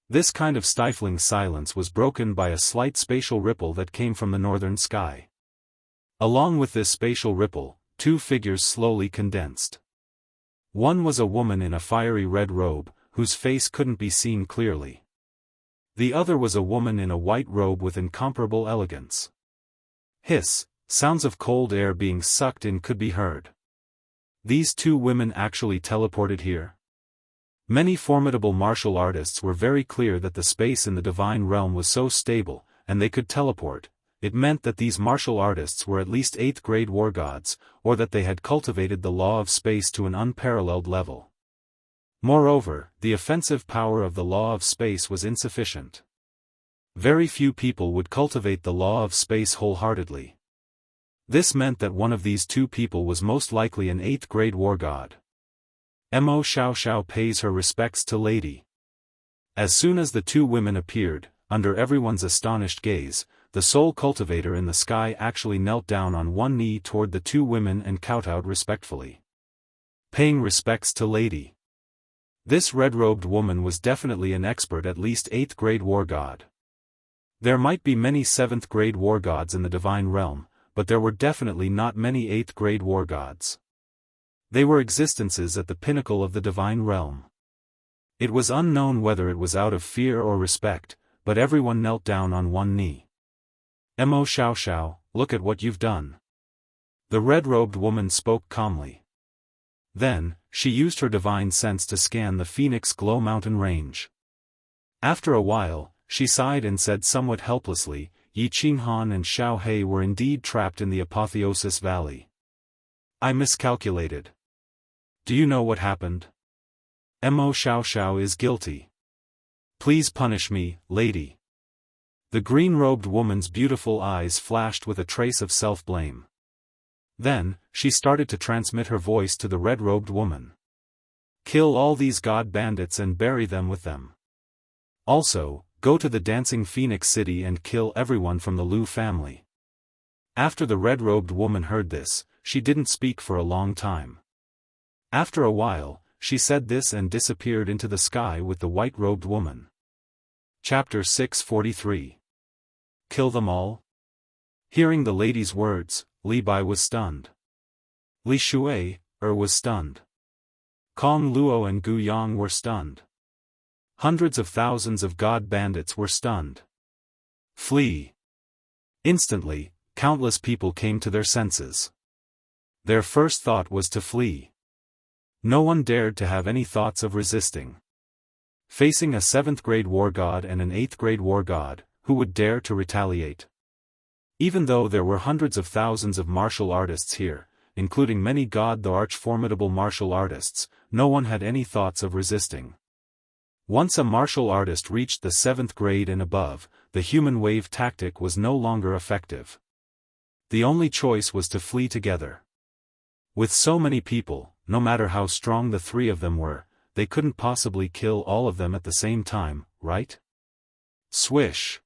Speaker 1: This kind of stifling silence was broken by a slight spatial ripple that came from the northern sky. Along with this spatial ripple, two figures slowly condensed. One was a woman in a fiery red robe, whose face couldn't be seen clearly. The other was a woman in a white robe with incomparable elegance. Hiss, sounds of cold air being sucked in could be heard. These two women actually teleported here. Many formidable martial artists were very clear that the space in the divine realm was so stable, and they could teleport. It meant that these martial artists were at least 8th-grade war gods, or that they had cultivated the law of space to an unparalleled level. Moreover, the offensive power of the law of space was insufficient. Very few people would cultivate the law of space wholeheartedly. This meant that one of these two people was most likely an 8th-grade war god. Mo Xiao pays her respects to Lady. As soon as the two women appeared, under everyone's astonished gaze, the soul cultivator in the sky actually knelt down on one knee toward the two women and kowtowed respectfully. Paying respects to Lady. This red-robed woman was definitely an expert, at least 8th-grade war god. There might be many 7th-grade war gods in the divine realm, but there were definitely not many 8th-grade war gods. They were existences at the pinnacle of the divine realm. It was unknown whether it was out of fear or respect, but everyone knelt down on one knee. Mo Xiao, look at what you've done. The red-robed woman spoke calmly. Then, she used her divine sense to scan the Phoenix Glow mountain range. After a while, she sighed and said somewhat helplessly, Yi Qinghan and Xiao He were indeed trapped in the Apotheosis Valley. I miscalculated. Do you know what happened? Mo Xiao is guilty. Please punish me, lady. The green-robed woman's beautiful eyes flashed with a trace of self-blame. Then, she started to transmit her voice to the red-robed woman. Kill all these god bandits and bury them with them. Also, go to the Dancing Phoenix City and kill everyone from the Lu family. After the red-robed woman heard this, she didn't speak for a long time. After a while, she said this and disappeared into the sky with the white-robed woman. Chapter 643. Kill them all? Hearing the lady's words, Li Bai was stunned. Li Shui, was stunned. Kong Luo and Gu Yang were stunned. Hundreds of thousands of god bandits were stunned. Flee! Instantly, countless people came to their senses. Their first thought was to flee. No one dared to have any thoughts of resisting. Facing a 7th-grade war god and an 8th-grade war god, who would dare to retaliate? Even though there were hundreds of thousands of martial artists here, including many arch-formidable martial artists, no one had any thoughts of resisting. Once a martial artist reached the 7th grade and above, the human wave tactic was no longer effective. The only choice was to flee together. With so many people, no matter how strong the three of them were, they couldn't possibly kill all of them at the same time, right? Swish!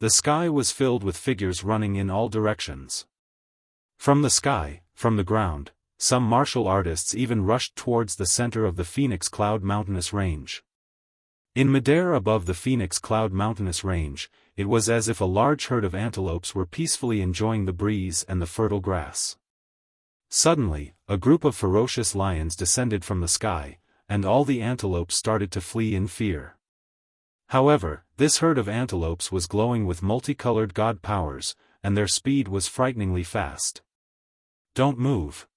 Speaker 1: The sky was filled with figures running in all directions. From the sky, from the ground, some martial artists even rushed towards the center of the Phoenix Cloud mountainous range. In midair above the Phoenix Cloud mountainous range, it was as if a large herd of antelopes were peacefully enjoying the breeze and the fertile grass. Suddenly, a group of ferocious lions descended from the sky, and all the antelopes started to flee in fear. However, this herd of antelopes was glowing with multicolored god powers, and their speed was frighteningly fast. Don't move.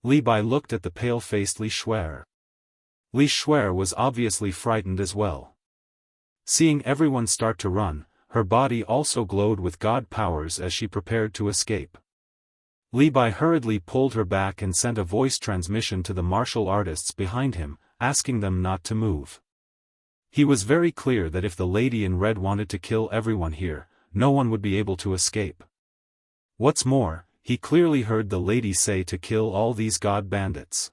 Speaker 1: Li Bai looked at the pale-faced Li Shui. Li Shui was obviously frightened as well. Seeing everyone start to run, her body also glowed with god powers as she prepared to escape. Li Bai hurriedly pulled her back and sent a voice transmission to the martial artists behind him, asking them not to move. He was very clear that if the lady in red wanted to kill everyone here, no one would be able to escape. What's more, he clearly heard the lady say to kill all these god bandits.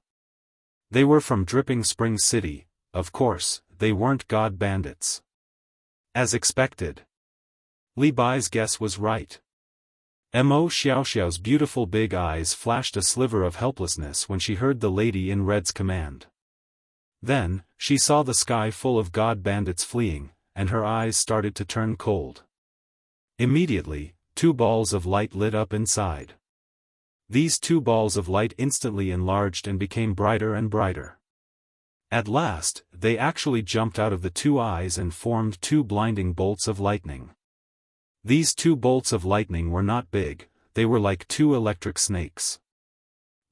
Speaker 1: They were from Dripping Spring City, of course, they weren't god bandits. As expected. Li Bai's guess was right. Mo Xiaoxiao's beautiful big eyes flashed a sliver of helplessness when she heard the lady in red's command. Then, she saw the sky full of god bandits fleeing, and her eyes started to turn cold. Immediately, 2 balls of light lit up inside. These 2 balls of light instantly enlarged and became brighter and brighter. At last, they actually jumped out of the 2 eyes and formed 2 blinding bolts of lightning. These 2 bolts of lightning were not big, they were like 2 electric snakes.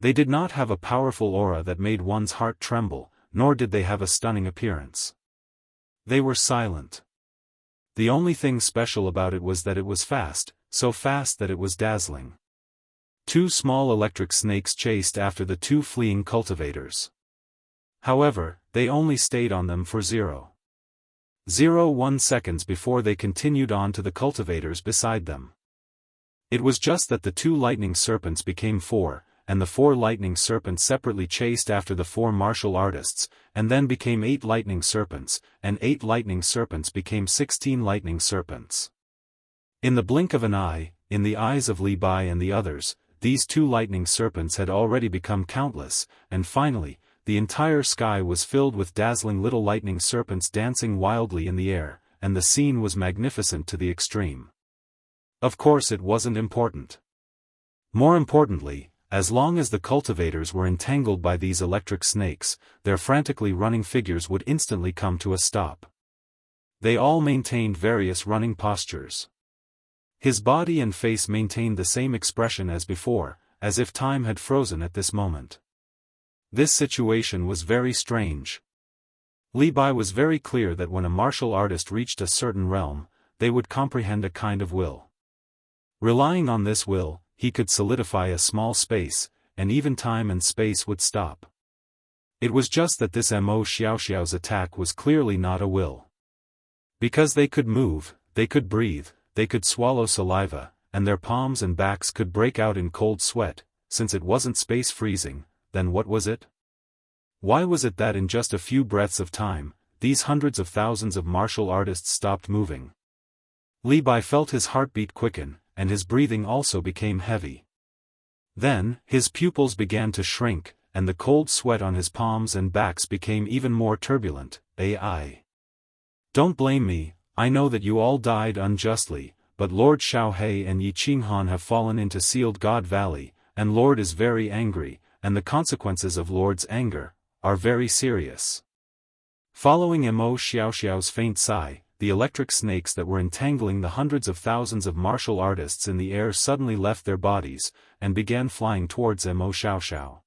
Speaker 1: They did not have a powerful aura that made one's heart tremble, nor did they have a stunning appearance. They were silent. The only thing special about it was that it was fast, so fast that it was dazzling. 2 small electric snakes chased after the 2 fleeing cultivators. However, they only stayed on them for 0.01 seconds before they continued on to the cultivators beside them. It was just that the 2 lightning serpents became 4, and the 4 lightning serpents separately chased after the 4 martial artists, and then became 8 lightning serpents, and 8 lightning serpents became 16 lightning serpents. In the blink of an eye, in the eyes of Li Bai and the others, these 2 lightning serpents had already become countless, and finally, the entire sky was filled with dazzling little lightning serpents dancing wildly in the air, and the scene was magnificent to the extreme. Of course it wasn't important. More importantly, as long as the cultivators were entangled by these electric snakes, their frantically running figures would instantly come to a stop. They all maintained various running postures. His body and face maintained the same expression as before, as if time had frozen at this moment. This situation was very strange. Li Bai was very clear that when a martial artist reached a certain realm, they would comprehend a kind of will. Relying on this will, he could solidify a small space, and even time and space would stop. It was just that this Mo Xiaoxiao's attack was clearly not a will. Because they could move, they could breathe, they could swallow saliva, and their palms and backs could break out in cold sweat, since it wasn't space freezing, then what was it? Why was it that in just a few breaths of time, these hundreds of thousands of martial artists stopped moving? Li Bai felt his heartbeat quicken, and his breathing also became heavy. Then, his pupils began to shrink, and the cold sweat on his palms and backs became even more turbulent. Don't blame me, I know that you all died unjustly, but Lord Xiaohe and Yi Qinghan have fallen into Sealed God Valley, and Lord is very angry, and the consequences of Lord's anger are very serious. Following Mo Xiaoxiao's faint sigh, the electric snakes that were entangling the hundreds of thousands of martial artists in the air suddenly left their bodies, and began flying towards Mo Xiaoxiao.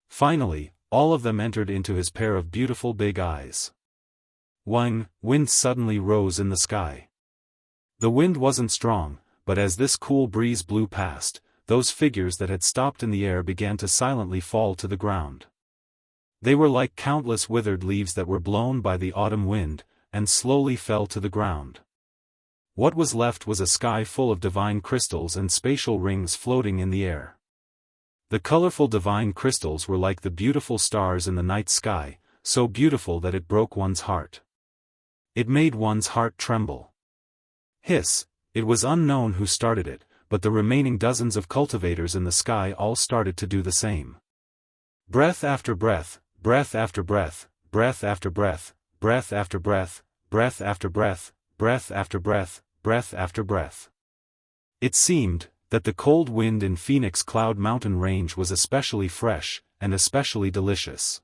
Speaker 1: Finally, all of them entered into his pair of beautiful big eyes. Wind suddenly rose in the sky. The wind wasn't strong, but as this cool breeze blew past, those figures that had stopped in the air began to silently fall to the ground. They were like countless withered leaves that were blown by the autumn wind, and slowly fell to the ground. What was left was a sky full of divine crystals and spatial rings floating in the air. The colorful divine crystals were like the beautiful stars in the night sky, so beautiful that it broke one's heart. It made one's heart tremble. Hiss, it was unknown who started it, but the remaining dozens of cultivators in the sky all started to do the same. Breath after breath, breath after breath, breath after breath, breath after breath, breath after breath, breath after breath, breath after breath. It seemed that the cold wind in Phoenix Cloud Mountain Range was especially fresh, and especially delicious.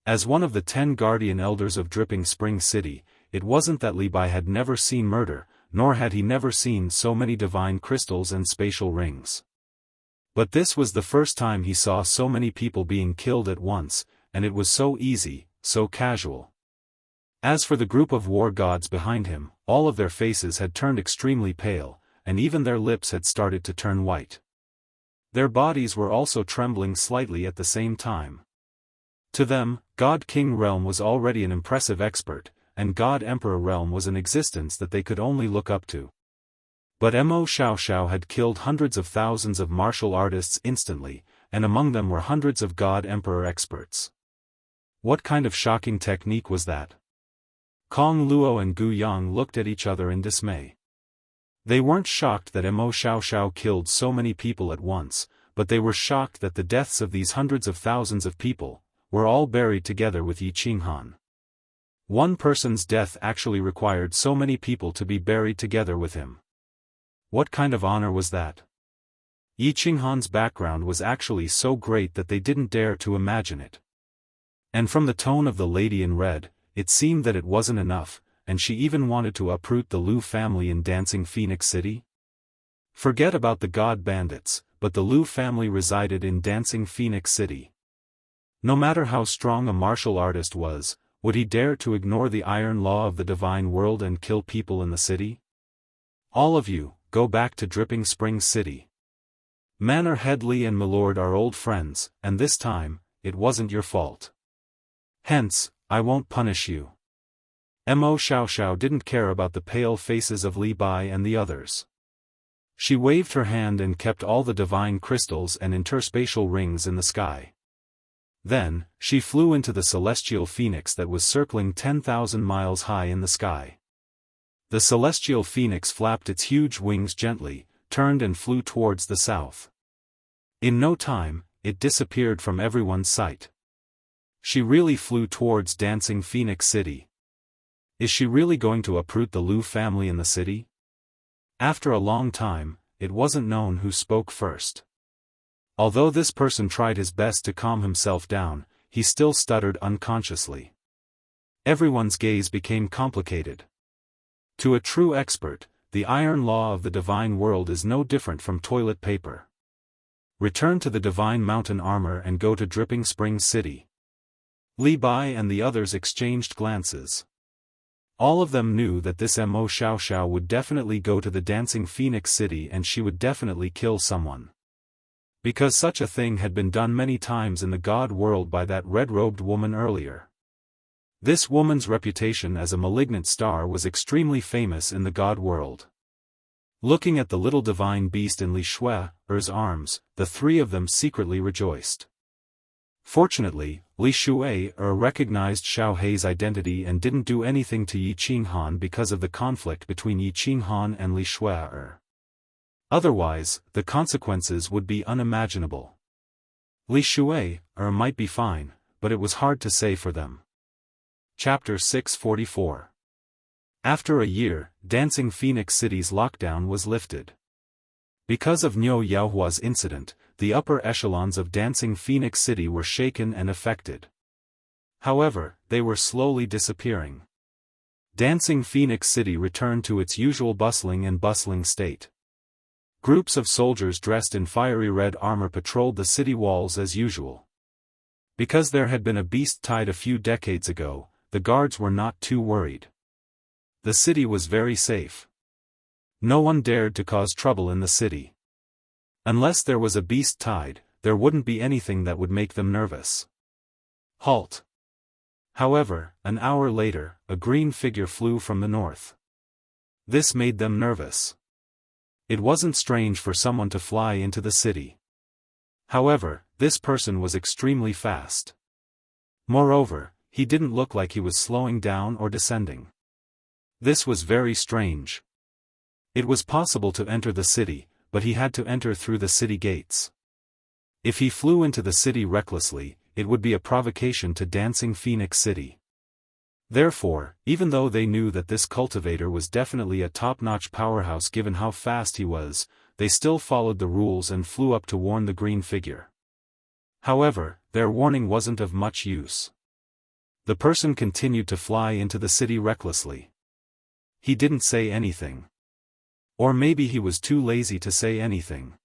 Speaker 1: As one of the 10 guardian elders of Dripping Spring City, it wasn't that Li Bai had never seen murder, nor had he never seen so many divine crystals and spatial rings. But this was the first time he saw so many people being killed at once, and it was so easy, so casual. As for the group of war gods behind him, all of their faces had turned extremely pale, and even their lips had started to turn white. Their bodies were also trembling slightly at the same time. To them, God King Realm was already an impressive expert, and God Emperor Realm was an existence that they could only look up to. But Mo Xiaoxiao had killed hundreds of thousands of martial artists instantly, and among them were hundreds of God Emperor experts. What kind of shocking technique was that? Kong Luo and Gu Yang looked at each other in dismay. They weren't shocked that Mo Xiaoxiao killed so many people at once, but they were shocked that the deaths of these hundreds of thousands of people were all buried together with Yi Qinghan. One person's death actually required so many people to be buried together with him. What kind of honor was that? Yi Qinghan's background was actually so great that they didn't dare to imagine it. And from the tone of the lady in red, it seemed that it wasn't enough, and she even wanted to uproot the Liu family in Dancing Phoenix City. Forget about the god bandits, but the Liu family resided in Dancing Phoenix City. No matter how strong a martial artist was, would he dare to ignore the iron law of the divine world and kill people in the city? All of you, go back to Dripping Spring City. Manor Headley and Milord are old friends, and this time, it wasn't your fault. Hence, I won't punish you. Mo Xiaoxiao didn't care about the pale faces of Li Bai and the others. She waved her hand and kept all the divine crystals and interspatial rings in the sky. Then, she flew into the celestial phoenix that was circling 10,000 miles high in the sky. The celestial phoenix flapped its huge wings gently, turned and flew towards the south. In no time, it disappeared from everyone's sight. She really flew towards Dancing Phoenix City. Is she really going to uproot the Liu family in the city? After a long time, it wasn't known who spoke first. Although this person tried his best to calm himself down, he still stuttered unconsciously. Everyone's gaze became complicated. To a true expert, the iron law of the divine world is no different from toilet paper. Return to the Divine Mountain Armor and go to Dripping Springs City. Li Bai and the others exchanged glances. All of them knew that this Mo Xiaoxiao would definitely go to the Dancing Phoenix City and she would definitely kill someone. Because such a thing had been done many times in the God world by that red-robed woman earlier. This woman's reputation as a malignant star was extremely famous in the God world. Looking at the little divine beast in Li Shui's arms, the three of them secretly rejoiced. Fortunately, Li Shui recognized Xiao Hei's identity and didn't do anything to Yi Qinghan because of the conflict between Yi Qinghan and Li Shui. Otherwise, the consequences would be unimaginable. Li Shui might be fine, but it was hard to say for them. Chapter 644. After a year, Dancing Phoenix City's lockdown was lifted. Because of Niu Yaohua's incident, the upper echelons of Dancing Phoenix City were shaken and affected. However, they were slowly disappearing. Dancing Phoenix City returned to its usual bustling state. Groups of soldiers dressed in fiery red armor patrolled the city walls as usual. Because there had been a beast tide a few decades ago, the guards were not too worried. The city was very safe. No one dared to cause trouble in the city. Unless there was a beast tide, there wouldn't be anything that would make them nervous. Halt! However, an hour later, a green figure flew from the north. This made them nervous. It wasn't strange for someone to fly into the city. However, this person was extremely fast. Moreover, he didn't look like he was slowing down or descending. This was very strange. It was possible to enter the city, but he had to enter through the city gates. If he flew into the city recklessly, it would be a provocation to Dancing Phoenix City. Therefore, even though they knew that this cultivator was definitely a top-notch powerhouse given how fast he was, they still followed the rules and flew up to warn the green figure. However, their warning wasn't of much use. The person continued to fly into the city recklessly. He didn't say anything. Or maybe he was too lazy to say anything.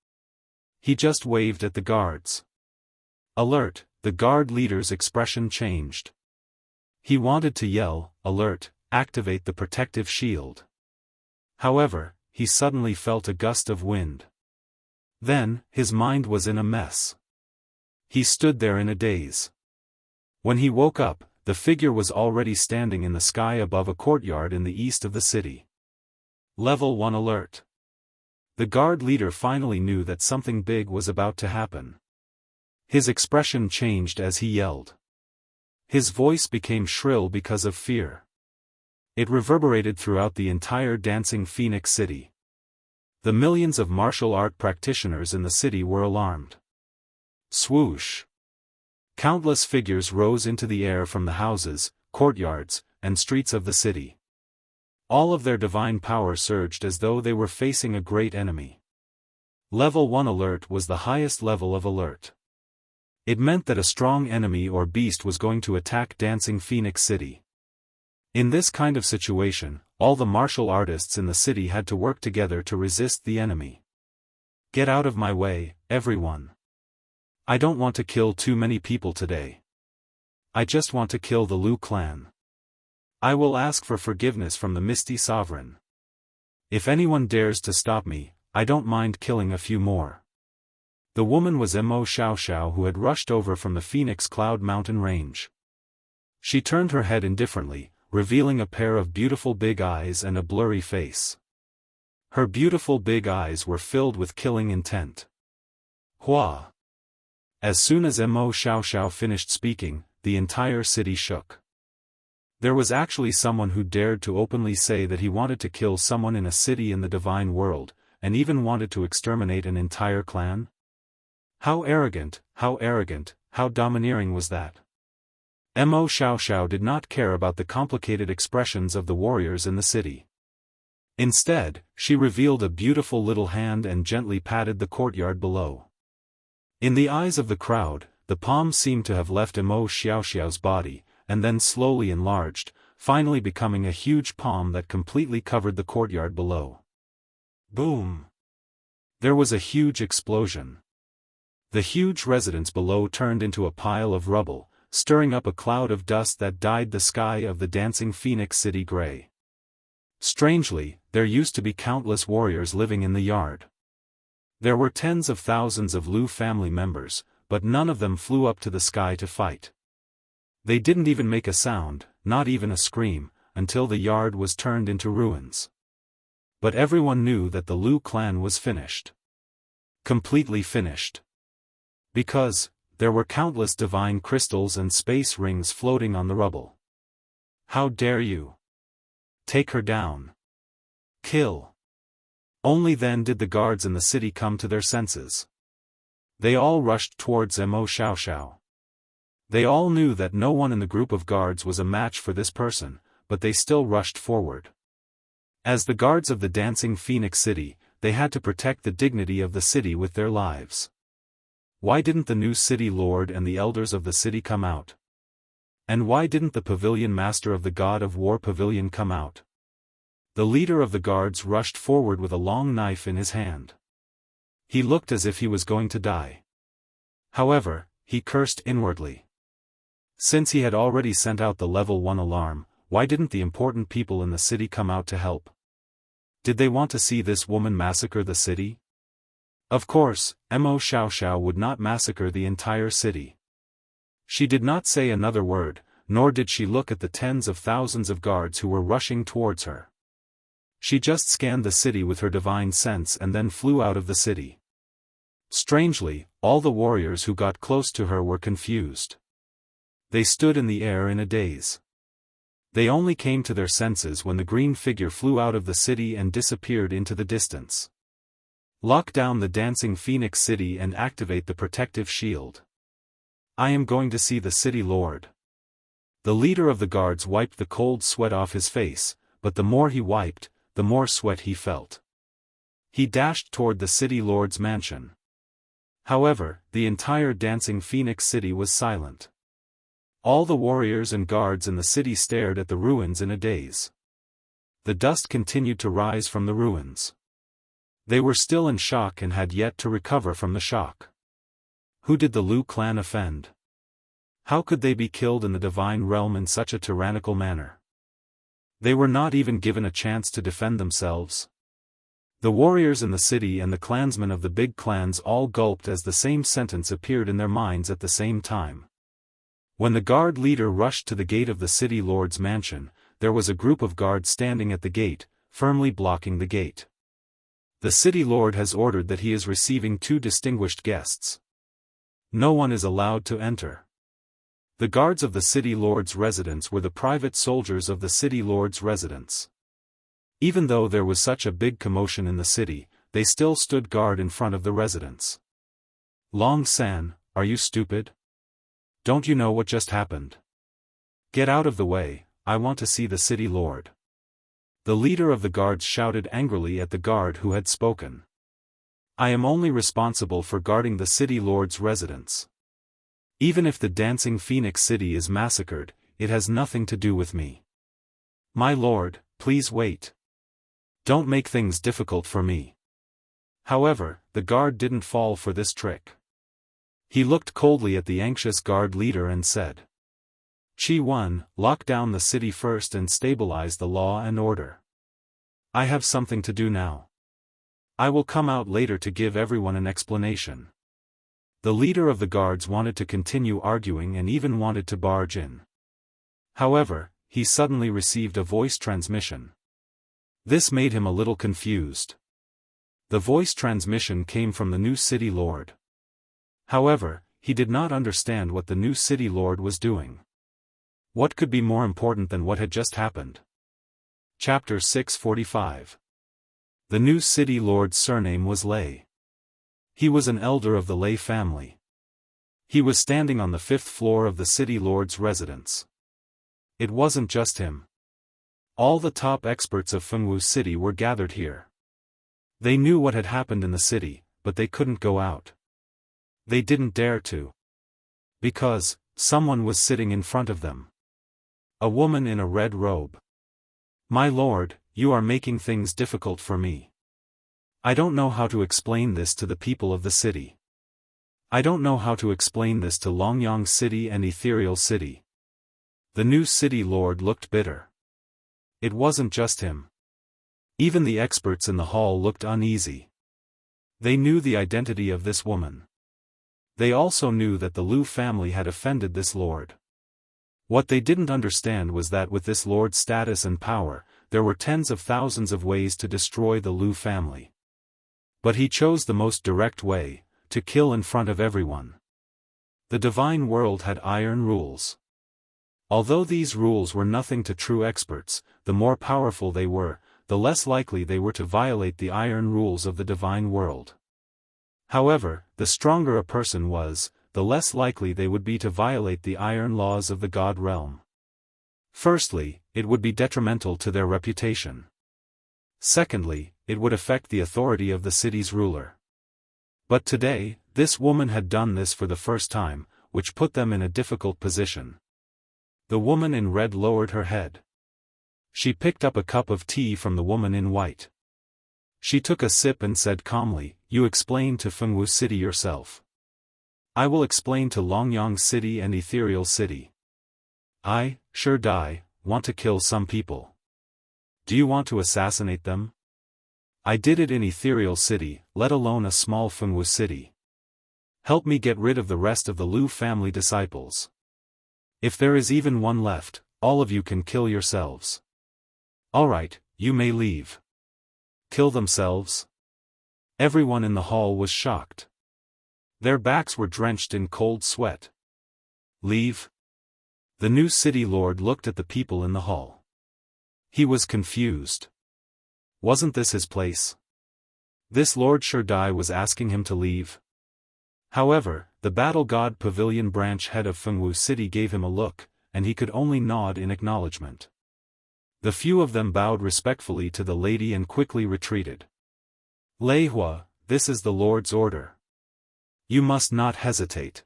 Speaker 1: He just waved at the guards. Alert! The guard leader's expression changed. He wanted to yell, "Alert, activate the protective shield." However, he suddenly felt a gust of wind. Then, his mind was in a mess. He stood there in a daze. When he woke up, the figure was already standing in the sky above a courtyard in the east of the city. Level 1 alert. The guard leader finally knew that something big was about to happen. His expression changed as he yelled. His voice became shrill because of fear. It reverberated throughout the entire Dancing Phoenix City. The millions of martial art practitioners in the city were alarmed. Swoosh! Countless figures rose into the air from the houses, courtyards, and streets of the city. All of their divine power surged as though they were facing a great enemy. Level 1 alert was the highest level of alert. It meant that a strong enemy or beast was going to attack Dancing Phoenix City. In this kind of situation, all the martial artists in the city had to work together to resist the enemy. Get out of my way, everyone. I don't want to kill too many people today. I just want to kill the Liu clan. I will ask for forgiveness from the Misty Sovereign. If anyone dares to stop me, I don't mind killing a few more. The woman was Mo Xiaoxiao, who had rushed over from the Phoenix Cloud Mountain range. She turned her head indifferently, revealing a pair of beautiful big eyes and a blurry face. Her beautiful big eyes were filled with killing intent. Hua! As soon as Mo Xiaoxiao finished speaking, the entire city shook. There was actually someone who dared to openly say that he wanted to kill someone in a city in the divine world, and even wanted to exterminate an entire clan? How arrogant, how domineering was that? Mo Xiaoxiao did not care about the complicated expressions of the warriors in the city. Instead, she revealed a beautiful little hand and gently patted the courtyard below. In the eyes of the crowd, the palm seemed to have left Mo Xiaoxiao's body, and then slowly enlarged, finally becoming a huge palm that completely covered the courtyard below. Boom! There was a huge explosion. The huge residence below turned into a pile of rubble, stirring up a cloud of dust that dyed the sky of the dancing phoenix city gray. Strangely, there used to be countless warriors living in the yard. There were tens of thousands of Lu family members, but none of them flew up to the sky to fight. They didn't even make a sound, not even a scream, until the yard was turned into ruins. But everyone knew that the Lu clan was finished. Completely finished. Because there were countless divine crystals and space rings floating on the rubble. How dare you? Take her down. Kill. Only then did the guards in the city come to their senses. They all rushed towards Mo Xiaoxiao. They all knew that no one in the group of guards was a match for this person, but they still rushed forward. As the guards of the dancing phoenix city, they had to protect the dignity of the city with their lives. Why didn't the new city lord and the elders of the city come out? And why didn't the pavilion master of the god of war pavilion come out? The leader of the guards rushed forward with a long knife in his hand. He looked as if he was going to die. However, he cursed inwardly. Since he had already sent out the level 1 alarm, why didn't the important people in the city come out to help? Did they want to see this woman massacre the city? Of course, Mo Xiaoxiao would not massacre the entire city. She did not say another word, nor did she look at the tens of thousands of guards who were rushing towards her. She just scanned the city with her divine sense and then flew out of the city. Strangely, all the warriors who got close to her were confused. They stood in the air in a daze. They only came to their senses when the green figure flew out of the city and disappeared into the distance. Lock down the dancing phoenix city and activate the protective shield. I am going to see the city lord. The leader of the guards wiped the cold sweat off his face, but the more he wiped, the more sweat he felt. He dashed toward the city lord's mansion. However, the entire dancing phoenix city was silent. All the warriors and guards in the city stared at the ruins in a daze. The dust continued to rise from the ruins. They were still in shock and had yet to recover from the shock. Who did the Lu clan offend? How could they be killed in the divine realm in such a tyrannical manner? They were not even given a chance to defend themselves. The warriors in the city and the clansmen of the big clans all gulped as the same sentence appeared in their minds at the same time. When the guard leader rushed to the gate of the city lord's mansion, there was a group of guards standing at the gate, firmly blocking the gate. The city lord has ordered that he is receiving 2 distinguished guests. No one is allowed to enter. The guards of the city lord's residence were the private soldiers of the city lord's residence. Even though there was such a big commotion in the city, they still stood guard in front of the residence. Long San, are you stupid? Don't you know what just happened? Get out of the way, I want to see the city lord. The leader of the guards shouted angrily at the guard who had spoken. I am only responsible for guarding the city lord's residence. Even if the dancing phoenix city is massacred, it has nothing to do with me. My lord, please wait. Don't make things difficult for me. However, the guard didn't fall for this trick. He looked coldly at the anxious guard leader and said, Chi 1, lock down the city first and stabilize the law and order. I have something to do now. I will come out later to give everyone an explanation. The leader of the guards wanted to continue arguing and even wanted to barge in. However, he suddenly received a voice transmission. This made him a little confused. The voice transmission came from the new city lord. However, he did not understand what the new city lord was doing. What could be more important than what had just happened? Chapter 645. The new city lord's surname was Lei. He was an elder of the Lei family. He was standing on the 5th floor of the city lord's residence. It wasn't just him. All the top experts of Fengwu City were gathered here. They knew what had happened in the city, but they couldn't go out. They didn't dare to. Because, someone was sitting in front of them. A woman in a red robe. My lord, you are making things difficult for me. I don't know how to explain this to the people of the city. I don't know how to explain this to Longyang City and Ethereal City. The new city lord looked bitter. It wasn't just him. Even the experts in the hall looked uneasy. They knew the identity of this woman. They also knew that the Liu family had offended this lord. What they didn't understand was that with this lord's status and power, there were tens of thousands of ways to destroy the Liu family. But he chose the most direct way, to kill in front of everyone. The divine world had iron rules. Although these rules were nothing to true experts, the more powerful they were, the less likely they were to violate the iron rules of the divine world. However, the stronger a person was, the less likely they would be to violate the iron laws of the God realm. Firstly, it would be detrimental to their reputation. Secondly, it would affect the authority of the city's ruler. But today, this woman had done this for the first time, which put them in a difficult position. The woman in red lowered her head. She picked up a cup of tea from the woman in white. She took a sip and said calmly, "You explain to Fengwu City yourself. I will explain to Longyang City and Ethereal City. I, Sure Dai, want to kill some people. Do you want to assassinate them? I did it in Ethereal City, let alone a small Fengwu City. Help me get rid of the rest of the Liu family disciples. If there is even one left, all of you can kill yourselves. Alright, you may leave." Kill themselves? Everyone in the hall was shocked. Their backs were drenched in cold sweat. Leave? The new city lord looked at the people in the hall. He was confused. Wasn't this his place? This Lord Shurdai was asking him to leave. However, the Battle God Pavilion branch head of Fengwu City gave him a look, and he could only nod in acknowledgement. The few of them bowed respectfully to the lady and quickly retreated. "Lei Hua, this is the Lord's order. You must not hesitate.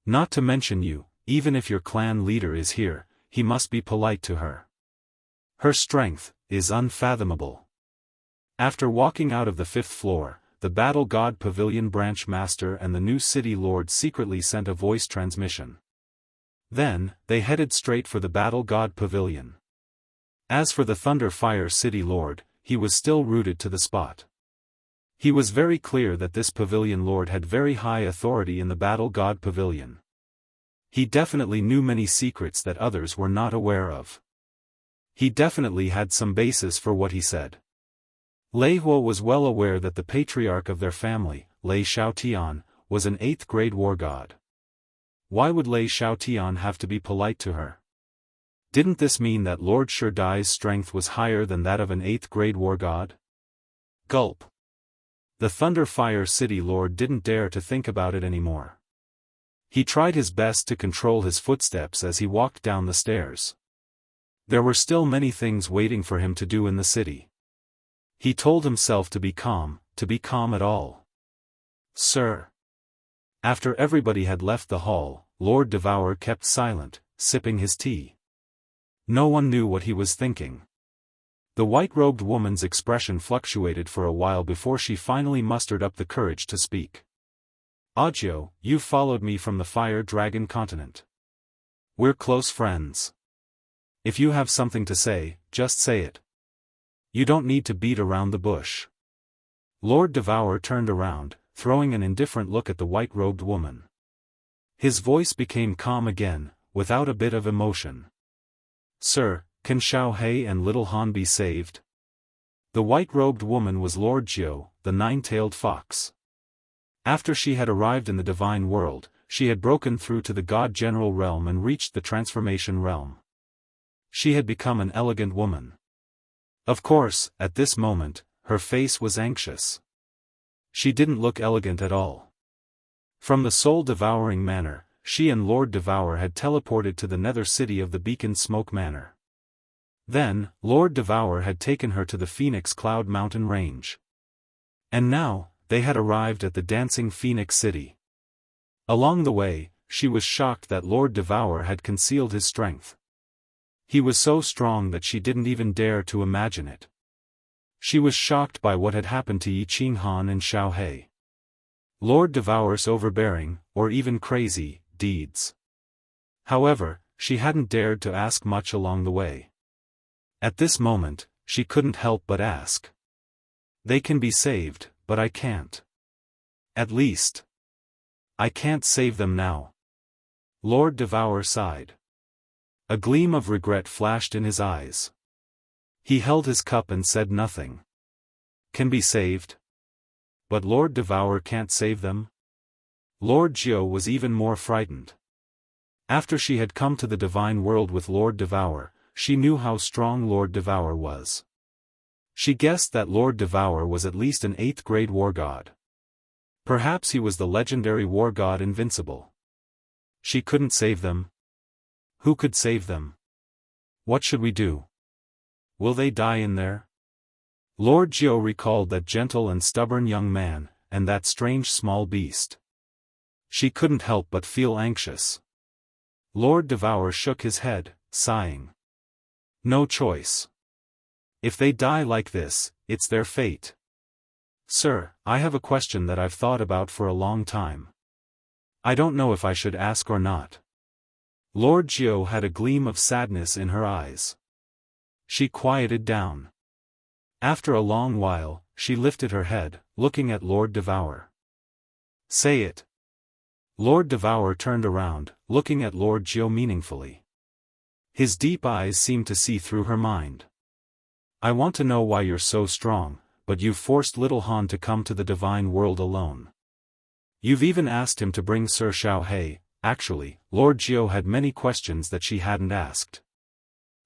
Speaker 1: Not to mention you, even if your clan leader is here, he must be polite to her. Her strength is unfathomable." After walking out of the 5th floor, the Battle God Pavilion branch master and the new city lord secretly sent a voice transmission. Then, they headed straight for the Battle God Pavilion. As for the Thunder Fire City Lord, he was still rooted to the spot. He was very clear that this Pavilion Lord had very high authority in the Battle God Pavilion. He definitely knew many secrets that others were not aware of. He definitely had some basis for what he said. Lei Hua was well aware that the patriarch of their family, Lei Xiaotian, was an 8th grade war god. Why would Lei Xiaotian have to be polite to her? Didn't this mean that Lord Shurdai's strength was higher than that of an 8th grade war god? Gulp. The Thunder Fire City Lord didn't dare to think about it anymore. He tried his best to control his footsteps as he walked down the stairs. There were still many things waiting for him to do in the city. He told himself to be calm at all. "Sir." After everybody had left the hall, Lord Devourer kept silent, sipping his tea. No one knew what he was thinking. The white-robed woman's expression fluctuated for a while before she finally mustered up the courage to speak. "Ajio, you followed me from the Fire Dragon continent. We're close friends. If you have something to say, just say it. You don't need to beat around the bush." Lord Devourer turned around, throwing an indifferent look at the white-robed woman. His voice became calm again, without a bit of emotion. "Sir, can Xiao He and Little Han be saved?" The white-robed woman was Lord Jiu, the nine-tailed fox. After she had arrived in the divine world, she had broken through to the God-General realm and reached the transformation realm. She had become an elegant woman. Of course, at this moment, her face was anxious. She didn't look elegant at all. From the soul-devouring manor, she and Lord Devour had teleported to the nether city of the Beacon Smoke Manor. Then, Lord Devour had taken her to the Phoenix Cloud Mountain Range. And now, they had arrived at the Dancing Phoenix City. Along the way, she was shocked that Lord Devour had concealed his strength. He was so strong that she didn't even dare to imagine it. She was shocked by what had happened to Yi Qinghan and Xiao He. Lord Devour's overbearing, or even crazy, deeds. However, she hadn't dared to ask much along the way. At this moment, she couldn't help but ask. They can be saved, but I can't. At least, I can't save them now. Lord Devour sighed. A gleam of regret flashed in his eyes. He held his cup and said nothing. Can be saved? But Lord Devour can't save them? Lord Jiao was even more frightened. After she had come to the divine world with Lord Devour, she knew how strong Lord Devour was. She guessed that Lord Devour was at least an 8th grade war god. Perhaps he was the legendary war god Invincible. She couldn't save them. Who could save them? What should we do? Will they die in there? Lord Jiao recalled that gentle and stubborn young man, and that strange small beast. She couldn't help but feel anxious. Lord Devour shook his head, sighing. No choice. If they die like this, it's their fate. Sir, I have a question that I've thought about for a long time. I don't know if I should ask or not. Lord Jiao had a gleam of sadness in her eyes. She quieted down. After a long while, she lifted her head, looking at Lord Devour. Say it. Lord Devour turned around, looking at Lord Jiao meaningfully. His deep eyes seemed to see through her mind. I want to know why you're so strong, but you've forced little Han to come to the divine world alone. You've even asked him to bring Sir Xiaohei. Actually, Lord Jiao had many questions that she hadn't asked.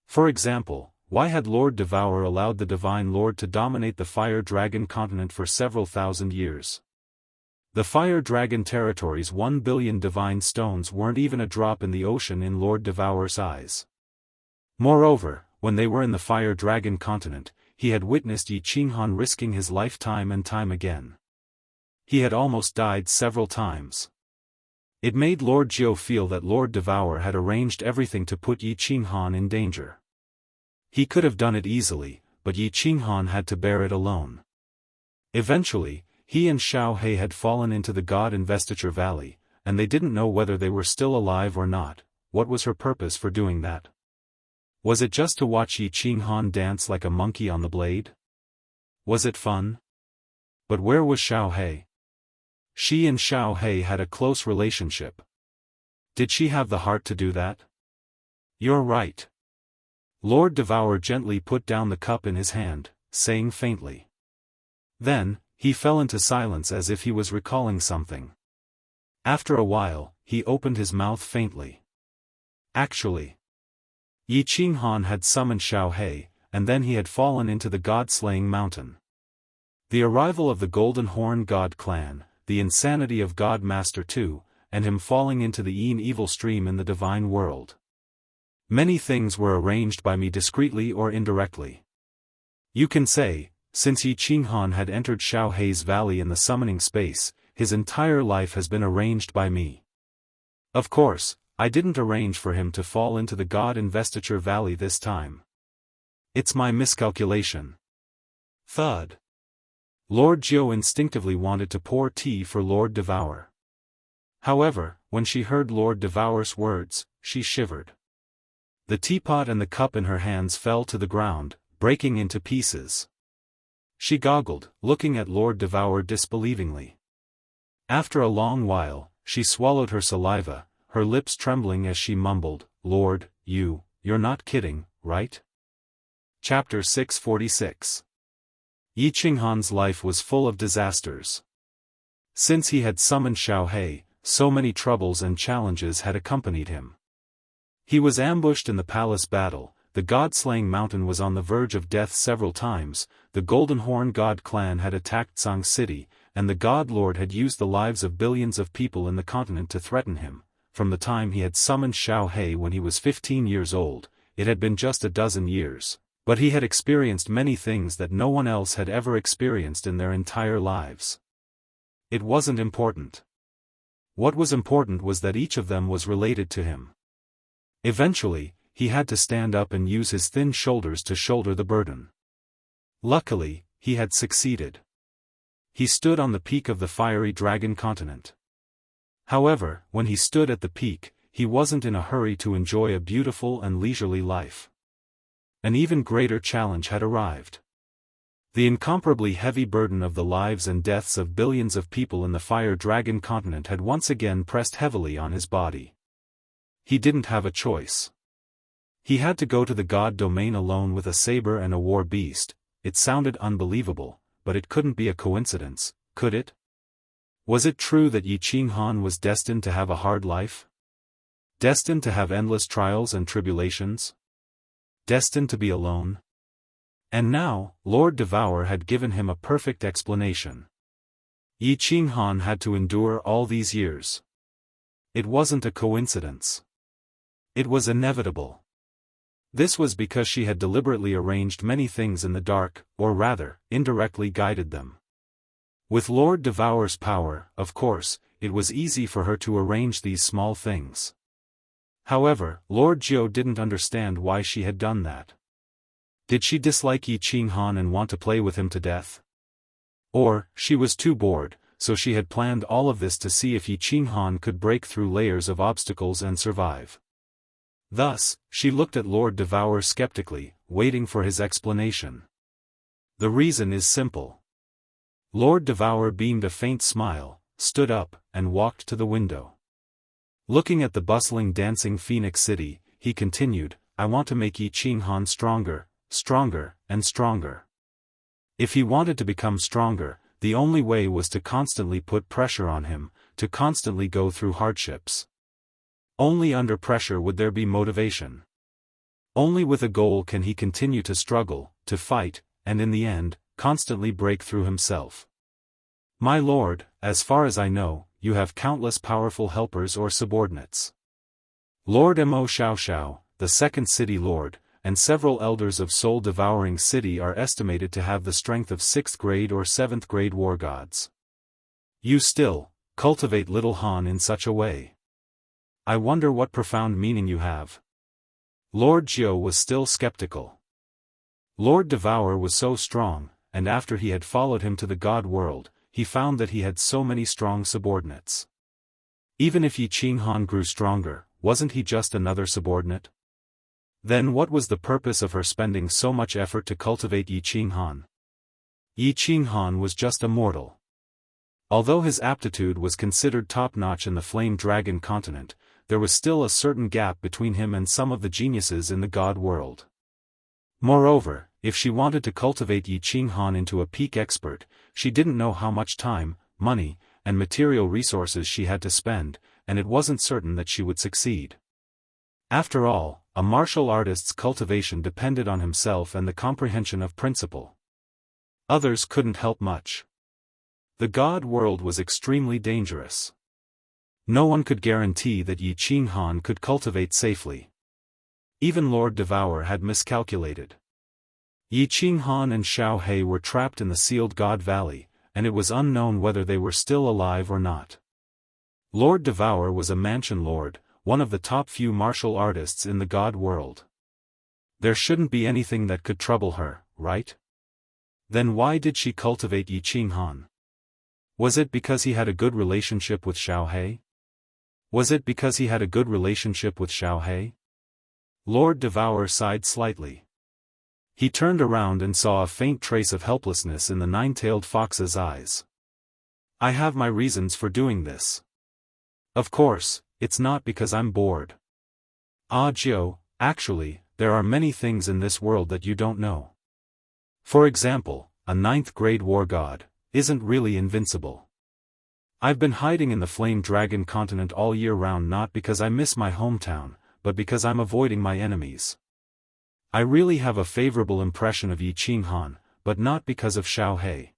Speaker 1: For example, why had Lord Devour allowed the Divine Lord to dominate the Fire Dragon continent for several thousand years? The Fire Dragon territory's 1 billion divine stones weren't even a drop in the ocean in Lord Devour's eyes. Moreover, when they were in the Fire Dragon continent, he had witnessed Yi Qinghan risking his life time and time again. He had almost died several times. It made Lord Jiao feel that Lord Devour had arranged everything to put Yi Qinghan in danger. He could have done it easily, but Yi Qinghan had to bear it alone. Eventually, he and Xiaohei had fallen into the God Investiture Valley, and they didn't know whether they were still alive or not. What was her purpose for doing that? Was it just to watch Yi Qinghan dance like a monkey on the blade? Was it fun? But where was Xiaohei? She and Xiaohei had a close relationship. Did she have the heart to do that? You're right. Lord Devour gently put down the cup in his hand, saying faintly. Then, he fell into silence as if he was recalling something. After a while, he opened his mouth faintly. Actually, Yi Qinghan had summoned Xiaohei, and then he had fallen into the god-slaying mountain. The arrival of the Golden Horn God clan, the insanity of God Master II, and him falling into the evil stream in the divine world. Many things were arranged by me discreetly or indirectly. You can say, since Yi Qinghan had entered Xiaohei's valley in the summoning space, his entire life has been arranged by me. Of course, I didn't arrange for him to fall into the God Investiture Valley this time. It's my miscalculation. Thud. Lord Jiao instinctively wanted to pour tea for Lord Devour. However, when she heard Lord Devour's words, she shivered. The teapot and the cup in her hands fell to the ground, breaking into pieces. She goggled, looking at Lord Devour disbelievingly. After a long while, she swallowed her saliva, her lips trembling as she mumbled, Lord, you're not kidding, right? Chapter 646. Yi Qinghan's life was full of disasters. Since he had summoned Xiaohei, so many troubles and challenges had accompanied him. He was ambushed in the palace battle, the god-slaying mountain was on the verge of death several times, the Golden Horn God clan had attacked Zhang City, and the God Lord had used the lives of billions of people in the continent to threaten him. From the time he had summoned Xiaohei when he was 15 years old, it had been just a dozen years, but he had experienced many things that no one else had ever experienced in their entire lives. It wasn't important. What was important was that each of them was related to him. Eventually, he had to stand up and use his thin shoulders to shoulder the burden. Luckily, he had succeeded. He stood on the peak of the fiery dragon continent. However, when he stood at the peak, he wasn't in a hurry to enjoy a beautiful and leisurely life. An even greater challenge had arrived. The incomparably heavy burden of the lives and deaths of billions of people in the fire dragon continent had once again pressed heavily on his body. He didn't have a choice. He had to go to the god domain alone with a saber and a war beast. It sounded unbelievable, but it couldn't be a coincidence, could it? Was it true that Yi Qinghan was destined to have a hard life? Destined to have endless trials and tribulations? Destined to be alone? And now, Lord Devour had given him a perfect explanation. Yi Qinghan had to endure all these years. It wasn't a coincidence. It was inevitable. This was because she had deliberately arranged many things in the dark, or rather, indirectly guided them. With Lord Devour's power, of course, it was easy for her to arrange these small things. However, Lord Jiao didn't understand why she had done that. Did she dislike Yi Qinghan and want to play with him to death? Or, she was too bored, so she had planned all of this to see if Yi Qinghan could break through layers of obstacles and survive. Thus, she looked at Lord Devour skeptically, waiting for his explanation. The reason is simple. Lord Devour beamed a faint smile, stood up, and walked to the window. Looking at the bustling dancing Phoenix City, he continued, I want to make Yi Qinghan stronger, stronger, and stronger. If he wanted to become stronger, the only way was to constantly put pressure on him, to constantly go through hardships. Only under pressure would there be motivation. Only with a goal can he continue to struggle, to fight, and in the end, constantly break through himself. My lord, as far as I know, you have countless powerful helpers or subordinates. Lord Mo Xiaoxiao, the second city lord, and several elders of soul-devouring city are estimated to have the strength of 6th grade or 7th grade war gods. You still cultivate little Han in such a way. I wonder what profound meaning you have. Lord Jiao was still skeptical. Lord Devour was so strong, and after he had followed him to the god world, he found that he had so many strong subordinates. Even if Yi Qinghan grew stronger, wasn't he just another subordinate? Then what was the purpose of her spending so much effort to cultivate Yi Qinghan? Yi Qinghan was just a mortal. Although his aptitude was considered top-notch in the Flame Dragon continent, there was still a certain gap between him and some of the geniuses in the god world. Moreover, if she wanted to cultivate Yi Qinghan into a peak expert, she didn't know how much time, money, and material resources she had to spend, and it wasn't certain that she would succeed. After all, a martial artist's cultivation depended on himself and the comprehension of principle. Others couldn't help much. The god world was extremely dangerous. No one could guarantee that Yi Qinghan could cultivate safely. Even Lord Devour had miscalculated. Yi Qinghan and Xiao He were trapped in the sealed God Valley, and it was unknown whether they were still alive or not. Lord Devour was a mansion lord, one of the top few martial artists in the god world. There shouldn't be anything that could trouble her, right? Then why did she cultivate Yi Qinghan? Was it because he had a good relationship with Xiao He? Was it because he had a good relationship with Xiao He? Lord Devour sighed slightly. He turned around and saw a faint trace of helplessness in the nine-tailed fox's eyes. I have my reasons for doing this. Of course, it's not because I'm bored. Ah Jiao, actually, there are many things in this world that you don't know. For example, a 9th grade war god isn't really invincible. I've been hiding in the Flame Dragon continent all year round not because I miss my hometown, but because I'm avoiding my enemies. I really have a favorable impression of Yi Qinghan, but not because of Xiao He.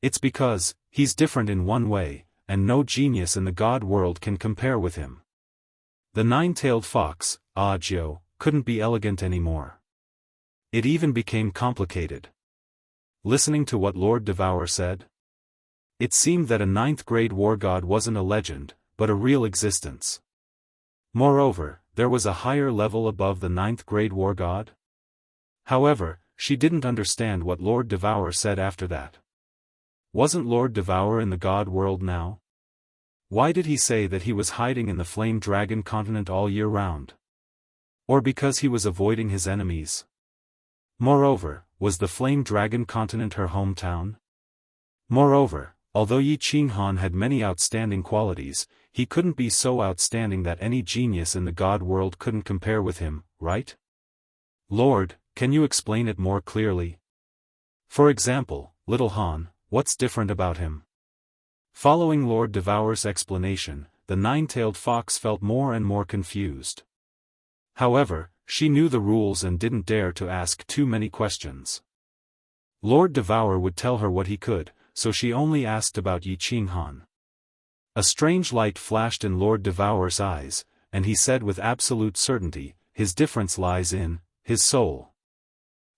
Speaker 1: It's because, he's different in one way, and no genius in the god world can compare with him. The nine-tailed fox, Ah Jiao, couldn't be elegant anymore. It even became complicated. Listening to what Lord Devour said, it seemed that a 9th grade war god wasn't a legend, but a real existence. Moreover, there was a higher level above the 9th grade war god. However, she didn't understand what Lord Devour said after that. Wasn't Lord Devourer in the god world now? Why did he say that he was hiding in the Flame Dragon continent all year round? Or because he was avoiding his enemies? Moreover, was the Flame Dragon continent her hometown? Moreover, although Yi Qinghan had many outstanding qualities, he couldn't be so outstanding that any genius in the god world couldn't compare with him, right? Lord, can you explain it more clearly? For example, Little Han, what's different about him? Following Lord Devourer's explanation, the nine-tailed fox felt more and more confused. However, she knew the rules and didn't dare to ask too many questions. Lord Devourer would tell her what he could, so she only asked about Yi Qinghan. A strange light flashed in Lord Devourer's eyes, and he said with absolute certainty, his difference lies in his soul.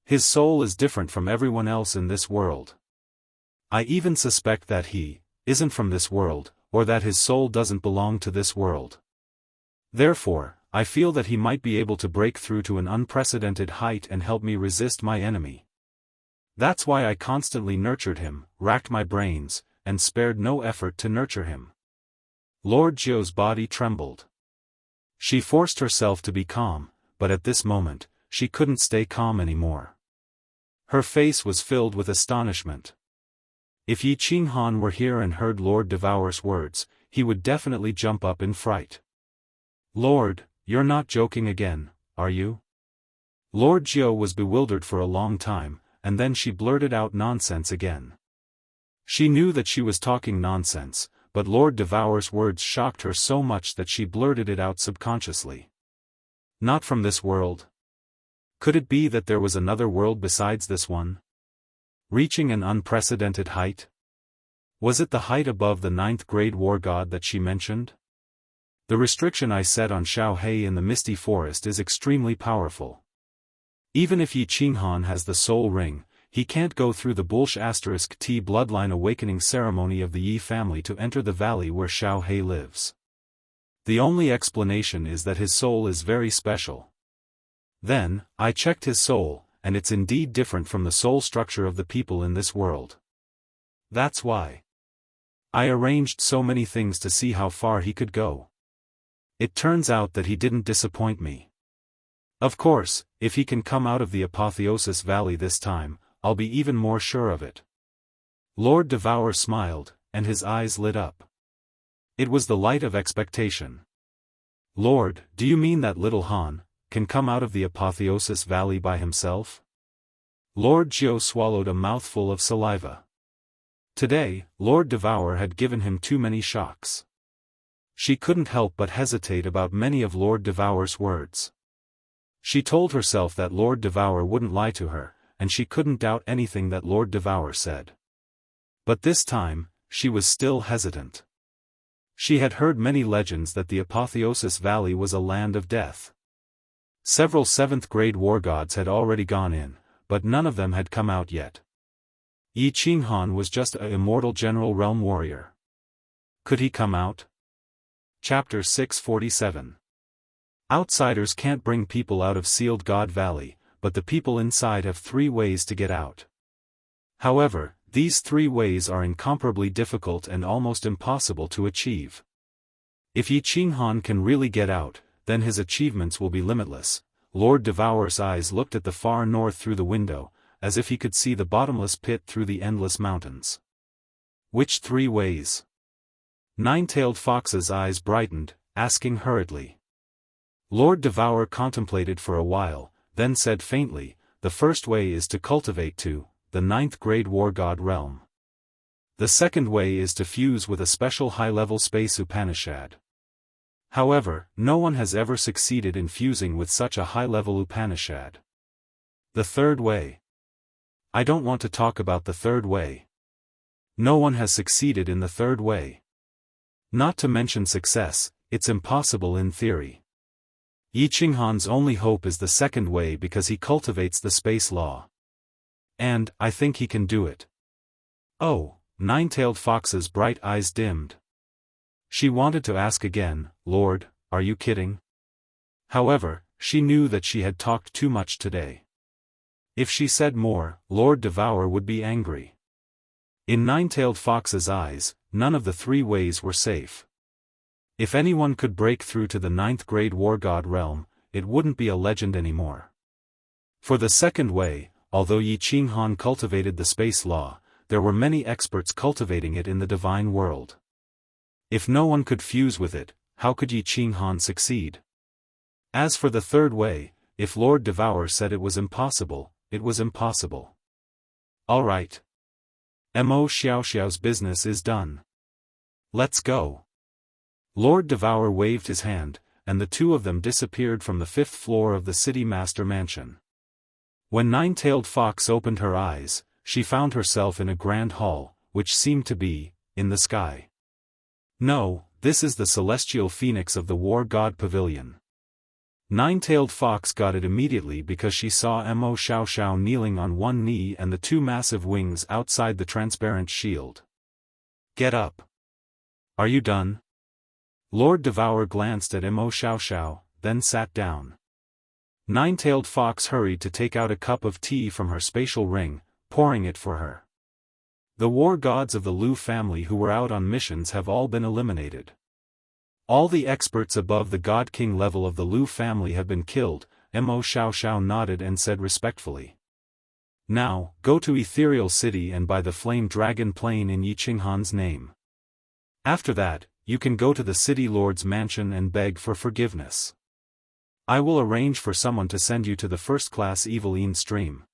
Speaker 1: His soul is different from everyone else in this world. I even suspect that he isn't from this world, or that his soul doesn't belong to this world. Therefore, I feel that he might be able to break through to an unprecedented height and help me resist my enemy. That's why I constantly nurtured him, racked my brains, and spared no effort to nurture him. Lord Jiu's body trembled. She forced herself to be calm, but at this moment, she couldn't stay calm anymore. Her face was filled with astonishment. If Yi Qinghan were here and heard Lord Devourer's words, he would definitely jump up in fright. Lord, you're not joking again, are you? Lord Jiu was bewildered for a long time, and then she blurted out nonsense again. She knew that she was talking nonsense, but Lord Devourer's words shocked her so much that she blurted it out subconsciously. Not from this world. Could it be that there was another world besides this one? Reaching an unprecedented height? Was it the height above the 9th grade war god that she mentioned? The restriction I set on Xiao He in the Misty Forest is extremely powerful. Even if Yi Qinghan has the soul ring, he can't go through the *T bloodline awakening ceremony of the Yi family to enter the valley where Xiao He lives. The only explanation is that his soul is very special. Then, I checked his soul, and it's indeed different from the soul structure of the people in this world. That's why I arranged so many things to see how far he could go. It turns out that he didn't disappoint me. Of course, if he can come out of the Apotheosis Valley this time, I'll be even more sure of it. Lord Devourer smiled, and his eyes lit up. It was the light of expectation. Lord, do you mean that Little Han can come out of the Apotheosis Valley by himself? Lord Jiu swallowed a mouthful of saliva. Today, Lord Devourer had given him too many shocks. She couldn't help but hesitate about many of Lord Devourer's words. She told herself that Lord Devourer wouldn't lie to her, and she couldn't doubt anything that Lord Devourer said. But this time, she was still hesitant. She had heard many legends that the Apotheosis Valley was a land of death. Several 7th grade war gods had already gone in, but none of them had come out yet. Yi Qinghan was just an immortal general realm warrior. Could he come out? Chapter 647. Outsiders can't bring people out of Sealed God Valley, but the people inside have 3 ways to get out. However, these 3 ways are incomparably difficult and almost impossible to achieve. If Yi Qinghan can really get out, then his achievements will be limitless. Lord Devourer's eyes looked at the far north through the window, as if he could see the bottomless pit through the endless mountains. Which 3 ways? Nine-tailed Fox's eyes brightened, asking hurriedly. Lord Devourer contemplated for a while, then said faintly, the first way is to cultivate to the 9th grade war god realm. The second way is to fuse with a special high-level space Upanishad. However, no one has ever succeeded in fusing with such a high-level Upanishad. The third way. I don't want to talk about the third way. No one has succeeded in the third way. Not to mention success, it's impossible in theory. Yi Qinghan's only hope is the second way because he cultivates the space law. And, I think he can do it. Oh, Nine-tailed Fox's bright eyes dimmed. She wanted to ask again, Lord, are you kidding? However, she knew that she had talked too much today. If she said more, Lord Devourer would be angry. In Nine-Tailed Fox's eyes, none of the three ways were safe. If anyone could break through to the ninth-grade war god realm, it wouldn't be a legend anymore. For the second way, although Yi Qinghan cultivated the space law, there were many experts cultivating it in the divine world. If no one could fuse with it, how could Yi Qinghan succeed? As for the third way, if Lord Devour said it was impossible, it was impossible. All right. Mo Xiaoxiao's business is done. Let's go. Lord Devour waved his hand, and the two of them disappeared from the 5th floor of the City Master Mansion. When Nine-Tailed Fox opened her eyes, she found herself in a grand hall, which seemed to be in the sky. No, this is the celestial phoenix of the War God Pavilion. Nine-Tailed Fox got it immediately because she saw Mo Xiaoxiao kneeling on one knee and the two massive wings outside the transparent shield. Get up. Are you done? Lord Devour glanced at Mo Xiaoxiao, then sat down. Nine-Tailed Fox hurried to take out a cup of tea from her spatial ring, pouring it for her. The war gods of the Lu family who were out on missions have all been eliminated. All the experts above the God King level of the Lu family have been killed. Mo Xiaoxiao nodded and said respectfully. Now, go to Ethereal City and buy the Flame Dragon plane in Yi Qinghan's name. After that, you can go to the City Lord's mansion and beg for forgiveness. I will arrange for someone to send you to the first-class Eveline stream.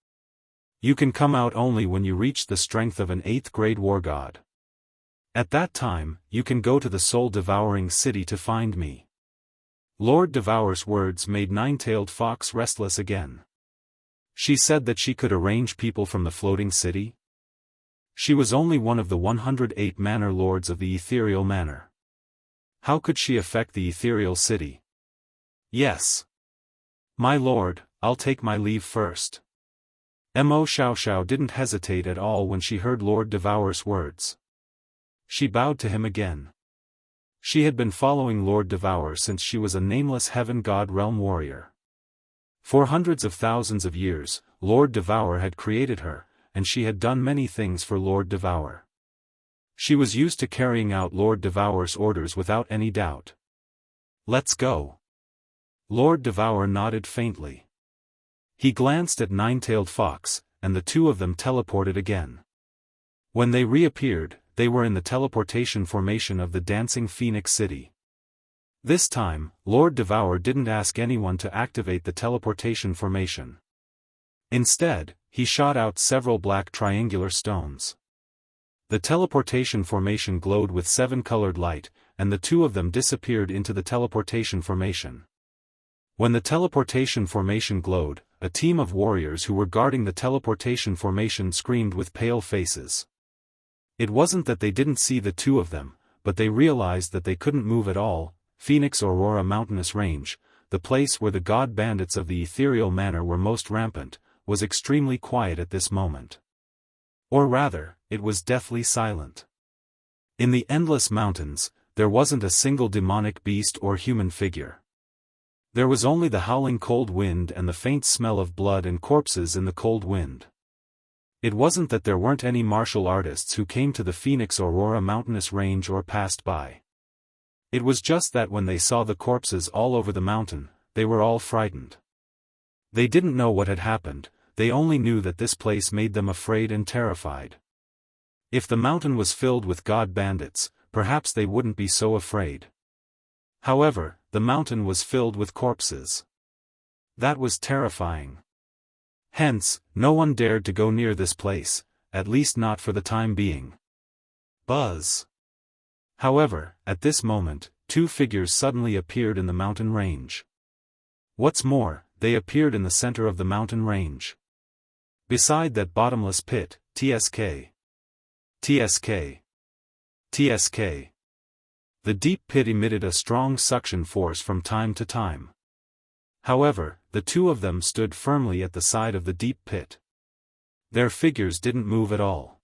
Speaker 1: You can come out only when you reach the strength of an 8th-grade war god. At that time, you can go to the soul-devouring city to find me. Lord Devour's words made Nine-Tailed Fox restless again. She said that she could arrange people from the floating city? She was only one of the 108 manor lords of the ethereal manor. How could she affect the ethereal city? Yes. My lord, I'll take my leave first. Mo Xiaoxiao didn't hesitate at all when she heard Lord Devour's words. She bowed to him again. She had been following Lord Devour since she was a nameless heaven god realm warrior. For hundreds of thousands of years, Lord Devour had created her, and she had done many things for Lord Devour. She was used to carrying out Lord Devour's orders without any doubt. Let's go. Lord Devour nodded faintly. He glanced at Nine-Tailed Fox, and the two of them teleported again. When they reappeared, they were in the teleportation formation of the Dancing Phoenix City. This time, Lord Devour didn't ask anyone to activate the teleportation formation. Instead, he shot out several black triangular stones. The teleportation formation glowed with 7-colored light, and the two of them disappeared into the teleportation formation. When the teleportation formation glowed, a team of warriors who were guarding the teleportation formation screamed with pale faces. It wasn't that they didn't see the two of them, but they realized that they couldn't move at all. Phoenix Aurora Mountainous Range, the place where the god bandits of the ethereal manor were most rampant, was extremely quiet at this moment. Or rather, it was deathly silent. In the endless mountains, there wasn't a single demonic beast or human figure. There was only the howling cold wind and the faint smell of blood and corpses in the cold wind. It wasn't that there weren't any martial artists who came to the Phoenix Aurora Mountainous Range or passed by. It was just that when they saw the corpses all over the mountain, they were all frightened. They didn't know what had happened, they only knew that this place made them afraid and terrified. If the mountain was filled with god bandits, perhaps they wouldn't be so afraid. However, the mountain was filled with corpses. That was terrifying. Hence, no one dared to go near this place, at least not for the time being. Buzz. However, at this moment, two figures suddenly appeared in the mountain range. What's more, they appeared in the center of the mountain range. Beside that bottomless pit, TSK. TSK. TSK. The deep pit emitted a strong suction force from time to time. However, the two of them stood firmly at the side of the deep pit. Their figures didn't move at all.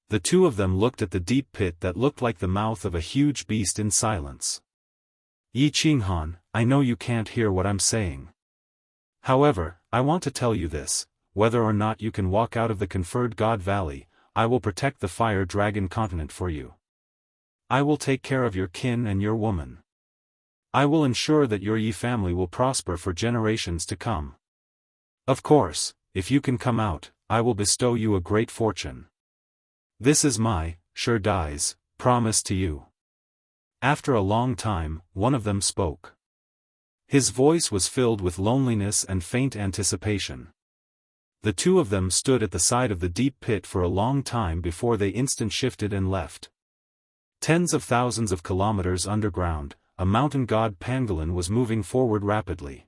Speaker 1: The two of them looked at the deep pit that looked like the mouth of a huge beast in silence. Yi Qinghan, I know you can't hear what I'm saying. However, I want to tell you this, whether or not you can walk out of the conferred God Valley, I will protect the Fire Dragon continent for you. I will take care of your kin and your woman. I will ensure that your Yi family will prosper for generations to come. Of course, if you can come out, I will bestow you a great fortune. This is my, sure dies, promise to you. After a long time, one of them spoke. His voice was filled with loneliness and faint anticipation. The two of them stood at the side of the deep pit for a long time before they instant shifted and left. Tens of thousands of kilometers underground, a mountain god pangolin was moving forward rapidly.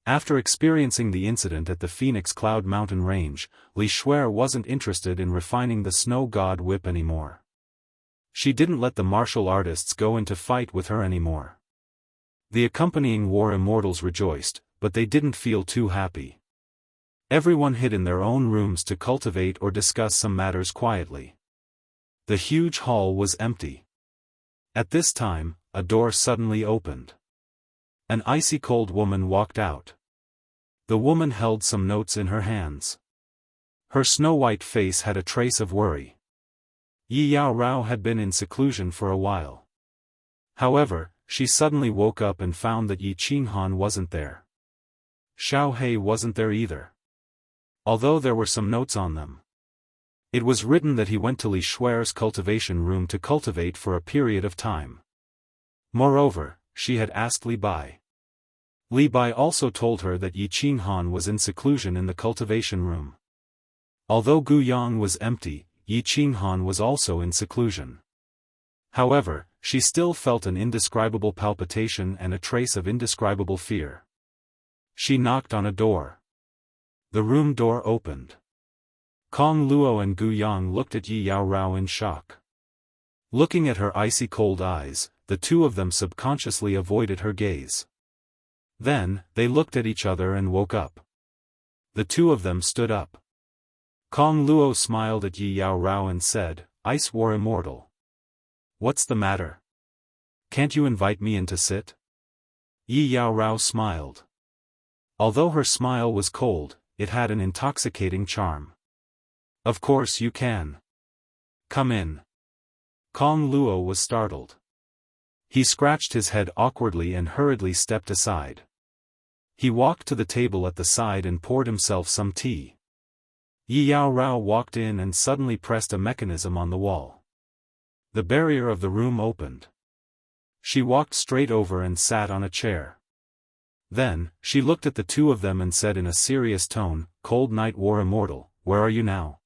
Speaker 1: After experiencing the incident at the Phoenix Cloud Mountain Range, Li Shuer wasn't interested in refining the snow god whip anymore. She didn't let the martial artists go into fight with her anymore. The accompanying war immortals rejoiced, but they didn't feel too happy. Everyone hid in their own rooms to cultivate or discuss some matters quietly. The huge hall was empty. At this time, a door suddenly opened. An icy-cold woman walked out. The woman held some notes in her hands. Her snow-white face had a trace of worry. Yi Yao Rao had been in seclusion for a while. However, she suddenly woke up and found that Yi Qinghan wasn't there. Xiao He wasn't there either. Although there were some notes on them. It was written that he went to Li Shuer's cultivation room to cultivate for a period of time. Moreover, she had asked Li Bai. Li Bai also told her that Yi Qinghan was in seclusion in the cultivation room. Although Guyang was empty, Yi Qinghan was also in seclusion. However, she still felt an indescribable palpitation and a trace of indescribable fear. She knocked on a door. The room door opened. Kong Luo and Guyang looked at Yi Yao Rao in shock. Looking at her icy cold eyes, the two of them subconsciously avoided her gaze. Then, they looked at each other and woke up. The two of them stood up. Kong Luo smiled at Yi Yao Rao and said, "Ice War Immortal. What's the matter? Can't you invite me in to sit?" Yi Yao Rao smiled. Although her smile was cold, it had an intoxicating charm. "Of course you can. Come in." Kong Luo was startled. He scratched his head awkwardly and hurriedly stepped aside. He walked to the table at the side and poured himself some tea. Yi Yao Rao walked in and suddenly pressed a mechanism on the wall. The barrier of the room opened. She walked straight over and sat on a chair. Then, she looked at the two of them and said in a serious tone, "Cold Night War Immortal, where are you now?"